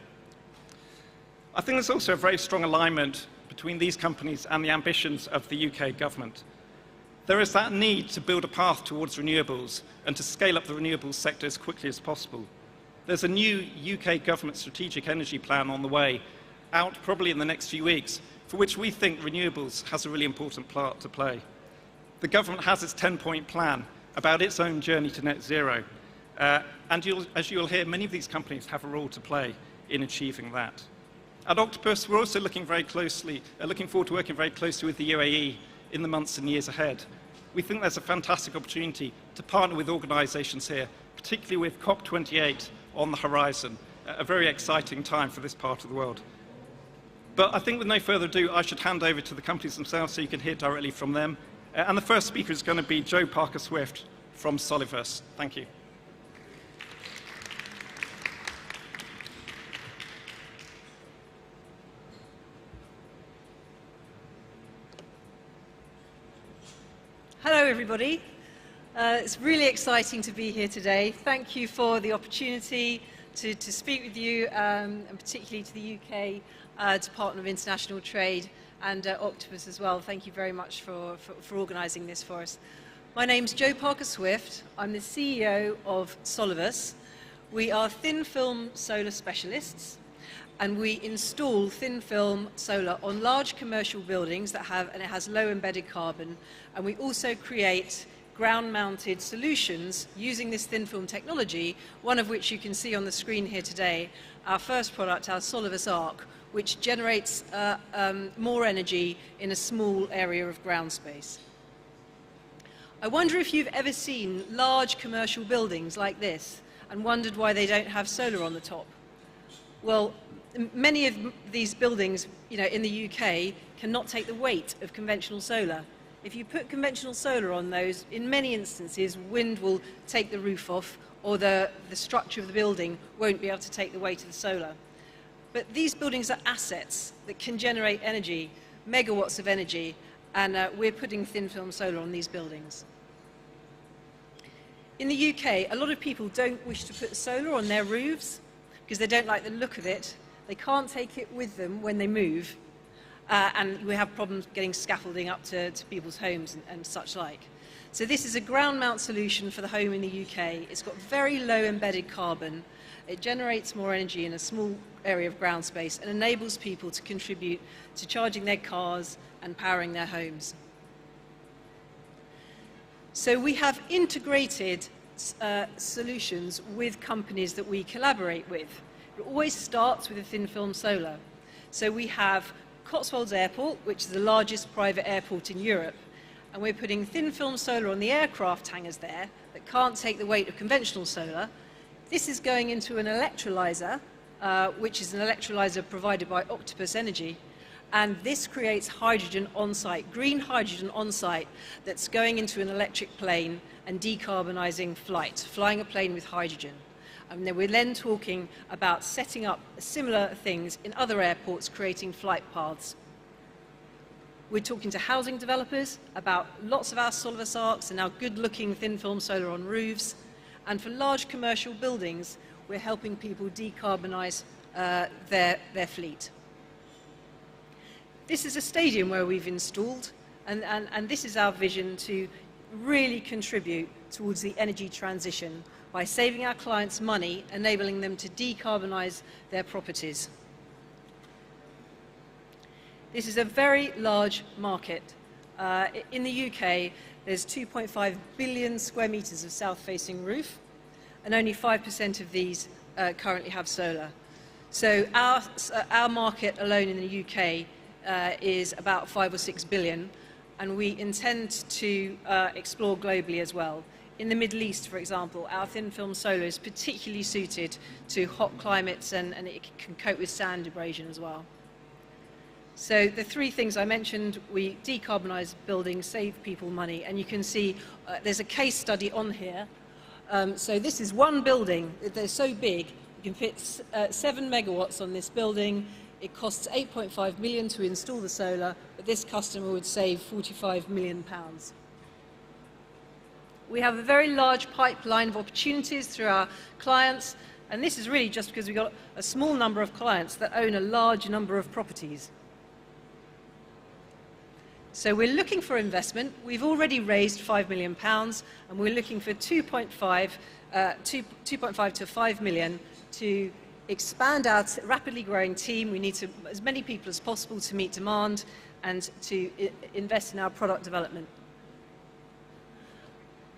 I think there's also a very strong alignment between these companies and the ambitions of the UK government. There is that need to build a path towards renewables and to scale up the renewables sector as quickly as possible. There's a new UK government strategic energy plan on the way, out probably in the next few weeks, for which we think renewables has a really important part to play. The government has its 10-point plan about its own journey to net zero, and as you'll hear, many of these companies have a role to play in achieving that. At Octopus, we're also looking forward to working very closely with the UAE in the months and years ahead. We think there's a fantastic opportunity to partner with organisations here, particularly with COP28 on the horizon, a very exciting time for this part of the world. But I think with no further ado, I should hand over to the companies themselves so you can hear directly from them. And the first speaker is going to be Joe Parker-Swift from Soliverse. Thank you. Hello, everybody. It's really exciting to be here today. Thank you for the opportunity to speak with you, and particularly to the UK Department of International Trade and Octopus as well. Thank you very much for organising this for us. My name's Joe Parker-Swift. I'm the CEO of Soliverse. We are thin film solar specialists, and we install thin film solar on large commercial buildings that it has low embedded carbon, and we also create ground-mounted solutions using this thin film technology, one of which you can see on the screen here today, our first product, our Soliverse Arc, which generates more energy in a small area of ground space. I wonder if you've ever seen large commercial buildings like this and wondered why they don't have solar on the top. Well, many of these buildings, in the UK cannot take the weight of conventional solar. If you put conventional solar on those, in many instances, wind will take the roof off, or the structure of the building won't be able to take the weight of the solar. But these buildings are assets that can generate energy, megawatts of energy, and we're putting thin film solar on these buildings. In the UK, a lot of people don't wish to put solar on their roofs because they don't like the look of it. They can't take it with them when they move, and we have problems getting scaffolding up to people's homes and such like. So this is a ground mount solution for the home in the UK. It's got very low embedded carbon. It generates more energy in a small area of ground space and enables people to contribute to charging their cars and powering their homes. So we have integrated solutions with companies that we collaborate with. It always starts with a thin film solar. So we have Cotswolds Airport, which is the largest private airport in Europe, and we're putting thin film solar on the aircraft hangars there that can't take the weight of conventional solar. This is going into an electrolyzer, which is an electrolyzer provided by Octopus Energy, and this creates hydrogen on-site, green hydrogen on-site, that's going into an electric plane and decarbonising flight, flying a plane with hydrogen. And then we're then talking about setting up similar things in other airports, creating flight paths. We're talking to housing developers about lots of our Soliverse Arcs and our good-looking thin film solar on roofs. And for large commercial buildings, we're helping people decarbonise their fleet. This is a stadium where we've installed, and this is our vision to really contribute towards the energy transition by saving our clients money, enabling them to decarbonise their properties. This is a very large market. In the UK, there's 2.5 billion square metres of south-facing roof, and only 5% of these currently have solar. So our market alone in the UK is about 5 or 6 billion, and we intend to explore globally as well. In the Middle East, for example, our thin film solar is particularly suited to hot climates, and it can cope with sand abrasion as well. So the three things I mentioned: we decarbonise buildings, save people money, and you can see there's a case study on here. So this is one building. They're so big, you can fit 7 megawatts on this building. It costs 8.5 million to install the solar, but this customer would save £45 million. We have a very large pipeline of opportunities through our clients, and this is really just because we've got a small number of clients that own a large number of properties. So we're looking for investment. We've already raised £5 million, and we're looking for 2.5 to 5 million to expand our rapidly growing team. We need as many people as possible to meet demand and to invest in our product development.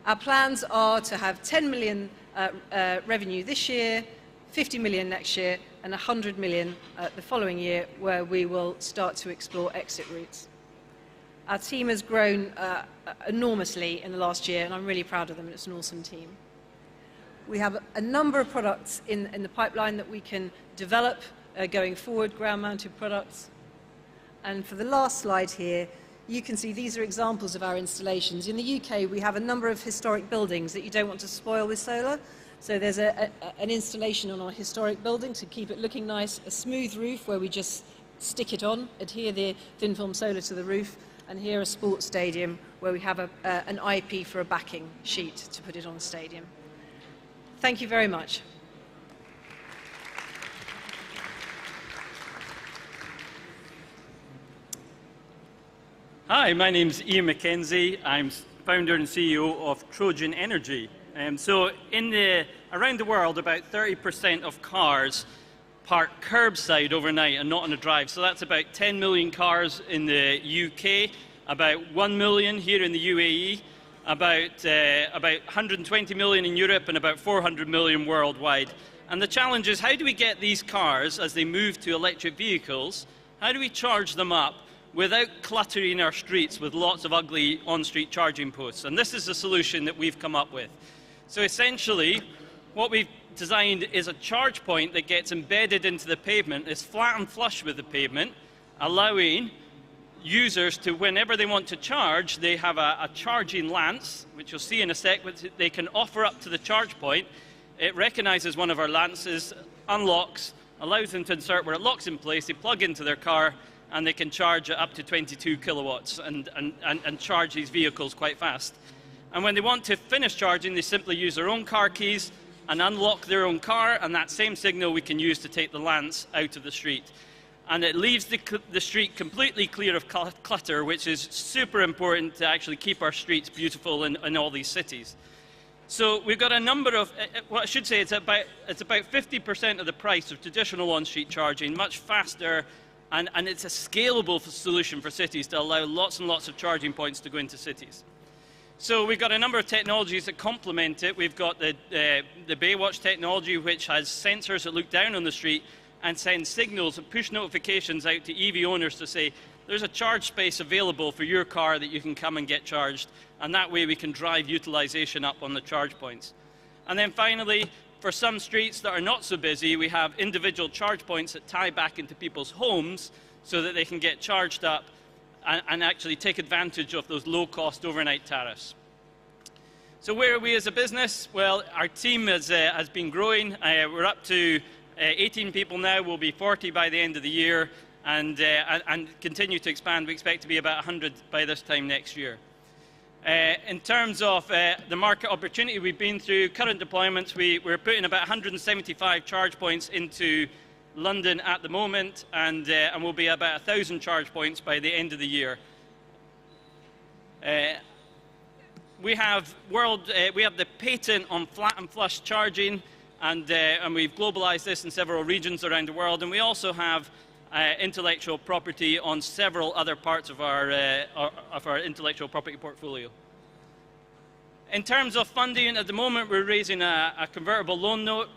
Our plans are to have 10 million revenue this year, 50 million next year, and 100 million the following year, where we will start to explore exit routes. Our team has grown enormously in the last year, and I'm really proud of them. It's an awesome team. We have a number of products in the pipeline that we can develop going forward, ground-mounted products. And for the last slide here, you can see these are examples of our installations. In the UK, we have a number of historic buildings that you don't want to spoil with solar. So there's an installation on our historic building to keep it looking nice, a smooth roof where we just stick it on, adhere the thin film solar to the roof, and here a sports stadium where we have an IP for a backing sheet to put it on the stadium. Thank you very much. Hi, my name's Ian McKenzie. I'm founder and CEO of Trojan Energy. So around the world, about 30% of cars park curbside overnight and not on a drive. So that's about 10 million cars in the UK, about 1 million here in the UAE, about 120 million in Europe, and about 400 million worldwide. And the challenge is, how do we get these cars, as they move to electric vehicles, how do we charge them up without cluttering our streets with lots of ugly on-street charging posts? And this is the solution that we've come up with. So essentially, what we've designed is a charge point that gets embedded into the pavement, is flat and flush with the pavement, allowing users to, whenever they want to charge, they have a charging lance, which you'll see in a sec, which they can offer up to the charge point. It recognizes one of our lances, unlocks, allows them to insert where it locks in place, they plug into their car, and they can charge at up to 22 kilowatts and charge these vehicles quite fast. And when they want to finish charging, they simply use their own car keys and unlock their own car, and that same signal we can use to take the lance out of the street. And it leaves the street completely clear of clutter, which is super important to actually keep our streets beautiful in all these cities. So we've got a number of, well, I should say it's about 50% of the price of traditional on-street charging, much faster, and it's a scalable solution for cities to allow lots and lots of charging points to go into cities. So we've got a number of technologies that complement it. We've got the Baywatch technology, which has sensors that look down on the street and send signals and push notifications out to EV owners to say, there's a charge space available for your car that you can come and get charged. And that way we can drive utilization up on the charge points. And then finally, for some streets that are not so busy, we have individual charge points that tie back into people's homes so that they can get charged up and actually take advantage of those low-cost overnight tariffs. So where are we as a business? Well, our team has been growing. We're up to 18 people now. We'll be 40 by the end of the year, and continue to expand. We expect to be about 100 by this time next year. In terms of the market opportunity we've been through, current deployments, we're putting about 175 charge points into London at the moment, and we'll be about 1,000 charge points by the end of the year. We have the patent on flat and flush charging, and we've globalized this in several regions around the world, and we also have intellectual property on several other parts of our intellectual property portfolio. In terms of funding, at the moment we're raising a convertible loan note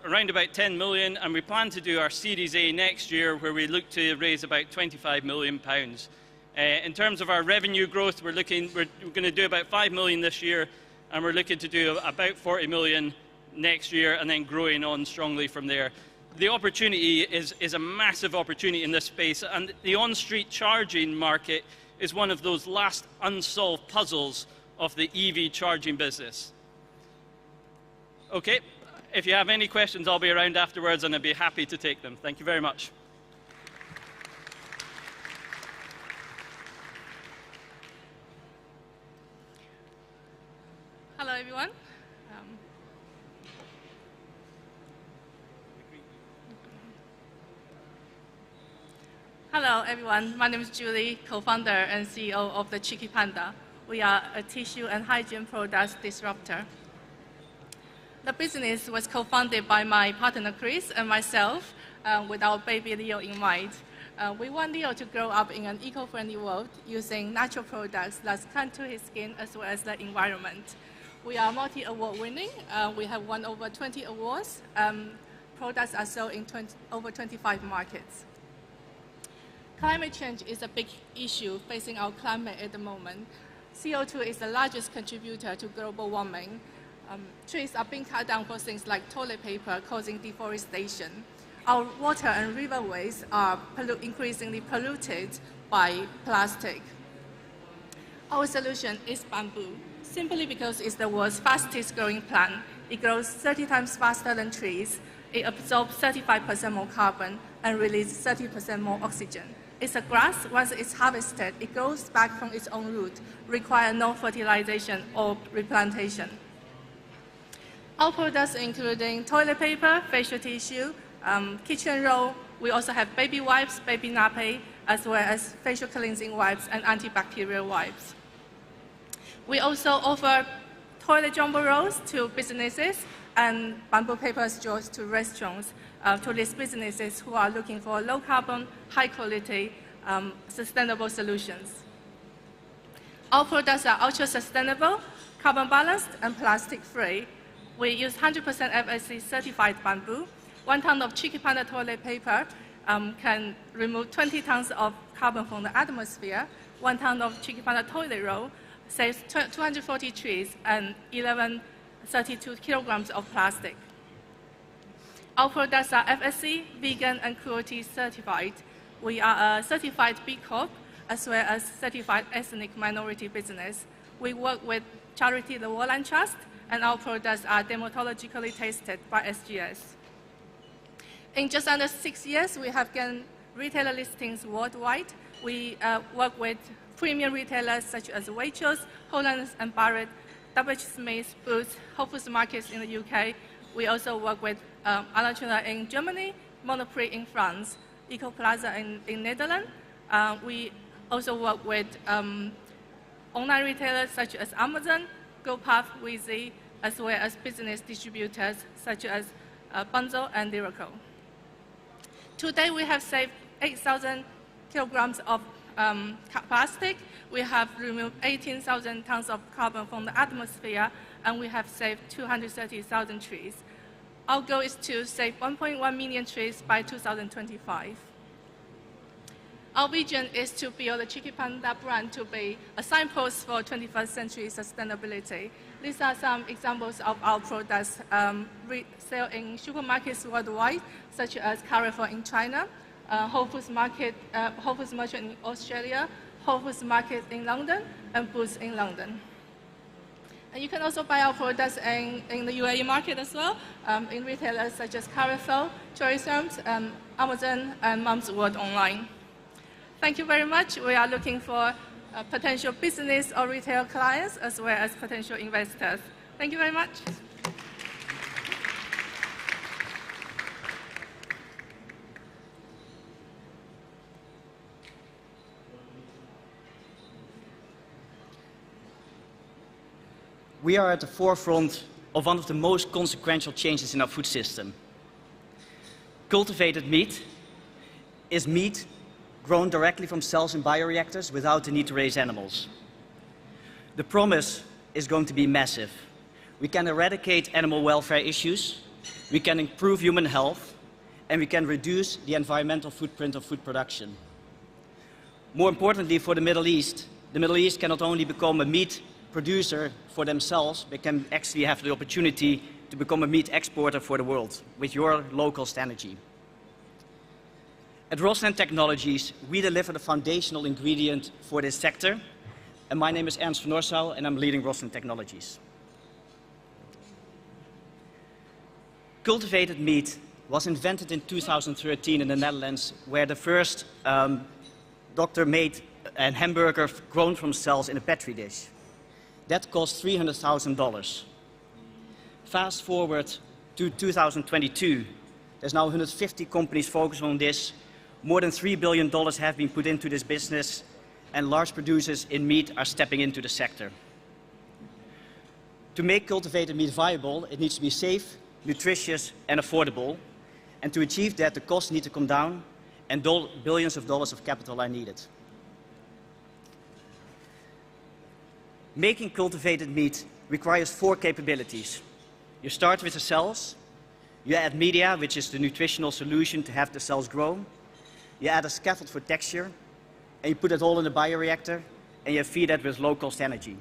around about 10 million, and we plan to do our Series A next year, where we look to raise about 25 million pounds. In terms of our revenue growth, we're going to do about 5 million this year, and we're looking to do about 40 million next year, and then growing on strongly from there. The opportunity is a massive opportunity in this space, and the on-street charging market is one of those last unsolved puzzles of the EV charging business. Okay, if you have any questions, I'll be around afterwards, and I'd be happy to take them. Thank you very much. Hello, everyone. Hello, everyone. My name is Julie, co-founder and CEO of the Cheeky Panda. We are a tissue and hygiene products disruptor. The business was co-founded by my partner Chris and myself with our baby Leo in mind. We want Leo to grow up in an eco-friendly world using natural products that's kind to his skin as well as the environment. We are multi-award winning. We have won over 20 awards. Products are sold in over 25 markets. Climate change is a big issue facing our climate at the moment. CO2 is the largest contributor to global warming. Trees are being cut down for things like toilet paper, causing deforestation. Our water and riverways are increasingly polluted by plastic. Our solution is bamboo, simply because it's the world's fastest growing plant. It grows 30 times faster than trees. It absorbs 35% more carbon and releases 30% more oxygen. It's a grass. Once it's harvested, it grows back from its own root, require no fertilization or replantation. Our products including toilet paper, facial tissue, kitchen roll. We also have baby wipes, baby nappy, as well as facial cleansing wipes and antibacterial wipes. We also offer toilet jumbo rolls to businesses and bamboo paper straws to restaurants, to these businesses who are looking for low carbon, high quality, sustainable solutions. Our products are ultra sustainable, carbon balanced, and plastic free. We use 100% FSC certified bamboo. 1 ton of Cheeky Panda toilet paper can remove 20 tons of carbon from the atmosphere. 1 ton of Cheeky Panda toilet roll saves 240 trees and 1132 kilograms of plastic. Our products are FSC, vegan, and cruelty certified. We are a certified B Corp as well as certified ethnic minority business. We work with charity the Warland Trust, and our products are dermatologically tested by SGS. In just under 6 years, we have gained retailer listings worldwide. We work with premium retailers such as Waitrose, Hollands and Barrett, W.H. Smith, Boots, Whole Foods Markets in the UK. We also work with Alnatura in Germany, Monoprix in France, Eco Plaza in Netherlands. We also work with online retailers such as Amazon, GoPuff, Weezy, as well as business distributors such as Bunzo and Lyrical. Today, we have saved 8,000 kilograms of plastic. We have removed 18,000 tons of carbon from the atmosphere, and we have saved 230,000 trees. Our goal is to save 1.1 million trees by 2025. Our vision is to build the Cheeky Panda brand to be a signpost for 21st century sustainability. These are some examples of our products sale in supermarkets worldwide, such as Carrefour in China, Whole Foods Market, Whole Foods Merchant in Australia, Whole Foods Market in London, and Boots in London. And you can also buy our products in the UAE market as well, in retailers such as Carrefour, Choice Arms, Amazon, and Mum's World Online. Thank you very much. We are looking for potential business or retail clients as well as potential investors. Thank you very much. We are at the forefront of one of the most consequential changes in our food system. Cultivated meat is meat grown directly from cells in bioreactors without the need to raise animals. The promise is going to be massive. We can eradicate animal welfare issues, we can improve human health, and we can reduce the environmental footprint of food production. More importantly for the Middle East can not only become a meat producer for themselves, they can actually have the opportunity to become a meat exporter for the world with your local strategy. At Rosland Technologies, we deliver the foundational ingredient for this sector, and my name is Ernst van Norsouw, and I'm leading Rosland Technologies. Cultivated meat was invented in 2013 in the Netherlands, where the first doctor made a hamburger grown from cells in a petri dish. That cost $300,000. Fast forward to 2022, there's now 150 companies focused on this. More than $3 billion have been put into this business, and large producers in meat are stepping into the sector. To make cultivated meat viable, it needs to be safe, nutritious, and affordable. And to achieve that, the costs need to come down, and billions of dollars of capital are needed. Making cultivated meat requires 4 capabilities. You start with the cells, you add media, which is the nutritional solution to have the cells grow, you add a scaffold for texture, and you put it all in a bioreactor, and you feed it with low-cost energy.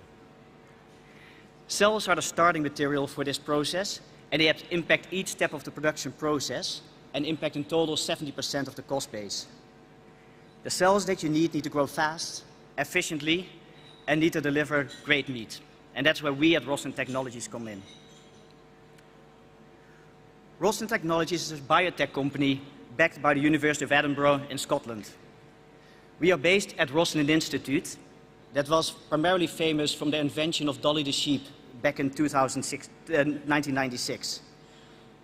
Cells are the starting material for this process, and they have to impact each step of the production process, and impact in total 70% of the cost base. The cells that you need to grow fast, efficiently, and need to deliver great meat. And that's where we at Roslin Technologies come in. Roslin Technologies is a biotech company backed by the University of Edinburgh in Scotland. We are based at Roslin Institute, that was primarily famous from the invention of Dolly the sheep back in 1996.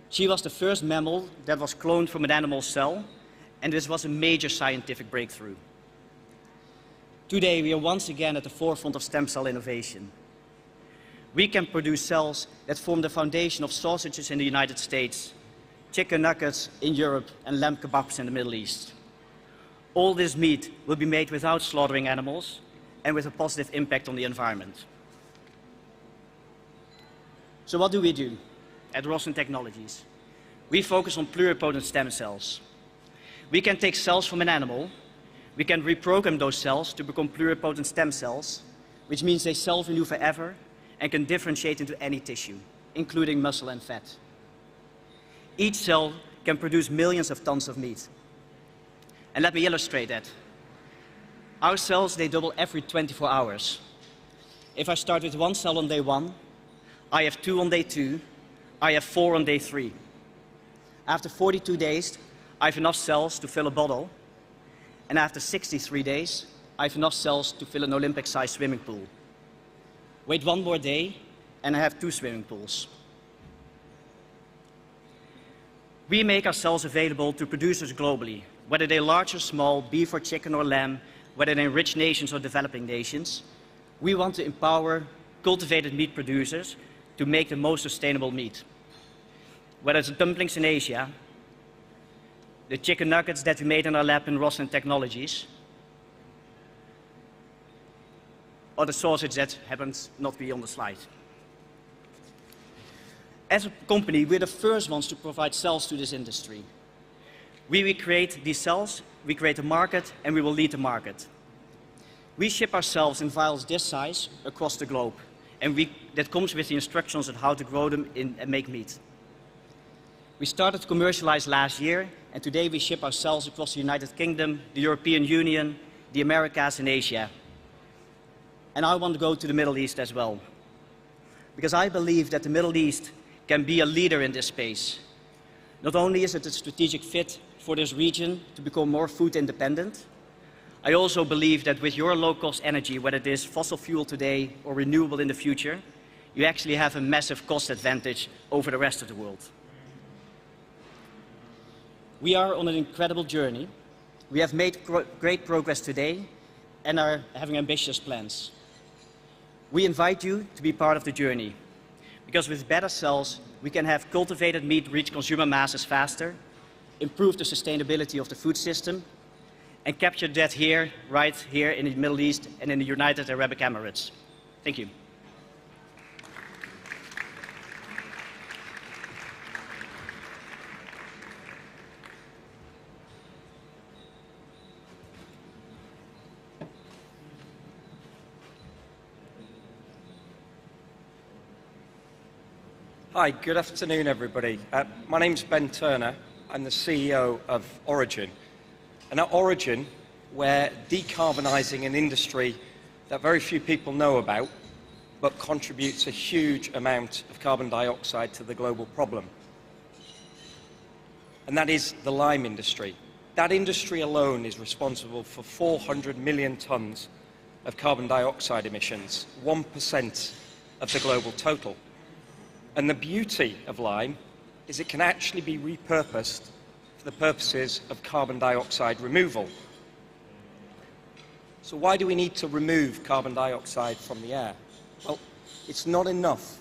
She was the first mammal that was cloned from an animal cell, and this was a major scientific breakthrough. Today, we are once again at the forefront of stem cell innovation. We can produce cells that form the foundation of sausages in the United States, chicken nuggets in Europe, and lamb kebabs in the Middle East. All this meat will be made without slaughtering animals and with a positive impact on the environment. So what do we do at Roslin Technologies? We focus on pluripotent stem cells. We can take cells from an animal, we can reprogram those cells to become pluripotent stem cells, which means they self-renew forever and can differentiate into any tissue, including muscle and fat. Each cell can produce millions of tons of meat. And let me illustrate that. Our cells, they double every 24 hours. If I start with 1 cell on day 1, I have 2 on day 2, I have 4 on day 3. After 42 days, I have enough cells to fill a bottle, and after 63 days, I have enough cells to fill an Olympic-sized swimming pool. Wait 1 more day, and I have 2 swimming pools. We make our cells available to producers globally, whether they're large or small, beef or chicken or lamb, whether they're in rich nations or developing nations. We want to empower cultivated meat producers to make the most sustainable meat. Whether it's dumplings in Asia, the chicken nuggets that we made in our lab in Roslin Technologies, or the sausage that happens not to be on the slide. As a company, we're the first ones to provide cells to this industry. We create these cells, we create a market, and we will lead the market. We ship our cells in vials this size across the globe, and that comes with the instructions on how to grow them and make meat. We started to commercialize last year, and today we ship our cells across the United Kingdom, the European Union, the Americas, and Asia. And I want to go to the Middle East as well, because I believe that the Middle East can be a leader in this space. Not only is it a strategic fit for this region to become more food independent, I also believe that with your low-cost energy, whether it is fossil fuel today or renewable in the future, you actually have a massive cost advantage over the rest of the world. We are on an incredible journey. We have made great progress today and are having ambitious plans. We invite you to be part of the journey, because with better cells, we can have cultivated meat reach consumer masses faster, improve the sustainability of the food system, and capture that here, right here in the Middle East and in the United Arab Emirates. Thank you. Hi, good afternoon, everybody. My name's Ben Turner. I'm the CEO of Origin. And at Origin, we're decarbonising an industry that very few people know about, but contributes a huge amount of carbon dioxide to the global problem. And that is the lime industry. That industry alone is responsible for 400 million tonnes of carbon dioxide emissions, 1% of the global total. And the beauty of lime is it can actually be repurposed for the purposes of carbon dioxide removal. So why do we need to remove carbon dioxide from the air? Well, it's not enough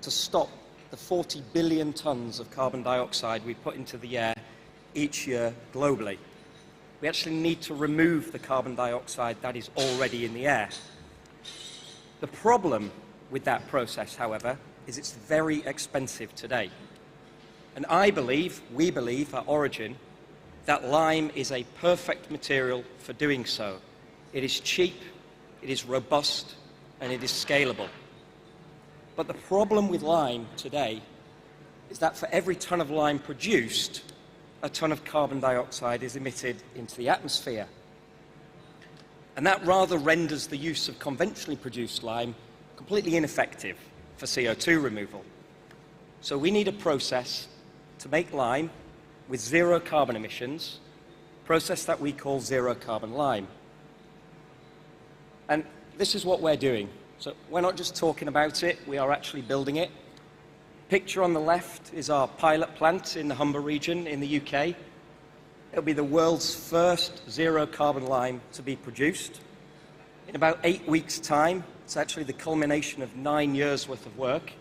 to stop the 40 billion tons of carbon dioxide we put into the air each year globally. We actually need to remove the carbon dioxide that is already in the air. The problem with that process, however, is it's very expensive today. And we believe at Origin, that lime is a perfect material for doing so. It is cheap, it is robust, and it is scalable. But the problem with lime today is that for every ton of lime produced, a ton of carbon dioxide is emitted into the atmosphere. And that rather renders the use of conventionally produced lime completely ineffective for CO2 removal. So we need a process to make lime with zero carbon emissions, a process that we call zero carbon lime. And this is what we're doing. So we're not just talking about it, we are actually building it. Picture on the left is our pilot plant in the Humber region in the UK. It'll be the world's first zero carbon lime to be produced. In about 8 weeks' time, it's actually the culmination of 9 years' worth of work,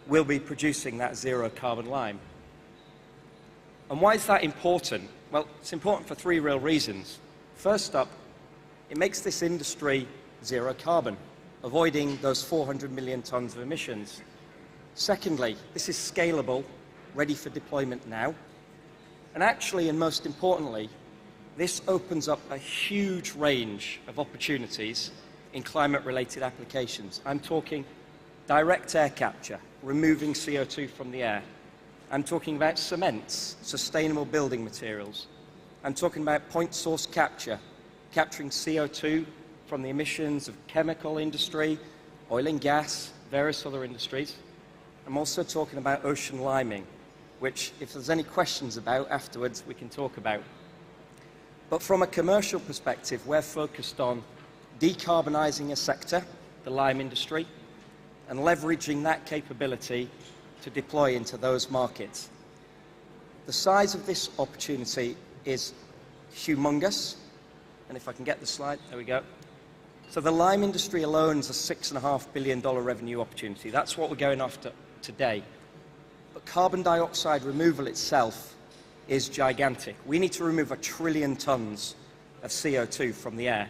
we'll be producing that zero carbon lime. And why is that important? Well, it's important for 3 real reasons. First up, it makes this industry zero carbon, avoiding those 400 million tons of emissions. Secondly, this is scalable, ready for deployment now. And actually, and most importantly, this opens up a huge range of opportunities in climate-related applications. I'm talking direct air capture, removing CO2 from the air. I'm talking about cements, sustainable building materials. I'm talking about point source capture, capturing CO2 from the emissions of chemical industry, oil and gas, various other industries. I'm also talking about ocean liming, which, if there's any questions about afterwards, we can talk about. But from a commercial perspective, we're focused on decarbonising a sector, the lime industry, and leveraging that capability to deploy into those markets. The size of this opportunity is humongous, and if I can get the slide, there we go. So the lime industry alone is a $6.5 billion revenue opportunity. That's what we're going after today. But carbon dioxide removal itself is gigantic. We need to remove 1 trillion tons of CO2 from the air.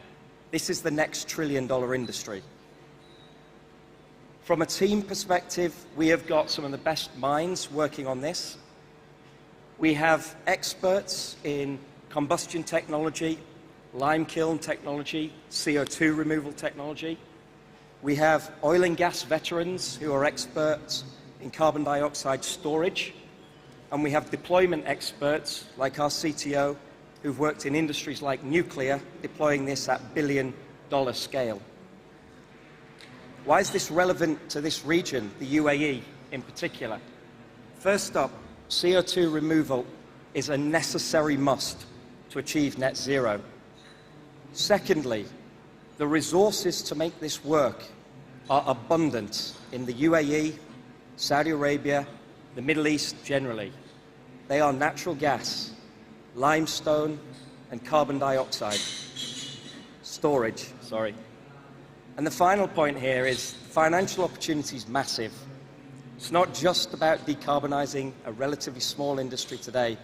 This is the next $1 trillion industry. From a team perspective, we have got some of the best minds working on this. We have experts in combustion technology, lime kiln technology, CO2 removal technology. We have oil and gas veterans who are experts in carbon dioxide storage. And we have deployment experts like our CTO who've worked in industries like nuclear, deploying this at billion-dollar scale. Why is this relevant to this region, the UAE in particular? First up, CO2 removal is a necessary must to achieve net zero. Secondly, the resources to make this work are abundant in the UAE, Saudi Arabia, the Middle East generally. They are natural gas, limestone, and carbon dioxide. Storage, sorry. And the final point here is financial opportunity is massive. It's not just about decarbonising a relatively small industry today.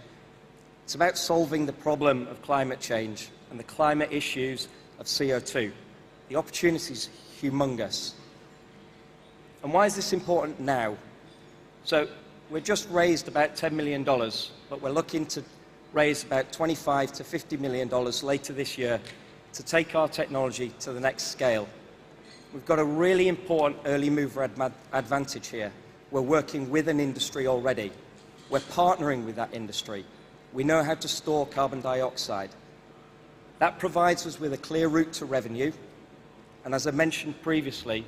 It's about solving the problem of climate change and the climate issues of CO2. The opportunity is humongous. And why is this important now? So we've just raised about $10 million, but we're looking to raise about $25 to $50 million later this year to take our technology to the next scale. We've got a really important early mover advantage here. We're working with an industry already. We're partnering with that industry. We know how to store carbon dioxide. That provides us with a clear route to revenue. And as I mentioned previously,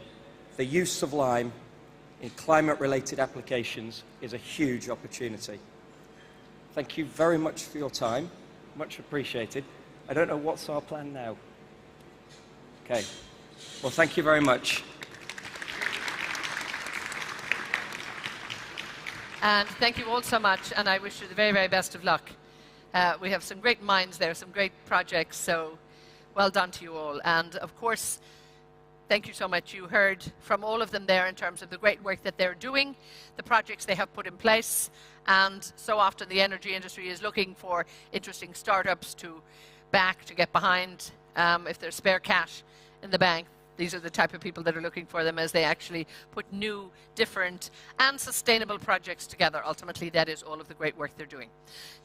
the use of lime in climate-related applications is a huge opportunity. Thank you very much for your time. Much appreciated. I don't know what's our plan now. Okay. Well, thank you very much. And thank you all so much, and I wish you the very, very best of luck. We have some great minds there, some great projects, so well done to you all. And of course, Thank you so much. You heard from all of them there in terms of the great work that they're doing, the projects they have put in place, and so often the energy industry is looking for interesting startups to back, to get behind. If there's spare cash in the bank, these are the type of people that are looking for them as they actually put new, different, and sustainable projects together. Ultimately, that is all of the great work they're doing.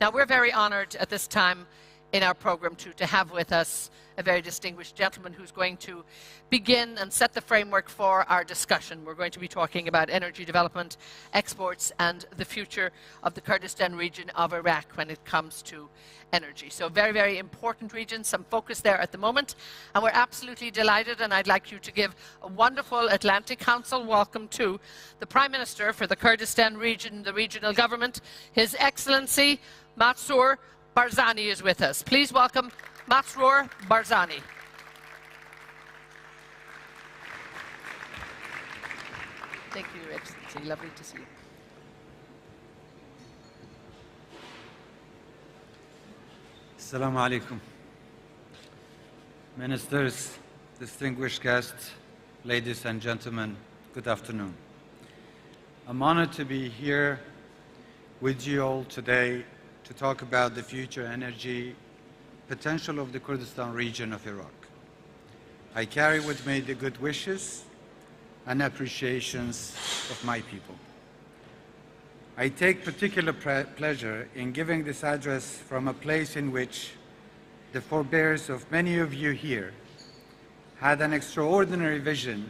Now, we're very honored at this time in our program to have with us a very distinguished gentleman who's going to begin and set the framework for our discussion. We're going to be talking about energy development, exports, and the future of the Kurdistan region of Iraq when it comes to energy. So very, very important region, some focus there at the moment. And we're absolutely delighted, and I'd like you to give a wonderful Atlantic Council welcome to the Prime Minister for the Kurdistan region, the regional government, His Excellency Mazrouei Barzani is with us. Please welcome Mazrouei Barzani. Thank you, Your Excellency. Lovely to see you. Assalamu alaikum. Ministers, distinguished guests, ladies and gentlemen, good afternoon. I'm honored to be here with you all today to talk about the future energy potential of the Kurdistan region of Iraq. I carry with me the good wishes and appreciations of my people. I take particular pleasure in giving this address from a place in which the forebears of many of you here had an extraordinary vision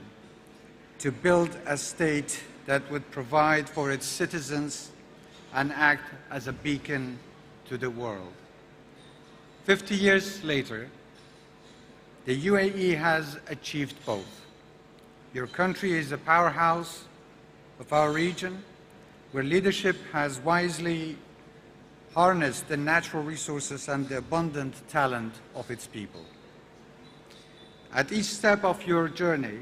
to build a state that would provide for its citizens and act as a beacon to the world. 50 years later, the UAE has achieved both. Your country is a powerhouse of our region, where leadership has wisely harnessed the natural resources and the abundant talent of its people. At each step of your journey,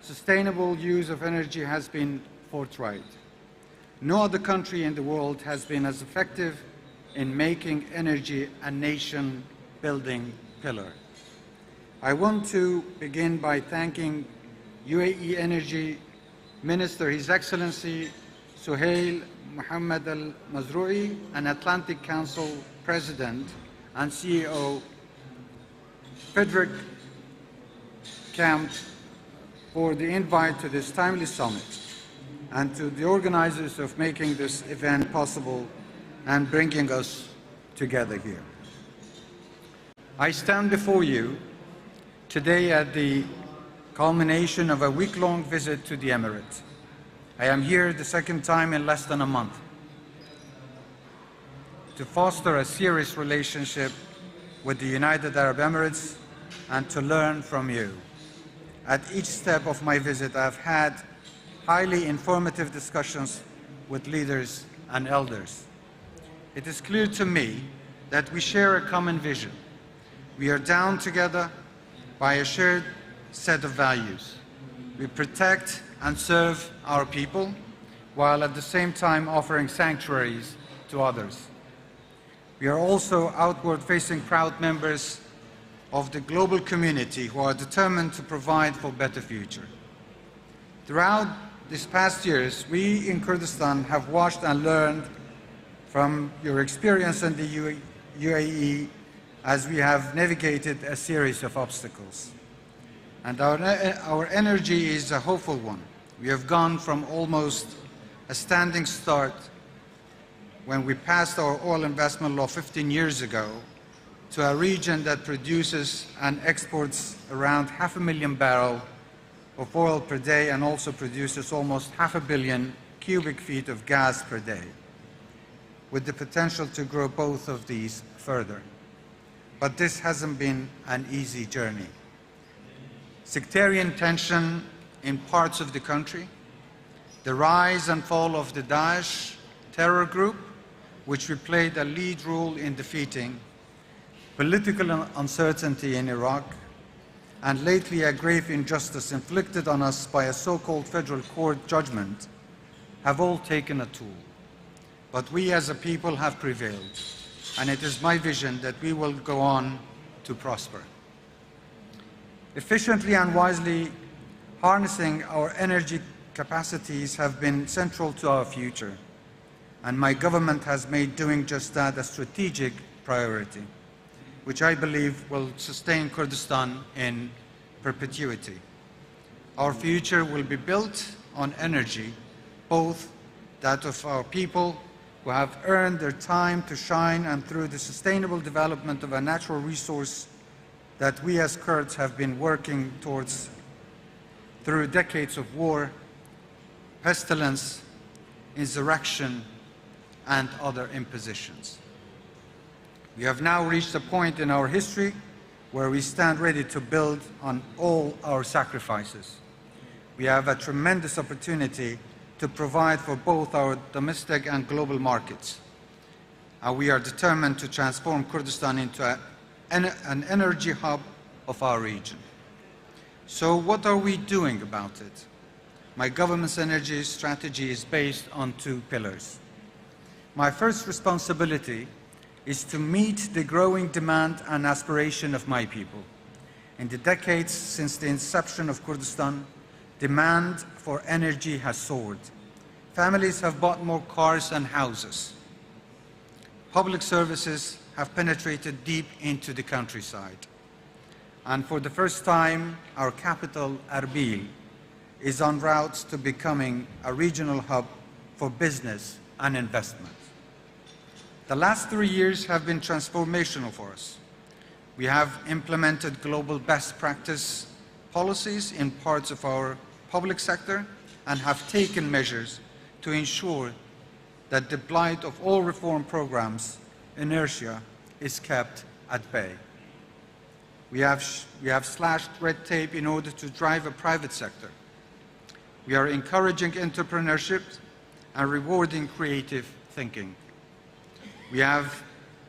sustainable use of energy has been forthright. No other country in the world has been as effective in making energy a nation-building pillar. I want to begin by thanking UAE Energy Minister, His Excellency Suhail Mohammed Al-Mazrouei, and Atlantic Council President and CEO Frederick Camp for the invite to this timely summit, and to the organizers of making this event possible and bringing us together here. I stand before you today at the culmination of a week-long visit to the Emirates. I am here the second time in less than a month to foster a serious relationship with the United Arab Emirates and to learn from you. At each step of my visit, I've had highly informative discussions with leaders and elders. It is clear to me that we share a common vision. We are down together by a shared set of values. We protect and serve our people, while at the same time offering sanctuaries to others. We are also outward-facing proud members of the global community who are determined to provide for a better future. Throughout these past years, we in Kurdistan have watched and learned from your experience in the UAE as we have navigated a series of obstacles. And our energy is a hopeful one. We have gone from almost a standing start when we passed our oil investment law 15 years ago to a region that produces and exports around 500,000 barrels of oil per day and also produces almost 500 million cubic feet of gas per day, with the potential to grow both of these further. But this hasn't been an easy journey. Sectarian tension in parts of the country, the rise and fall of the Daesh terror group, which we played a lead role in defeating, political uncertainty in Iraq, and lately a grave injustice inflicted on us by a so-called federal court judgment have all taken a toll. But we as a people have prevailed, and it is my vision that we will go on to prosper. Efficiently and wisely Harnessing our energy capacities have been central to our future, and my government has made doing just that a strategic priority, which I believe will sustain Kurdistan in perpetuity. Our future will be built on energy, both that of our people who have earned their time to shine and through the sustainable development of a natural resource that we as Kurds have been working towards through decades of war, pestilence, insurrection, and other impositions. We have now reached a point in our history where we stand ready to build on all our sacrifices. We have a tremendous opportunity to provide for both our domestic and global markets. And we are determined to transform Kurdistan into an energy hub of our region. So what are we doing about it? My government's energy strategy is based on two pillars. My first responsibility is to meet the growing demand and aspiration of my people. In the decades since the inception of Kurdistan, demand for energy has soared. Families have bought more cars and houses. Public services have penetrated deep into the countryside. And for the first time, our capital, Erbil, is en route to becoming a regional hub for business and investment. The last 3 years have been transformational for us. We have implemented global best practice policies in parts of our public sector and have taken measures to ensure that the blight of all reform programs, inertia, is kept at bay. We have slashed red tape in order to drive a private sector. We are encouraging entrepreneurship and rewarding creative thinking. We have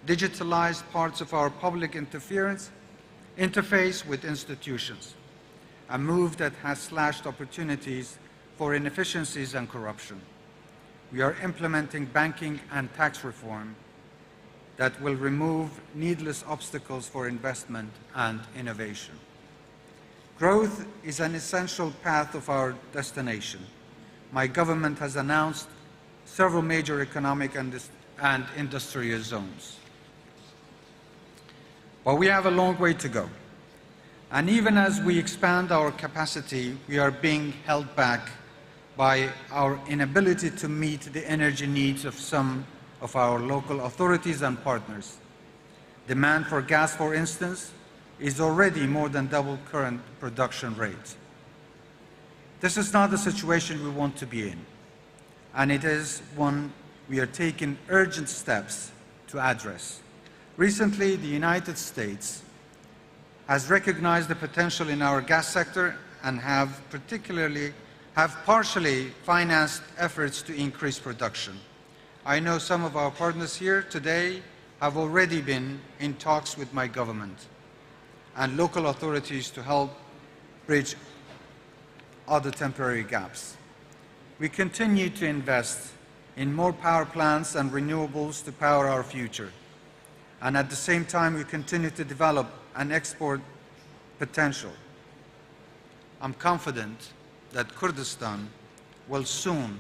digitalized parts of our public interface with institutions, a move that has slashed opportunities for inefficiencies and corruption. We are implementing banking and tax reform that will remove needless obstacles for investment and innovation. Growth is an essential path of our destination. My government has announced several major economic and industrial zones. But we have a long way to go. And even as we expand our capacity, we are being held back by our inability to meet the energy needs of some of our local authorities and partners. Demand for gas, for instance, is already more than double current production rate. This is not the situation we want to be in, and it is one we are taking urgent steps to address. Recently, the United States has recognized the potential in our gas sector and have partially financed efforts to increase production. I know some of our partners here today have already been in talks with my government and local authorities to help bridge other temporary gaps. We continue to invest in more power plants and renewables to power our future. And at the same time, we continue to develop an export potential. I'm confident that Kurdistan will soon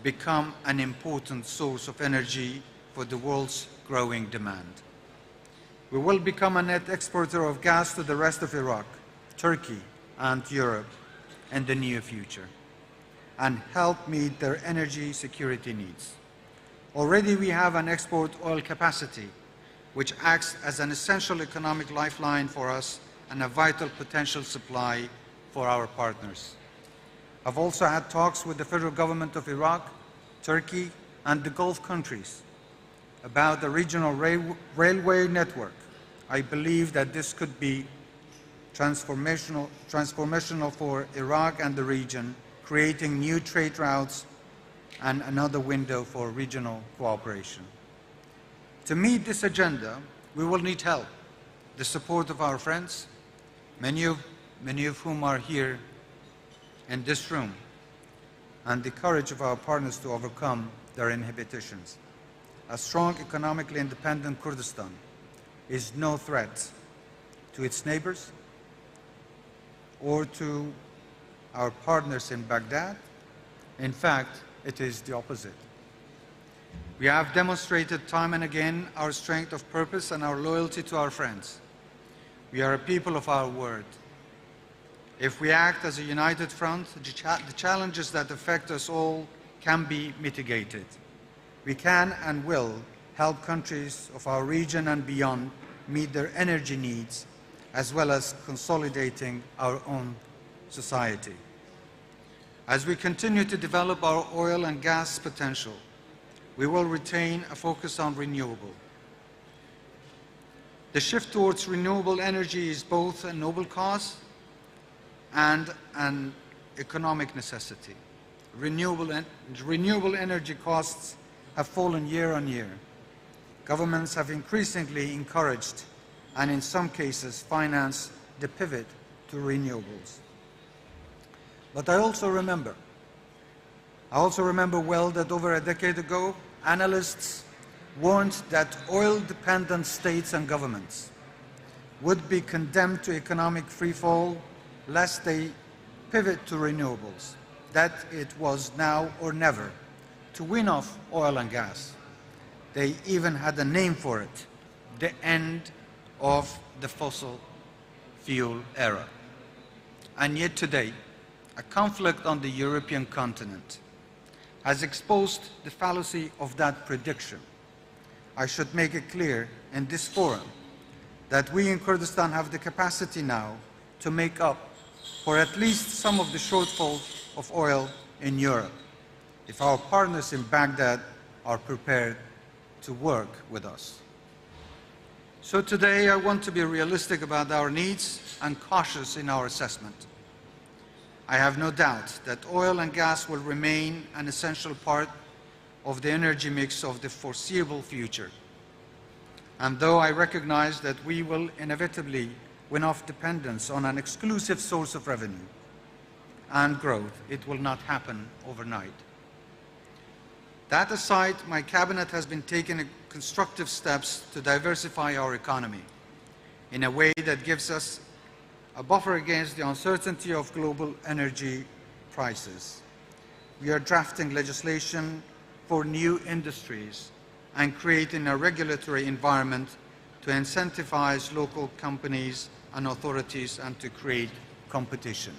become an important source of energy for the world's growing demand. We will become a net exporter of gas to the rest of Iraq, Turkey, and Europe in the near future, and help meet their energy security needs. Already we have an export oil capacity, which acts as an essential economic lifeline for us and a vital potential supply for our partners. I've also had talks with the federal government of Iraq, Turkey, and the Gulf countries about the regional railway network. I believe that this could be transformational for Iraq and the region, creating new trade routes and another window for regional cooperation. To meet this agenda, we will need help, the support of our friends, many of whom are here in this room, and the courage of our partners to overcome their inhibitions. A strong, economically independent Kurdistan is no threat to its neighbors or to our partners in Baghdad. In fact, it is the opposite. We have demonstrated time and again our strength of purpose and our loyalty to our friends. We are a people of our word. If we act as a united front, the challenges that affect us all can be mitigated. We can and will help countries of our region and beyond meet their energy needs, as well as consolidating our own society. As we continue to develop our oil and gas potential, we will retain a focus on renewable. The shift towards renewable energy is both a noble cause and an economic necessity. Renewable energy costs have fallen year on year. Governments have increasingly encouraged and in some cases financed the pivot to renewables. But I also remember well that over a decade ago, analysts warned that oil-dependent states and governments would be condemned to economic freefall lest they pivot to renewables, that it was now or never to win off oil and gas. They even had a name for it, the end of the fossil fuel era. And yet today, a conflict on the European continent has exposed the fallacy of that prediction. I should make it clear in this forum that we in Kurdistan have the capacity now to make up for at least some of the shortfall of oil in Europe, if our partners in Baghdad are prepared to work with us. So today I want to be realistic about our needs and cautious in our assessment. I have no doubt that oil and gas will remain an essential part of the energy mix of the foreseeable future. And though I recognize that we will inevitably win off dependence on an exclusive source of revenue and growth, it will not happen overnight. That aside, my cabinet has been taking constructive steps to diversify our economy in a way that gives us a buffer against the uncertainty of global energy prices. We are drafting legislation for new industries and creating a regulatory environment to incentivize local companies and authorities and to create competition.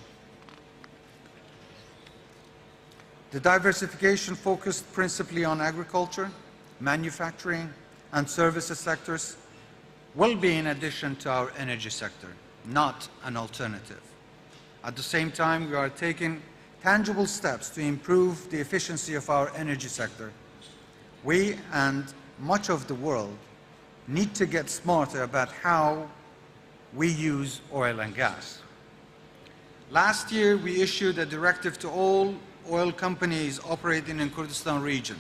The diversification focused principally on agriculture, manufacturing, and services sectors will be in addition to our energy sector, not an alternative. At the same time, we are taking tangible steps to improve the efficiency of our energy sector. We and much of the world need to get smarter about how we use oil and gas. Last year, we issued a directive to all oil companies operating in Kurdistan region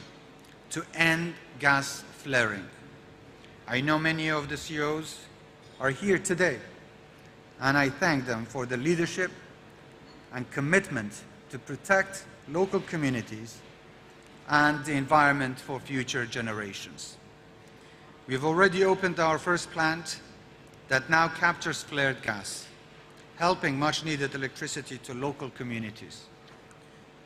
to end gas flaring. I know many of the CEOs are here today, and I thank them for the leadership and commitment to protect local communities and the environment for future generations. We've already opened our first plant that now captures flared gas, helping much-needed electricity to local communities.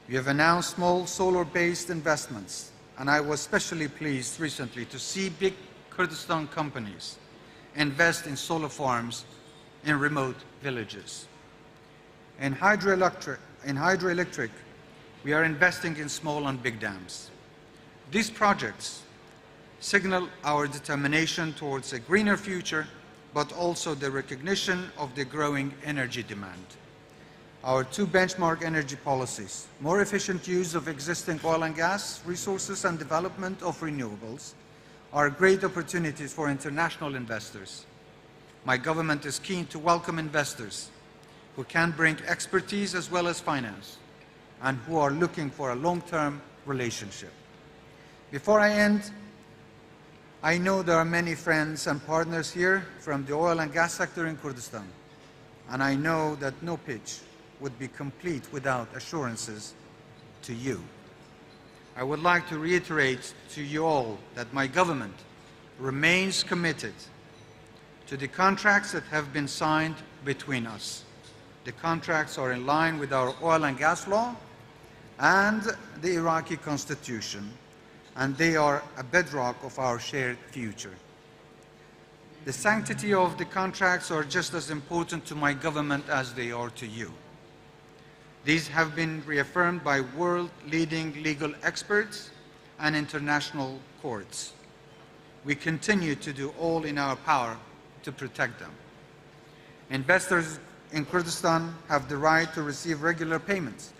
We have announced small solar-based investments, and I was especially pleased recently to see big Kurdistan companies invest in solar farms in remote villages. In hydroelectric, we are investing in small and big dams. These projects signal our determination towards a greener future, but also the recognition of the growing energy demand. Our two benchmark energy policies, more efficient use of existing oil and gas resources and development of renewables, are great opportunities for international investors. My government is keen to welcome investors who can bring expertise as well as finance and who are looking for a long-term relationship. Before I end, I know there are many friends and partners here from the oil and gas sector in Kurdistan, and I know that no pitch would be complete without assurances to you. I would like to reiterate to you all that my government remains committed to the contracts that have been signed between us. The contracts are in line with our oil and gas law and the Iraqi constitution, and they are a bedrock of our shared future. The sanctity of the contracts are just as important to my government as they are to you. These have been reaffirmed by world-leading legal experts and international courts. We continue to do all in our power to protect them. Investors in Kurdistan have the right to receive regular payments.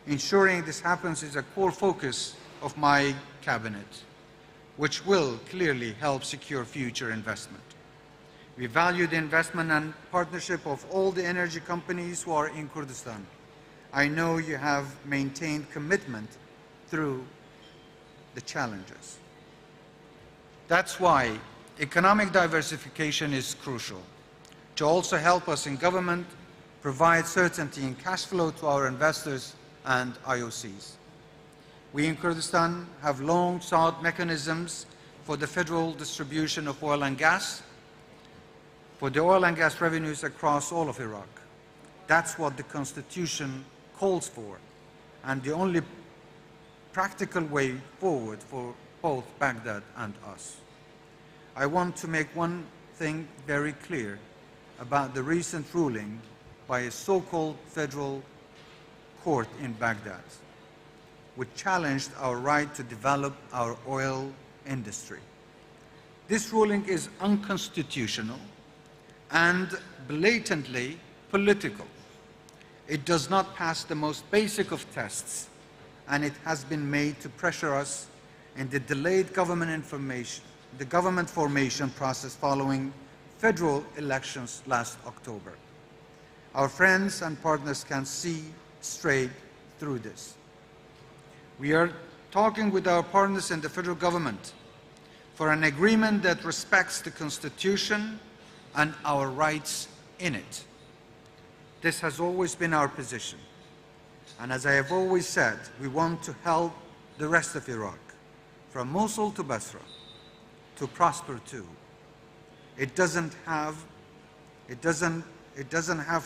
Ensuring this happens is a core focus of my cabinet, which will clearly help secure future investment. We value the investment and partnership of all the energy companies who are in Kurdistan. I know you have maintained commitment through the challenges. That's why economic diversification is crucial. To also help us in government, provide certainty in cash flow to our investors and IOCs. We in Kurdistan have long sought mechanisms for the federal distribution of oil and gas, for the oil and gas revenues across all of Iraq. That's what the Constitution calls for, and the only practical way forward for both Baghdad and us. I want to make one thing very clear about the recent ruling by a so-called federal court in Baghdad, which challenged our right to develop our oil industry. This ruling is unconstitutional and blatantly political. It does not pass the most basic of tests, and it has been made to pressure us in the delayed government formation process following federal elections last October. Our friends and partners can see straight through this. We are talking with our partners in the federal government for an agreement that respects the Constitution and our rights in it. This has always been our position. And as I have always said, we want to help the rest of Iraq, from Mosul to Basra, to prosper too. It doesn't have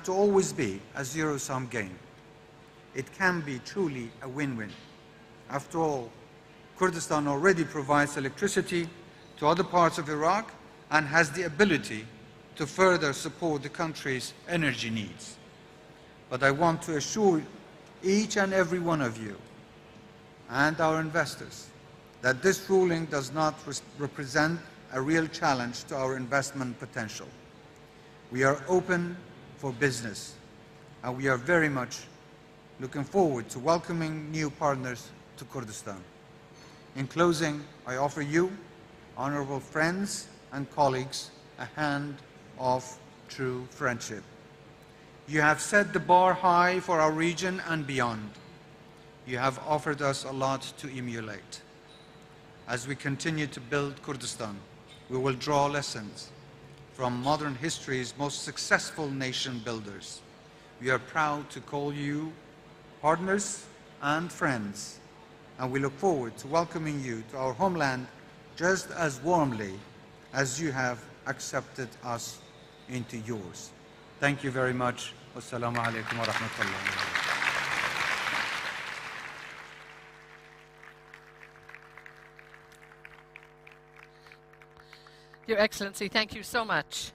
to always be a zero-sum game. It can be truly a win-win. After all, Kurdistan already provides electricity to other parts of Iraq and has the ability to further support the country's energy needs. But I want to assure each and every one of you and our investors that this ruling does not represent a real challenge to our investment potential. We are open for business, and we are very much looking forward to welcoming new partners to Kurdistan. In closing, I offer you, honorable friends and colleagues, a hand of true friendship. You have set the bar high for our region and beyond. You have offered us a lot to emulate. As we continue to build Kurdistan, we will draw lessons from modern history's most successful nation builders. We are proud to call you partners and friends, and we look forward to welcoming you to our homeland just as warmly as you have accepted us into yours. Thank you very much. Wassalamu alaikum wa rahmatullah. Your Excellency, thank you so much.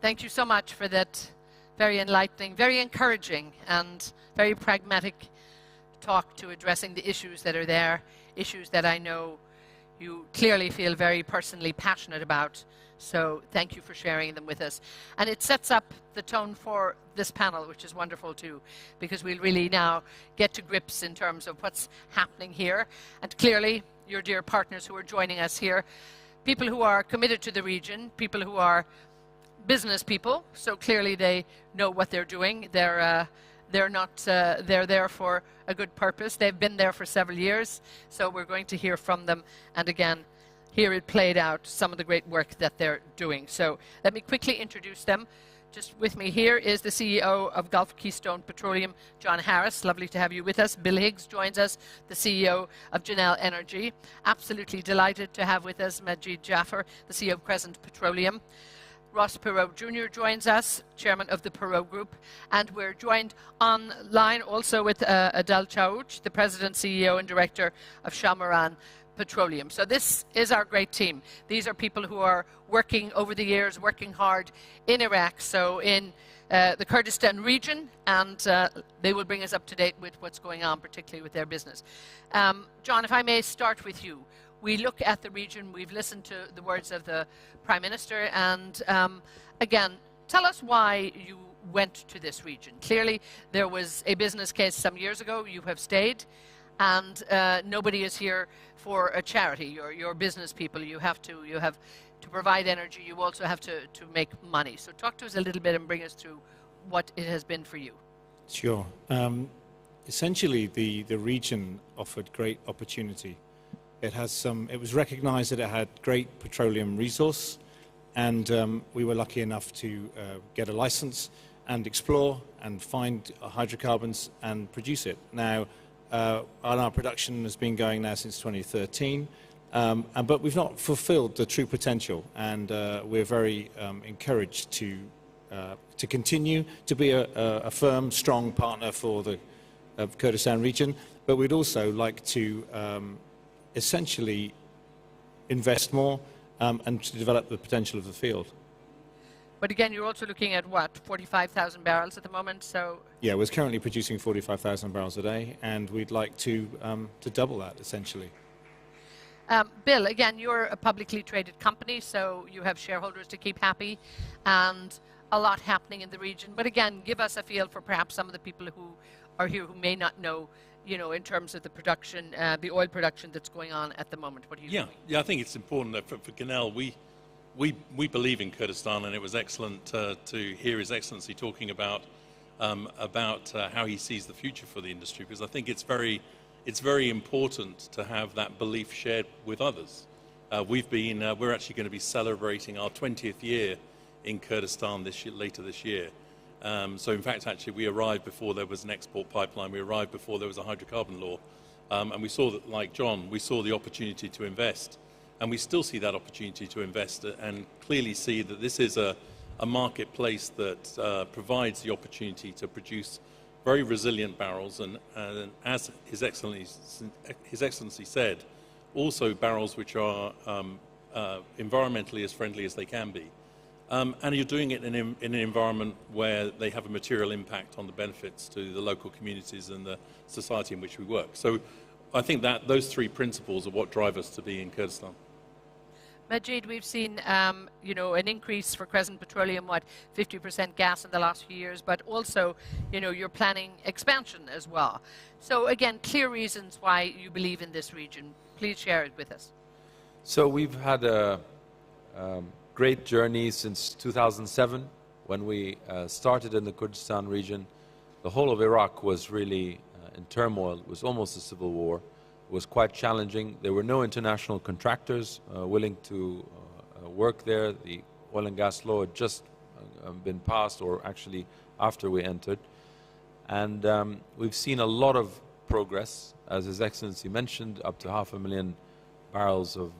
Thank you so much for that very enlightening, very encouraging, and very pragmatic talk to addressing the issues that are there, issues that I know you clearly feel very personally passionate about. So thank you for sharing them with us. And it sets up the tone for this panel, which is wonderful too, because we'll really now get to grips in terms of what's happening here. And clearly, your dear partners who are joining us here, people who are committed to the region, people who are business people, so clearly they know what they're doing. They're there for a good purpose. They've been there for several years, so we're going to hear from them. And again, here it played out some of the great work that they're doing. So let me quickly introduce them. Just with me here is the CEO of Gulf Keystone Petroleum, John Harris. Lovely to have you with us. Bill Higgs joins us, the CEO of Janel Energy. Absolutely delighted to have with us Majid Jaffer, the CEO of Crescent Petroleum. Ross Perot Jr. joins us, chairman of the Perot Group, and we're joined online also with Adel Chaouch, the president, CEO, and director of Shamaran Petroleum. So this is our great team. These are people who are working over the years, working hard in Iraq, so in the Kurdistan region, and they will bring us up to date with what's going on, particularly with their business. John, if I may start with you. We look at the region, we've listened to the words of the Prime Minister, and again, tell us why you went to this region. Clearly, there was a business case some years ago, you have stayed, and nobody is here for a charity. You're business people, you have to provide energy, you also have to make money. So talk to us a little bit and bring us through what it has been for you. Sure. Essentially, the region offered great opportunity. It was recognized that it had great petroleum resource, and we were lucky enough to get a license and explore and find hydrocarbons and produce it. Now, our production has been going now since 2013, but we've not fulfilled the true potential, and we're very encouraged to continue to be a firm, strong partner for the Kurdistan region, but we'd also like to essentially invest more and to develop the potential of the field. But again, you're also looking at what, 45,000 barrels at the moment, so... Yeah, we're currently producing 45,000 barrels a day, and we'd like to double that, essentially. Bill, again, you're a publicly traded company, so you have shareholders to keep happy, and a lot happening in the region. But again, give us a feel for perhaps some of the people who are here who may not know, you know, in terms of the production, the oil production that's going on at the moment. What do you think? Yeah, I think it's important that for Genel, we believe in Kurdistan, and it was excellent to hear His Excellency talking about how he sees the future for the industry, because I think it's very important to have that belief shared with others. We're actually going to be celebrating our 20th year in Kurdistan later this year. So in fact, actually, we arrived before there was an export pipeline. We arrived before there was a hydrocarbon law. And we saw that, like John, we saw the opportunity to invest. And we still see that opportunity to invest and clearly see that this is a marketplace that provides the opportunity to produce very resilient barrels. And as His Excellency said, also barrels which are environmentally as friendly as they can be. And you're doing it in an environment where they have a material impact on the benefits to the local communities and the society in which we work. So I think that those three principles are what drive us to be in Kurdistan. Majid, we've seen, you know, an increase for Crescent Petroleum, 50% gas in the last few years, but also, you know, you're planning expansion as well. So again, clear reasons why you believe in this region. Please share it with us. So we've had a great journey since 2007 when we started in the Kurdistan region. The whole of Iraq was really in turmoil. It was almost a civil war. It was quite challenging. There were no international contractors willing to work there. The oil and gas law had just been passed, or actually after we entered. And we've seen a lot of progress, as His Excellency mentioned, up to 500,000 barrels of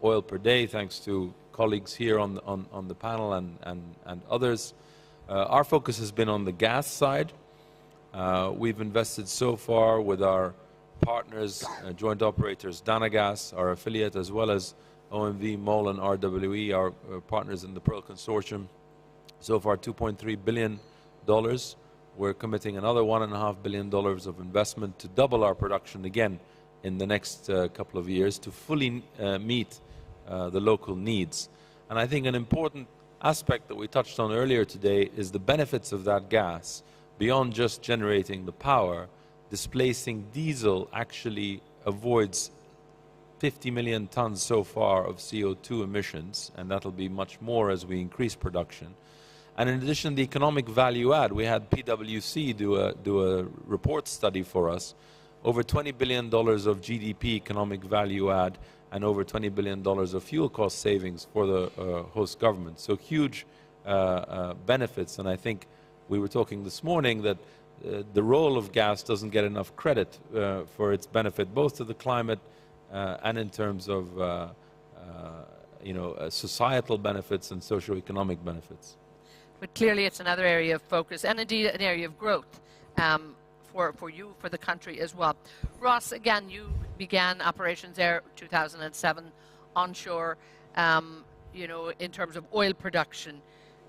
oil per day, thanks to colleagues here on the panel and others. Our focus has been on the gas side. We've invested so far with our partners, joint operators, Danagas, our affiliate, as well as OMV, MOL, and RWE, our partners in the Pearl Consortium. So far, $2.3 billion. We're committing another $1.5 billion of investment to double our production again in the next couple of years to fully meet the local needs. And I think an important aspect that we touched on earlier today is the benefits of that gas beyond just generating the power. Displacing diesel actually avoids 50 million tons so far of CO2 emissions, and that'll be much more as we increase production. And in addition, the economic value add, we had PwC do a report study for us, over $20 billion of GDP economic value add and over $20 billion of fuel cost savings for the host government. So huge benefits, and I think we were talking this morning that the role of gas doesn't get enough credit for its benefit, both to the climate and in terms of societal benefits and socioeconomic benefits. But clearly it's another area of focus and indeed an area of growth for you, for the country as well. Ross, again, you began operations there 2007 onshore, in terms of oil production.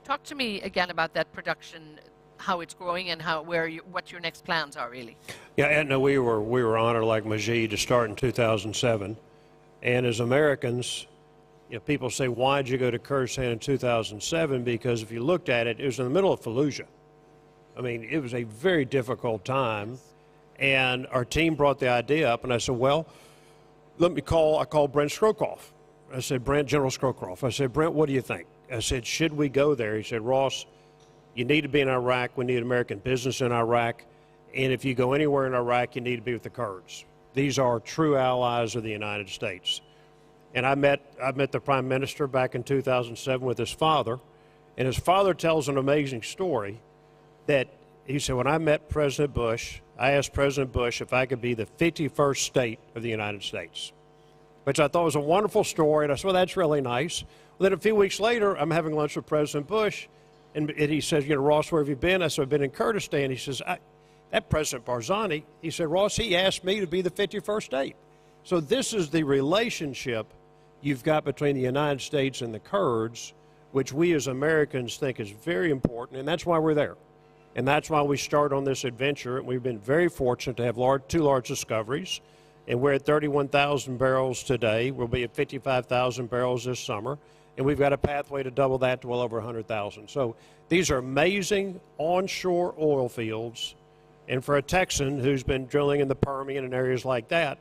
Talk to me again about that production, how it's growing and what your next plans are really. Yeah, Edna, we were honored like Majid to start in 2007. And as Americans, people say, why did you go to Kurdistan in 2007? Because if you looked at it, it was in the middle of Fallujah. I mean, it was a very difficult time. And our team brought the idea up, and I said, well, I called Brent Scowcroft. I said, General Scowcroft. I said, Brent, what do you think? I said, should we go there? He said, Ross, you need to be in Iraq. We need American business in Iraq. And if you go anywhere in Iraq, you need to be with the Kurds. These are true allies of the United States. And I met the Prime Minister back in 2007 with his father. And his father tells an amazing story that he said, when I met President Bush, I asked President Bush if I could be the 51st state of the United States, which I thought was a wonderful story. And I said, well, that's really nice. Well, then a few weeks later, I'm having lunch with President Bush, and he says, Ross, where have you been? I said, I've been in Kurdistan. He says, that President Barzani, he said, Ross, he asked me to be the 51st state. So this is the relationship you've got between the United States and the Kurds, which we as Americans think is very important, and that's why we're there. And that's why we start on this adventure. We've been very fortunate to have two large discoveries, and we're at 31,000 barrels today. We'll be at 55,000 barrels this summer, and we've got a pathway to double that to well over 100,000. So these are amazing onshore oil fields, and for a Texan who's been drilling in the Permian and areas like that,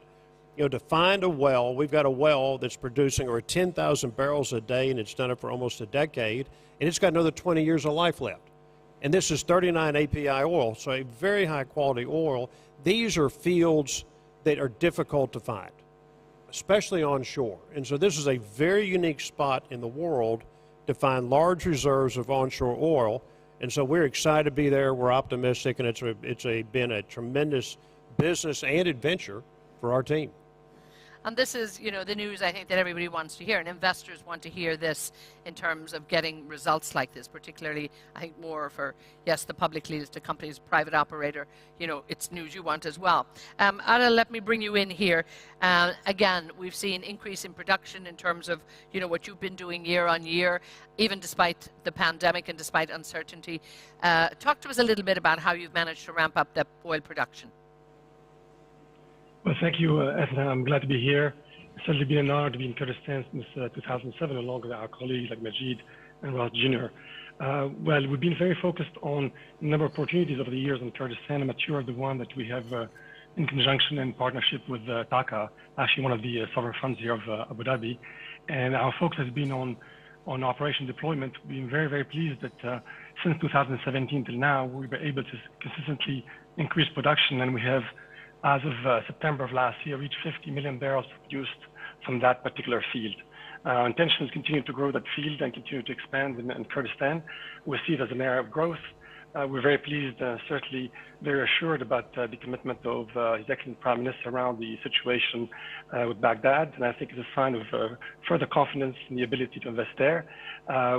to find a well, we've got a well that's producing over 10,000 barrels a day, and it's done it for almost a decade, and it's got another 20 years of life left. And this is 39 API oil, so a very high quality oil. These are fields that are difficult to find, especially onshore. And so this is a very unique spot in the world to find large reserves of onshore oil. And so we're excited to be there. We're optimistic, and it's been a tremendous business and adventure for our team. And this is, the news I think that everybody wants to hear, and investors want to hear this in terms of getting results like this, particularly, I think, more for, yes, the publicly listed companies, private operator, it's news you want as well. Ada, let me bring you in here. Again, we've seen increase in production in terms of, what you've been doing year on year, even despite the pandemic and despite uncertainty. Talk to us a little bit about how you've managed to ramp up the oil production. Well, thank you, Edna. I'm glad to be here. It's certainly been an honor to be in Kurdistan since 2007, along with our colleagues like Majid and Ross Jr. Well, we've been very focused on a number of opportunities over the years in Kurdistan, and matured the one that we have in conjunction and partnership with TAQA, actually one of the sovereign funds here of Abu Dhabi. And our focus has been on operation deployment. We've been very, very pleased that since 2017 till now, we were able to consistently increase production, and we have, as of September of last year, reached 50 million barrels produced from that particular field. Our intention is to continue to grow that field and continue to expand in Kurdistan. We see it as an area of growth. We're very pleased, certainly very assured about the commitment of His Excellency Prime Minister around the situation with Baghdad, and I think it's a sign of further confidence in the ability to invest there.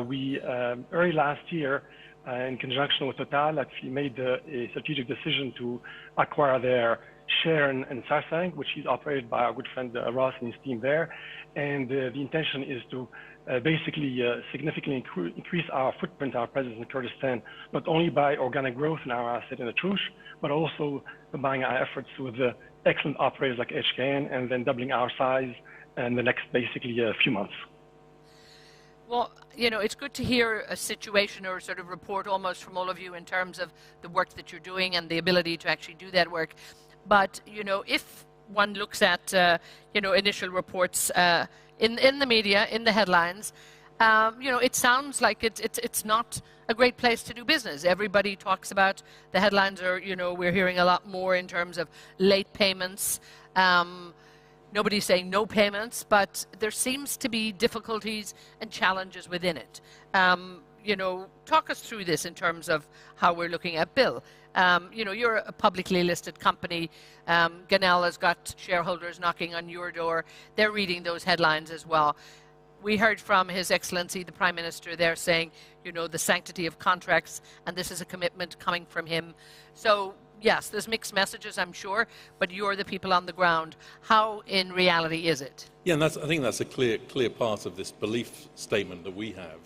We, early last year, in conjunction with Total, actually made a strategic decision to acquire their share in Sarsang, which is operated by our good friend Ross and his team there. And the intention is to basically significantly increase our footprint, our presence in Kurdistan, not only by organic growth in our asset in Atrush, but also combining our efforts with excellent operators like HKN, and then doubling our size in the next basically few months. Well, it's good to hear a situation or sort of report almost from all of you in terms of the work that you're doing and the ability to actually do that work. But, if one looks at, initial reports in the media, in the headlines, it sounds like it's not a great place to do business. Everybody talks about the headlines, or, we're hearing a lot more in terms of late payments. Nobody's saying no payments, but there seems to be difficulties and challenges within it. Talk us through this in terms of how we're looking at Bill. You're a publicly listed company. Genel has got shareholders knocking on your door. They're reading those headlines as well. We heard from His Excellency, the Prime Minister, there saying, you know, the sanctity of contracts, and this is a commitment coming from him. So, yes, there's mixed messages, I'm sure, but you're the people on the ground. How, in reality, is it? Yeah, and I think that's a clear part of this belief statement that we have,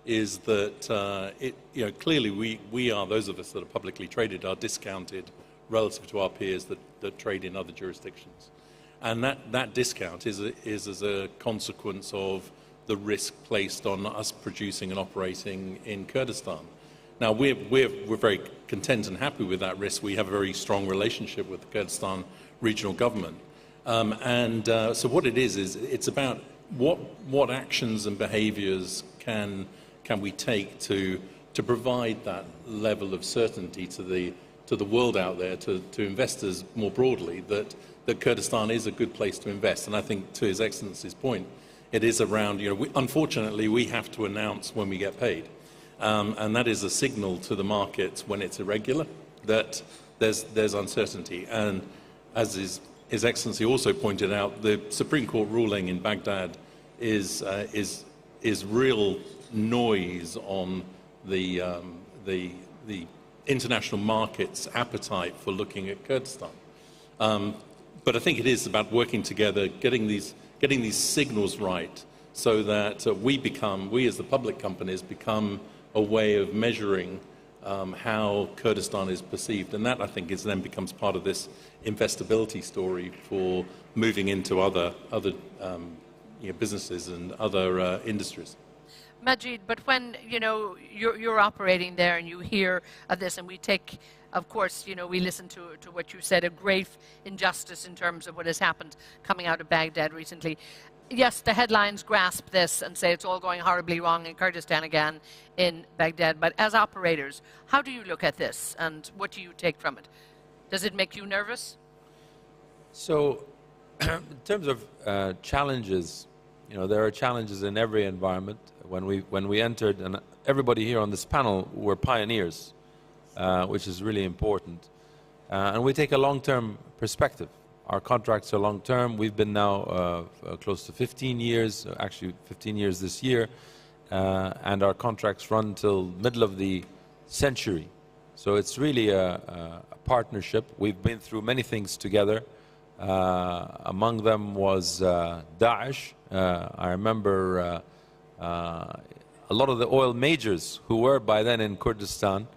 is that clearly we are, those of us that are publicly traded, are discounted relative to our peers that trade in other jurisdictions. And that discount is as a consequence of the risk placed on us producing and operating in Kurdistan. Now, we're very content and happy with that risk. We have a very strong relationship with the Kurdistan regional government. So what it is it's about what actions and behaviors can we take to provide that level of certainty to the world out there, to investors more broadly, that Kurdistan is a good place to invest. And I think, to His Excellency's point, it is around, unfortunately, we have to announce when we get paid. And that is a signal to the markets when it's irregular, that there's uncertainty. And as His Excellency also pointed out, the Supreme Court ruling in Baghdad is real noise on the international market's appetite for looking at Kurdistan. But I think it is about working together, getting these signals right, so that we as the public companies become a way of measuring how Kurdistan is perceived, and that, I think, then becomes part of this investability story for moving into other businesses and other industries. Majid, but when you're operating there and you hear of this, and we take, of course, we listen to what you said, a grave injustice in terms of what has happened coming out of Baghdad recently. Yes, the headlines grasp this and say it's all going horribly wrong in Kurdistan again, in Baghdad. But as operators, how do you look at this, and what do you take from it? Does it make you nervous? So, in terms of challenges, there are challenges in every environment. When we entered, and everybody here on this panel were pioneers, which is really important. And we take a long-term perspective. Our contracts are long-term. We've been now close to 15 years, actually 15 years this year, and our contracts run till middle of the century. So it's really a partnership. We've been through many things together. Among them was Daesh. I remember a lot of the oil majors who were by then in Kurdistan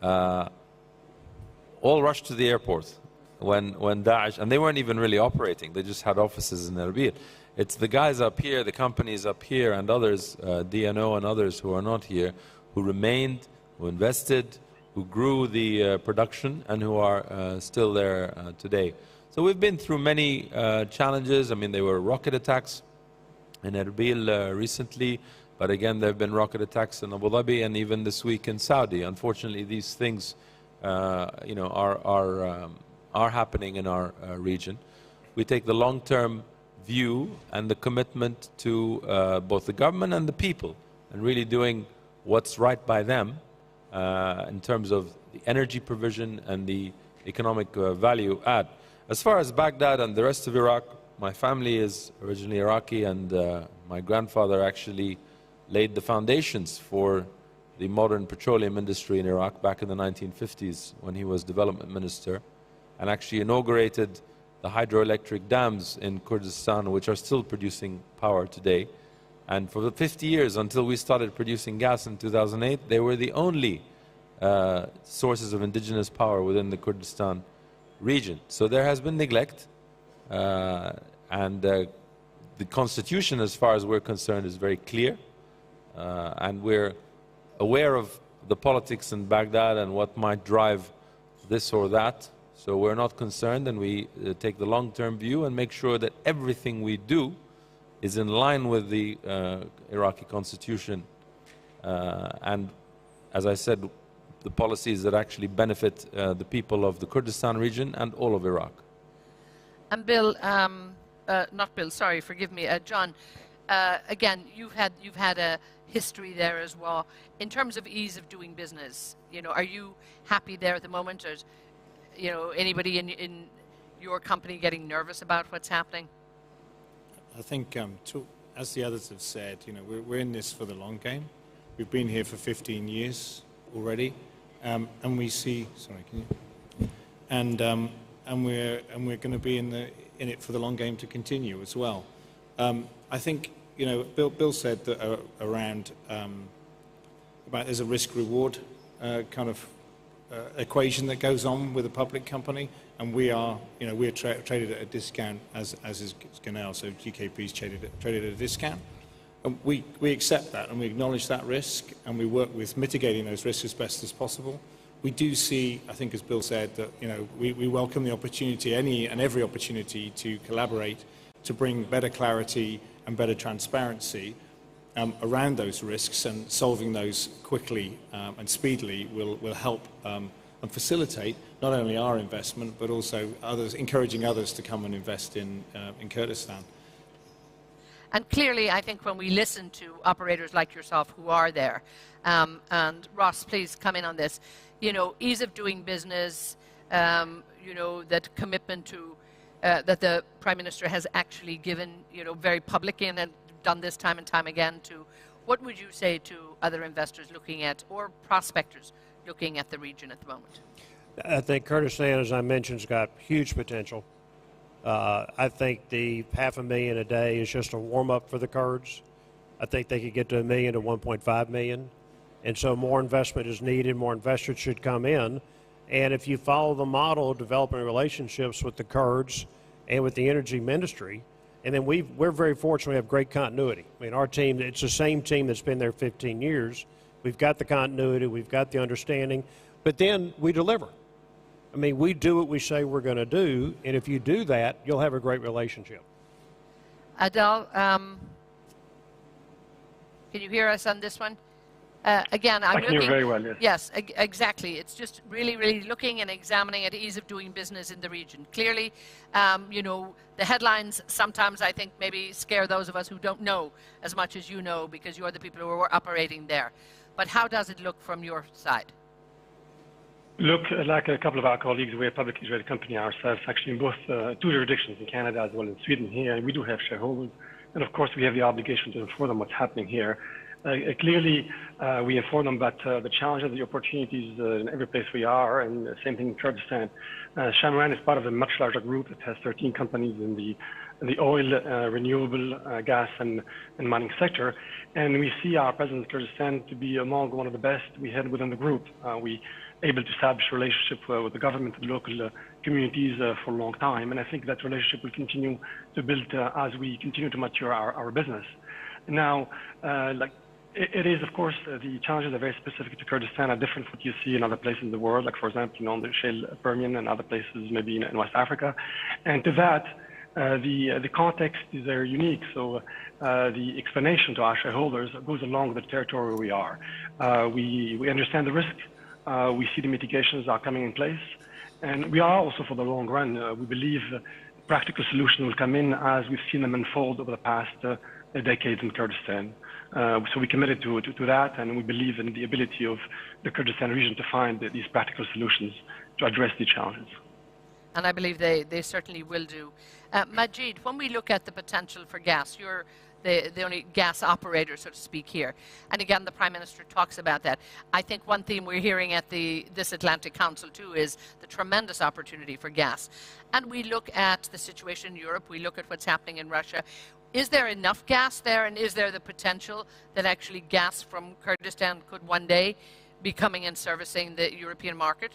all rushed to the airport when Daesh, and they weren't even really operating, they just had offices in Erbil. It's the guys up here, the companies up here, and others, DNO and others who are not here, who remained, who invested, who grew the production, and who are still there today. So we've been through many challenges. I mean, there were rocket attacks in Erbil recently, but again, there have been rocket attacks in Abu Dhabi and even this week in Saudi. Unfortunately, these things, are happening in our region. We take the long-term view and the commitment to both the government and the people, and really doing what's right by them in terms of the energy provision and the economic value add. As far as Baghdad and the rest of Iraq, my family is originally Iraqi, and my grandfather actually laid the foundations for the modern petroleum industry in Iraq back in the 1950s when he was development minister, and actually inaugurated the hydroelectric dams in Kurdistan, which are still producing power today. And for the 50 years until we started producing gas in 2008, they were the only sources of indigenous power within the Kurdistan region. So there has been neglect, and the constitution, as far as we're concerned, is very clear, and we're aware of the politics in Baghdad and what might drive this or that. So we're not concerned, and we take the long-term view and make sure that everything we do is in line with the Iraqi constitution, and, as I said, the policies that actually benefit the people of the Kurdistan region and all of Iraq. And Bill, not Bill, sorry, forgive me, John, again, you've had a history there as well. In terms of ease of doing business, are you happy there at the moment, or anybody in your company getting nervous about what's happening? I think, as the others have said, we're in this for the long game. We've been here for 15 years already, and we see. Sorry, can you? And we're going to be in it for the long game to continue as well. I think Bill said that around about there's a risk-reward kind of equation that goes on with a public company, and we're traded at a discount as is Ganel, so GKP's traded at a discount. And we accept that and we acknowledge that risk, and we work with mitigating those risks as best as possible. We do see, I think as Bill said, that we welcome the opportunity, any and every opportunity to collaborate to bring better clarity and better transparency around those risks, and solving those quickly and speedily will help and facilitate not only our investment but also others, encouraging others to come and invest in Kurdistan. And clearly, I think when we listen to operators like yourself who are there, and Ross, please come in on this, ease of doing business, that commitment to, that the Prime Minister has actually given, very publicly and then done this time and time again to, what would you say to other investors looking at, or prospectors looking at the region at the moment? I think Kurdistan, as I mentioned, has got huge potential. I think the 500,000 a day is just a warm-up for the Kurds. I think they could get to 1 million to 1.5 million. And so more investment is needed, more investors should come in. And if you follow the model of developing relationships with the Kurds and with the energy ministry, and then we're very fortunate we have great continuity. I mean, our team, it's the same team that's been there 15 years. We've got the continuity, we've got the understanding, but then we deliver. I mean, we do what we say we're going to do, and if you do that, you'll have a great relationship. Adel, can you hear us on this one? Again, I'm I can hear very well, yes. Yes, exactly. It's just really, really looking and examining at ease of doing business in the region. Clearly, the headlines sometimes, I think, maybe scare those of us who don't know as much as you know, because you're the people who are operating there. But how does it look from your side? Look, like a couple of our colleagues, we're a publicly traded company ourselves, actually in both two jurisdictions, in Canada as well as in Sweden here, and we do have shareholders. And of course, we have the obligation to inform them what's happening here. Clearly, we inform them about the challenges, the opportunities in every place we are, and the same thing in Kurdistan. Shamran is part of a much larger group that has 13 companies in the oil, renewable gas and mining sector, and we see our presence in Kurdistan to be among one of the best we had within the group. We able to establish a relationship with the government and local communities for a long time, and I think that relationship will continue to build as we continue to mature our business. Now, it is, of course, the challenges are very specific to Kurdistan, are different from what you see in other places in the world, like, for example, on the shale Permian and other places, maybe in West Africa. And to that, the context is very unique. So the explanation to our shareholders goes along with the territory where we are. We understand the risk. We see the mitigations are coming in place. And we are also, for the long run, we believe practical solutions will come in as we've seen them unfold over the past decades in Kurdistan. So we're committed to that, and we believe in the ability of the Kurdistan region to find these practical solutions to address these challenges. And I believe they certainly will do. Majid, when we look at the potential for gas, you're the only gas operator, so to speak, here. And again, the Prime Minister talks about that. I think one theme we're hearing at this Atlantic Council, too, is the tremendous opportunity for gas. And we look at the situation in Europe, we look at what's happening in Russia. Is there enough gas there, and is there the potential that actually gas from Kurdistan could one day be coming and servicing the European market?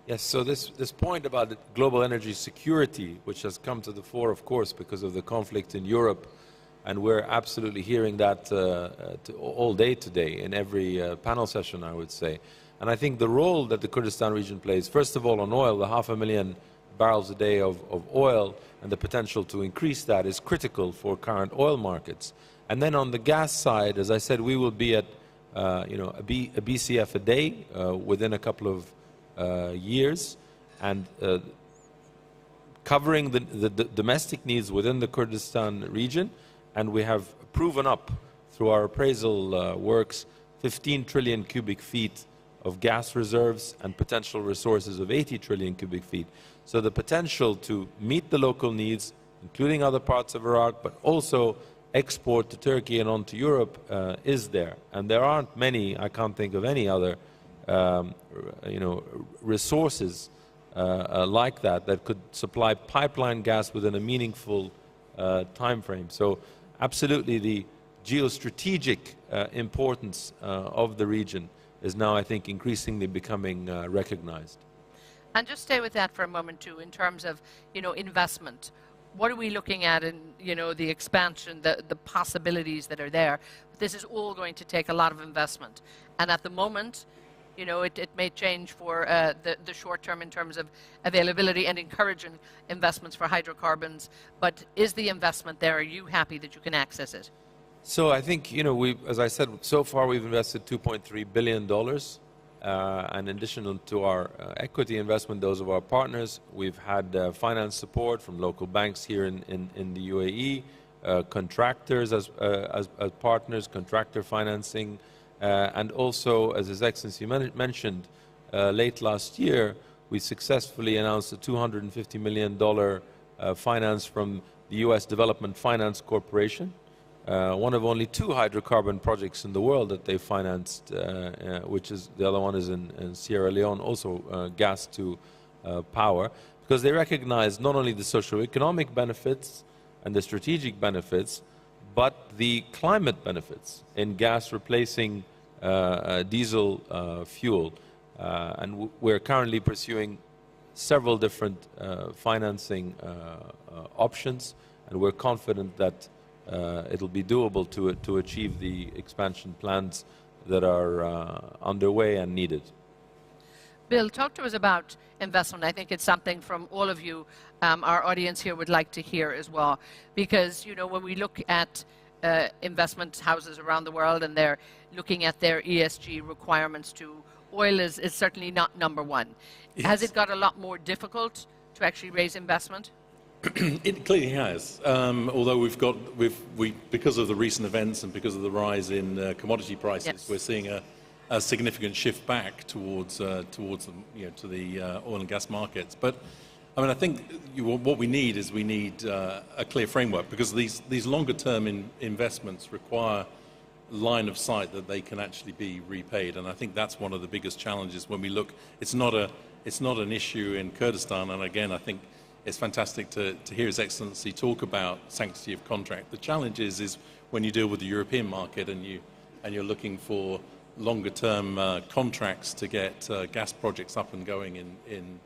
Yes, so this point about global energy security, which has come to the fore, of course, because of the conflict in Europe, and we're absolutely hearing that all day today in every panel session, I would say. And I think the role that the Kurdistan region plays, first of all on oil, the 500,000 barrels a day of oil and the potential to increase that is critical for current oil markets. And then on the gas side, as I said, we will be at a BCF a day within a couple of years, and covering the domestic needs within the Kurdistan region. And we have proven up through our appraisal works 15 trillion cubic feet of gas reserves and potential resources of 80 trillion cubic feet. So the potential to meet the local needs, including other parts of Iraq, but also export to Turkey and on to Europe is there. And there aren't many, I can't think of any other resources like that could supply pipeline gas within a meaningful time frame. So absolutely the geostrategic importance of the region is now, I think, increasingly becoming recognized. And just stay with that for a moment too, in terms of, investment. What are we looking at in, the expansion, the possibilities that are there? This is all going to take a lot of investment. And at the moment, it may change for the short term in terms of availability and encouraging investments for hydrocarbons. But is the investment there? Are you happy that you can access it? So I think, as I said, so far we've invested $2.3 billion. And in addition to our equity investment, those of our partners, we've had finance support from local banks here in the UAE, contractors as partners, contractor financing, and also, as His Excellency mentioned, late last year, we successfully announced a $250 million finance from the U.S. Development Finance Corporation, one of only 2 hydrocarbon projects in the world that they financed, which is the other one is in Sierra Leone, also gas to power, because they recognize not only the socio-economic benefits and the strategic benefits, but the climate benefits in gas replacing diesel fuel. And we're currently pursuing several different financing options, and we're confident that it'll be doable to achieve the expansion plans that are underway and needed. Bill, talk to us about investment. I think it's something from all of you, our audience here would like to hear as well. Because, when we look at investment houses around the world and they're looking at their ESG requirements too, oil is certainly not number one. Yes. Has it got a lot more difficult to actually raise investment? It clearly has, although because of the recent events and because of the rise in commodity prices, yes, we're seeing a significant shift back towards the oil and gas markets. But I think what we need is a clear framework, because these longer term investments require line of sight that they can actually be repaid, and I think that's one of the biggest challenges when we look. It's not an issue in Kurdistan, and again, I think it's fantastic to hear His Excellency talk about sanctity of contract. The challenge is when you deal with the European market and you're looking for longer term contracts to get gas projects up and going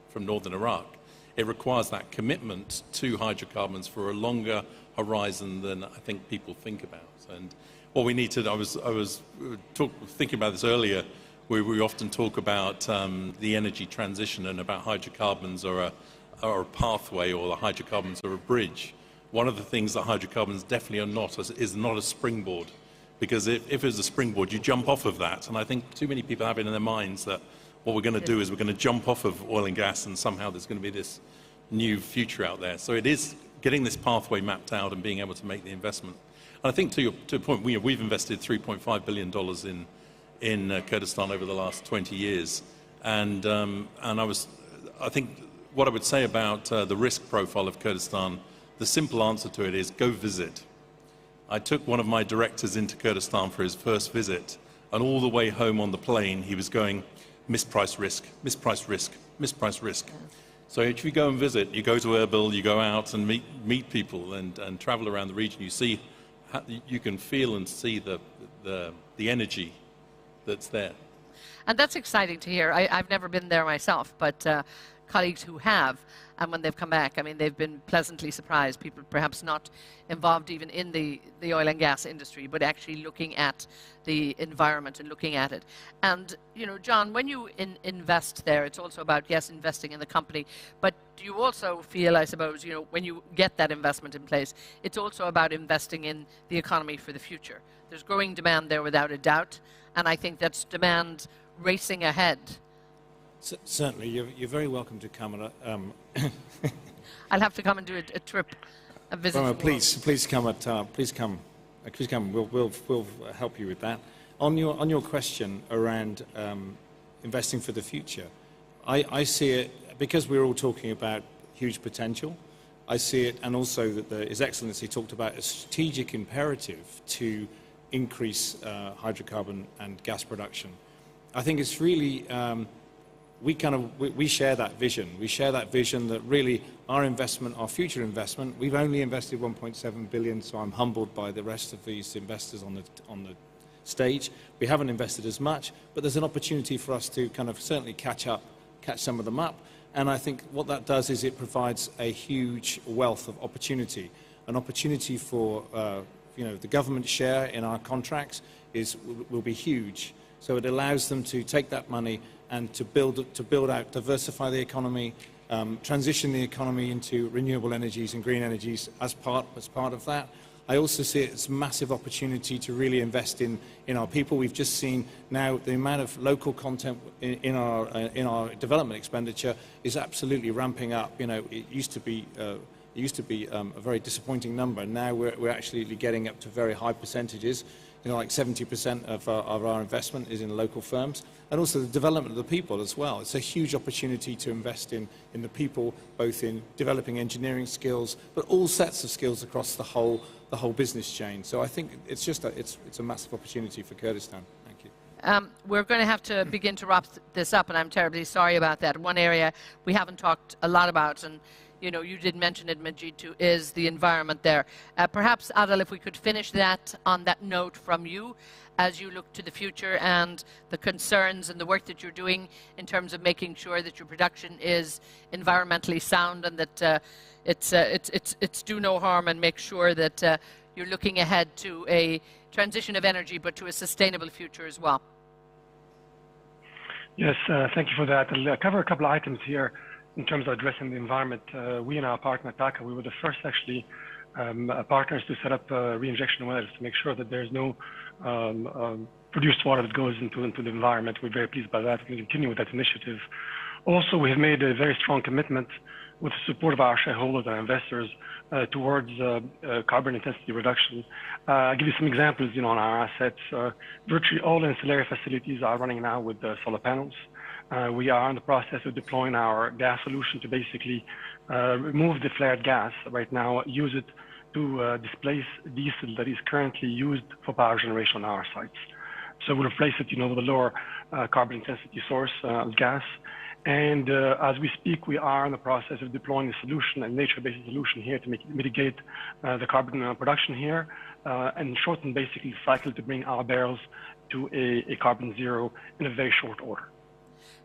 from northern Iraq. It requires that commitment to hydrocarbons for a longer horizon than I think people think about. And what we need to, I was thinking about this earlier, we often talk about the energy transition and about hydrocarbons or a pathway, or the hydrocarbons are a bridge. One of the things that hydrocarbons definitely are not is not a springboard, because if it's a springboard, you jump off of that. And I think too many people have it in their minds that what we're going to do is we're going to jump off of oil and gas and somehow there's going to be this new future out there. So it is getting this pathway mapped out and being able to make the investment. And I think to a point, we've invested $3.5 billion in Kurdistan over the last 20 years. And I think what I would say about the risk profile of Kurdistan, the simple answer to it is go visit. I took one of my directors into Kurdistan for his first visit, and all the way home on the plane, he was going, mispriced risk, mispriced risk, mispriced risk. So if you go and visit, you go to Erbil, you go out and meet people and travel around the region, you see, you can feel and see the energy that's there. And that's exciting to hear. I've never been there myself, but colleagues who have, and when they've come back, I mean, they've been pleasantly surprised. People perhaps not involved even in the oil and gas industry, but actually looking at the environment and looking at it. And, John, when you invest there, it's also about, yes, investing in the company, but do you also feel, I suppose, when you get that investment in place, it's also about investing in the economy for the future. There's growing demand there without a doubt, and I think that's demand racing ahead. Certainly, you're very welcome to come. And I'll have to come and do a trip, a visit. Well, please come. Please come. We'll help you with that. On your question around investing for the future, I see it, because we're all talking about huge potential. I see it, and also that His Excellency talked about a strategic imperative to increase hydrocarbon and gas production. I think it's really, we share that vision. We share that vision that really our investment, our future investment, we've only invested 1.7 billion, so I'm humbled by the rest of these investors on the stage. We haven't invested as much, but there's an opportunity for us to kind of certainly catch some of them up. And I think what that does is it provides a huge wealth of opportunity. An opportunity for the government share in our contracts will be huge. So it allows them to take that money and to build out, diversify the economy, transition the economy into renewable energies and green energies as part of that. I also see it as a massive opportunity to really invest in our people. We've just seen now the amount of local content in our development expenditure is absolutely ramping up. It used to be a very disappointing number. Now we're actually getting up to very high percentages. Like 70% of our investment is in local firms, and also the development of the people as well. It's a huge opportunity to invest in the people, both in developing engineering skills, but all sets of skills across the whole business chain. So I think it's a massive opportunity for Kurdistan. Thank you. We're going to have to begin to wrap this up, and I'm terribly sorry about that. One area we haven't talked a lot about, and you did mention it, Majid, too, is the environment there. Perhaps, Adel, if we could finish that on that note from you as you look to the future and the concerns and the work that you're doing in terms of making sure that your production is environmentally sound and that it's do no harm, and make sure that you're looking ahead to a transition of energy, but to a sustainable future as well. Yes, thank you for that. I'll cover a couple of items here. In terms of addressing the environment, we and our partner TACA, we were the first actually partners to set up reinjection wells to make sure that there's no produced water that goes into the environment. We're very pleased by that. We continue with that initiative. Also, we have made a very strong commitment with the support of our shareholders and investors towards carbon intensity reduction. I'll give you some examples on our assets. Virtually all ancillary facilities are running now with solar panels. We are in the process of deploying our gas solution to basically remove the flared gas right now, use it to displace diesel that is currently used for power generation on our sites. So we'll replace it, with a lower carbon intensity source of gas. And as we speak, we are in the process of deploying a solution, a nature-based solution here to mitigate the carbon production here and shorten basically the cycle to bring our barrels to a carbon zero in a very short order.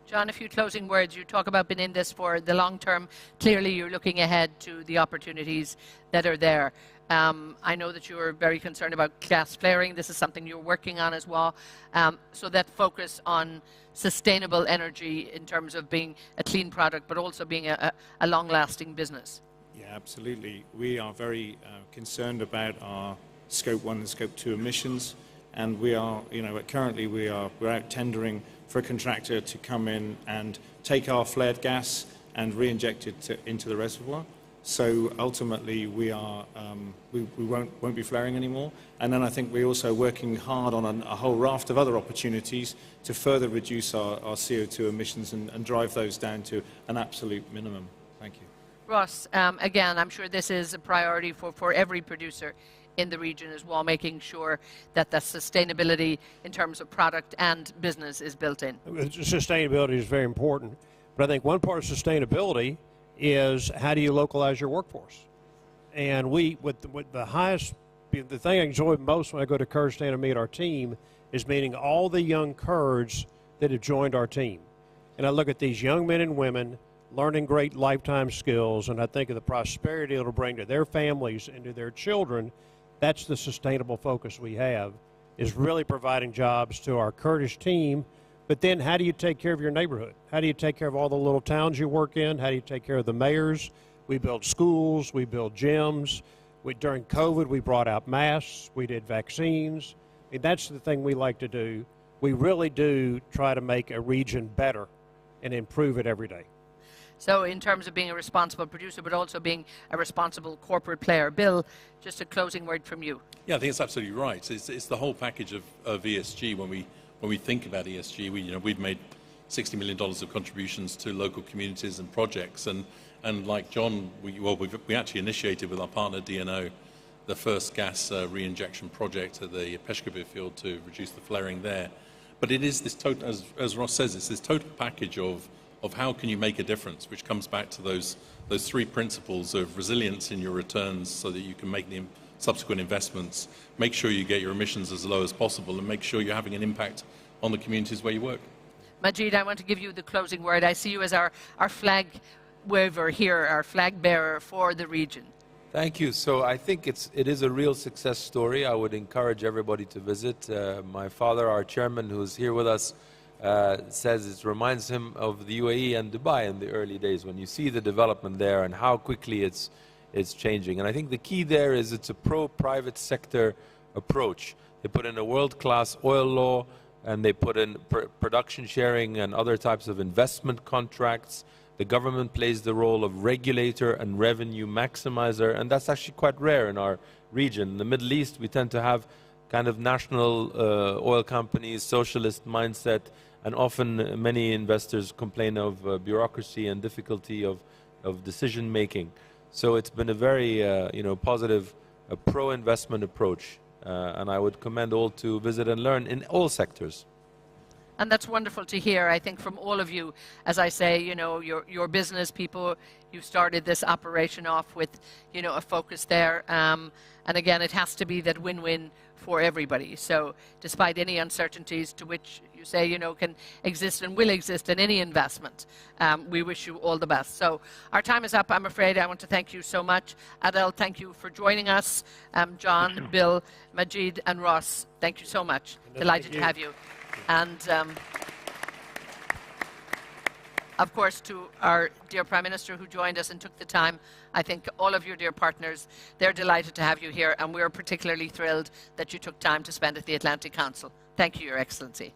John, a few closing words. You talk about being in this for the long term. Clearly, you're looking ahead to the opportunities that are there. I know that you are very concerned about gas flaring. This is something you're working on as well. So that focus on sustainable energy in terms of being a clean product, but also being a long-lasting business. Yeah, absolutely. We are very concerned about our Scope 1 and Scope 2 emissions, and we are, currently we're out tendering for a contractor to come in and take our flared gas and re-inject it into the reservoir. So ultimately, we won't be flaring anymore. And then I think we're also working hard on a whole raft of other opportunities to further reduce our CO2 emissions and drive those down to an absolute minimum. Thank you. Ross, again, I'm sure this is a priority for every producer in the region as well, making sure that the sustainability in terms of product and business is built in. Sustainability is very important, but I think one part of sustainability is how do you localize your workforce? And with the highest, the thing I enjoy most when I go to Kurdistan and meet our team is meeting all the young Kurds that have joined our team. And I look at these young men and women learning great lifetime skills, and I think of the prosperity it'll bring to their families and to their children. That's the sustainable focus we have, is really providing jobs to our Kurdish team. But then how do you take care of your neighborhood? How do you take care of all the little towns you work in? How do you take care of the mayors? We build schools, we build gyms. During COVID, we brought out masks, we did vaccines. I mean, that's the thing we like to do. We really do try to make a region better and improve it every day. So in terms of being a responsible producer, but also being a responsible corporate player. Bill, just a closing word from you. Yeah, I think it's absolutely right. It's the whole package of ESG. When we think about ESG, we've made $60 million of contributions to local communities and projects, and And like John, we actually initiated with our partner DNO the first gas reinjection project at the Peshkabir field to reduce the flaring there. But it is this total, as Ross says, it's this total package of how can you make a difference, which comes back to those three principles of resilience in your returns so that you can make the subsequent investments, make sure you get your emissions as low as possible, and make sure you're having an impact on the communities where you work. Majid, I want to give you the closing word. I see you as our flag waver here, our flag bearer for the region. Thank you. So I think it is a real success story. I would encourage everybody to visit. My father, our chairman, who's here with us, says it reminds him of the UAE and Dubai in the early days when you see the development there and how quickly it's changing. And I think the key there is it's a pro-private sector approach. They put in a world-class oil law, and they put in production sharing and other types of investment contracts. The government plays the role of regulator and revenue maximizer, and that's actually quite rare in our region. In the Middle East, we tend to have kind of national oil companies, socialist mindset, and often many investors complain of bureaucracy and difficulty of decision making. So it's been a very positive, pro-investment approach, and I would commend all to visit and learn in all sectors. And that's wonderful to hear, I think, from all of you. As I say, your business people, you started this operation off with, a focus there. And again, it has to be that win-win for everybody. So despite any uncertainties to which you say, can exist and will exist in any investment, we wish you all the best. So our time is up, I'm afraid. I want to thank you so much. Adel, thank you for joining us. John, Bill, Majid, and Ross, thank you so much. Delighted to have you. And of course, to our dear Prime Minister who joined us and took the time, I think all of your dear partners, they're delighted to have you here, and we're particularly thrilled that you took time to spend at the Atlantic Council. Thank you, Your Excellency.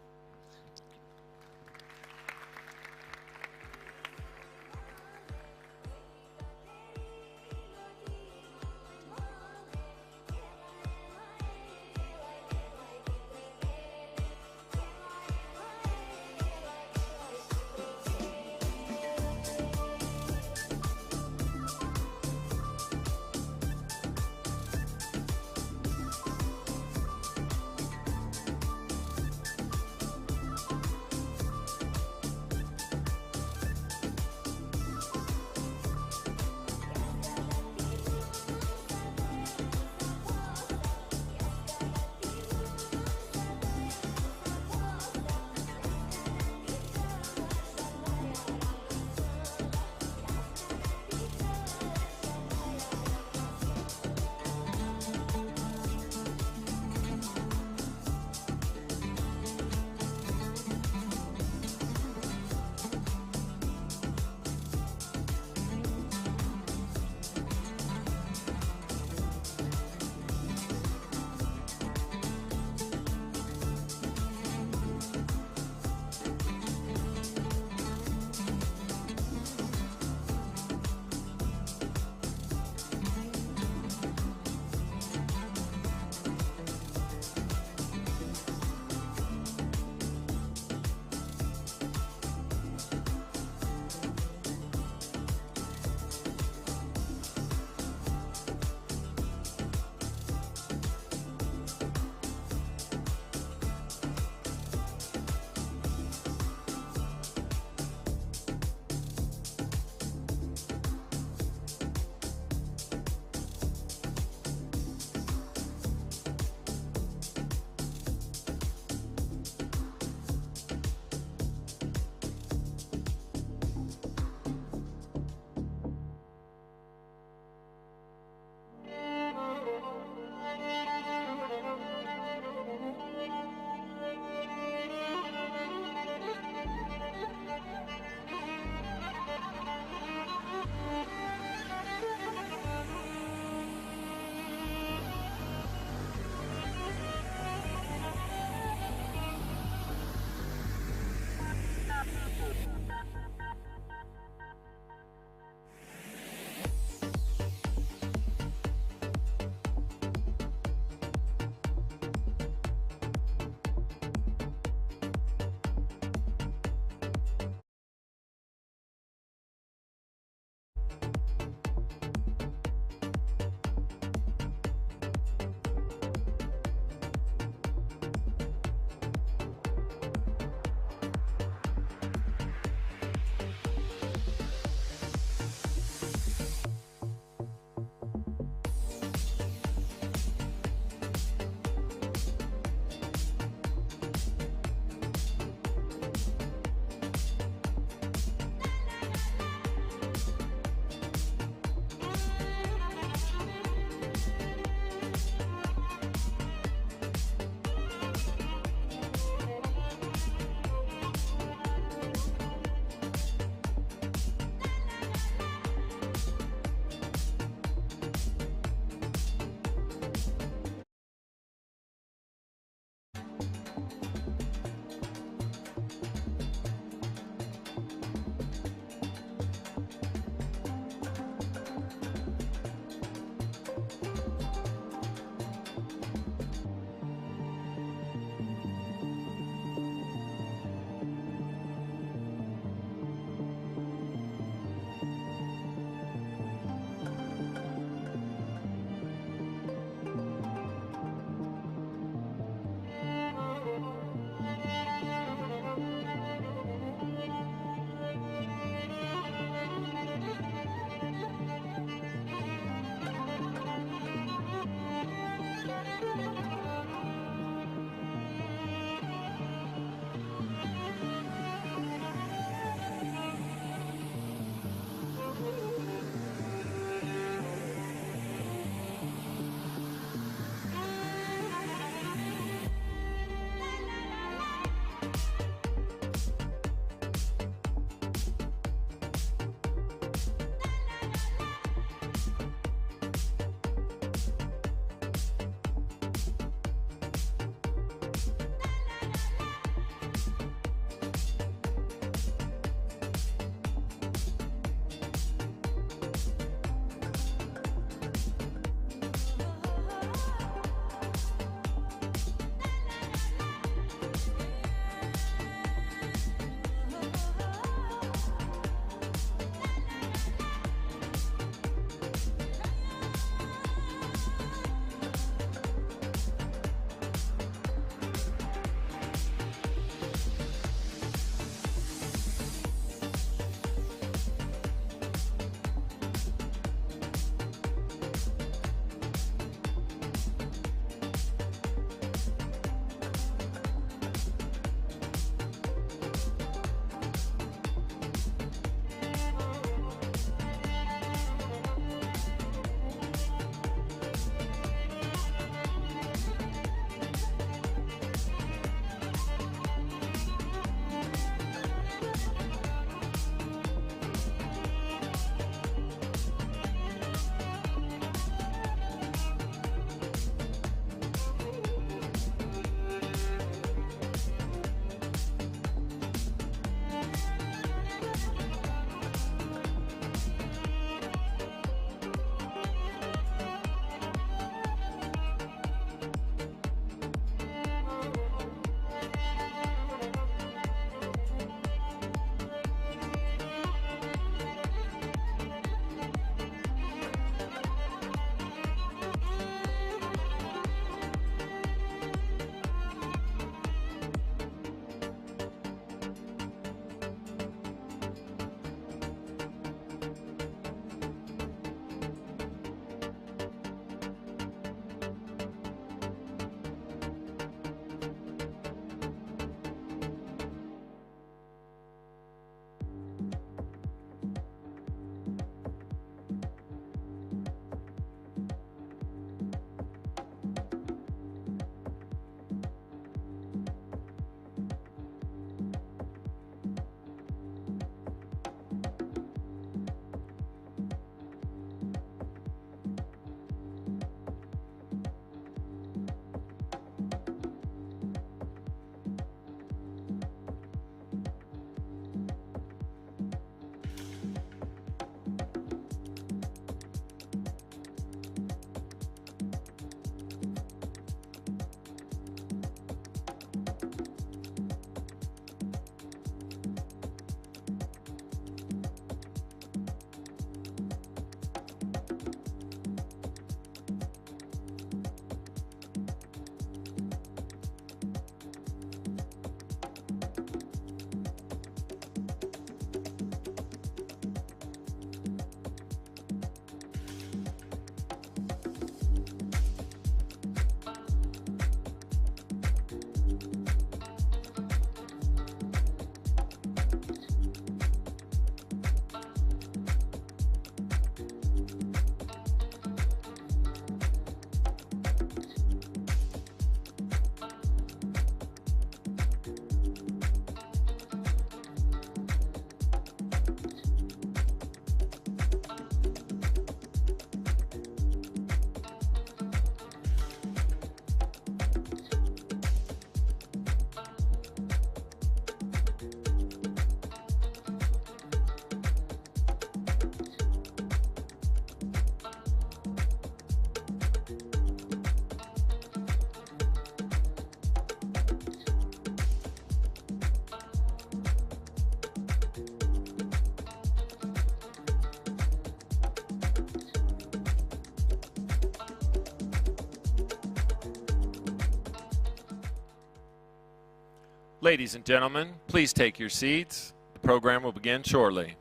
Ladies and gentlemen, please take your seats. The program will begin shortly.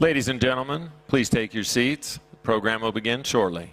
Ladies and gentlemen, please take your seats. The program will begin shortly.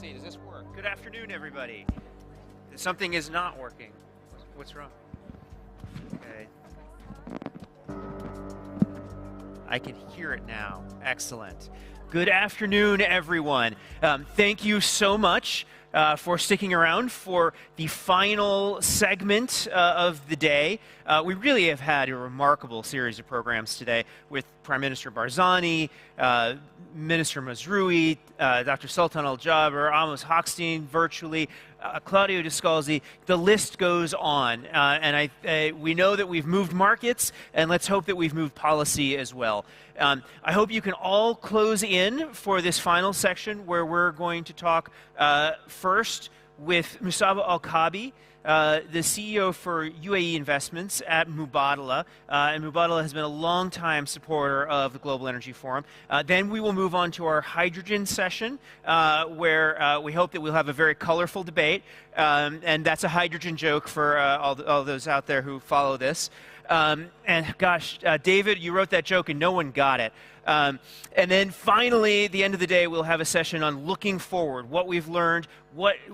see. Does this work? Good afternoon, everybody. Something is not working. What's wrong? Okay. I can hear it now. Excellent. Good afternoon, everyone. Thank you so much for sticking around for the final segment of the day. We really have had a remarkable series of programs today with Prime Minister Barzani, Minister Mazrouei, Dr. Sultan Al-Jaber, Amos Hochstein virtually, Claudio Descalzi. The list goes on. And we know that we've moved markets, and let's hope that we've moved policy as well. I hope you can all close in for this final section where we're going to talk first with Musaba Al-Kabi, the CEO for UAE Investments at Mubadala. And Mubadala has been a long-time supporter of the Global Energy Forum. Then we will move on to our hydrogen session, where we hope that we'll have a very colorful debate. And that's a hydrogen joke for all those out there who follow this. And gosh, David, you wrote that joke and no one got it. And then finally, at the end of the day, we'll have a session on looking forward, what we've learned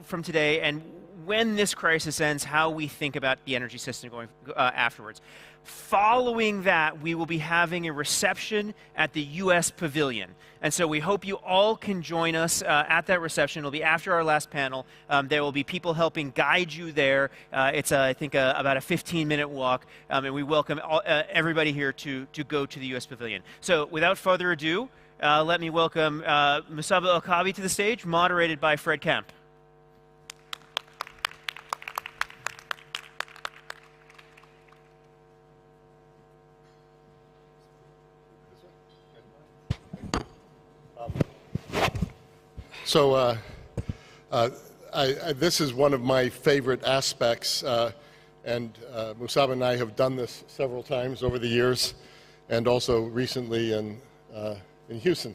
from today, and when this crisis ends, how we think about the energy system going afterwards. Following that, we will be having a reception at the U.S. Pavilion. And so we hope you all can join us at that reception. It'll be after our last panel. There will be people helping guide you there. It's, I think, about a 15-minute walk. And we welcome everybody here to go to the U.S. Pavilion. So without further ado, let me welcome Musaba Al-Kabi to the stage, moderated by Fred Kemp. So this is one of my favorite aspects, and Musaba and I have done this several times over the years, and also recently in Houston.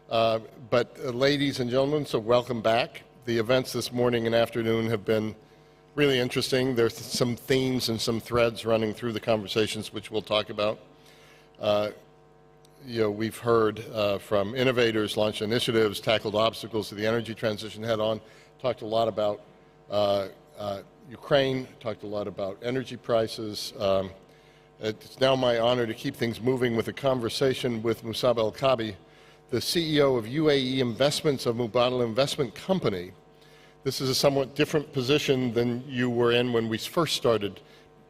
But ladies and gentlemen, so welcome back. The events this morning and afternoon have been really interesting. There's some themes and some threads running through the conversations which we'll talk about. We've heard from innovators, launched initiatives, tackled obstacles to the energy transition head-on, talked a lot about Ukraine, talked a lot about energy prices. It's now my honor to keep things moving with a conversation with Musaba Al-Kabi, the CEO of UAE Investments of Mubadala Investment Company. This is a somewhat different position than you were in when we first started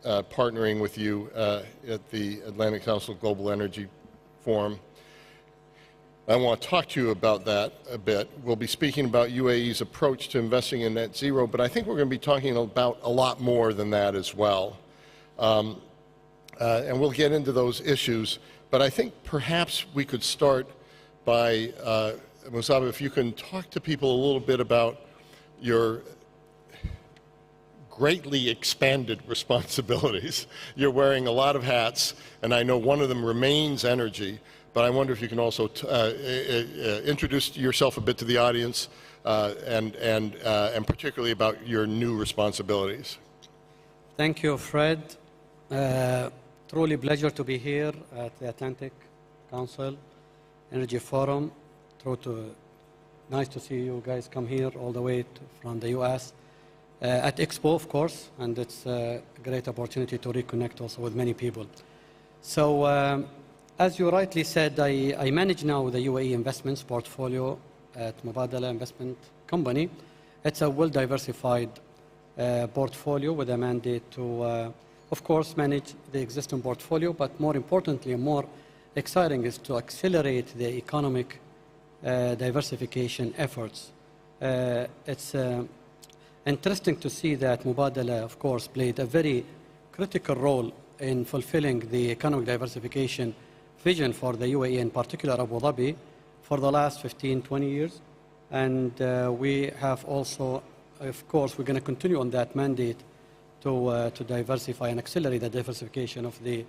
partnering with you at the Atlantic Council Global Energy Forum. I want to talk to you about that a bit. We'll be speaking about UAE's approach to investing in net zero, but I think we're going to be talking about a lot more than that as well. And we'll get into those issues, but I think perhaps we could start by, Musaba, if you can talk to people a little bit about your greatly expanded responsibilities. You're wearing a lot of hats, and I know one of them remains energy, but I wonder if you can also introduce yourself a bit to the audience and particularly about your new responsibilities. Thank you, Fred. Truly pleasure to be here at the Atlantic Council Energy Forum. Nice to see you guys come here all the way from the U.S. At Expo, of course, and it's a great opportunity to reconnect also with many people. So, as you rightly said, I manage now the UAE investments portfolio at Mubadala Investment Company. It's a well-diversified portfolio with a mandate to, of course, manage the existing portfolio, but more importantly and more exciting is to accelerate the economic diversification efforts. It's interesting to see that Mubadala, of course, played a very critical role in fulfilling the economic diversification vision for the UAE, in particular Abu Dhabi, for the last 15, 20 years. And we have also, of course, we're going to continue on that mandate to diversify and accelerate the diversification of the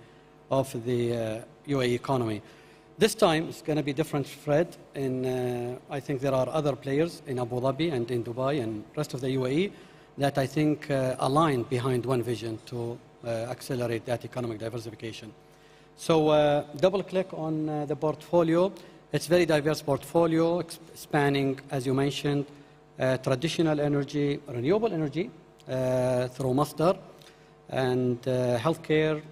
UAE economy. This time, it's going to be different, Fred. I think there are other players in Abu Dhabi and in Dubai and rest of the UAE that I think align behind one vision to accelerate that economic diversification. So double-click on the portfolio. It's a very diverse portfolio, spanning, as you mentioned, traditional energy, renewable energy through Masdar, and healthcare,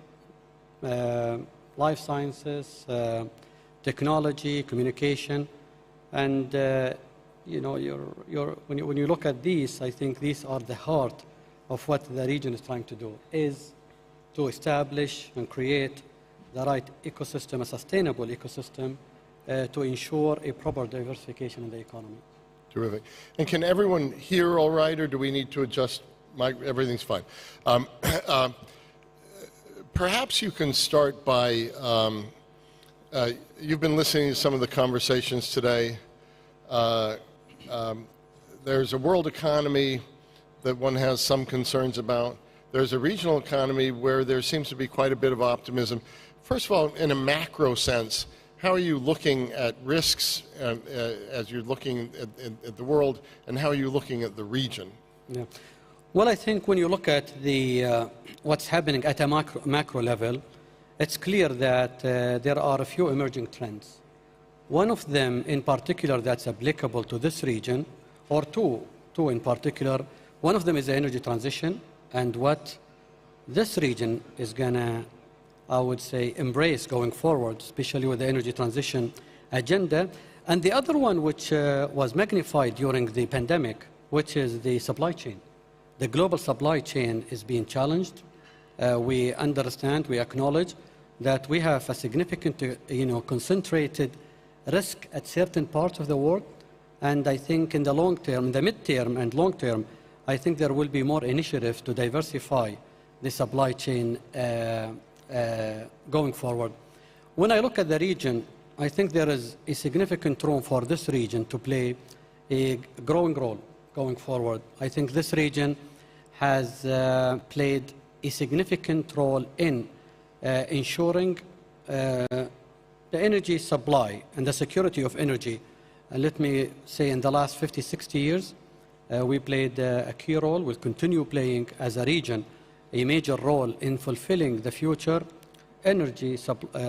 life sciences, technology, communication, and when you look at these, I think these are the heart of what the region is trying to do, is to establish and create the right ecosystem, a sustainable ecosystem, to ensure a proper diversification in the economy. Terrific. And can everyone hear all right, or do we need to adjust? Everything's fine. Perhaps you can start by, you've been listening to some of the conversations today. There's a world economy that one has some concerns about. There's a regional economy where there seems to be quite a bit of optimism. First of all, in a macro sense, how are you looking at risks as you're looking at the world, and how are you looking at the region? Yeah. Well, I think when you look at what's happening at a macro level, it's clear that there are a few emerging trends. One of them in particular that's applicable to this region, or two in particular, one of them is the energy transition, and what this region is going to, I would say, embrace going forward, especially with the energy transition agenda. And the other one, which was magnified during the pandemic, which is the supply chain. The global supply chain is being challenged. We understand, we acknowledge that we have a significant, concentrated risk at certain parts of the world. And I think in the long term, in the mid-term and long term, I think there will be more initiatives to diversify the supply chain going forward. When I look at the region, I think there is a significant room for this region to play a growing role going forward. I think this region has played a significant role in ensuring the energy supply and the security of energy. Let me say in the last 50, 60 years, we played a key role, will continue playing as a region a major role in fulfilling the future energy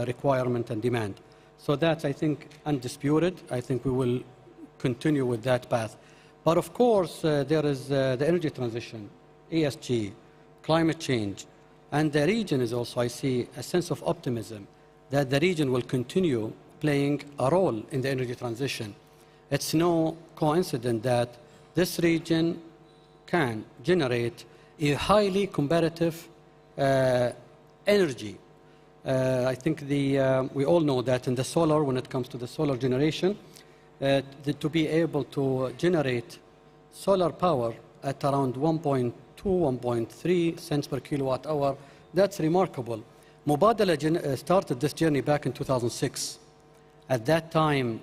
requirement and demand. So that's, I think, undisputed. I think we will continue with that path. But of course, there is the energy transition, ESG, climate change, and the region is also, I see, a sense of optimism that the region will continue playing a role in the energy transition. It's no coincidence that this region can generate a highly competitive energy. I think we all know that in the solar, when it comes to the solar generation, to be able to generate solar power at around 1.2, 1.3 cents per kilowatt hour, that's remarkable. Mubadala started this journey back in 2006. At that time,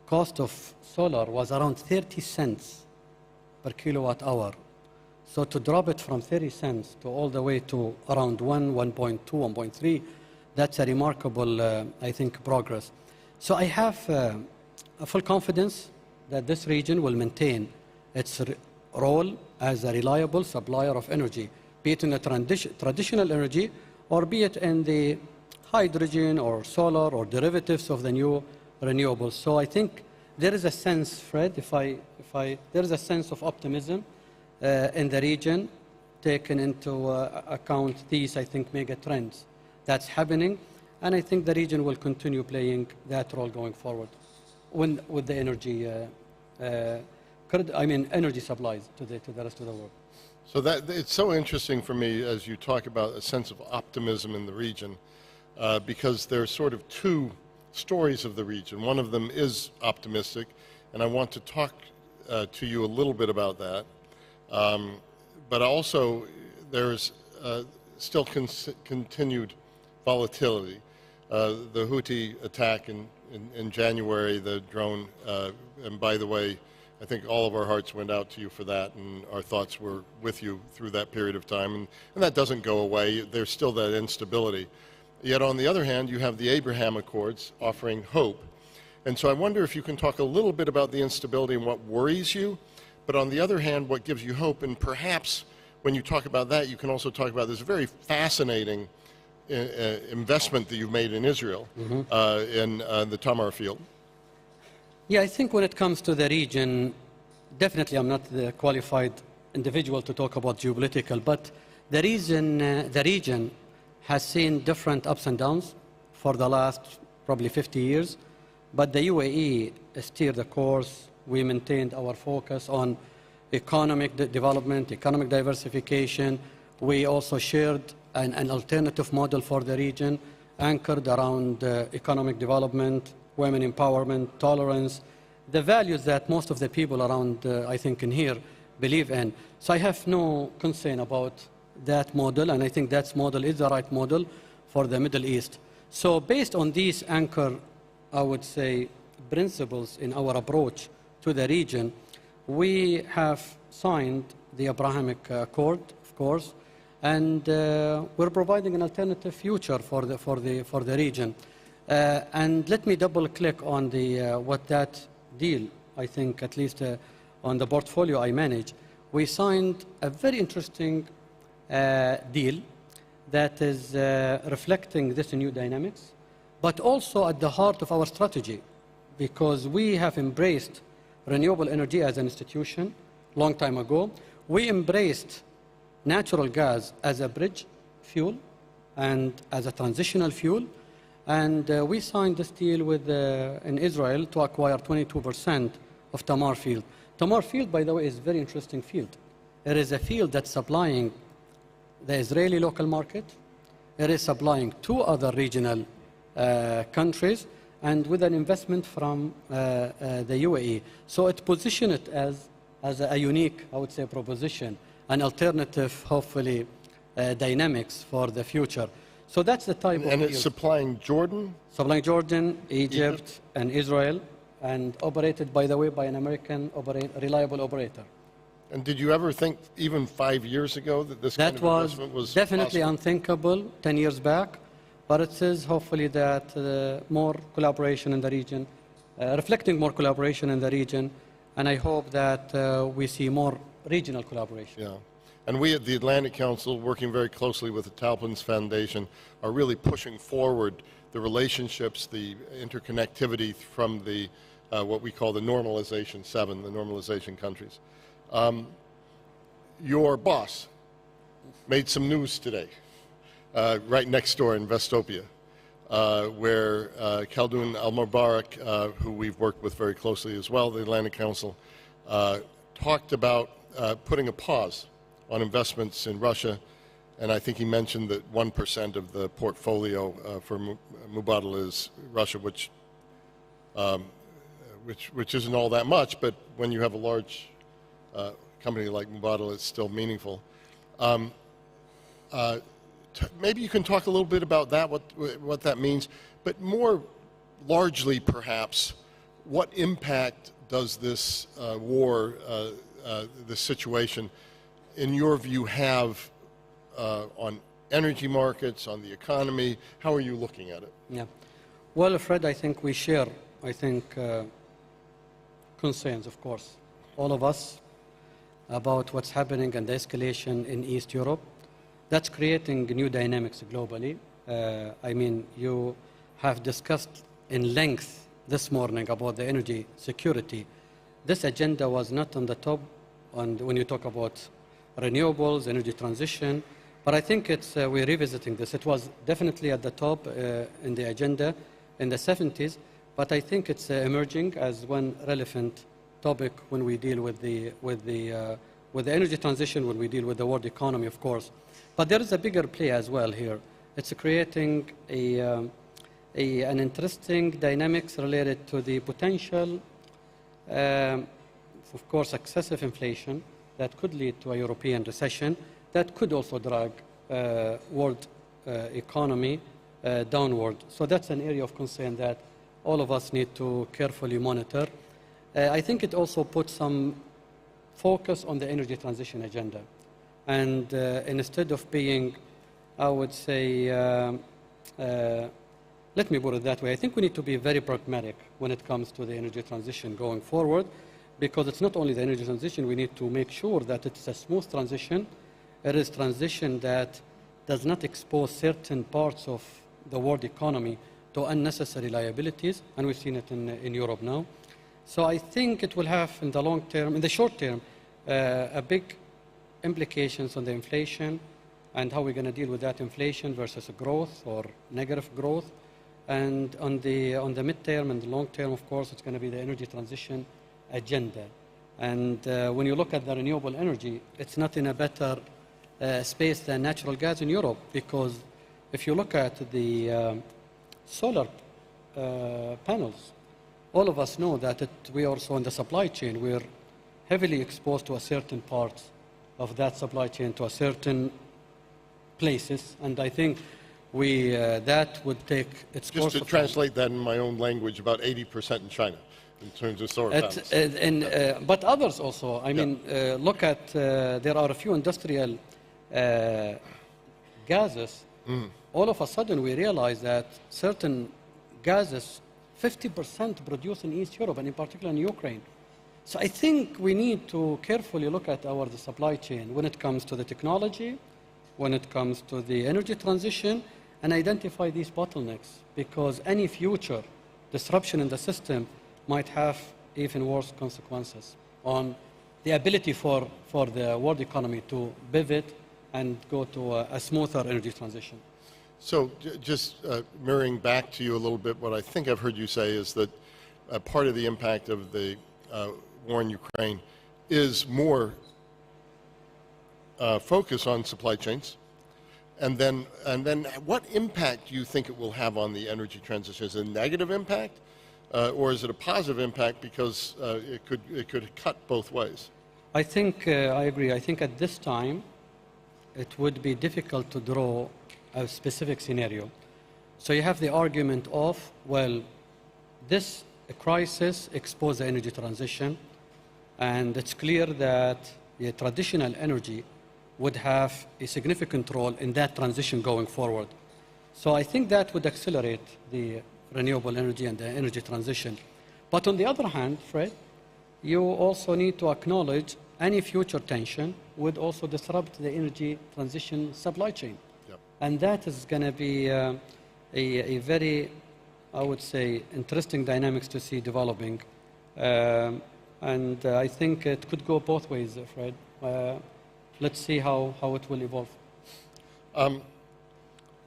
cost of solar was around 30 cents per kilowatt hour. So to drop it from 30 cents to all the way to around 1, 1.2, 1.3, that's a remarkable, I think, progress. So I have a full confidence that this region will maintain its role as a reliable supplier of energy, be it in the traditional energy or be it in the hydrogen or solar or derivatives of the new renewables. So I think there is a sense, Fred, there is a sense of optimism in the region, taken into account these, I think, mega trends that's happening. And I think the region will continue playing that role going forward with the energy, energy supplies to the rest of the world. So it's so interesting for me as you talk about a sense of optimism in the region, because there are sort of two stories of the region. One of them is optimistic, and I want to talk to you a little bit about that. But also, there's still continued volatility. The Houthi attack in January, the drone, and by the way, I think all of our hearts went out to you for that, and our thoughts were with you through that period of time. And that doesn't go away. There's still that instability. Yet on the other hand, you have the Abraham Accords offering hope. And so I wonder if you can talk a little bit about the instability and what worries you, but on the other hand, what gives you hope. And perhaps when you talk about that, you can also talk about this very fascinating investment that you've made in Israel, in the Tamar field. Yeah, I think when it comes to the region, definitely I'm not the qualified individual to talk about geopolitical, but the region has seen different ups and downs for the last probably 50 years, but the UAE steered the course. We maintained our focus on economic development, economic diversification. We also shared an alternative model for the region, anchored around economic development, women empowerment, tolerance, the values that most of the people around, I think, in here believe in. So I have no concern about that model, and I think that model is the right model for the Middle East. So based on these anchor, I would say, principles in our approach to the region, we have signed the Abrahamic Accord, of course, and we're providing an alternative future for the region. And let me double click on what that deal, I think, at least on the portfolio I manage. We signed a very interesting deal that is reflecting this new dynamics, but also at the heart of our strategy, because we have embraced renewable energy as an institution long time ago. We embraced natural gas as a bridge fuel and as a transitional fuel. And we signed this deal with, in Israel to acquire 22% of Tamar field. Tamar field, by the way, is a very interesting field. It is a field that's supplying the Israeli local market. It is supplying 2 other regional countries, and with an investment from the UAE. So it positioned it as a unique, I would say, proposition, an alternative, hopefully, dynamics for the future. So that's the type of And it's deal. supplying Jordan? Supplying Jordan, Egypt, and Israel, and operated, by the way, by an American reliable operator. And did you ever think, even 5 years ago, that this kind of investment was definitely possible? unthinkable 10 years back, but it is hopefully that more collaboration in the region, reflecting more collaboration in the region, and I hope that we see more regional collaboration. Yeah. And we at the Atlantic Council, working very closely with the Taupins Foundation, are really pushing forward the relationships, the interconnectivity from the what we call the Normalization 7, the normalization countries. Your boss made some news today, right next door in Vestopia, where Khaldoun Al-Mubarak, who we've worked with very closely as well, the Atlantic Council, talked about putting a pause on investments in Russia, and I think he mentioned that 1% of the portfolio for Mubadala is Russia, which isn't all that much, but when you have a large company like Mubadala, it's still meaningful. Maybe you can talk a little bit about that, what that means, but more largely, perhaps, what impact does this war, this situation, in your view, have on energy markets, on the economy? How are you looking at it? Yeah. Well, Fred, I think we share, concerns, of course, all of us, about what's happening and the escalation in East Europe. That's creating new dynamics globally. You have discussed in length this morning about the energy security. This agenda was not on the top when you talk about renewables, energy transition, but I think we're revisiting this. It was definitely at the top in the agenda in the 70s, but I think it's emerging as one relevant topic when we deal with the energy transition, when we deal with the world economy, of course. But there is a bigger play as well here. It's creating an interesting dynamics related to the potential, of course, excessive inflation that could lead to a European recession, that could also drag world economy downward. So that's an area of concern that all of us need to carefully monitor. I think it also puts some focus on the energy transition agenda. And instead of being, I would say, let me put it that way, I think we need to be very pragmatic when it comes to the energy transition going forward, because it's not only the energy transition, we need to make sure that it's a smooth transition. It is transition that does not expose certain parts of the world economy to unnecessary liabilities, and we've seen it in Europe now. So I think it will have in the long term, in the short term, a big implications on the inflation and how we're going to deal with that inflation versus growth or negative growth. And on the midterm and the long term, of course, it's going to be the energy transition agenda. And when you look at the renewable energy, it's not in a better space than natural gas in Europe, because if you look at the solar panels, all of us know that we are also in the supply chain. We're heavily exposed to a certain part of that supply chain, to a certain places, and I think that would take its course. Just to translate that in my own language, about 80% in China in terms of solar panels. But others also. I mean, look at, there are a few industrial gases. All of a sudden we realize that certain gases, 50% produced in East Europe, and in particular in Ukraine. So I think we need to carefully look at the supply chain when it comes to the technology, when it comes to the energy transition, and identify these bottlenecks, because any future disruption in the system might have even worse consequences on the ability for the world economy to pivot and go to a smoother energy transition. So just mirroring back to you a little bit, what I think I've heard you say is that part of the impact of the war in Ukraine is more focus on supply chains. And then what impact do you think it will have on the energy transition? Is it a negative impact, or is it a positive impact because it could cut both ways? I think I agree. I think at this time it would be difficult to draw a specific scenario. So you have the argument of, well, this crisis exposed the energy transition, and it's clear that the traditional energy would have a significant role in that transition going forward. So I think that would accelerate the renewable energy and the energy transition. But on the other hand, Fred, you also need to acknowledge any future tension would also disrupt the energy transition supply chain. Yep. And that is going to be a very, I would say, interesting dynamics to see developing. And I think it could go both ways, Fred. Let's see how it will evolve.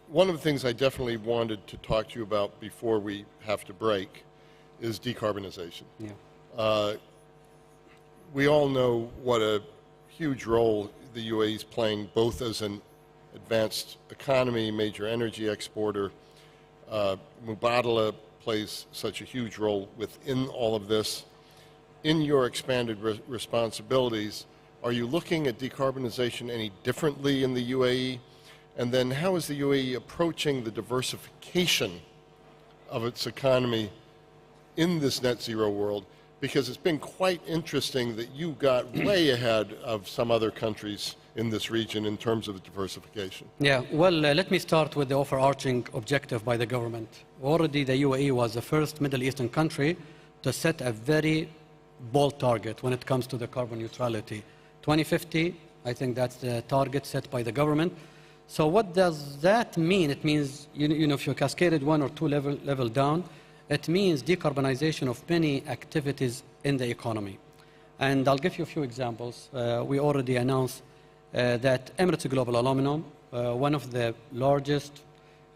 One of the things I definitely wanted to talk to you about before we have to break is decarbonization. Yeah. We all know what a huge role the UAE is playing, both as an advanced economy, major energy exporter. Mubadala plays such a huge role within all of this. In your expanded responsibilities, are you looking at decarbonization any differently in the UAE? And then how is the UAE approaching the diversification of its economy in this net zero world? Because it's been quite interesting that you got way ahead of some other countries in this region in terms of diversification. Yeah, well, let me start with the overarching objective by the government. Already the UAE was the first Middle Eastern country to set a very bold target when it comes to the carbon neutrality. 2050, I think that's the target set by the government. So what does that mean? It means, you know, if you cascaded one or two level down, it means decarbonization of many activities in the economy. And I'll give you a few examples. We already announced that Emirates Global Aluminum, one of the largest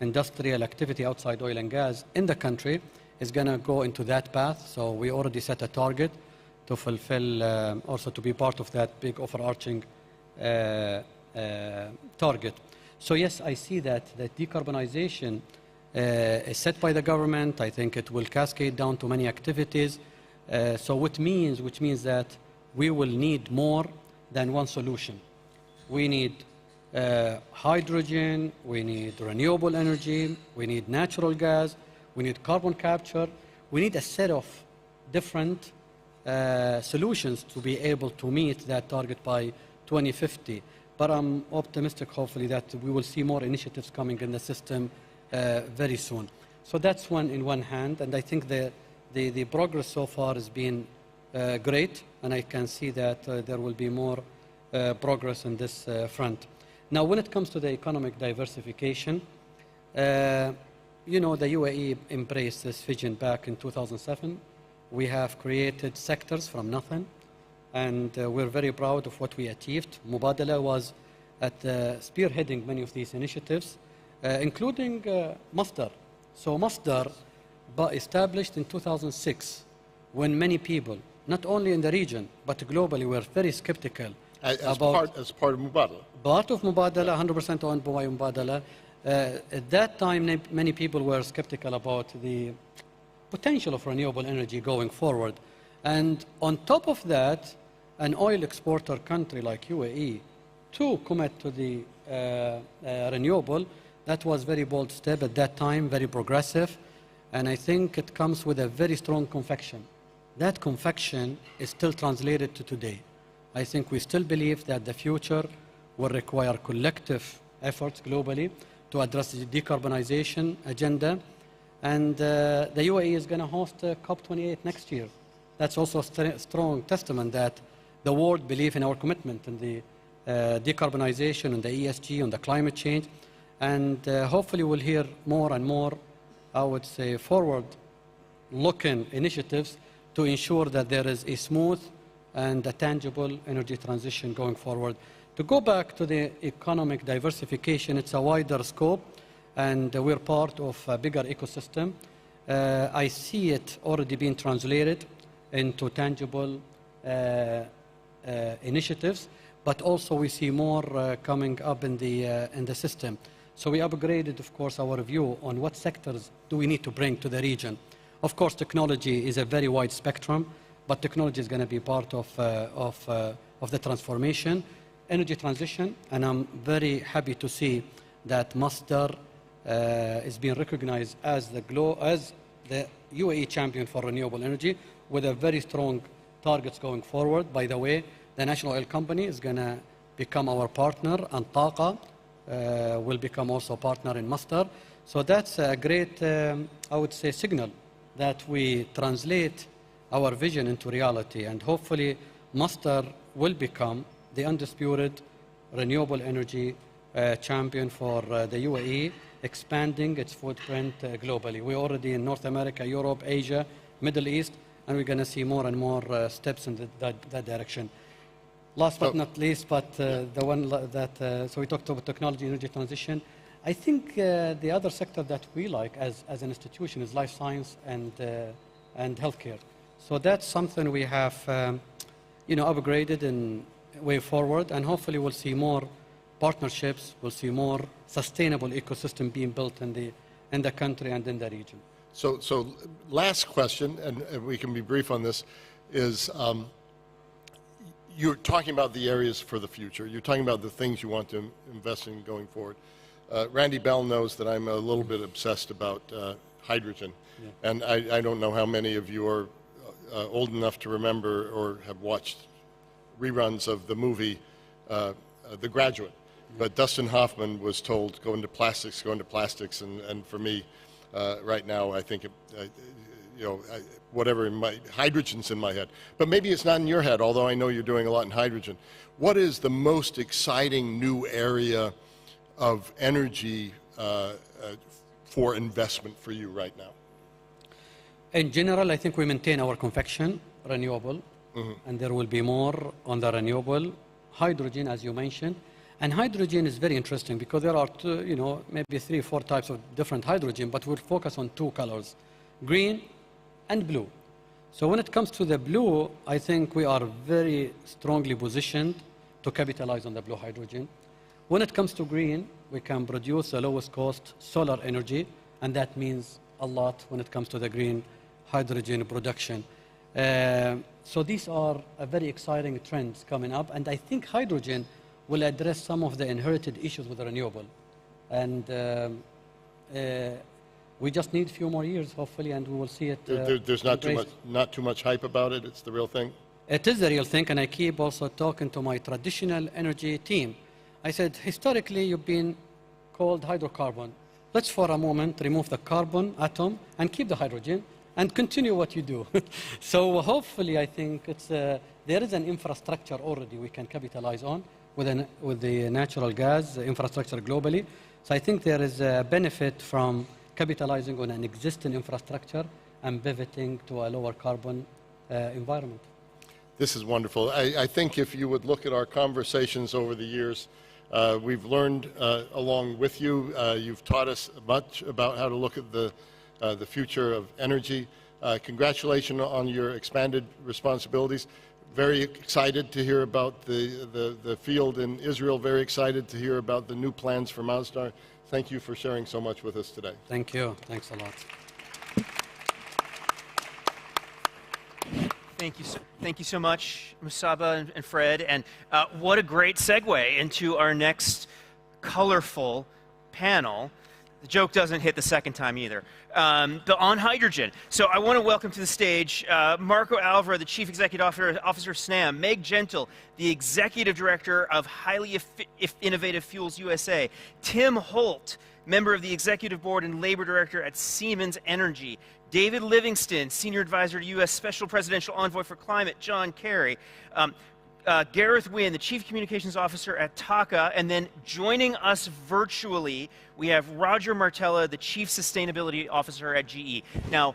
industrial activity outside oil and gas in the country, is going to go into that path. So we already set a target to fulfill, also to be part of that big overarching target. So yes, I see that decarbonization is set by the government. I think it will cascade down to many activities. So which means that we will need more than one solution. We need hydrogen, we need renewable energy, we need natural gas, we need carbon capture. We need a set of different solutions to be able to meet that target by 2050. But I'm optimistic, hopefully, that we will see more initiatives coming in the system very soon. So that's one in one hand, and I think the progress so far has been great, and I can see that there will be more progress in this front. Now, when it comes to the economic diversification, you know, the UAE embraced this vision back in 2007 We have created sectors from nothing, and we're very proud of what we achieved. Mubadala was at spearheading many of these initiatives, including Masdar. So Masdar established in 2006, when many people, not only in the region, but globally, were very skeptical as part of Mubadala. Part of Mubadala, 100% owned by Mubadala. At that time, many people were skeptical about the potential of renewable energy going forward. And on top of that, an oil exporter country like UAE, to commit to the renewable, that was a very bold step at that time, very progressive. And I think it comes with a very strong conviction. That conviction is still translated to today. I think we still believe that the future will require collective efforts globally to address the decarbonization agenda. And the UAE is going to host COP28 next year. That's also a strong testament that the world believes in our commitment in the decarbonization and the ESG and the climate change. And hopefully we'll hear more and more, I would say, forward-looking initiatives to ensure that there is a smooth and a tangible energy transition going forward. To go back to the economic diversification, it's a wider scope, and we're part of a bigger ecosystem. I see it already being translated into tangible initiatives, but also we see more coming up in the system. So we upgraded, of course, our view on what sectors do we need to bring to the region. Of course, technology is a very wide spectrum, but technology is going to be part of the transformation. Energy transition, and I'm very happy to see that Masdar is being recognized as the UAE champion for renewable energy with a very strong targets going forward. By the way, the national oil company is going to become our partner, and Taqa will become also a partner in Masdar. So that's a great, I would say, signal that we translate our vision into reality, and hopefully Masdar will become the undisputed renewable energy champion for the UAE, expanding its footprint globally. We're already in North America, Europe, Asia, Middle East, and we're going to see more and more steps in that direction. Last but not least, but the one that, so we talked about technology, energy transition. I think the other sector that we like as an institution is life science and healthcare. So that's something we have, upgraded in way forward, and hopefully we'll see more partnerships, we'll see more sustainable ecosystem being built in the country and in the region. So last question, and we can be brief on this, is you're talking about the areas for the future. You're talking about the things you want to invest in going forward. Randy Bell knows that I'm a little bit obsessed about hydrogen, and I don't know how many of you are old enough to remember or have watched reruns of the movie The Graduate. But Dustin Hoffman was told, go into plastics, and for me, right now, I think, whatever, hydrogen's in my head. But maybe it's not in your head, although I know you're doing a lot in hydrogen. What is the most exciting new area of energy for investment for you right now? In general, I think we maintain our convection, renewable, and there will be more on the renewable. Hydrogen, as you mentioned, and hydrogen is very interesting because there are two, maybe 3 or 4 types of different hydrogen, but we'll focus on 2 colors, green and blue. So when it comes to the blue, I think we are very strongly positioned to capitalize on the blue hydrogen. When it comes to green, we can produce the lowest cost solar energy, and that means a lot when it comes to the green hydrogen production. So these are very exciting trends coming up, and I think hydrogen will address some of the inherited issues with the renewable. And we just need a few more years, hopefully, and we will see it. There's not too much hype about it. It's the real thing. It is the real thing, and I keep also talking to my traditional energy team. I said, historically, you've been called hydrocarbon. Let's for a moment remove the carbon atom and keep the hydrogen and continue what you do. So hopefully, I think there is an infrastructure already we can capitalize on with the natural gas infrastructure globally. So I think there is a benefit from capitalizing on an existing infrastructure and pivoting to a lower carbon environment. This is wonderful. I think if you would look at our conversations over the years, we've learned along with you. You've taught us much about how to look at the future of energy. Congratulations on your expanded responsibilities. Very excited to hear about the field in Israel. Very excited to hear about the new plans for Masdar. Thank you for sharing so much with us today. Thank you. Thanks a lot. Thank you so much, Musaba and Fred. And what a great segue into our next colorful panel. The joke doesn't hit the second time either. On hydrogen. So I want to welcome to the stage Marco Alvaro, the Chief Executive Officer of SNAM, Meg Gentle, the Executive Director of Highly Innovative Fuels USA, Tim Holt, Member of the Executive Board and Labor Director at Siemens Energy, David Livingston, Senior Advisor to U.S. Special Presidential Envoy for Climate, John Kerry, Gareth Wynn, the Chief Communications Officer at TACA, and then joining us virtually, we have Roger Martella, the Chief Sustainability Officer at GE. Now,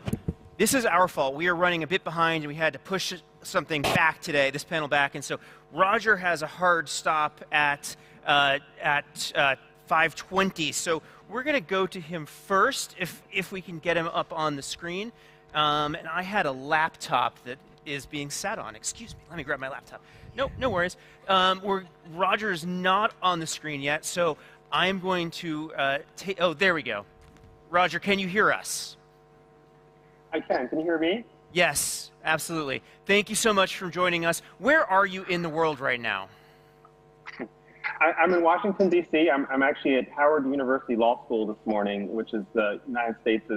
this is our fault. We are running a bit behind, and we had to push something back today, this panel back, and so Roger has a hard stop at 5:20. So we're going to go to him first, if we can get him up on the screen. And I had a laptop that is being sat on. Excuse me. Let me grab my laptop. Nope, no worries. Roger is not on the screen yet, so I'm going to take... Oh, there we go. Roger, can you hear us? I can. Can you hear me? Yes, absolutely. Thank you so much for joining us. Where are you in the world right now? I'm in Washington, D.C. I'm actually at Howard University Law School this morning, which is the United States'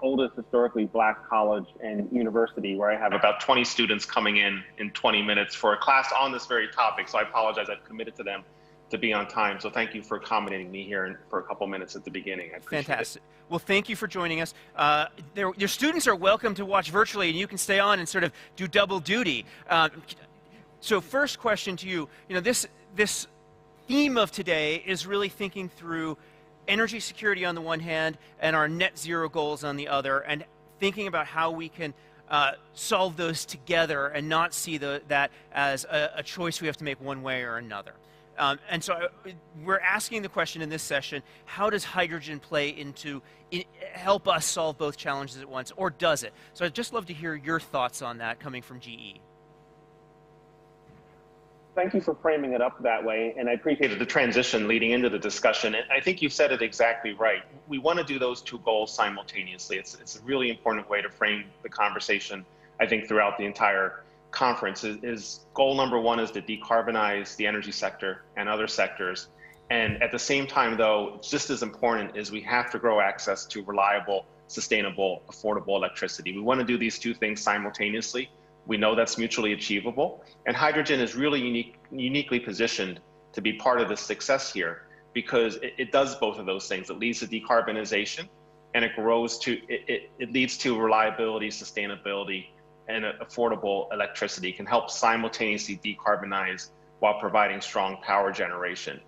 oldest historically black college and university, where I have about 20 students coming in 20 minutes for a class on this very topic. So I apologize, I've committed to them to be on time. So thank you for accommodating me here for a couple minutes at the beginning. I appreciate Fantastic. Well, thank you for joining us. Your students are welcome to watch virtually, and you can stay on and sort of do double duty. So first question to you, this theme of today is really thinking through energy security on the one hand and our net zero goals on the other, and thinking about how we can solve those together and not see that as a choice we have to make one way or another. And so we're asking the question in this session, how does hydrogen play into help us solve both challenges at once, or does it? So I'd just love to hear your thoughts on that coming from GE. Thank you for framing it up that way, and I appreciated the transition leading into the discussion. And I think you said it exactly right. We want to do those two goals simultaneously. It's a really important way to frame the conversation, I think, throughout the entire conference. Is goal number one is to decarbonize the energy sector and other sectors. And at the same time, though, just as important is we have to grow access to reliable, sustainable, affordable electricity. We want to do these two things simultaneously. We know that's mutually achievable, and hydrogen is really uniquely positioned to be part of the success here because it does both of those things. It leads to decarbonization, and it leads to reliability, sustainability, and affordable electricity. It can help simultaneously decarbonize while providing strong power generation.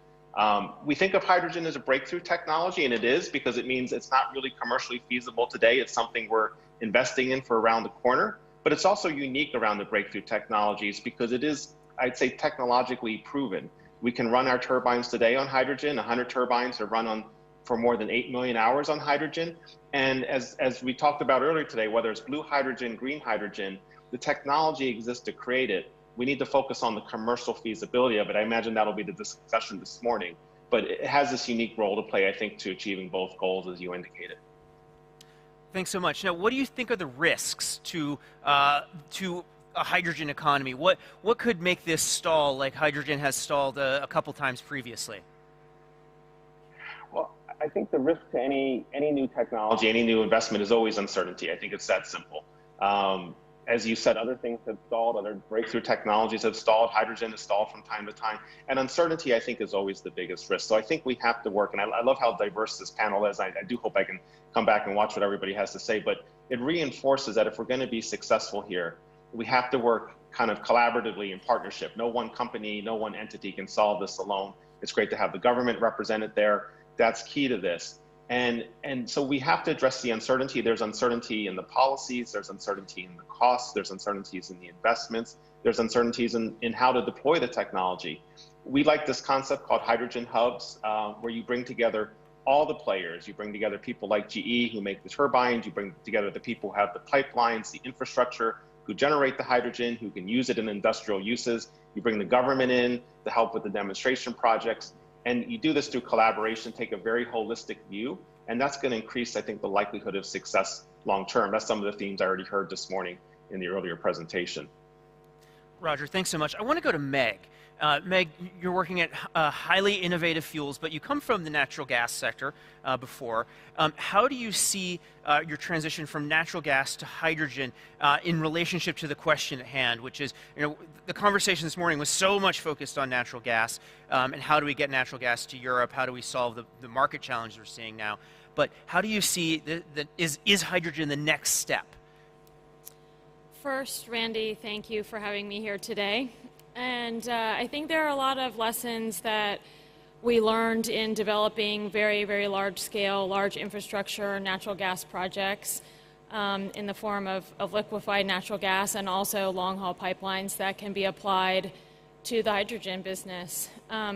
We think of hydrogen as a breakthrough technology, and it is, because it means it's not really commercially feasible today. It's something we're investing in for around the corner. But it's also unique around the breakthrough technologies because it is, I'd say, technologically proven. We can run our turbines today on hydrogen. 100 turbines are run for more than 8 million hours on hydrogen. And as we talked about earlier today, whether it's blue hydrogen, green hydrogen, the technology exists to create it. We need to focus on the commercial feasibility of it. I imagine that'll be the discussion this morning. But it has this unique role to play, I think, to achieving both goals, as you indicated. Thanks so much. Now, what do you think are the risks to a hydrogen economy? What could make this stall like hydrogen has stalled a couple times previously? Well, I think the risk to any new technology, any new investment is always uncertainty. I think it's that simple. As you said, other things have stalled, other breakthrough technologies have stalled, hydrogen has stalled from time to time, and uncertainty, I think, is always the biggest risk. So I think we have to work, and I love how diverse this panel is. I do hope I can come back and watch what everybody has to say, but it reinforces that if we're going to be successful here, we have to work kind of collaboratively in partnership. No one company, no one entity can solve this alone. It's great to have the government represented there. That's key to this. And so we have to address the uncertainty. There's uncertainty in the policies, there's uncertainty in the costs, there's uncertainties in the investments, there's uncertainties in how to deploy the technology. We like this concept called hydrogen hubs, where you bring together all the players. You bring together people like GE who make the turbines, you bring together the people who have the pipelines, the infrastructure, who generate the hydrogen, who can use it in industrial uses. You bring the government in to help with the demonstration projects. And you do this through collaboration, take a very holistic view, and that's going to increase, I think, the likelihood of success long-term. That's some of the themes I already heard this morning in the earlier presentation. Roger, thanks so much. I want to go to Meg. Meg, you're working at highly innovative fuels, but you come from the natural gas sector before. How do you see your transition from natural gas to hydrogen in relationship to the question at hand, which is, the conversation this morning was so much focused on natural gas and how do we get natural gas to Europe? How do we solve the market challenges we're seeing now? But how do you see, is hydrogen the next step? First, Randy, thank you for having me here today. And I think there are a lot of lessons that we learned in developing very, very large-scale, large infrastructure natural gas projects in the form of liquefied natural gas and also long-haul pipelines that can be applied to the hydrogen business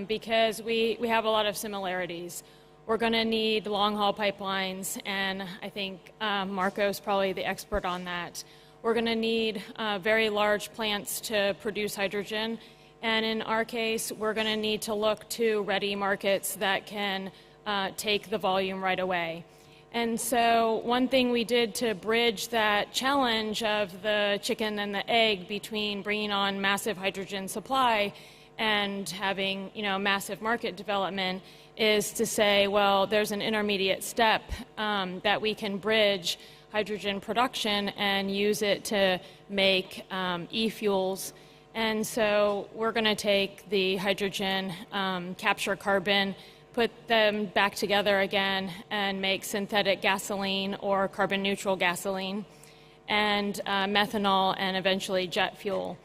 because we have a lot of similarities. We're going to need long-haul pipelines, and I think Marco's probably the expert on that. We're going to need very large plants to produce hydrogen, and in our case, we're going to need to look to ready markets that can take the volume right away. And so one thing we did to bridge that challenge of the chicken and the egg between bringing on massive hydrogen supply and having, massive market development is to say, well, there's an intermediate step that we can bridge hydrogen production and use it to make e-fuels. And so we're going to take the hydrogen, capture carbon, put them back together again and make synthetic gasoline or carbon neutral gasoline and methanol and eventually jet fuel.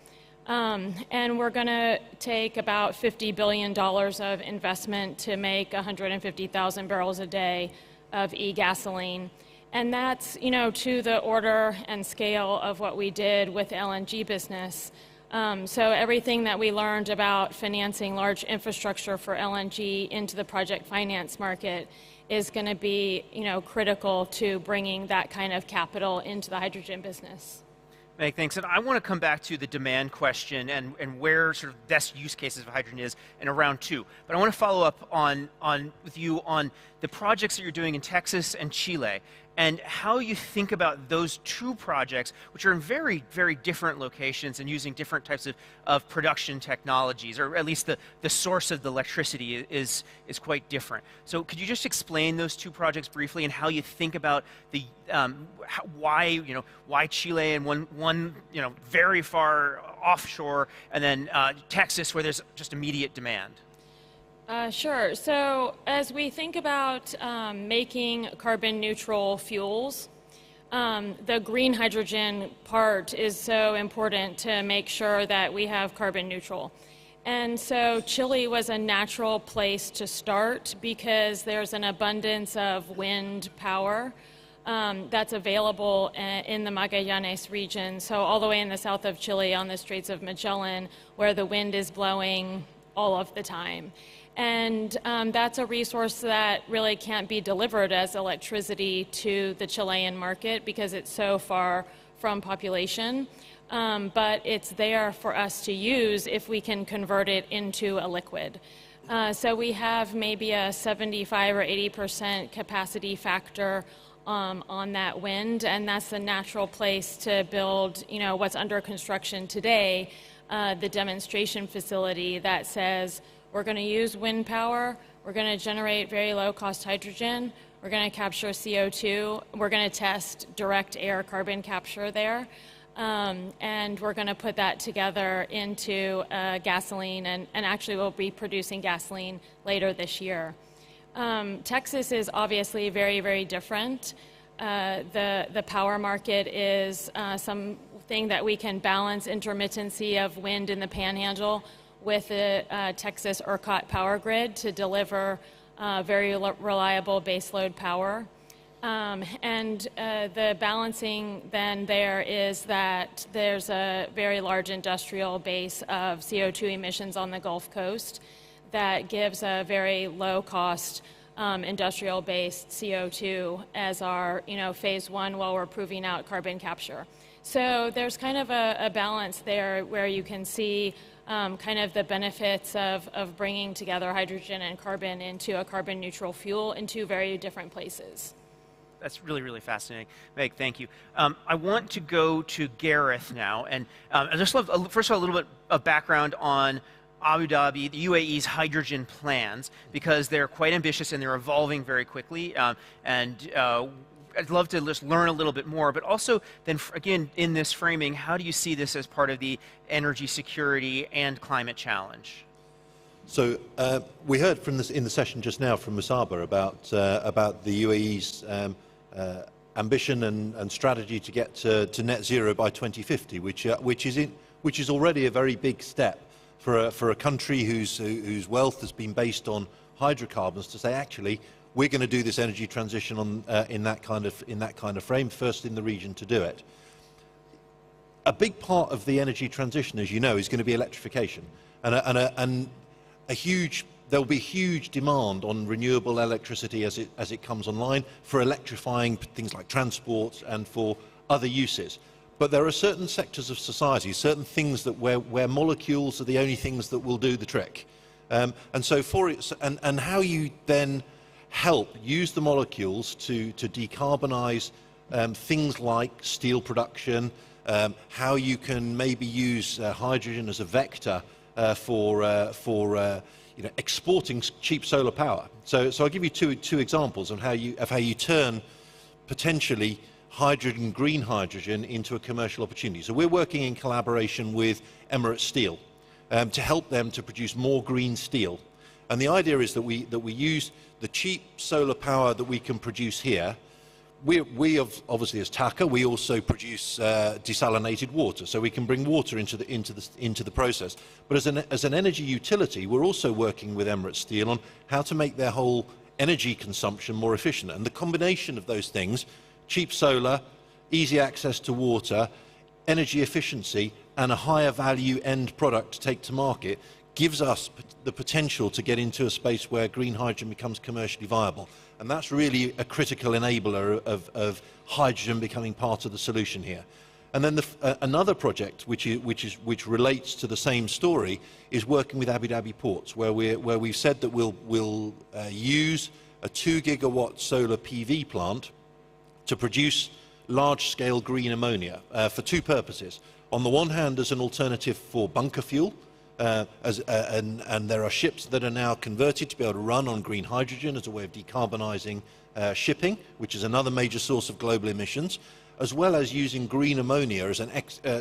And we're going to take about $50 billion of investment to make 150,000 barrels a day of e-gasoline. And that's, to the order and scale of what we did with the LNG business. So everything that we learned about financing large infrastructure for LNG into the project finance market is going to be, critical to bringing that kind of capital into the hydrogen business. Meg, thanks. And I want to come back to the demand question and where sort of best use cases of hydrogen is in round two. But I want to follow up with you on the projects that you're doing in Texas and Chile and how you think about those two projects, which are in very, very different locations and using different types of production technologies, or at least the source of the electricity is quite different. So could you just explain those two projects briefly and how you think about the why Chile and one very far offshore, and then Texas where there's just immediate demand? Sure. So as we think about making carbon neutral fuels, the green hydrogen part is so important to make sure that we have carbon neutral. And so Chile was a natural place to start because there's an abundance of wind power that's available in the Magallanes region. So all the way in the south of Chile on the Straits of Magellan, where the wind is blowing all of the time. And that's a resource that really can't be delivered as electricity to the Chilean market because it's so far from population. But it's there for us to use if we can convert it into a liquid. So we have maybe a 75 or 80% capacity factor on that wind, and that's a natural place to build, what's under construction today, the demonstration facility that says, we're going to use wind power, we're going to generate very low-cost hydrogen, we're going to capture CO2, we're going to test direct air carbon capture there, and we're going to put that together into gasoline, and actually we'll be producing gasoline later this year. Texas is obviously very, very different. The power market is something that we can balance intermittency of wind in the panhandle with the Texas ERCOT power grid to deliver very reliable baseload power. The balancing then there is that there's a very large industrial base of CO2 emissions on the Gulf Coast that gives a very low-cost industrial-based CO2 as our, phase one while we're proving out carbon capture. So there's kind of a balance there where you can see kind of the benefits of bringing together hydrogen and carbon into a carbon-neutral fuel in two very different places. That's really, really fascinating. Meg, thank you. I want to go to Gareth now, and I just love, first of all, a little bit of background on Abu Dhabi, the UAE's hydrogen plans, because they're quite ambitious and they're evolving very quickly. I'd love to just learn a little bit more, but also then, again, in this framing, how do you see this as part of the energy security and climate challenge? So we heard from this in the session just now from Musaba about the UAE's ambition and strategy to get to net zero by 2050, which is already a very big step for a country whose wealth has been based on hydrocarbons to say, actually, we're going to do this energy transition in that kind of frame, first in the region to do it. A big part of the energy transition, as you know, is going to be electrification, and there'll be huge demand on renewable electricity as it comes online for electrifying things like transport and for other uses. But there are certain sectors of society, certain things where molecules are the only things that will do the trick. And how you then help use the molecules to decarbonize things like steel production, how you can maybe use hydrogen as a vector for exporting cheap solar power. So I'll give you two examples of how you turn potentially green hydrogen into a commercial opportunity. So we're working in collaboration with Emirates Steel to help them to produce more green steel. And the idea is that we use the cheap solar power that we can produce here. We obviously, as TACA, we also produce desalinated water, so we can bring water into the process. But as an energy utility, we're also working with Emirates Steel on how to make their whole energy consumption more efficient. And the combination of those things, cheap solar, easy access to water, energy efficiency, and a higher value end product to take to market, gives us the potential to get into a space where green hydrogen becomes commercially viable. And that's really a critical enabler of hydrogen becoming part of the solution here. And then another project which relates to the same story is working with Abu Dhabi ports, where we've said that we'll use a 2 gigawatt solar PV plant to produce large-scale green ammonia for two purposes. On the one hand, as an alternative for bunker fuel, and there are ships that are now converted to be able to run on green hydrogen as a way of decarbonising shipping, which is another major source of global emissions, as well as using green ammonia as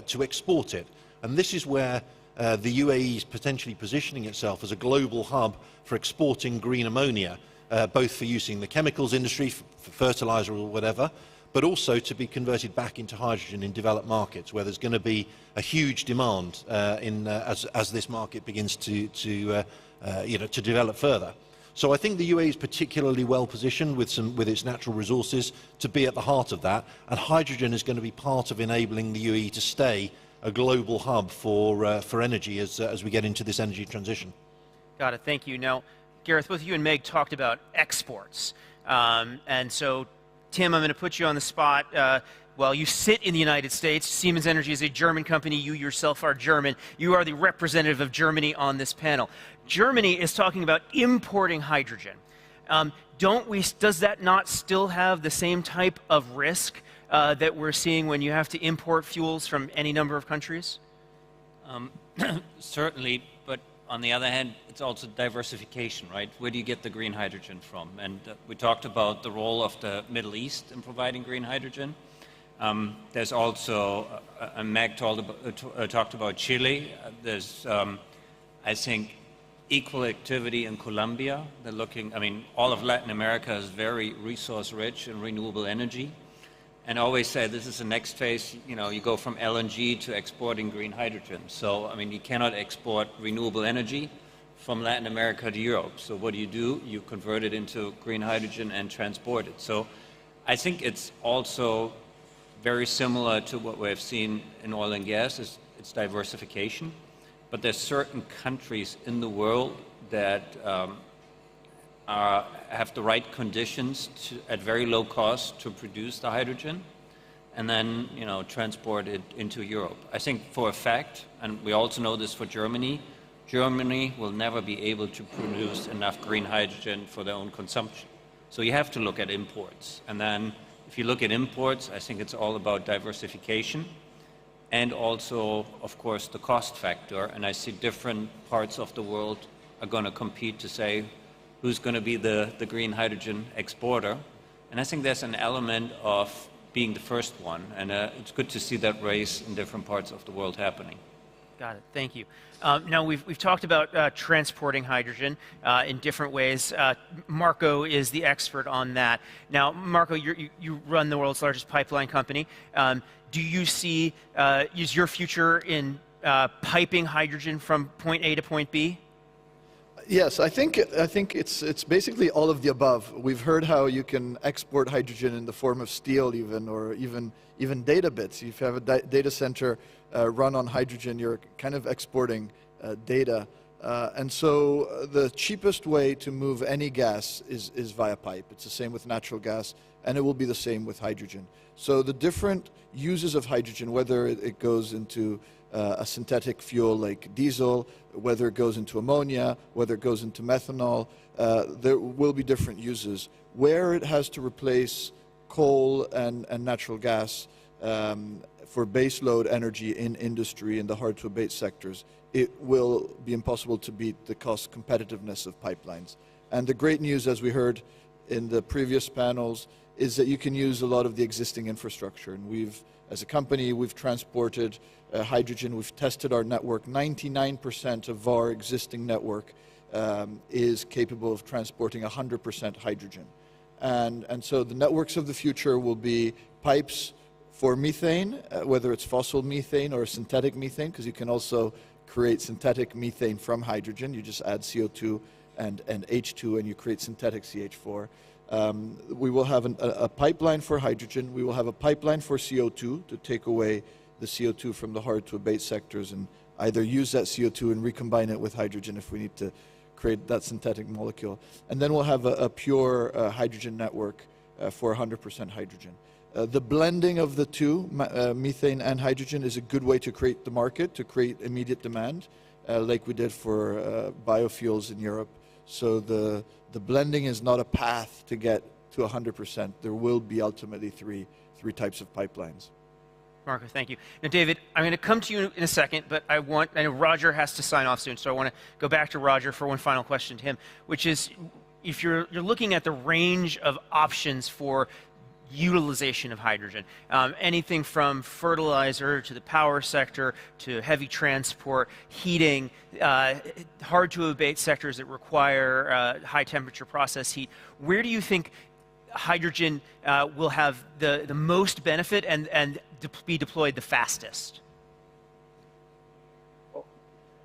to export it. And this is where the UAE is potentially positioning itself as a global hub for exporting green ammonia, both for using the chemicals industry, for fertilizer or whatever, but also to be converted back into hydrogen in developed markets, where there's going to be a huge demand as this market begins to develop further. So I think the UAE is particularly well positioned with its natural resources to be at the heart of that, and hydrogen is going to be part of enabling the UAE to stay a global hub for energy as we get into this energy transition. Got it. Thank you. Now, Gareth, both you and Meg talked about exports, and so Tim, I'm going to put you on the spot. Well, you sit in the United States. Siemens Energy is a German company. You yourself are German. You are the representative of Germany on this panel. Germany is talking about importing hydrogen. Does that not still have the same type of risk that we're seeing when you have to import fuels from any number of countries? Certainly, but on the other hand, it's also diversification, right? Where do you get the green hydrogen from? And we talked about the role of the Middle East in providing green hydrogen. There's also, Meg talked about Chile. There's, I think, equal activity in Colombia. They're looking, all of Latin America is very resource rich in renewable energy. And I always say this is the next phase, you go from LNG to exporting green hydrogen. So, you cannot export renewable energy from Latin America to Europe. So what do? You convert it into green hydrogen and transport it. So I think it's also very similar to what we have seen in oil and gas. It's diversification. But there's certain countries in the world that have the right conditions at very low cost to produce the hydrogen and then, transport it into Europe. I think for a fact, and we also know this for Germany, Germany will never be able to produce enough green hydrogen for their own consumption. So you have to look at imports. And then if you look at imports, I think it's all about diversification and also, of course, the cost factor. And I see different parts of the world are going to compete to say who's going to be the green hydrogen exporter. And I think there's an element of being the first one. And it's good to see that race in different parts of the world happening. Got it. Thank you. Now, we've talked about transporting hydrogen in different ways. Marco is the expert on that. Now, Marco, you run the world's largest pipeline company. Do you see, is your future in piping hydrogen from point A to point B? Yes, I think it's basically all of the above. We've heard how you can export hydrogen in the form of steel even, or even data bits. If you have a data center run on hydrogen, you're kind of exporting data. And so the cheapest way to move any gas is via pipe. It's the same with natural gas, and it will be the same with hydrogen. So the different uses of hydrogen, whether it goes into a synthetic fuel like diesel, whether it goes into ammonia, whether it goes into methanol, there will be different uses. Where it has to replace coal and natural gas for baseload energy in industry in the hard-to-abate sectors, it will be impossible to beat the cost competitiveness of pipelines. And the great news, as we heard in the previous panels, is that you can use a lot of the existing infrastructure. And as a company, we've transported hydrogen. We've tested our network. 99% of our existing network is capable of transporting 100% hydrogen. And so the networks of the future will be pipes for methane, whether it's fossil methane or synthetic methane, because you can also create synthetic methane from hydrogen. You just add CO2 and H2 and you create synthetic CH4. We will have a pipeline for hydrogen. We will have a pipeline for CO2 to take away the CO2 from the hard-to-abate sectors and either use that CO2 and recombine it with hydrogen if we need to create that synthetic molecule. And then we'll have a pure hydrogen network for 100% hydrogen. The blending of the two, methane and hydrogen, is a good way to create the market, to create immediate demand, like we did for biofuels in Europe. So the blending is not a path to get to 100%. There will be ultimately three types of pipelines. Marco, thank you. Now, David, I'm going to come to you in a second, but I know Roger has to sign off soon, so I want to go back to Roger for one final question to him, which is, if you're looking at the range of options for utilization of hydrogen, anything from fertilizer to the power sector to heavy transport, heating, hard-to-abate sectors that require high-temperature process heat, where do you think hydrogen will have the most benefit and be deployed the fastest?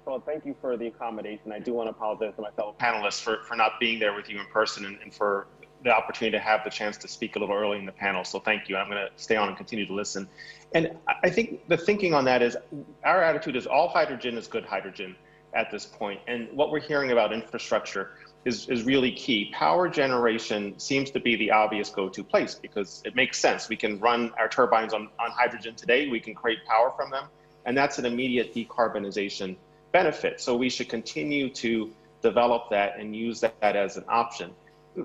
Well, thank you for the accommodation. I do want to apologize to my fellow panelists for not being there with you in person and for the opportunity to have the chance to speak a little early in the panel. So thank you. I'm going to stay on and continue to listen. And I think the thinking on that is our attitude is all hydrogen is good hydrogen at this point. And what we're hearing about infrastructure is really key. Power generation seems to be the obvious go-to place because it makes sense. We can run our turbines on hydrogen today. We can create power from them. And that's an immediate decarbonization benefit. So we should continue to develop that and use that as an option.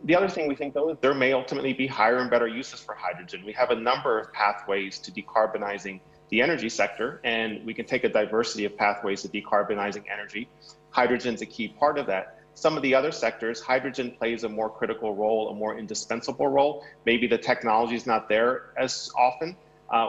The other thing we think, though, is there may ultimately be higher and better uses for hydrogen. We have a number of pathways to decarbonizing the energy sector, and we can take a diversity of pathways to decarbonizing energy. Hydrogen's a key part of that. Some of the other sectors, hydrogen plays a more critical role, a more indispensable role. Maybe the technology is not there as often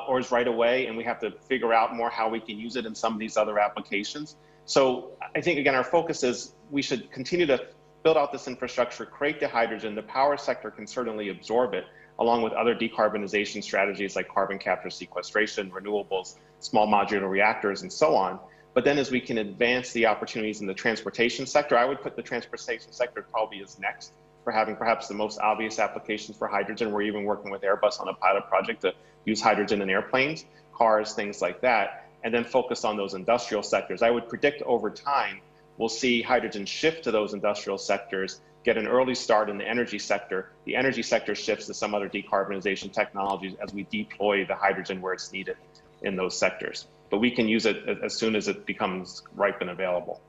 or as right away, and we have to figure out more how we can use it in some of these other applications. So I think, again, our focus is we should continue to build out this infrastructure, create the hydrogen. The power sector can certainly absorb it, along with other decarbonization strategies like carbon capture, sequestration, renewables, small modular reactors, and so on. But then as we can advance the opportunities in the transportation sector, I would put the transportation sector probably as next for having perhaps the most obvious applications for hydrogen. We're even working with Airbus on a pilot project to use hydrogen in airplanes, cars, things like that, and then focus on those industrial sectors. I would predict over time, we'll see hydrogen shift to those industrial sectors, get an early start in the energy sector. The energy sector shifts to some other decarbonization technologies as we deploy the hydrogen where it's needed in those sectors. But we can use it as soon as it becomes ripe and available.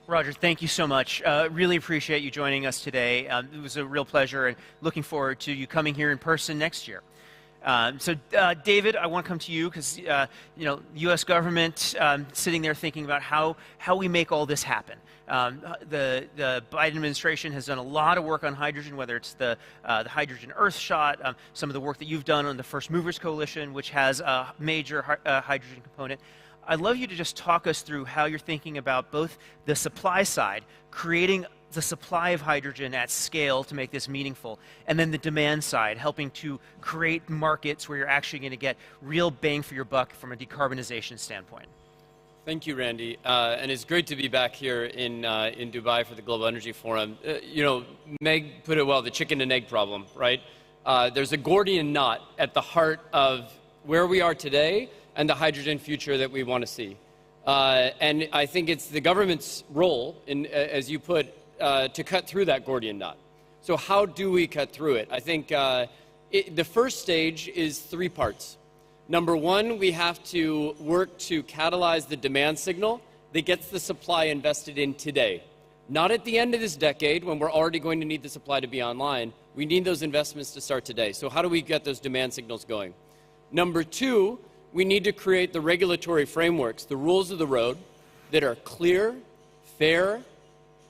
Roger, thank you so much. Really appreciate you joining us today. It was a real pleasure, and looking forward to you coming here in person next year. David, I want to come to you because you know, the U.S. government sitting there thinking about how we make all this happen. The Biden administration has done a lot of work on hydrogen, whether it's the Hydrogen Earthshot, some of the work that you've done on the First Movers Coalition, which has a major hydrogen component. I'd love you to just talk us through how you're thinking about both the supply side, creating the supply of hydrogen at scale to make this meaningful, and then the demand side, helping to create markets where you're actually going to get real bang for your buck from a decarbonization standpoint. Thank you, Randy. And it's great to be back here in Dubai for the Global Energy Forum. You know, Meg put it well, the chicken and egg problem, right? There's a Gordian knot at the heart of where we are today and the hydrogen future that we want to see. And I think it's the government's role, as you put, to cut through that Gordian knot. So how do we cut through it? I think the first stage is 3 parts. Number one, we have to work to catalyze the demand signal that gets the supply invested in today. Not at the end of this decade when we're already going to need the supply to be online. We need those investments to start today. So how do we get those demand signals going? Number two, we need to create the regulatory frameworks, the rules of the road that are clear, fair,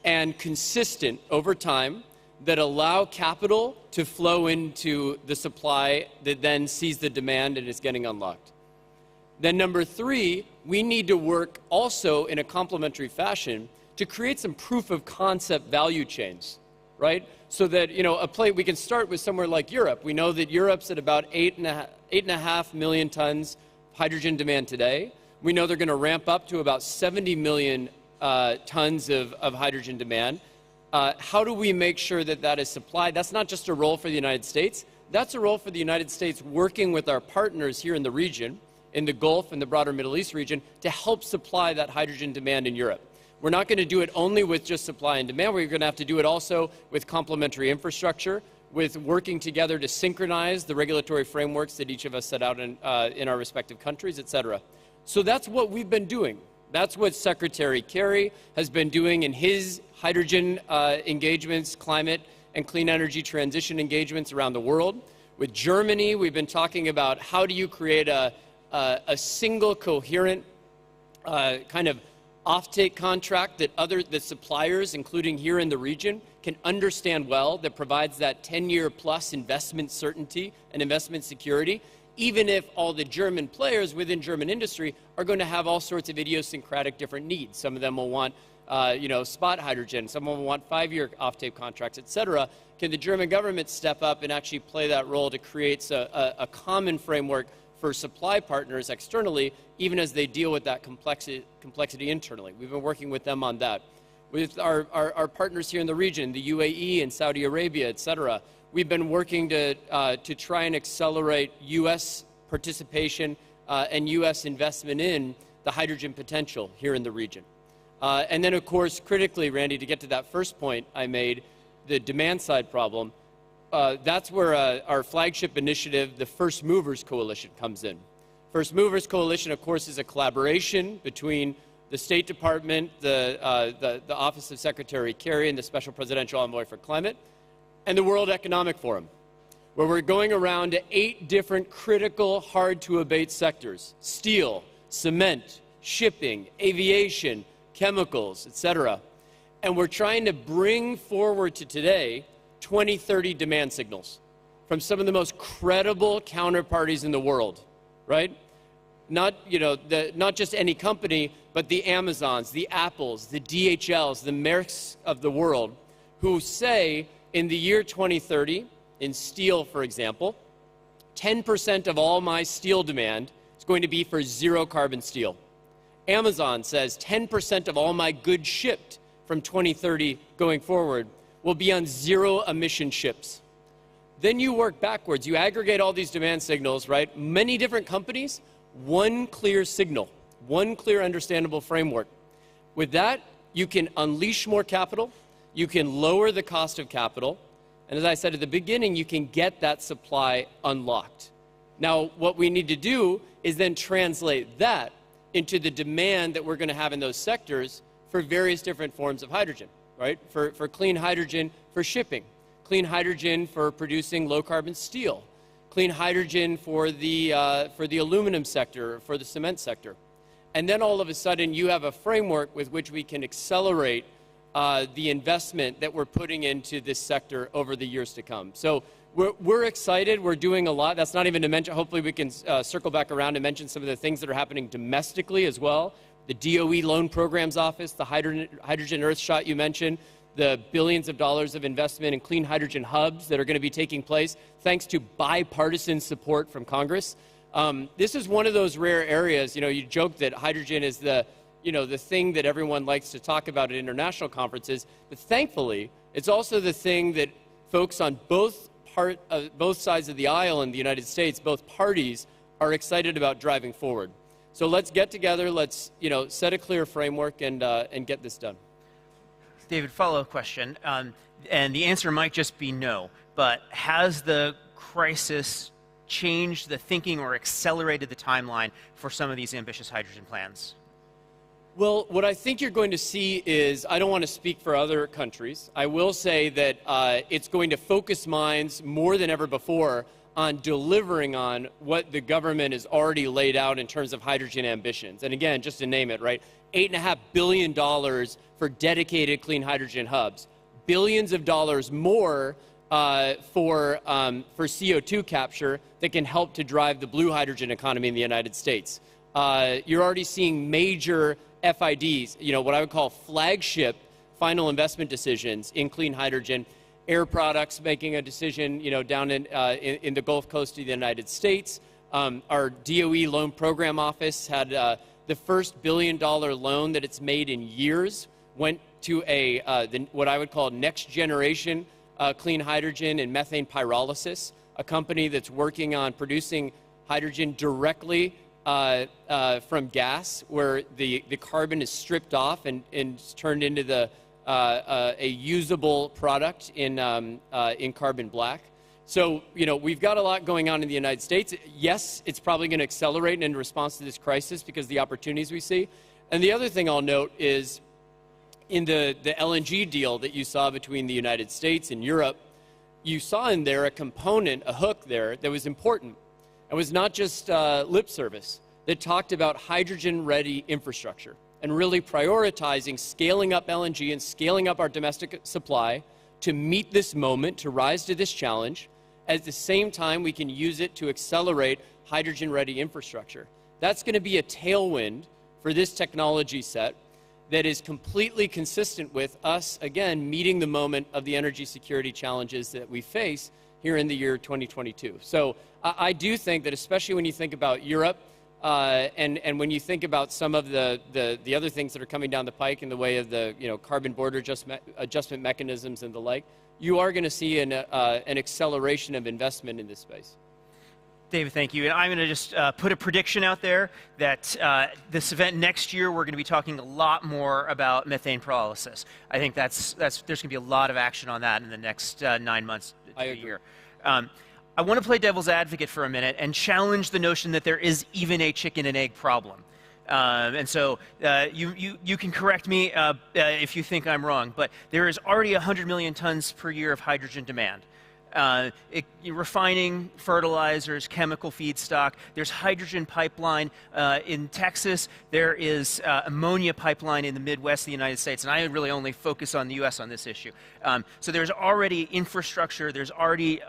and consistent over time that allow capital to flow into the supply that then sees the demand and is getting unlocked. Then number three, we need to work also in a complementary fashion to create some proof of concept value chains, right? So that, you know, we can start with somewhere like Europe. We know that Europe's at about 8.5 million tons hydrogen demand today. We know they're going to ramp up to about 70 million tons of hydrogen demand. How do we make sure that that is supplied? That's not just a role for the United States. That's a role for the United States working with our partners here in the region, in the Gulf and the broader Middle East region, to help supply that hydrogen demand in Europe. We're not going to do it only with just supply and demand. We're going to have to do it also with complementary infrastructure, with working together to synchronize the regulatory frameworks that each of us set out in our respective countries, et cetera. So that's what we've been doing. That's what Secretary Kerry has been doing in his hydrogen engagements, climate and clean energy transition engagements around the world. With Germany, we've been talking about how do you create a single coherent kind of offtake contract that the suppliers, including here in the region, can understand well, that provides that 10-year plus investment certainty and investment security, even if all the German players within German industry are going to have all sorts of idiosyncratic different needs. Some of them will want you know, spot hydrogen, some will want 5-year offtake contracts, et cetera. Can the German government step up and actually play that role to create a common framework for supply partners externally, even as they deal with that complexity internally? We've been working with them on that. With our partners here in the region, the UAE and Saudi Arabia, et cetera, we've been working to try and accelerate U.S. participation and U.S. investment in the hydrogen potential here in the region. And then, of course, critically, Randy, to get to that first point I made, the demand side problem, that's where our flagship initiative, the First Movers Coalition, comes in. First Movers Coalition, of course, is a collaboration between the State Department, the Office of Secretary Kerry, and the Special Presidential Envoy for Climate, and the World Economic Forum, where we're going around to 8 different critical, hard-to-abate sectors: steel, cement, shipping, aviation, chemicals, etc. And we're trying to bring forward to today 2030 demand signals from some of the most credible counterparties in the world, right? Not, you know, not just any company, but the Amazons, the Apples, the DHLs, the Maerks of the world, who say in the year 2030, in steel, for example, 10% of all my steel demand is going to be for zero carbon steel. Amazon says 10% of all my goods shipped from 2030 going forward will be on zero-emission ships. Then you work backwards. You aggregate all these demand signals, right? Many different companies, one clear signal, one clear understandable framework. With that, you can unleash more capital, you can lower the cost of capital, and as I said at the beginning, you can get that supply unlocked. Now, what we need to do is then translate that into the demand that we're going to have in those sectors for various different forms of hydrogen, right? For clean hydrogen for shipping, clean hydrogen for producing low-carbon steel, clean hydrogen for the aluminum sector, for the cement sector. And then all of a sudden, you have a framework with which we can accelerate the investment that we're putting into this sector over the years to come. So we're excited. We're doing a lot. That's not even to mention, hopefully we can circle back around and mention some of the things that are happening domestically as well. The DOE Loan Programs Office, the Hydrogen Earthshot you mentioned, the billions of dollars of investment in clean hydrogen hubs that are going to be taking place thanks to bipartisan support from Congress. This is one of those rare areas, you joke that hydrogen is the thing that everyone likes to talk about at international conferences, but thankfully, it's also the thing that folks on both sides of the aisle in the United States, both parties, are excited about driving forward. So let's get together, let's set a clear framework and get this done. David, follow-up question, and the answer might just be no, but has the crisis changed the thinking or accelerated the timeline for some of these ambitious hydrogen plans? Well, what I think you're going to see is, I don't want to speak for other countries. I will say that it's going to focus minds more than ever before on delivering on what the government has already laid out in terms of hydrogen ambitions. And again, just to name it, right, $8.5 billion for dedicated clean hydrogen hubs, billions of dollars more for CO2 capture that can help to drive the blue hydrogen economy in the United States. You're already seeing major FIDs, what I would call flagship final investment decisions in clean hydrogen. Air Products making a decision, down in the Gulf Coast of the United States. Our DOE Loan Program Office had the first $1 billion loan that it's made in years, went to what I would call next generation clean hydrogen and methane pyrolysis, a company that's working on producing hydrogen directly from gas, where the carbon is stripped off and turned into a usable product in carbon black. So, we've got a lot going on in the United States. Yes, it's probably going to accelerate in response to this crisis because of the opportunities we see. And the other thing I'll note is in the LNG deal that you saw between the United States and Europe, you saw in there a component, a hook there that was important. It was not just lip service, that talked about hydrogen-ready infrastructure and really prioritizing scaling up LNG and scaling up our domestic supply to meet this moment, to rise to this challenge. At the same time, we can use it to accelerate hydrogen-ready infrastructure. That's going to be a tailwind for this technology set that is completely consistent with us, again, meeting the moment of the energy security challenges that we face here in the year 2022. So I do think that, especially when you think about Europe, and when you think about some of the other things that are coming down the pike in the way of the carbon border adjustment mechanisms and the like, you are going to see an acceleration of investment in this space. David, thank you. And I'm going to just put a prediction out there that this event next year, we're going to be talking a lot more about methane pyrolysis. I think there's going to be a lot of action on that in the next 9 months to a year. I want to play devil's advocate for a minute and challenge the notion that there is even a chicken and egg problem. And so you can correct me if you think I'm wrong, but there is already 100 million tons per year of hydrogen demand. Refining, fertilizers, chemical feedstock. There's hydrogen pipeline in Texas. There is ammonia pipeline in the Midwest of the United States. And I really only focus on the U.S. on this issue. So there's already infrastructure. There's already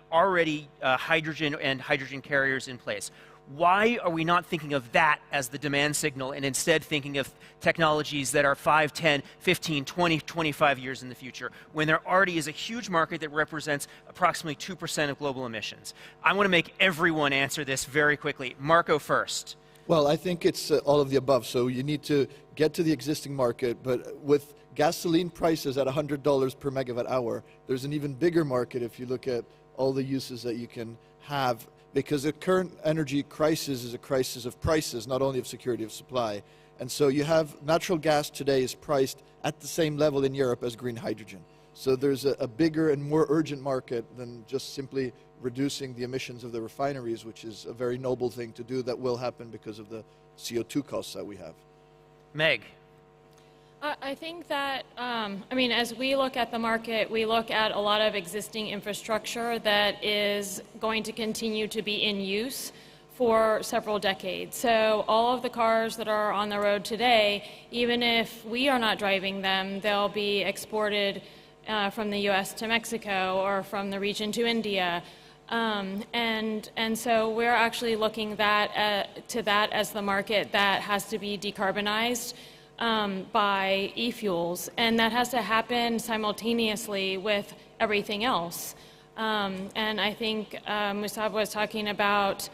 hydrogen and hydrogen carriers in place. Why are we not thinking of that as the demand signal and instead thinking of technologies that are 5, 10, 15, 20, 25 years in the future when there already is a huge market that represents approximately 2% of global emissions? I want to make everyone answer this very quickly. Marco first. Well, I think it's all of the above. So you need to get to the existing market, but with gasoline prices at $100 per megawatt hour, there's an even bigger market if you look at all the uses that you can have, because the current energy crisis is a crisis of prices, not only of security of supply. And so you have natural gas today is priced at the same level in Europe as green hydrogen. So there's a bigger and more urgent market than just simply reducing the emissions of the refineries, which is a very noble thing to do that will happen because of the CO2 costs that we have. Meg. I think that, I mean, as we look at the market, we look at a lot of existing infrastructure that is going to continue to be in use for several decades. So all of the cars that are on the road today, even if we are not driving them, they'll be exported from the US to Mexico or from the region to India. And so we're actually looking to that as the market that has to be decarbonized by e-fuels, and that has to happen simultaneously with everything else. And I think Musab was talking about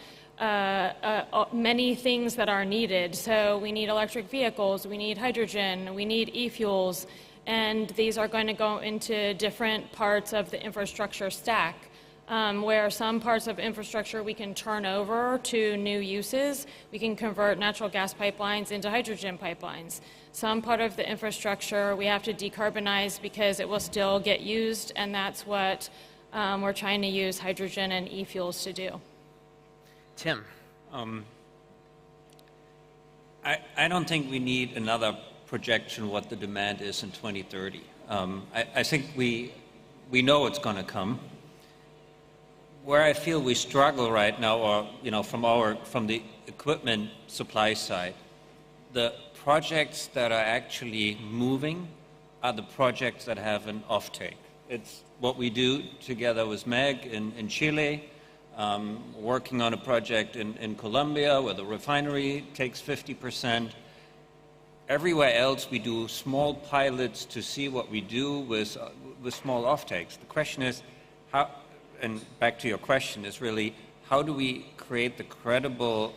many things that are needed. So we need electric vehicles, we need hydrogen, we need e-fuels, and these are going to go into different parts of the infrastructure stack. Where some parts of infrastructure we can turn over to new uses. We can convert natural gas pipelines into hydrogen pipelines. Some part of the infrastructure we have to decarbonize because it will still get used, and that's what we're trying to use hydrogen and e-fuels to do. Tim. I don't think we need another projection what the demand is in 2030. I think we know it's going to come. Where I feel we struggle right now, or from the equipment supply side, the projects that are actually moving are the projects that have an offtake. It's what we do together with Meg in Chile, working on a project in Colombia where the refinery takes 50%. Everywhere else we do small pilots to see what we do with small offtakes. The question is how. And back to your question, is really how do we create the credible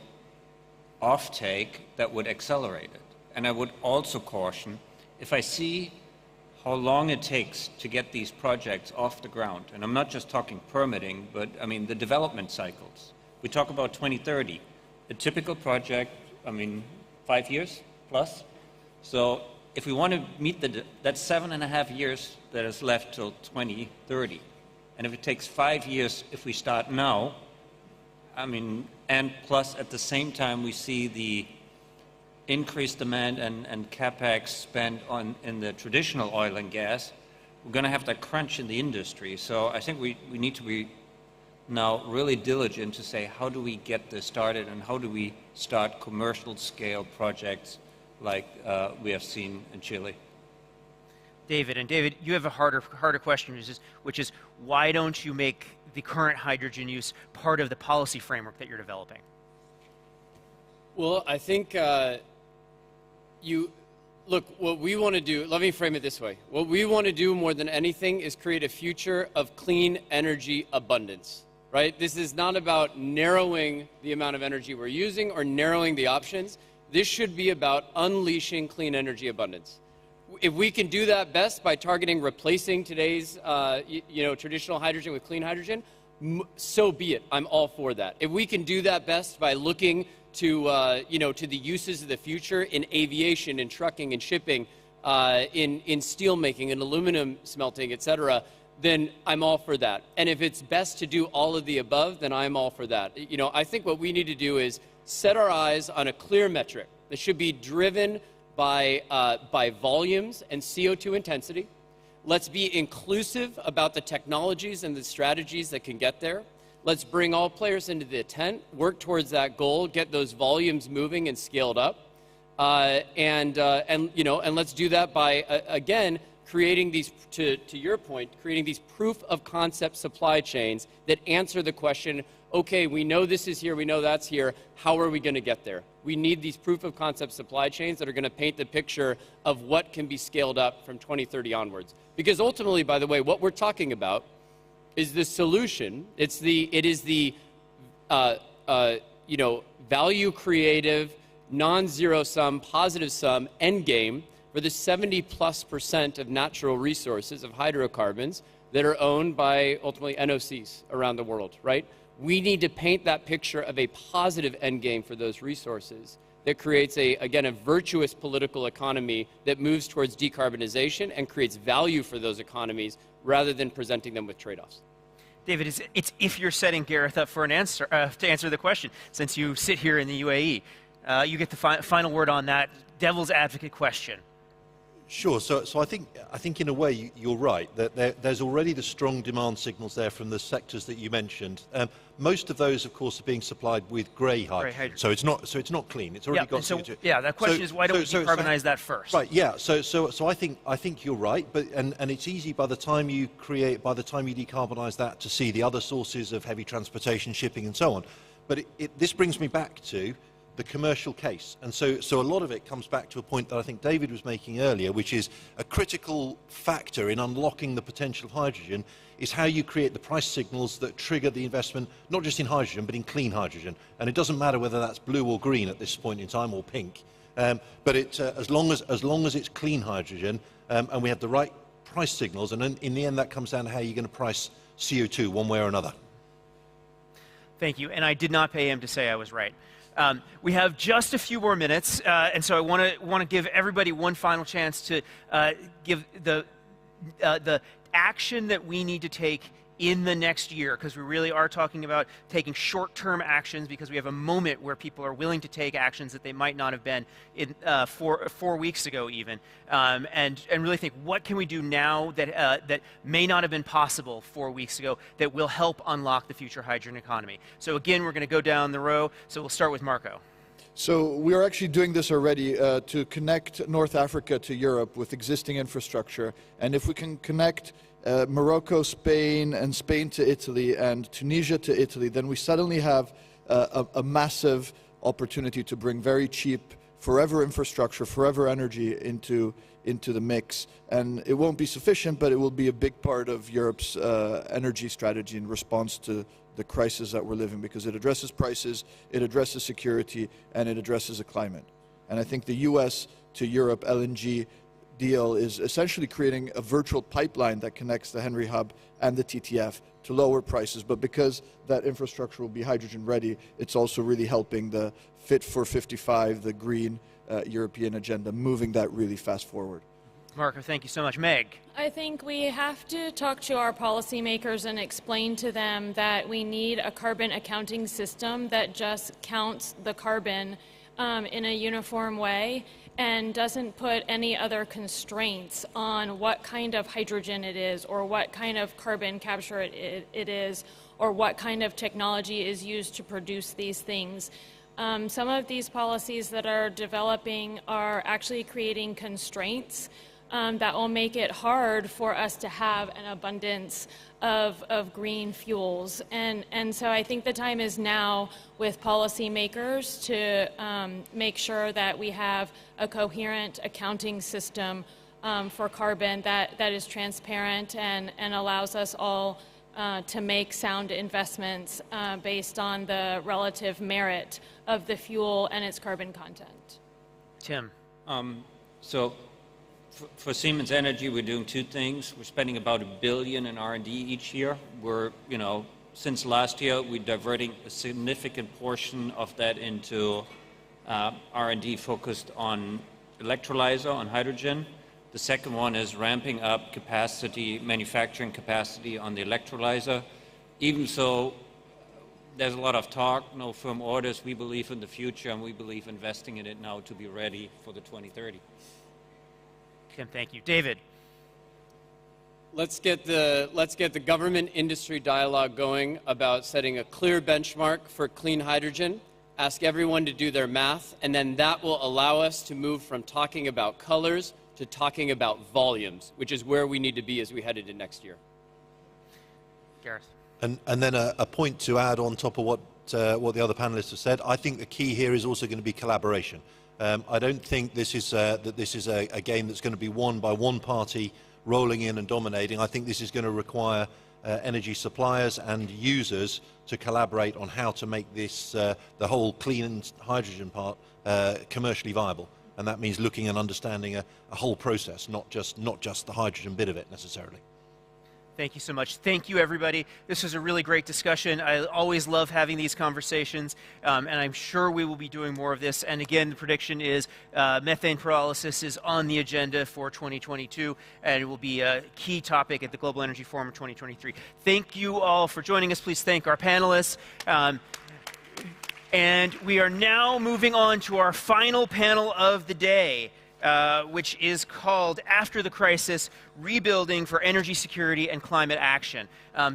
offtake that would accelerate it? And I would also caution, if I see how long it takes to get these projects off the ground, and I'm not just talking permitting, but I mean the development cycles. We talk about 2030. A typical project, I mean, 5 years plus. So if we want to meet that's 7.5 years that is left till 2030. And if it takes 5 years, if we start now, I mean, and plus at the same time we see the increased demand and capex spent in the traditional oil and gas, we're going to have that crunch in the industry. So I think we need to be now really diligent to say, how do we get this started and how do we start commercial scale projects like we have seen in Chile? David, and David, you have a harder question, which is why don't you make the current hydrogen use part of the policy framework that you're developing? Well, I think look, what we want to do, let me frame it this way. What we want to do more than anything is create a future of clean energy abundance, right? This is not about narrowing the amount of energy we're using or narrowing the options. This should be about unleashing clean energy abundance. If we can do that best by targeting replacing today's traditional hydrogen with clean hydrogen, so be it. I'm all for that. If we can do that best by looking to the uses of the future in aviation, in trucking, in shipping, in steel making, in aluminum smelting, etc., then I'm all for that. And if it's best to do all of the above, then I'm all for that. I think what we need to do is set our eyes on a clear metric that should be driven by volumes and CO2 intensity. Let's be inclusive about the technologies and the strategies that can get there. Let's bring all players into the tent, work towards that goal, get those volumes moving and scaled up, and let's do that by again creating these, to your point, creating these proof of concept supply chains that answer the question, okay, we know this is here, we know that's here, how are we going to get there? We need these proof of concept supply chains that are going to paint the picture of what can be scaled up from 2030 onwards. Because ultimately, by the way, what we're talking about is the solution. It is the value creative, non-zero sum, positive sum end game for the 70+% of natural resources of hydrocarbons that are owned by ultimately NOCs around the world, right? We need to paint that picture of a positive end game for those resources that creates again, a virtuous political economy that moves towards decarbonization and creates value for those economies rather than presenting them with trade-offs. David, it's if you're setting Gareth up for an answer to answer the question, since you sit here in the UAE. You get the final word on that devil's advocate question. Sure. So I think in a way you're right that there's already the strong demand signals there from the sectors that you mentioned. Most of those, of course, are being supplied with grey hydrogen. So it's not clean. It's already got CO2. Yeah. The question is, why don't we decarbonize that first? Right. Yeah. So I think you're right. But and it's easy by the time you decarbonize that to see the other sources of heavy transportation, shipping, and so on. But this brings me back to the commercial case. And so a lot of it comes back to a point that I think David was making earlier, which is a critical factor in unlocking the potential of hydrogen is how you create the price signals that trigger the investment, not just in hydrogen, but in clean hydrogen. And it doesn't matter whether that's blue or green at this point in time, or pink. But as long as it's clean hydrogen, and we have the right price signals, and in the end that comes down to how you're going to price CO2 one way or another. Thank you. And I did not pay him to say I was right. We have just a few more minutes, and so I want to give everybody one final chance to give the action that we need to take in the next year, because we really are talking about taking short-term actions, because we have a moment where people are willing to take actions that they might not have been in 4 weeks ago even, and really think, what can we do now that may not have been possible 4 weeks ago that will help unlock the future hydrogen economy. So again, we're going to go down the row, so we'll start with Marco. So we are actually doing this already to connect North Africa to Europe with existing infrastructure, and if we can connect Morocco, Spain, and Spain to Italy, and Tunisia to Italy, then we suddenly have a massive opportunity to bring very cheap, forever infrastructure, forever energy into the mix. And it won't be sufficient, but it will be a big part of Europe's energy strategy in response to the crisis that we're living, because it addresses prices, it addresses security, and it addresses the climate. And I think the US to Europe LNG deal is essentially creating a virtual pipeline that connects the Henry Hub and the TTF to lower prices. But because that infrastructure will be hydrogen ready, it's also really helping the Fit for 55, the green European agenda, moving that really fast forward. Marco, thank you so much. Meg? I think we have to talk to our policymakers and explain to them that we need a carbon accounting system that just counts the carbon in a uniform way and doesn't put any other constraints on what kind of hydrogen it is, or what kind of carbon capture it is, or what kind of technology is used to produce these things. Some of these policies that are developing are actually creating constraints that will make it hard for us to have an abundance of green fuels. And so I think the time is now with policymakers to make sure that we have a coherent accounting system for carbon that is transparent and allows us all to make sound investments based on the relative merit of the fuel and its carbon content. Tim? For Siemens Energy, we're doing two things. We're spending about $1 billion in R&D each year. We're, since last year, we're diverting a significant portion of that into R&D focused on electrolyzer, on hydrogen. The second one is ramping up capacity, manufacturing capacity on the electrolyzer. Even so, there's a lot of talk, no firm orders. We believe in the future, and we believe investing in it now to be ready for the 2030. Tim, thank you. David? Let's get the government industry dialogue going about setting a clear benchmark for clean hydrogen. Ask everyone to do their math, and then that will allow us to move from talking about colors to talking about volumes, which is where we need to be as we head into next year. Gareth? And then a point to add on top of what the other panelists have said. I think the key here is also going to be collaboration. I don't think this is a game that's going to be won by one party rolling in and dominating. I think this is going to require energy suppliers and users to collaborate on how to make this, the whole clean hydrogen part, commercially viable. And that means looking and understanding a whole process, not just the hydrogen bit of it necessarily. Thank you so much. Thank you, everybody. This was a really great discussion. I always love having these conversations, and I'm sure we will be doing more of this. And again, the prediction is methane pyrolysis is on the agenda for 2022, and it will be a key topic at the Global Energy Forum of 2023. Thank you all for joining us. Please thank our panelists. And we are now moving on to our final panel of the day, which is called After the Crisis, Rebuilding for Energy Security and Climate Action,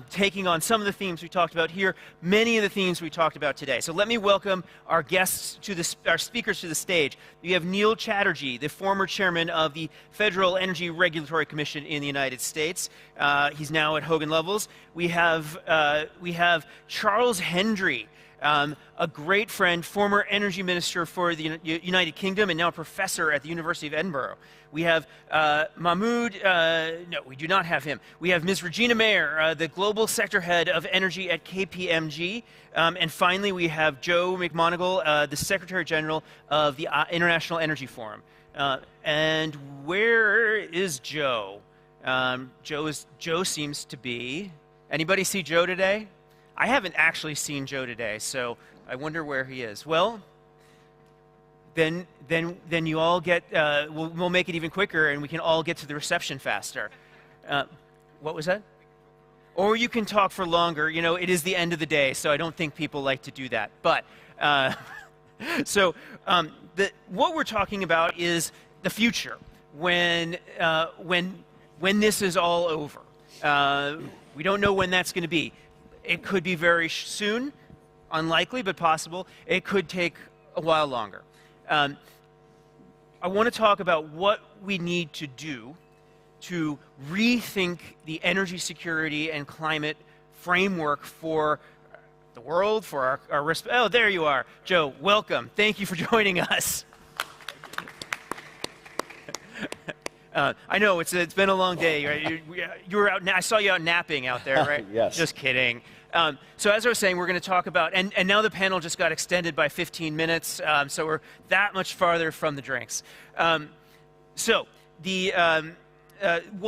taking on some of the themes we talked about here, many of the themes we talked about today. So let me welcome our guests our speakers to the stage. We have Neil Chatterjee, the former chairman of the Federal Energy Regulatory Commission in the United States. He's now at Hogan Lovells. We have Charles Hendry, a great friend, former energy minister for the United Kingdom and now a professor at the University of Edinburgh. We have Mahmoud, no, we do not have him. We have Ms. Regina Mayer, the global sector head of energy at KPMG. And finally, we have Joe McMoneagle, the Secretary General of the International Energy Forum. And where is Joe? Joe seems to be... Anybody see Joe today? I haven't actually seen Joe today, so I wonder where he is. Well, then you all get, we'll make it even quicker and we can all get to the reception faster. What was that? Or you can talk for longer. You know, it is the end of the day, so I don't think people like to do that. But, what we're talking about is the future, when this is all over. We don't know when that's going to be. It could be very soon, unlikely, but possible. It could take a while longer. I want to talk about what we need to do to rethink the energy security and climate framework for the world, for our risk. Oh, there you are. Joe, welcome. Thank you for joining us. I know it's been a long day. Right? You were out. I saw you out napping out there, right? Yes. Just kidding. So as I was saying, we're going to talk about, and now the panel just got extended by 15 minutes, so we're that much farther from the drinks. What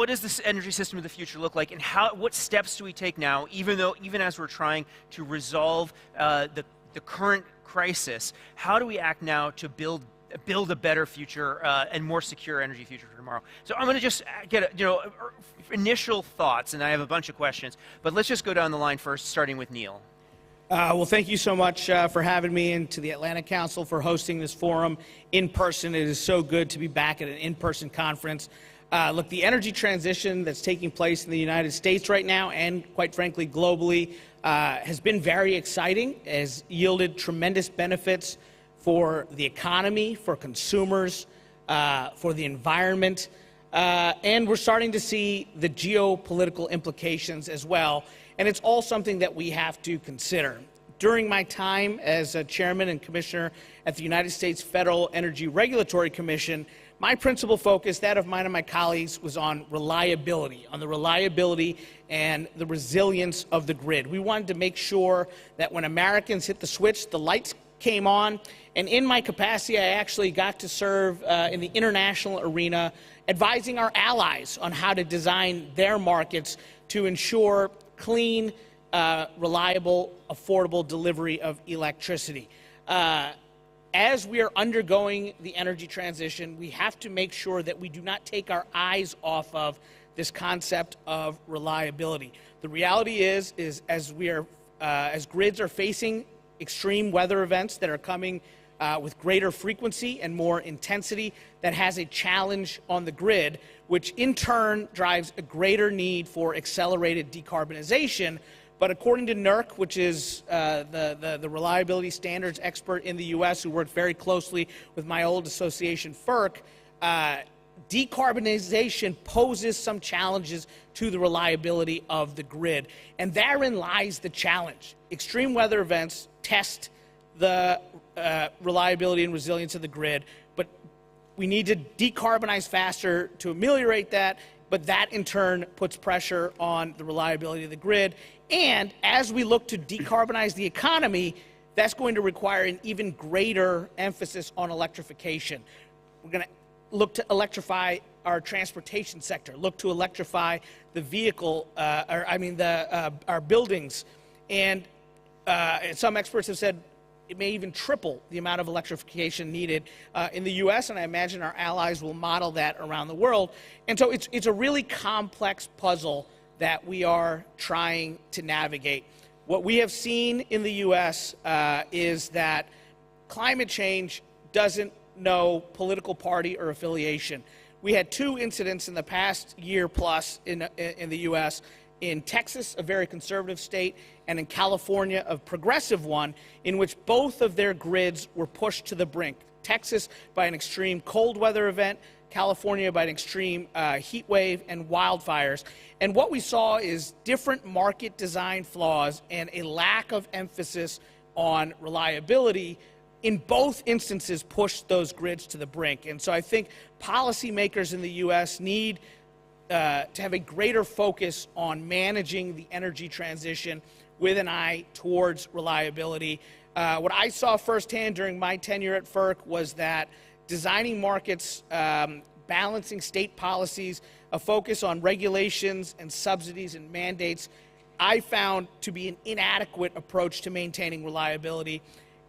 does this energy system of the future look like, and what steps do we take now, even as we're trying to resolve the current crisis? How do we act now to build a better future and more secure energy future for tomorrow? So I'm going to just get initial thoughts, and I have a bunch of questions, but let's just go down the line first, starting with Neil. Well, thank you so much for having me, and to the Atlantic Council for hosting this forum in person. It is so good to be back at an in-person conference. Look, the energy transition that's taking place in the United States right now, and quite frankly globally, has been very exciting, has yielded tremendous benefits for the economy, for consumers, for the environment, and we're starting to see the geopolitical implications as well, and it's all something that we have to consider. During my time as a chairman and commissioner at the United States Federal Energy Regulatory Commission, my principal focus, that of mine and my colleagues, was on reliability, and the resilience of the grid. We wanted to make sure that when Americans hit the switch, the lights came on, and in my capacity, I actually got to serve in the international arena, advising our allies on how to design their markets to ensure clean, reliable, affordable delivery of electricity. As we are undergoing the energy transition, we have to make sure that we do not take our eyes off of this concept of reliability. The reality is as grids are facing extreme weather events that are coming with greater frequency and more intensity, that has a challenge on the grid, which in turn drives a greater need for accelerated decarbonization. But according to NERC, which is the reliability standards expert in the U.S. who worked very closely with my old association, FERC, decarbonization poses some challenges to the reliability of the grid. And therein lies the challenge. Extreme weather events test the reliability and resilience of the grid, but we need to decarbonize faster to ameliorate that, but that in turn puts pressure on the reliability of the grid. And as we look to decarbonize the economy, that's going to require an even greater emphasis on electrification. We're going to look to electrify our transportation sector, look to electrify the vehicle, our buildings. And some experts have said it may even triple the amount of electrification needed in the U.S., and I imagine our allies will model that around the world. And so it's a really complex puzzle that we are trying to navigate. What we have seen in the U.S. Is that climate change doesn't know political party or affiliation. We had 2 incidents in the past year plus in the U.S., in Texas, a very conservative state, and in California, a progressive one, in which both of their grids were pushed to the brink. Texas by an extreme cold weather event, California by an extreme heat wave and wildfires. And what we saw is different market design flaws and a lack of emphasis on reliability in both instances pushed those grids to the brink. And so I think policymakers in the U.S. need to have a greater focus on managing the energy transition with an eye towards reliability. What I saw firsthand during my tenure at FERC was that designing markets, balancing state policies, a focus on regulations and subsidies and mandates, I found to be an inadequate approach to maintaining reliability.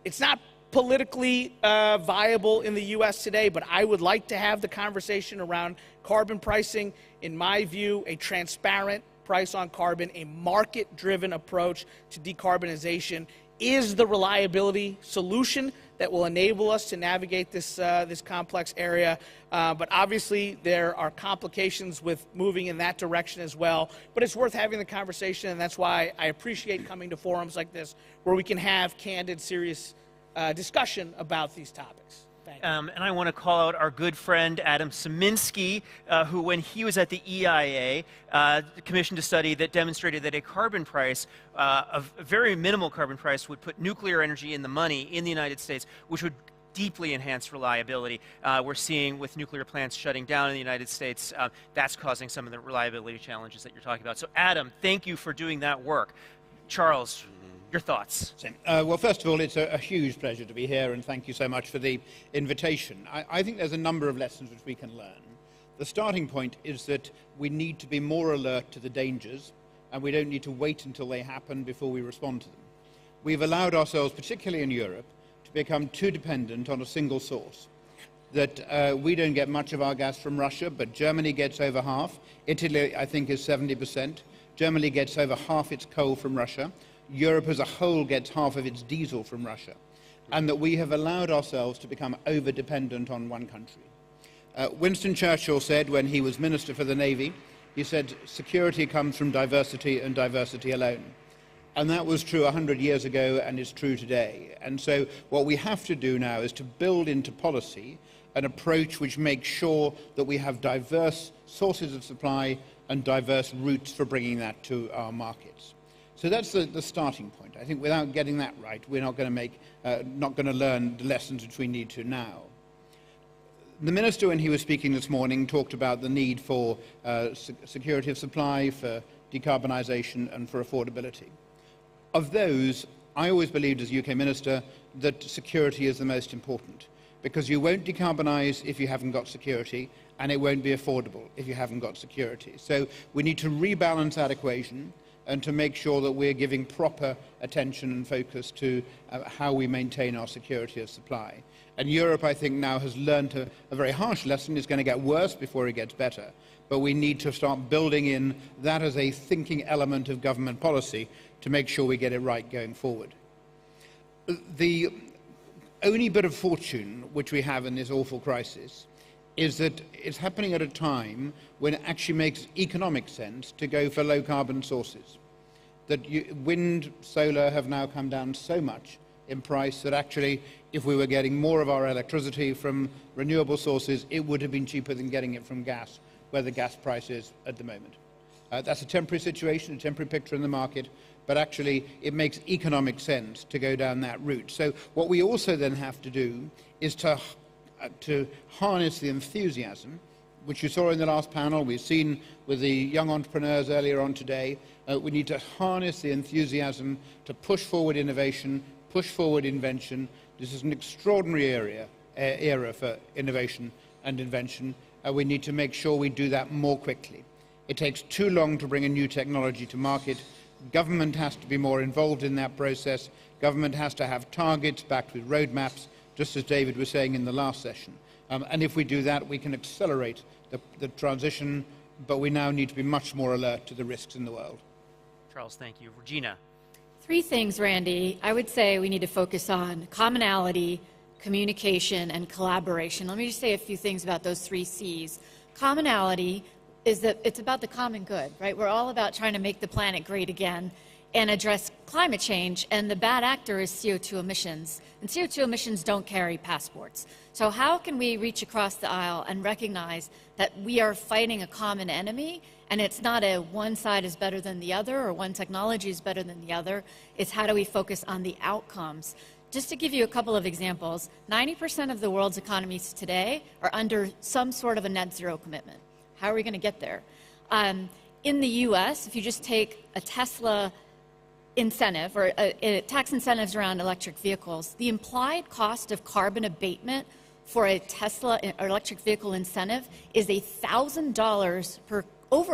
It's not politically viable in the U.S. today, but I would like to have the conversation around carbon pricing. In my view, a transparent price on carbon, a market-driven approach to decarbonization is the reliability solution that will enable us to navigate this, this complex area. But obviously, there are complications with moving in that direction as well. But it's worth having the conversation, and that's why I appreciate coming to forums like this, where we can have candid, serious discussion about these topics. And I want to call out our good friend Adam Szyminski, who, when he was at the EIA, commissioned a study that demonstrated that a carbon price, a very minimal carbon price, would put nuclear energy in the money in the United States, which would deeply enhance reliability. We're seeing with nuclear plants shutting down in the United States, that's causing some of the reliability challenges that you're talking about. So, Adam, thank you for doing that work. Charles, your thoughts? Well, first of all, it's a huge pleasure to be here, and thank you so much for the invitation. I think there's a number of lessons which we can learn. The starting point is that we need to be more alert to the dangers, and we don't need to wait until they happen before we respond to them. We've allowed ourselves, particularly in Europe, to become too dependent on a single source. That we don't get much of our gas from Russia, but Germany gets over half. Italy, I think, is 70%. Germany gets over half its coal from Russia. Europe as a whole gets half of its diesel from Russia, and that we have allowed ourselves to become over-dependent on one country. Winston Churchill said when he was Minister for the Navy, he said, security comes from diversity and diversity alone. And that was true 100 years ago and is true today. And so what we have to do now is to build into policy an approach which makes sure that we have diverse sources of supply and diverse routes for bringing that to our markets. So that's the starting point. I think without getting that right, we're not going to learn the lessons which we need to now. The Minister, when he was speaking this morning, talked about the need for security of supply, for decarbonisation, and for affordability. Of those, I always believed as UK Minister that security is the most important, because you won't decarbonise if you haven't got security, and it won't be affordable if you haven't got security. So we need to rebalance that equation and to make sure that we're giving proper attention and focus to how we maintain our security of supply. And Europe, I think, now has learned a very harsh lesson. It's going to get worse before it gets better. But we need to start building in that as a thinking element of government policy to make sure we get it right going forward. The only bit of fortune which we have in this awful crisis is that it's happening at a time when it actually makes economic sense to go for low-carbon sources. That wind, solar have now come down so much in price that actually, if we were getting more of our electricity from renewable sources, it would have been cheaper than getting it from gas, where the gas price is at the moment. That's a temporary situation, a temporary picture in the market, but actually it makes economic sense to go down that route. So what we also then have to do is to harness the enthusiasm which you saw in the last panel, we've seen with the young entrepreneurs earlier on today. We need to harness the enthusiasm to push forward innovation, push forward invention. This is an extraordinary era for innovation and invention. We need to make sure we do that more quickly. It takes too long to bring a new technology to market. Government has to be more involved in that process. Government has to have targets backed with roadmaps, just as David was saying in the last session. And if we do that, we can accelerate the transition, but we now need to be much more alert to the risks in the world. Charles, thank you. Regina. 3 things, Randy. I would say we need to focus on commonality, communication, and collaboration. Let me just say a few things about those 3 C's. Commonality is that it's about the common good, right? We're all about trying to make the planet great again and address climate change, and the bad actor is CO2 emissions. And CO2 emissions don't carry passports. So how can we reach across the aisle and recognize that we are fighting a common enemy, and it's not a one side is better than the other or one technology is better than the other. It's how do we focus on the outcomes. Just to give you a couple of examples, 90% of the world's economies today are under some sort of a net zero commitment. How are we going to get there? In the US, if you just take a Tesla incentive or tax incentives around electric vehicles, the implied cost of carbon abatement for a Tesla or electric vehicle incentive is over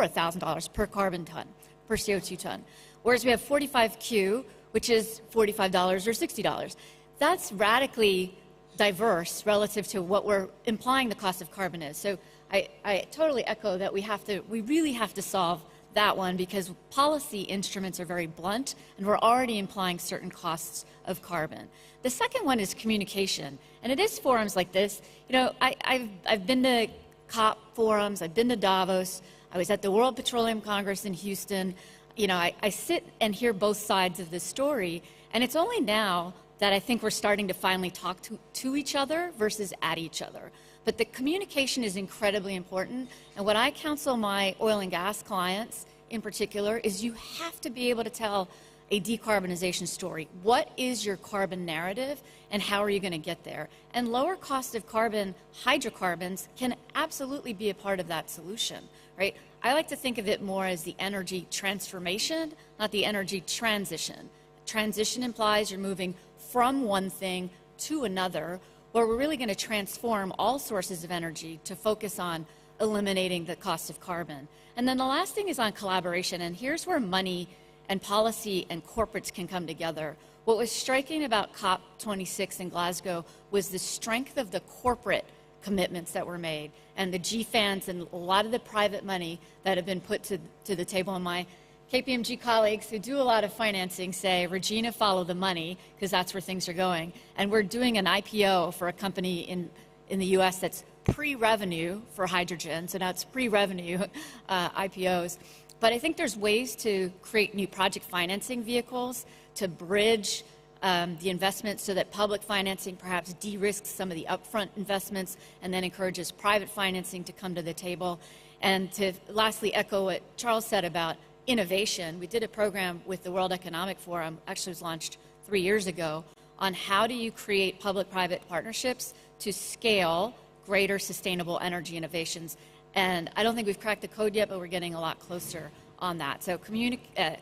$1,000 per carbon ton, per CO2 ton. Whereas we have 45Q, which is $45 or $60. That's radically diverse relative to what we're implying the cost of carbon is. So I totally echo that we really have to solve that one because policy instruments are very blunt and we're already implying certain costs of carbon. The second one is communication, and it is forums like this. You know, I've been to COP forums, I've been to Davos, I was at the World Petroleum Congress in Houston. You know, I sit and hear both sides of the story, and it's only now that I think we're starting to finally talk to each other versus at each other. But the communication is incredibly important, and what I counsel my oil and gas clients in particular is you have to be able to tell a decarbonization story. What is your carbon narrative, and how are you going to get there? And lower cost of carbon, hydrocarbons, can absolutely be a part of that solution, right? I like to think of it more as the energy transformation, not the energy transition. Transition implies you're moving from one thing to another, where we're really going to transform all sources of energy to focus on eliminating the cost of carbon. And then the last thing is on collaboration, and here's where money and policy and corporates can come together. What was striking about COP26 in Glasgow was the strength of the corporate commitments that were made, and the GFANs and a lot of the private money that have been put to the table. And my KPMG colleagues who do a lot of financing say, Regina, follow the money, because that's where things are going. And we're doing an IPO for a company in the US that's pre-revenue for hydrogen, so now it's pre-revenue IPOs. But I think there's ways to create new project financing vehicles to bridge the investment so that public financing perhaps de-risks some of the upfront investments and then encourages private financing to come to the table. And to lastly echo what Charles said about innovation, we did a program with the World Economic Forum, actually was launched 3 years ago, on how do you create public-private partnerships to scale greater sustainable energy innovations. And I don't think we've cracked the code yet, but we're getting a lot closer on that. So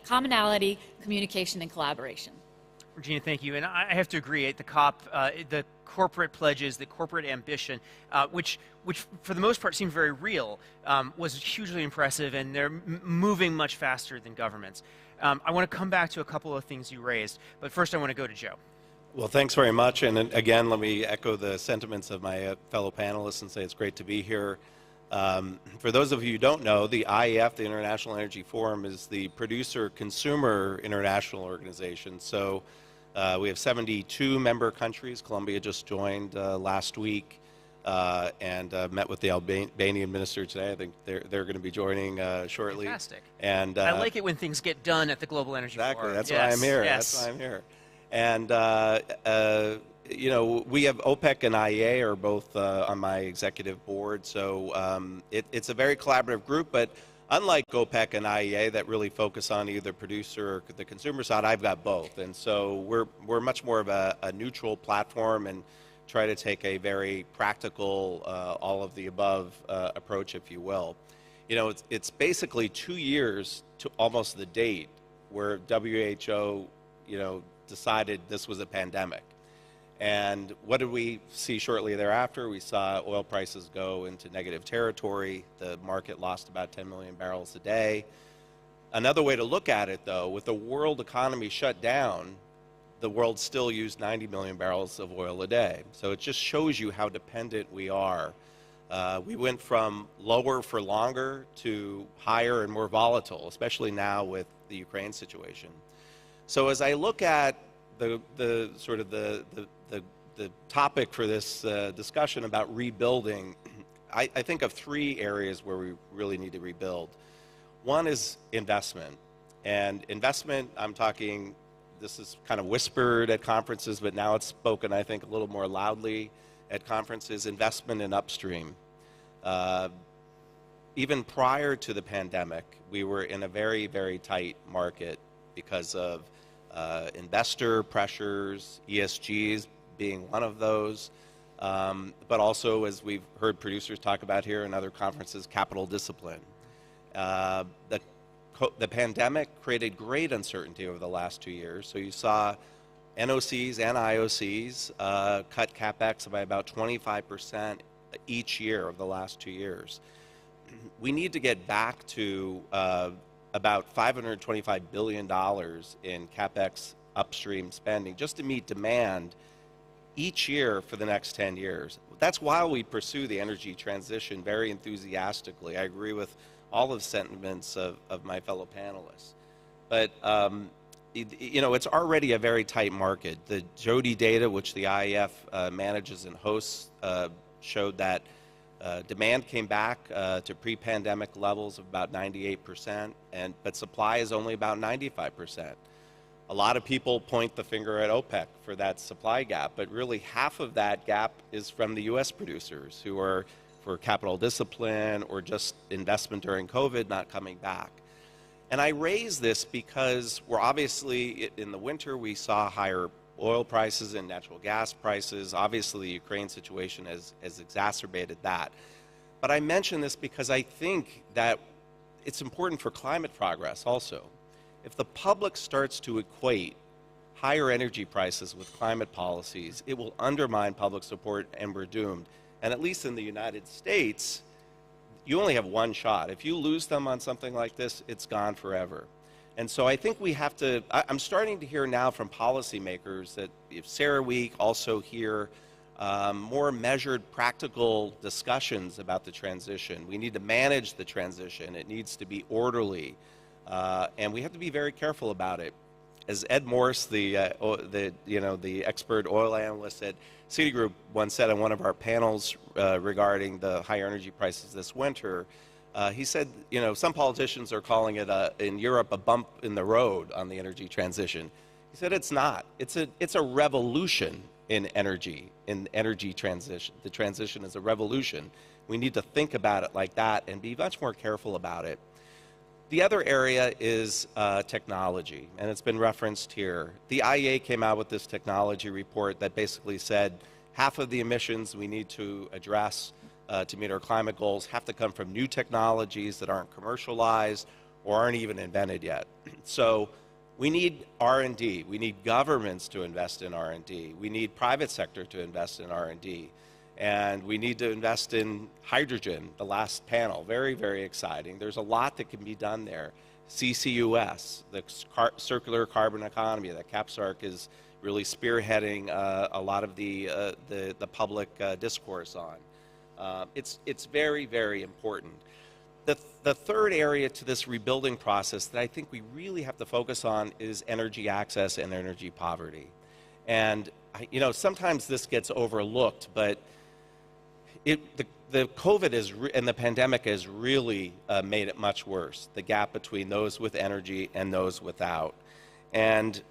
commonality, communication, and collaboration. Regina, thank you. And I have to agree, at the COP, the corporate pledges, the corporate ambition, which for the most part seemed very real, was hugely impressive, and they're moving much faster than governments. I want to come back to a couple of things you raised, but first I want to go to Joe. Well, thanks very much. And again, let me echo the sentiments of my fellow panelists and say it's great to be here. For those of you who don't know, the IEF, the International Energy Forum, is the producer-consumer international organization. So we have 72 member countries. Colombia just joined last week and met with the Albanian minister today. I think they're going to be joining shortly. Fantastic. And I like it when things get done at the Global Energy Forum. That's why I'm here. Yes. That's why I'm here. And you know, we have OPEC and IEA are both on my executive board, so it's a very collaborative group, but unlike OPEC and IEA that really focus on either producer or the consumer side, I've got both. And so we're much more of a neutral platform, and try to take a very practical, all of the above approach, if you will. You know, it's basically 2 years to almost the date where WHO, you know, decided this was a pandemic. And what did we see shortly thereafter? We saw oil prices go into negative territory. The market lost about 10 million barrels a day. Another way to look at it, though, with the world economy shut down, the world still used 90 million barrels of oil a day. So it just shows you how dependent we are. We went from lower for longer to higher and more volatile, especially now with the Ukraine situation. So as I look at the topic for this discussion about rebuilding, I think of 3 areas where we really need to rebuild. One is investment. And investment, I'm talking, this is kind of whispered at conferences, but now it's spoken, I think, a little more loudly at conferences, investment in upstream. Even prior to the pandemic, we were in a very, very tight market because of investor pressures, ESGs being one of those, but also, as we've heard producers talk about here in other conferences, capital discipline. The pandemic created great uncertainty over the last 2 years. So you saw NOCs and IOCs cut CapEx by about 25% each year of the last 2 years. We need to get back to about $525 billion in CapEx upstream spending just to meet demand each year for the next 10 years. That's why we pursue the energy transition very enthusiastically. I agree with all of the sentiments of my fellow panelists. But, you know, it's already a very tight market. The Jody data, which the IEF manages and hosts, showed that demand came back to pre-pandemic levels of about 98%, but supply is only about 95%. A lot of people point the finger at OPEC for that supply gap, but really half of that gap is from the U.S. producers who are, for capital discipline or just investment during COVID, not coming back. And I raise this because we're obviously, in the winter, we saw higher oil prices and natural gas prices. Obviously, the Ukraine situation has exacerbated that. But I mention this because I think that it's important for climate progress also. If the public starts to equate higher energy prices with climate policies, it will undermine public support and we're doomed. And at least in the United States, you only have one shot. If you lose them on something like this, it's gone forever. And so I think we have to, I'm starting to hear now from policymakers that if CERAWeek also hear more measured, practical discussions about the transition. We need to manage the transition. It needs to be orderly. And we have to be very careful about it. As Ed Morse, the expert oil analyst at Citigroup once said on one of our panels regarding the high energy prices this winter, he said, you know, some politicians are calling it in Europe a bump in the road on the energy transition. He said it's not. It's a revolution in energy transition. The transition is a revolution. We need to think about it like that and be much more careful about it. The other area is technology, and it's been referenced here. The IEA came out with this technology report that basically said half of the emissions we need to address to meet our climate goals have to come from new technologies that aren't commercialized or aren't even invented yet. So we need R&D. We need governments to invest in R&D. We need private sector to invest in R&D. And we need to invest in hydrogen, the last panel. Very, very exciting. There's a lot that can be done there. CCUS, the circular carbon economy that CAPSARC is really spearheading a lot of the public discourse on. It's very, very important. The third area to this rebuilding process that I think we really have to focus on is energy access and energy poverty. And, you know, sometimes this gets overlooked, but the COVID and the pandemic has really made it much worse, the gap between those with energy and those without. And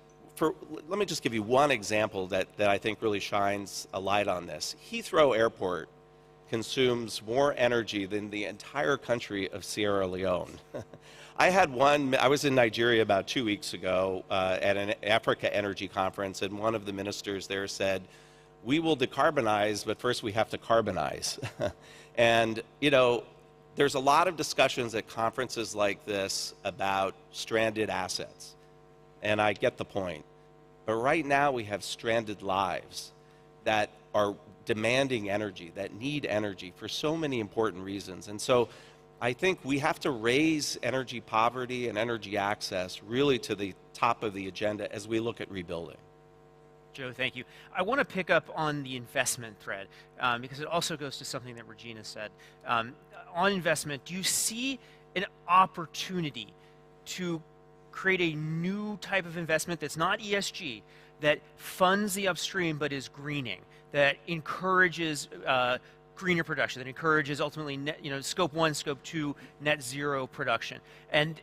let me just give you one example that I think really shines a light on this. Heathrow Airport consumes more energy than the entire country of Sierra Leone. I was in Nigeria about 2 weeks ago at an Africa Energy Conference, and one of the ministers there said, we will decarbonize, but first we have to carbonize. And, you know, there's a lot of discussions at conferences like this about stranded assets. And I get the point. But right now we have stranded lives that are demanding energy, that need energy for so many important reasons. And so I think we have to raise energy poverty and energy access really to the top of the agenda as we look at rebuilding. Joe, thank you. I want to pick up on the investment thread because it also goes to something that Regina said. On investment, do you see an opportunity to create a new type of investment that's not ESG, that funds the upstream but is greening, that encourages greener production, that encourages ultimately net, scope 1, scope 2, net zero production? And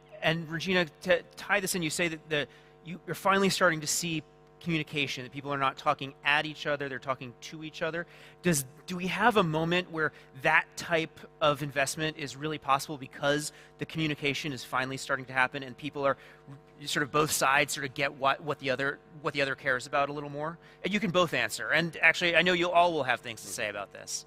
Regina, to tie this in, you say that you're finally starting to see communication, that people are not talking at each other, they're talking to each other. Do we have a moment where that type of investment is really possible because the communication is finally starting to happen and people are sort of both sides sort of get what the other cares about a little more? And you can both answer. And actually, I know you all will have things to say about this.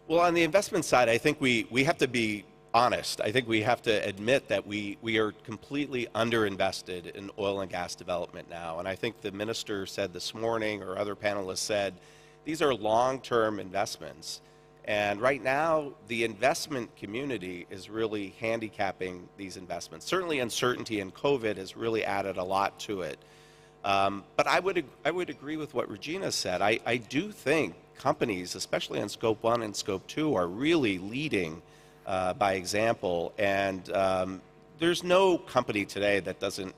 Well, on the investment side, I think we have to be honest. I think we have to admit that we are completely underinvested in oil and gas development now. And I think the minister said this morning, or other panelists said, these are long-term investments. And right now, the investment community is really handicapping these investments. Certainly uncertainty in COVID has really added a lot to it. But I would agree with what Regina said. I do think companies, especially on scope 1 and scope 2, are really leading by example, and there's no company today that doesn't,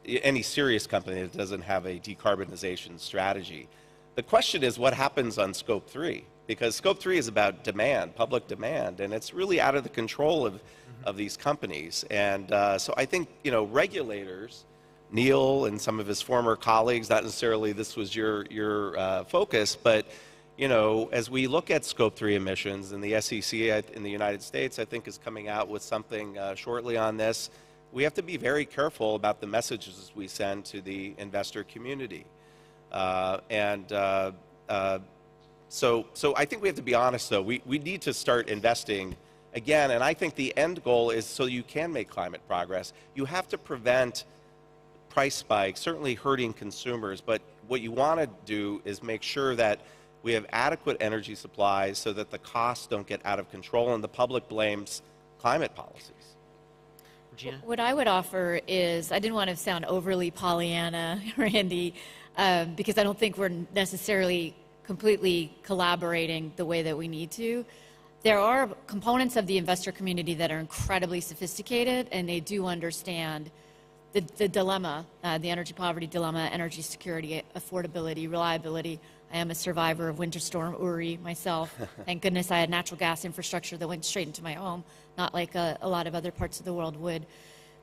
any serious company that doesn't have a decarbonization strategy. The question is what happens on scope 3, because scope 3 is about demand, public demand, and it's really out of the control of these companies. And so I think, regulators, Neil and some of his former colleagues, not necessarily this was your focus, but as we look at scope 3 emissions, and the SEC in the United States, I think, is coming out with something shortly on this, we have to be very careful about the messages we send to the investor community. So I think we have to be honest, though. We need to start investing again, and I think the end goal is so you can make climate progress. You have to prevent price spikes, certainly hurting consumers, but what you want to do is make sure that we have adequate energy supplies so that the costs don't get out of control and the public blames climate policies. Regina? What I would offer is, I didn't want to sound overly Pollyanna, Randy, because I don't think we're necessarily completely collaborating the way that we need to. There are components of the investor community that are incredibly sophisticated, and they do understand the dilemma, the energy poverty dilemma, energy security, affordability, reliability. I am a survivor of Winter Storm Uri myself. Thank goodness I had natural gas infrastructure that went straight into my home, not like a lot of other parts of the world would.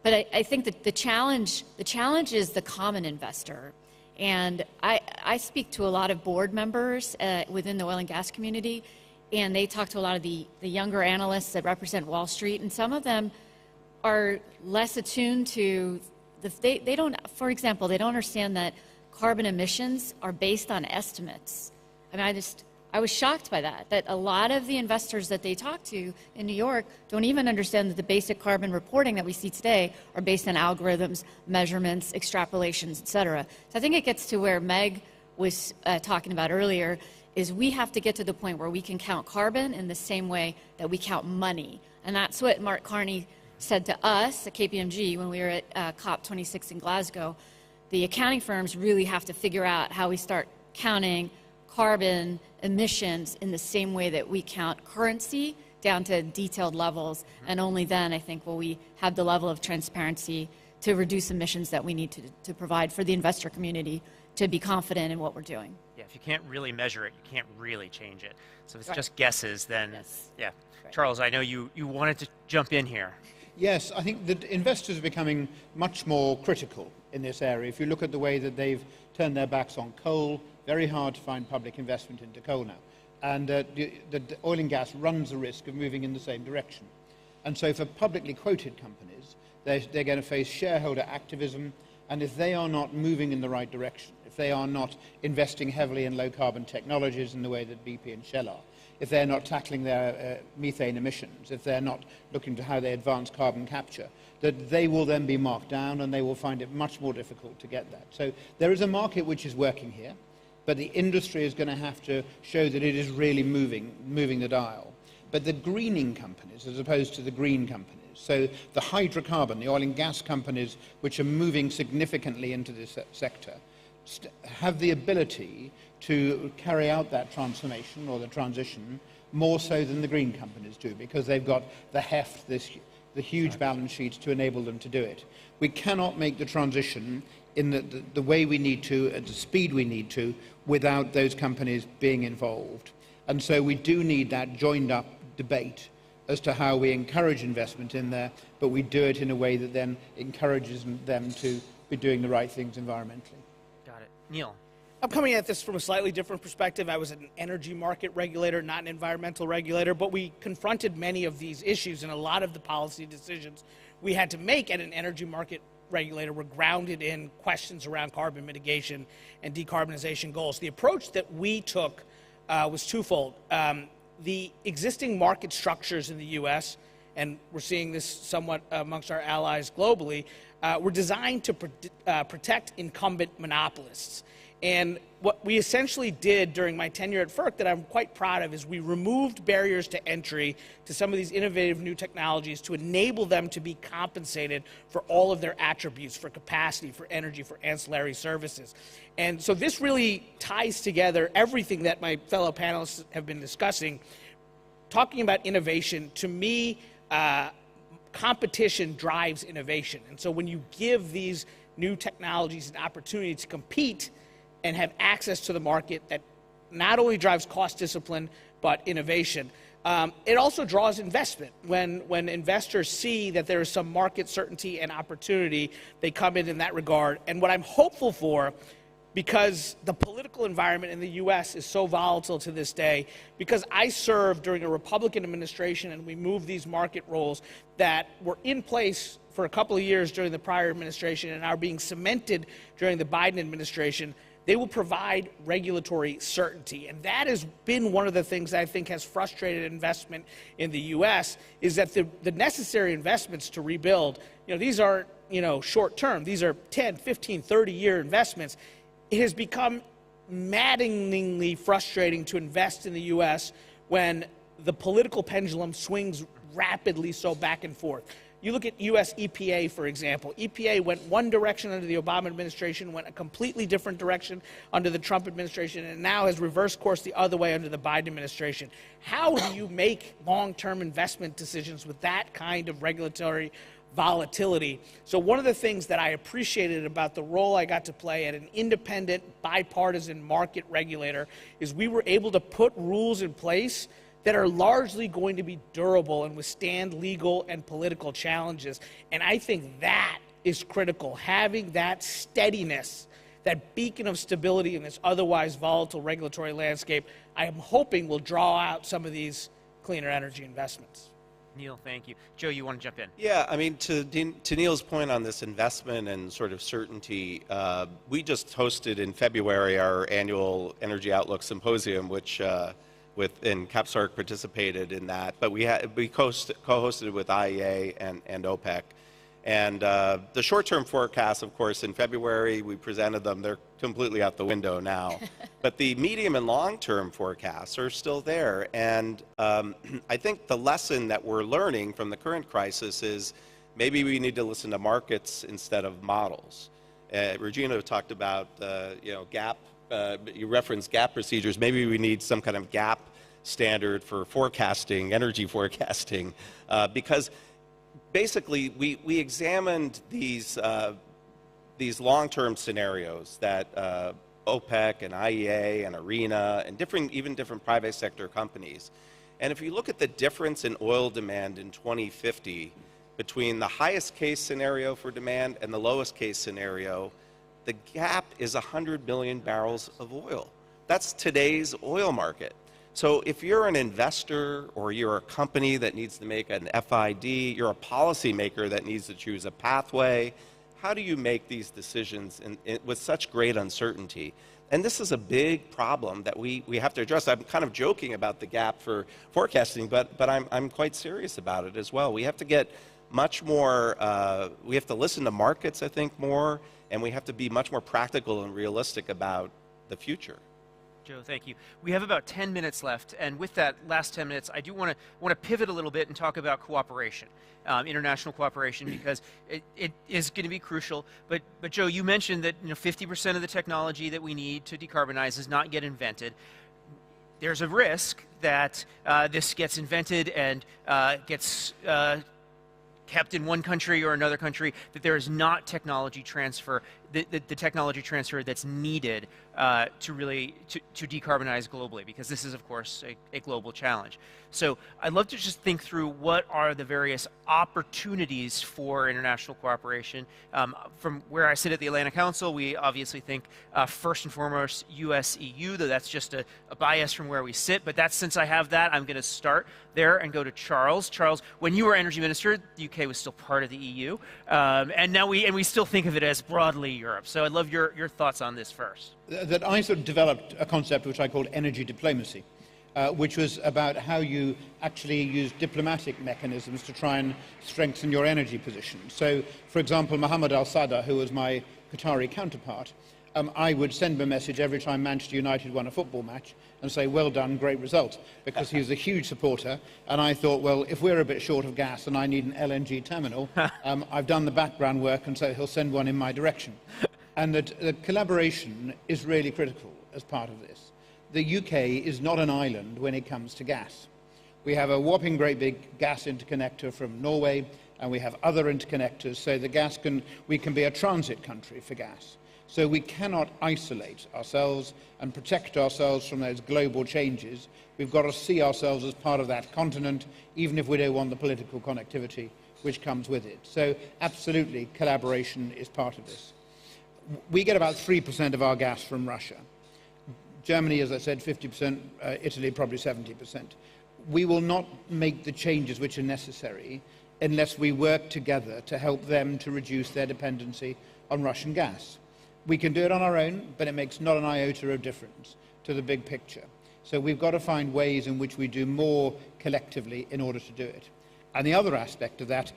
But I think that the challenge is the common investor. And I speak to a lot of board members within the oil and gas community, and they talk to a lot of the younger analysts that represent Wall Street, and some of them are less attuned to they don't, for example, they don't understand that carbon emissions are based on estimates. I mean, I was shocked by that a lot of the investors that they talk to in New York don't even understand that the basic carbon reporting that we see today are based on algorithms, measurements, extrapolations, et cetera. So I think it gets to where Meg was talking about earlier, is we have to get to the point where we can count carbon in the same way that we count money. And that's what Mark Carney said to us at KPMG when we were at COP26 in Glasgow. The accounting firms really have to figure out how we start counting carbon emissions in the same way that we count currency down to detailed levels. And only then, I think, will we have the level of transparency to reduce emissions that we need to provide for the investor community to be confident in what we're doing. Yeah, if you can't really measure it, you can't really change it. So if it's Right. just guesses, then, yeah. Right. Charles, I know you wanted to jump in here. Yes, I think that investors are becoming much more critical in this area. If you look at the way that they've turned their backs on coal, very hard to find public investment into coal now. And the oil and gas runs the risk of moving in the same direction. And so for publicly quoted companies, they're going to face shareholder activism And if they are not moving in the right direction, if they are not investing heavily in low-carbon technologies in the way that BP and Shell are, if they're not tackling their methane emissions, if they're not looking to how they advance carbon capture, that they will then be marked down and they will find it much more difficult to get that. So there is a market which is working here, but the industry is going to have to show that it is really moving the dial. But the greening companies, as opposed to the green companies, so the hydrocarbon, the oil and gas companies which are moving significantly into this sector, have the ability to carry out that transformation or the transition more so than the green companies do, because they've got the heft, the huge balance sheets to enable them to do it. We cannot make the transition in the way we need to, at the speed we need to, without those companies being involved. And so we do need that joined up debate as to how we encourage investment in there, but we do it in a way that then encourages them to be doing the right things environmentally. Got it. Neil. I'm coming at this from a slightly different perspective. I was an energy market regulator, not an environmental regulator, but we confronted many of these issues, and a lot of the policy decisions we had to make at an energy market regulator were grounded in questions around carbon mitigation and decarbonization goals. The approach that we took was twofold. The existing market structures in the U.S., and we're seeing this somewhat amongst our allies globally, were designed to protect incumbent monopolists. And what we essentially did during my tenure at FERC that I'm quite proud of is we removed barriers to entry to some of these innovative new technologies to enable them to be compensated for all of their attributes, for capacity, for energy, for ancillary services. And so this really ties together everything that my fellow panelists have been discussing. Talking about innovation, to me, competition drives innovation. And so when you give these new technologies an opportunity to compete and have access to the market, that not only drives cost discipline, but innovation. It also draws investment. When investors see that there is some market certainty and opportunity, they come in that regard. And what I'm hopeful for, because the political environment in the U.S. is so volatile to this day, because I served during a Republican administration and we moved these market rules that were in place for a couple of years during the prior administration and are being cemented during the Biden administration, they will provide regulatory certainty. And that has been one of the things that I think has frustrated investment in the U.S. is that the necessary investments to rebuild, these aren't, short term. These are 10, 15, 30-year investments. It has become maddeningly frustrating to invest in the U.S. when the political pendulum swings rapidly so back and forth. You look at U.S. EPA, for example. EPA went one direction under the Obama administration, went a completely different direction under the Trump administration, and now has reversed course the other way under the Biden administration. How do you make long-term investment decisions with that kind of regulatory volatility? So one of the things that I appreciated about the role I got to play at an independent, bipartisan market regulator is we were able to put rules in place that are largely going to be durable and withstand legal and political challenges. And I think that is critical, having that steadiness, that beacon of stability in this otherwise volatile regulatory landscape, I am hoping will draw out some of these cleaner energy investments. Neil, thank you. Joe, you want to jump in? Yeah, I mean, to Neil's point on this investment and sort of certainty, we just hosted in February our annual Energy Outlook Symposium, which and CAPSARC participated in that, but we co-hosted it with IEA and OPEC. And the short-term forecasts, of course, in February, we presented them. They're completely out the window now. But the medium and long-term forecasts are still there. And I think the lesson that we're learning from the current crisis is maybe we need to listen to markets instead of models. Regina talked about, gap. You referenced gap procedures. Maybe we need some kind of gap standard for forecasting, energy forecasting, because basically we examined these long-term scenarios that OPEC and IEA and ARENA and even different private sector companies. And if you look at the difference in oil demand in 2050 between the highest case scenario for demand and the lowest case scenario, the gap is 100 million barrels of oil. That's today's oil market. So if you're an investor or you're a company that needs to make an FID, you're a policymaker that needs to choose a pathway, how do you make these decisions with such great uncertainty? And this is a big problem that we have to address. I'm kind of joking about the gap for forecasting, but I'm quite serious about it as well. We have to get much more, we have to listen to markets, I think, more, and we have to be much more practical and realistic about the future. Joe, thank you. We have about 10 minutes left, and with that last 10 minutes, I do want to pivot a little bit and talk about cooperation, international cooperation, because it is going to be crucial. But Joe, you mentioned that 50% of the technology that we need to decarbonize is not yet invented. There's a risk that this gets invented and gets kept in one country or another country, that there is not technology transfer, the technology transfer that's needed to really to decarbonize globally, because this is, of course, a global challenge. So I'd love to just think through what are the various opportunities for international cooperation. From where I sit at the Atlantic Council, we obviously think first and foremost US-EU, though that's just a bias from where we sit. But that's, since I have that, I'm going to start there and go to Charles. Charles, when you were energy minister, the UK was still part of the EU, and now we still think of it as broadly Europe. So I'd love your thoughts on this first. That I sort of developed a concept which I called energy diplomacy, which was about how you actually use diplomatic mechanisms to try and strengthen your energy position. So, for example, Mohammed Al-Sadr, who was my Qatari counterpart, I would send him a message every time Manchester United won a football match and say, well done, great result, because he was a huge supporter. And I thought, well, if we're a bit short of gas and I need an LNG terminal, I've done the background work, and so he'll send one in my direction. And that collaboration is really critical as part of this. The UK is not an island when it comes to gas. We have a whopping great big gas interconnector from Norway, and we have other interconnectors, so we can be a transit country for gas. So we cannot isolate ourselves and protect ourselves from those global changes. We've got to see ourselves as part of that continent, even if we don't want the political connectivity which comes with it. So absolutely, collaboration is part of this. We get about 3% of our gas from Russia. Germany, as I said, 50%, Italy probably 70%. We will not make the changes which are necessary unless we work together to help them to reduce their dependency on Russian gas. We can do it on our own, but it makes not an iota of difference to the big picture. So we've got to find ways in which we do more collectively in order to do it. And the other aspect of that,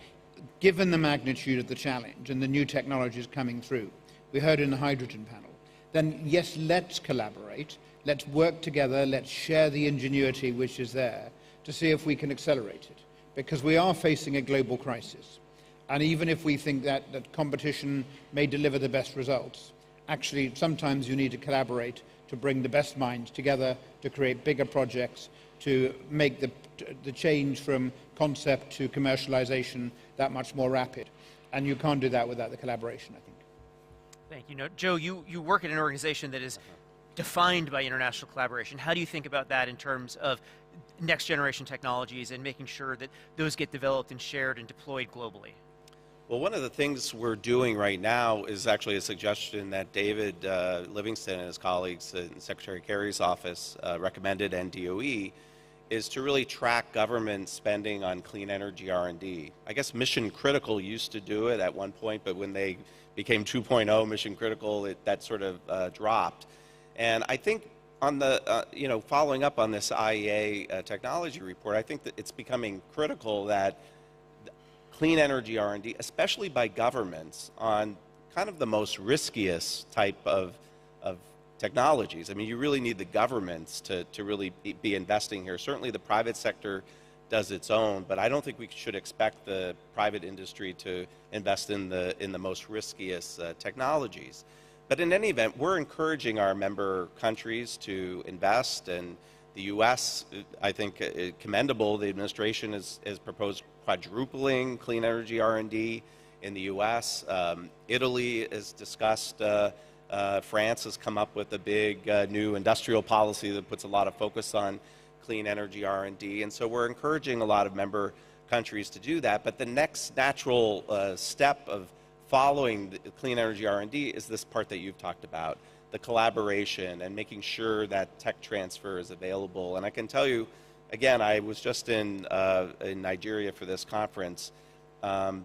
given the magnitude of the challenge and the new technologies coming through, we heard in the hydrogen panel, then yes, let's collaborate, let's work together, let's share the ingenuity which is there to see if we can accelerate it. Because we are facing a global crisis. And even if we think that competition may deliver the best results, actually sometimes you need to collaborate to bring the best minds together to create bigger projects, to make the change from concept to commercialization that much more rapid. And you can't do that without the collaboration, I think. Thank you. Now, Joe, you work at an organization that is defined by international collaboration. How do you think about that in terms of next generation technologies and making sure that those get developed and shared and deployed globally? Well, one of the things we're doing right now is actually a suggestion that David Livingston and his colleagues in Secretary Kerry's office recommended, and DOE, is to really track government spending on clean energy R&D. I guess Mission Critical used to do it at one point, but when they became 2.0 Mission Critical, that sort of dropped. And I think on the, following up on this IEA technology report, I think that it's becoming critical that clean energy R&D, especially by governments, on kind of the most riskiest type of technologies. I mean, you really need the governments to really be investing here. Certainly the private sector does its own, but I don't think we should expect the private industry to invest in the most riskiest technologies. But in any event, we're encouraging our member countries to invest, and the U.S., I think, commendable. The administration has proposed quadrupling clean energy R&D in the U.S. Italy has discussed, France has come up with a big new industrial policy that puts a lot of focus on clean energy R&D. And so we're encouraging a lot of member countries to do that. But the next natural step of following the clean energy R&D is this part that you've talked about, the collaboration and making sure that tech transfer is available. And I can tell you, again, I was just in Nigeria for this conference.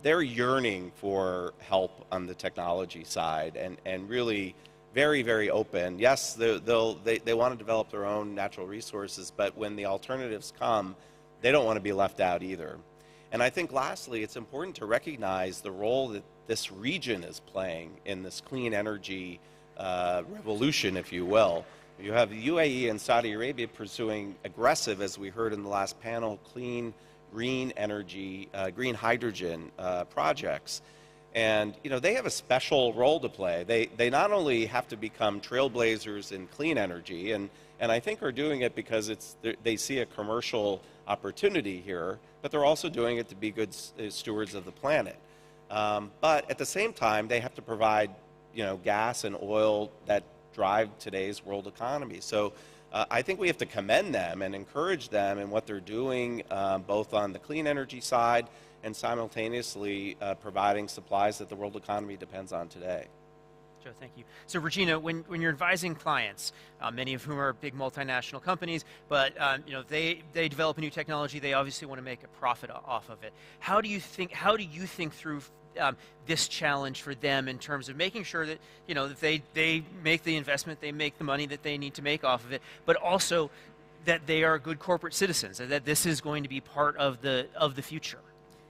they're yearning for help on the technology side and really very, very open. Yes, they want to develop their own natural resources, but when the alternatives come, they don't want to be left out either. And I think lastly, it's important to recognize the role that this region is playing in this clean energy revolution, if you will. You have the UAE and Saudi Arabia pursuing aggressive, as we heard in the last panel, clean, green energy, green hydrogen projects. And they have a special role to play. They not only have to become trailblazers in clean energy, and I think are doing it because they see a commercial opportunity here, but they're also doing it to be good stewards of the planet. But at the same time, they have to provide gas and oil that drive today's world economy. So I think we have to commend them and encourage them in what they're doing, both on the clean energy side and simultaneously providing supplies that the world economy depends on today. Joe, thank you. So Regina, when you're advising clients, many of whom are big multinational companies, but they develop a new technology, they obviously want to make a profit off of it. How do you think through this challenge for them in terms of making sure that that they make the investment, they make the money that they need to make off of it, but also that they are good corporate citizens and that this is going to be part of the future?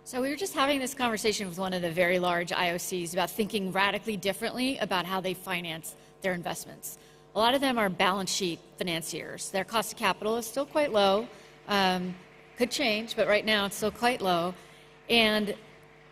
So we were just having this conversation with one of the very large IOCs about thinking radically differently about how they finance their investments. A lot of them are balance sheet financiers. Their cost of capital is still quite low. Could change, but right now it's still quite low. And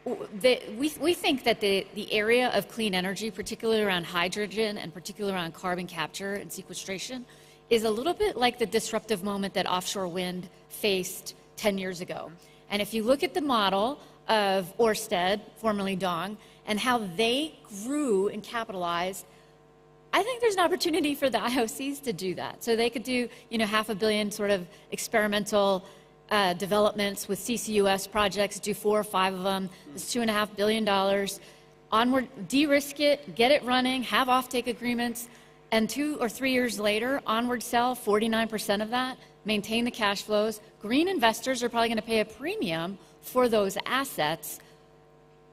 we think that the area of clean energy, particularly around hydrogen and particularly around carbon capture and sequestration, is a little bit like the disruptive moment that offshore wind faced 10 years ago. And if you look at the model of Ørsted, formerly Dong, and how they grew and capitalized, I think there's an opportunity for the IOCs to do that. So they could do, $500 million sort of experimental developments with CCUS projects, do 4 or 5 of them. It's $2.5 billion. Onward, de-risk it, get it running, have offtake agreements, and 2 or 3 years later, onward sell 49% of that, maintain the cash flows. Green investors are probably going to pay a premium for those assets.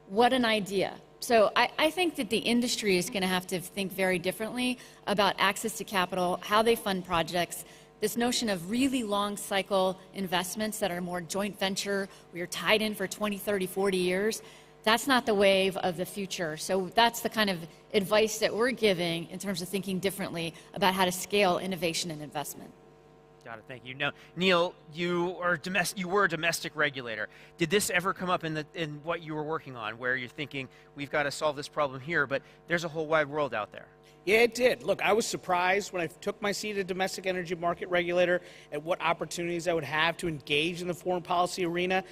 What an idea. So I think that the industry is going to have to think very differently about access to capital, how they fund projects, this notion of really long cycle investments that are more joint venture, we are tied in for 20, 30, 40 years. That's not the wave of the future. So that's the kind of advice that we're giving in terms of thinking differently about how to scale innovation and investment. Got it. Thank you. Now, Neil, you were a domestic regulator. Did this ever come up in what you were working on, where you're thinking we've got to solve this problem here, but there's a whole wide world out there? Yeah, it did. Look, I was surprised when I took my seat as domestic energy market regulator at what opportunities I would have to engage in the foreign policy arena.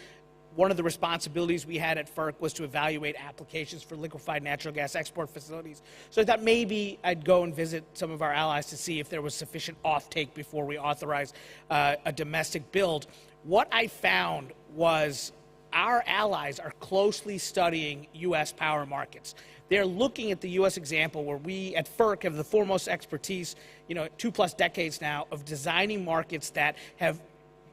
One of the responsibilities we had at FERC was to evaluate applications for liquefied natural gas export facilities. So I thought maybe I'd go and visit some of our allies to see if there was sufficient offtake before we authorize a domestic build. What I found was our allies are closely studying U.S. power markets. They're looking at the U.S. example where we at FERC have the foremost expertise, 2+ decades now, of designing markets that have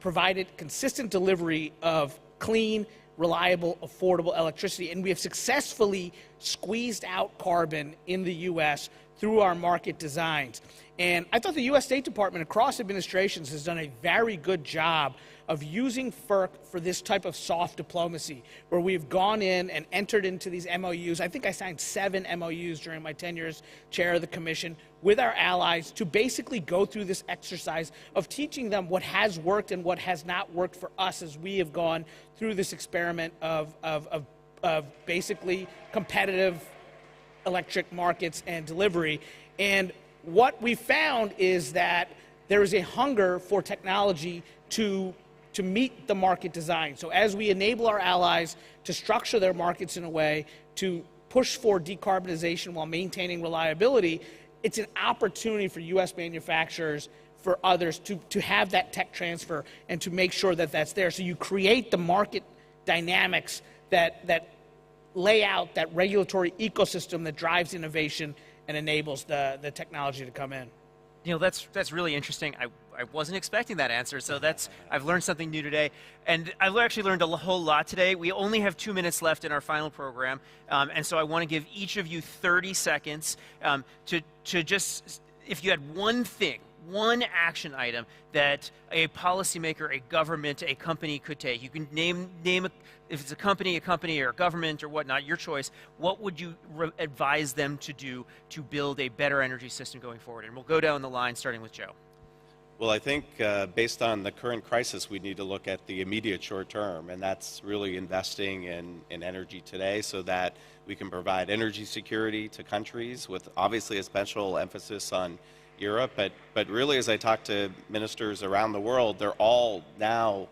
provided consistent delivery of clean, reliable, affordable electricity. And we have successfully squeezed out carbon in the U.S. through our market designs. And I thought the U.S. State Department across administrations has done a very good job of using FERC for this type of soft diplomacy, where we've gone in and entered into these MOUs. I think I signed 7 MOUs during my tenure as chair of the commission with our allies to basically go through this exercise of teaching them what has worked and what has not worked for us as we have gone through this experiment of basically competitive electric markets and delivery. And what we found is that there is a hunger for technology to meet the market design. So as we enable our allies to structure their markets in a way to push for decarbonization while maintaining reliability, it's an opportunity for U.S. manufacturers, for others to have that tech transfer and to make sure that that's there. So you create the market dynamics that lay out that regulatory ecosystem that drives innovation and enables the technology to come in. That's really interesting. I I wasn't expecting that answer, so I've learned something new today. And I've actually learned a whole lot today. We only have 2 minutes left in our final program, and so I want to give each of you 30 seconds to just, if you had one thing, one action item that a policymaker, a government, a company could take. You can name if it's a company or a government or whatnot, your choice. What would you advise them to do to build a better energy system going forward? And we'll go down the line, starting with Joe. Well, I think based on the current crisis, we need to look at the immediate short term, and that's really investing in energy today so that we can provide energy security to countries with obviously a special emphasis on Europe, but really as I talk to ministers around the world, they're all now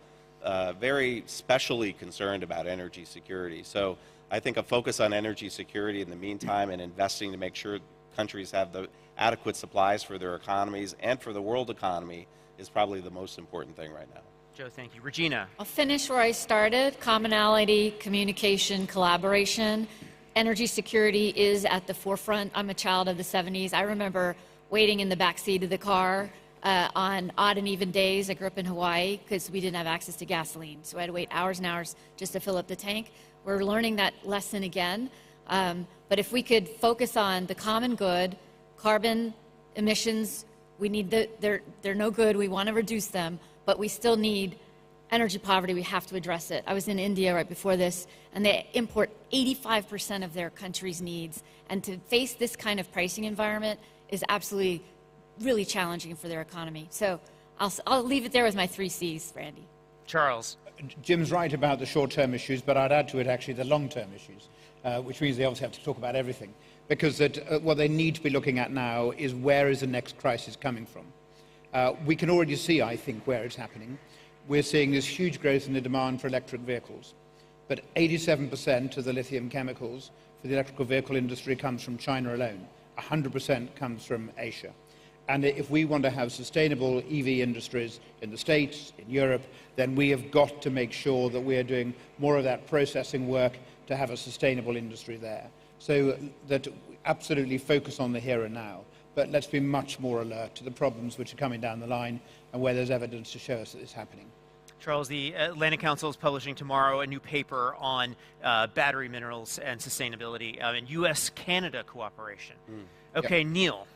very specially concerned about energy security. So I think a focus on energy security in the meantime and investing to make sure countries have the adequate supplies for their economies and for the world economy is probably the most important thing right now. Joe, thank you. Regina. I'll finish where I started. Commonality, communication, collaboration. Energy security is at the forefront. I'm a child of the 70s. I remember waiting in the back seat of the car on odd and even days. I grew up in Hawaii because we didn't have access to gasoline, so I had to wait hours and hours just to fill up the tank. We're learning that lesson again, but if we could focus on the common good, carbon emissions, they're no good, we want to reduce them, but we still need energy poverty, we have to address it. I was in India right before this, and they import 85% of their country's needs, and to face this kind of pricing environment is absolutely really challenging for their economy. So I'll leave it there with my 3 C's, Randy. Charles. Jim's right about the short-term issues, but I'd add to it actually the long-term issues, which means they obviously have to talk about everything. Because what they need to be looking at now is where is the next crisis coming from. We can already see, I think, where it's happening. We're seeing this huge growth in the demand for electric vehicles. But 87% of the lithium chemicals for the electrical vehicle industry comes from China alone. 100% comes from Asia. And if we want to have sustainable EV industries in the States, in Europe, then we have got to make sure that we are doing more of that processing work to have a sustainable industry there. So that we absolutely focus on the here and now, but let's be much more alert to the problems which are coming down the line and where there's evidence to show us that it's happening. Charles, the Atlantic Council is publishing tomorrow a new paper on battery minerals and sustainability and U.S.-Canada cooperation. Okay, Yep. Neil.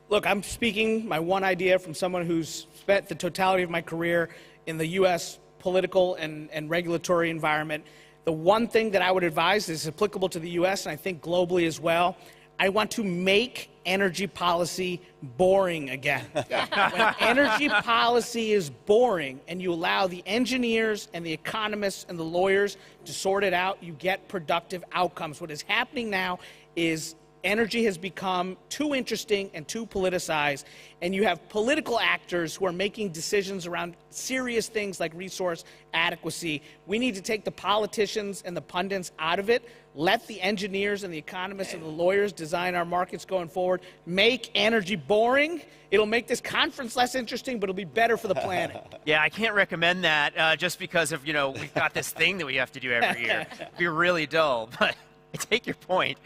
Look, I'm speaking my one idea from someone who's spent the totality of my career in the U.S. political and regulatory environment. The one thing that I would advise is applicable to the U.S. and I think globally as well. I want to make energy policy boring again. When energy policy is boring and you allow the engineers and the economists and the lawyers to sort it out, you get productive outcomes. What is happening now is energy has become too interesting and too politicized, and you have political actors who are making decisions around serious things like resource adequacy. We need to take the politicians and the pundits out of it, let the engineers and the economists and the lawyers design our markets going forward, make energy boring. It'll make this conference less interesting, but it'll be better for the planet. Yeah, I can't recommend that just because of, we've got this thing that we have to do every year. It'd be really dull, but I take your point.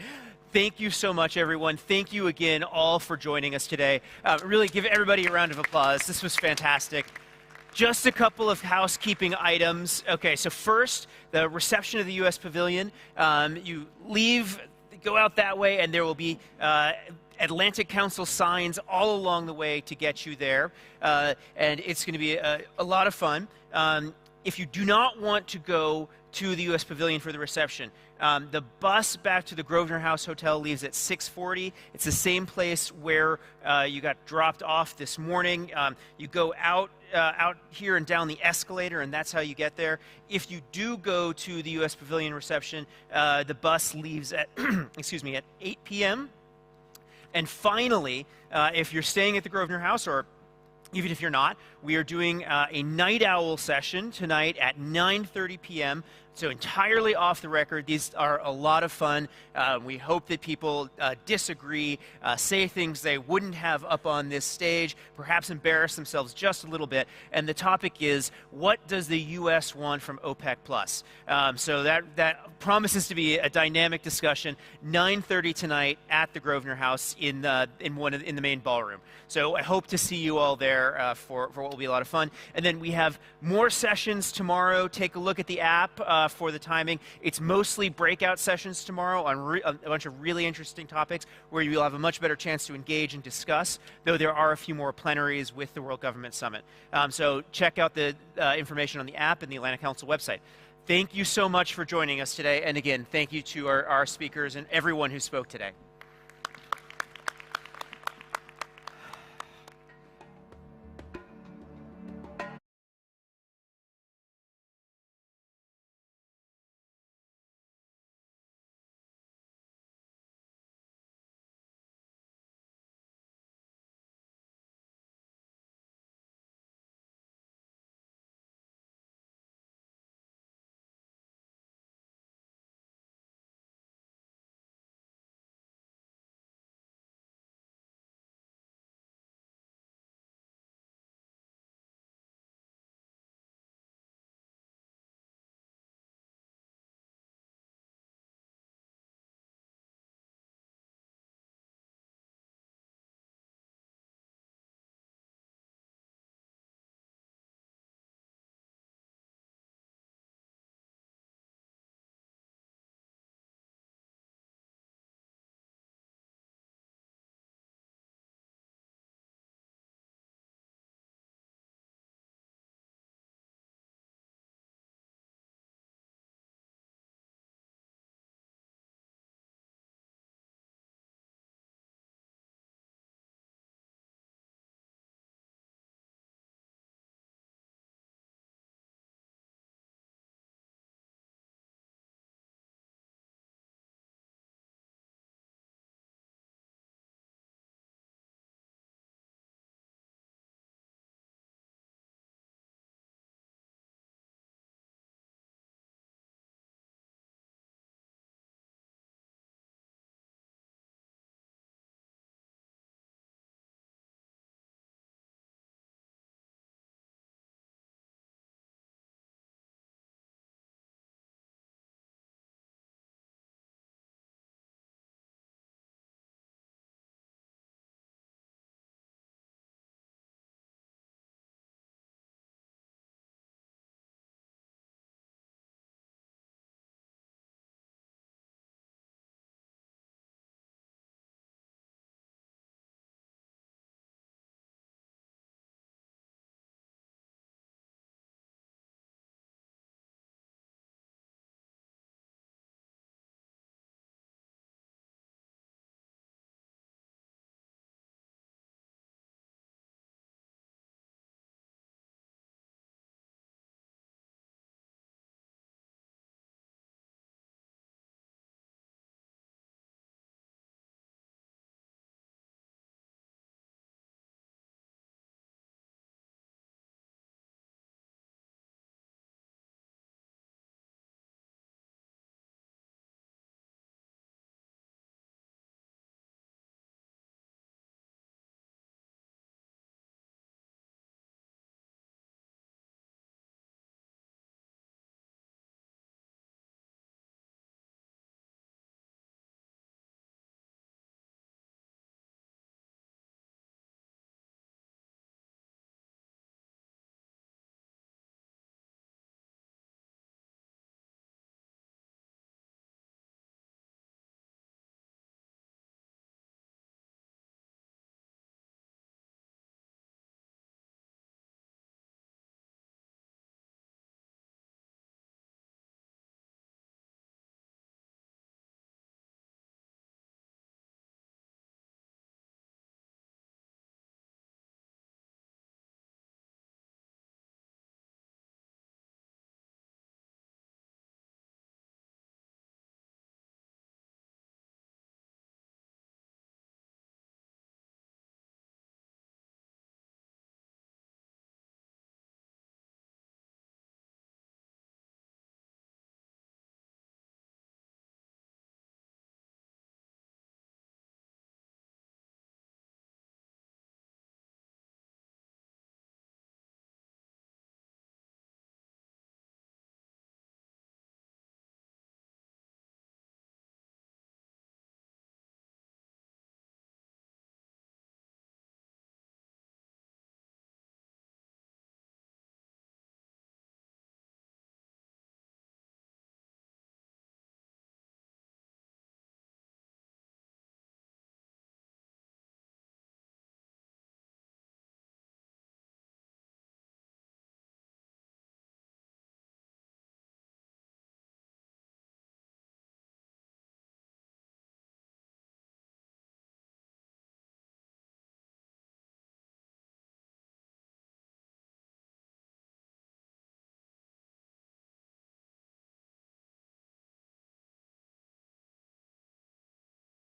Thank you so much, everyone. Thank you again all for joining us today. Really give everybody a round of applause. This was fantastic. Just a couple of housekeeping items. Okay, so first, the reception of the U.S. Pavilion. You leave, go out that way, and there will be Atlantic Council signs all along the way to get you there. And it's going to be a lot of fun. If you do not want to go to the U.S. Pavilion for the reception, the bus back to the Grosvenor House Hotel leaves at 6:40. It's the same place where you got dropped off this morning. You go out here and down the escalator, and that's how you get there. If you do go to the U.S. Pavilion reception, the bus leaves at, at 8 p.m. And finally, if you're staying at the Grosvenor House, or even if you're not, we are doing a night owl session tonight at 9:30 p.m. So entirely off the record, these are a lot of fun. We hope that people disagree, say things they wouldn't have up on this stage, perhaps embarrass themselves just a little bit. And the topic is, what does the U.S. want from OPEC+? So that promises to be a dynamic discussion. 9:30 tonight at the Grosvenor House in the main ballroom. So I hope to see you all there for what will be a lot of fun. And then we have more sessions tomorrow. Take a look at the app for the timing. It's mostly breakout sessions tomorrow on a bunch of really interesting topics where you will have a much better chance to engage and discuss, though there are a few more plenaries with the World Government Summit. So check out the information on the app and the Atlantic Council website. Thank you so much for joining us today. And again, thank you to our speakers and everyone who spoke today.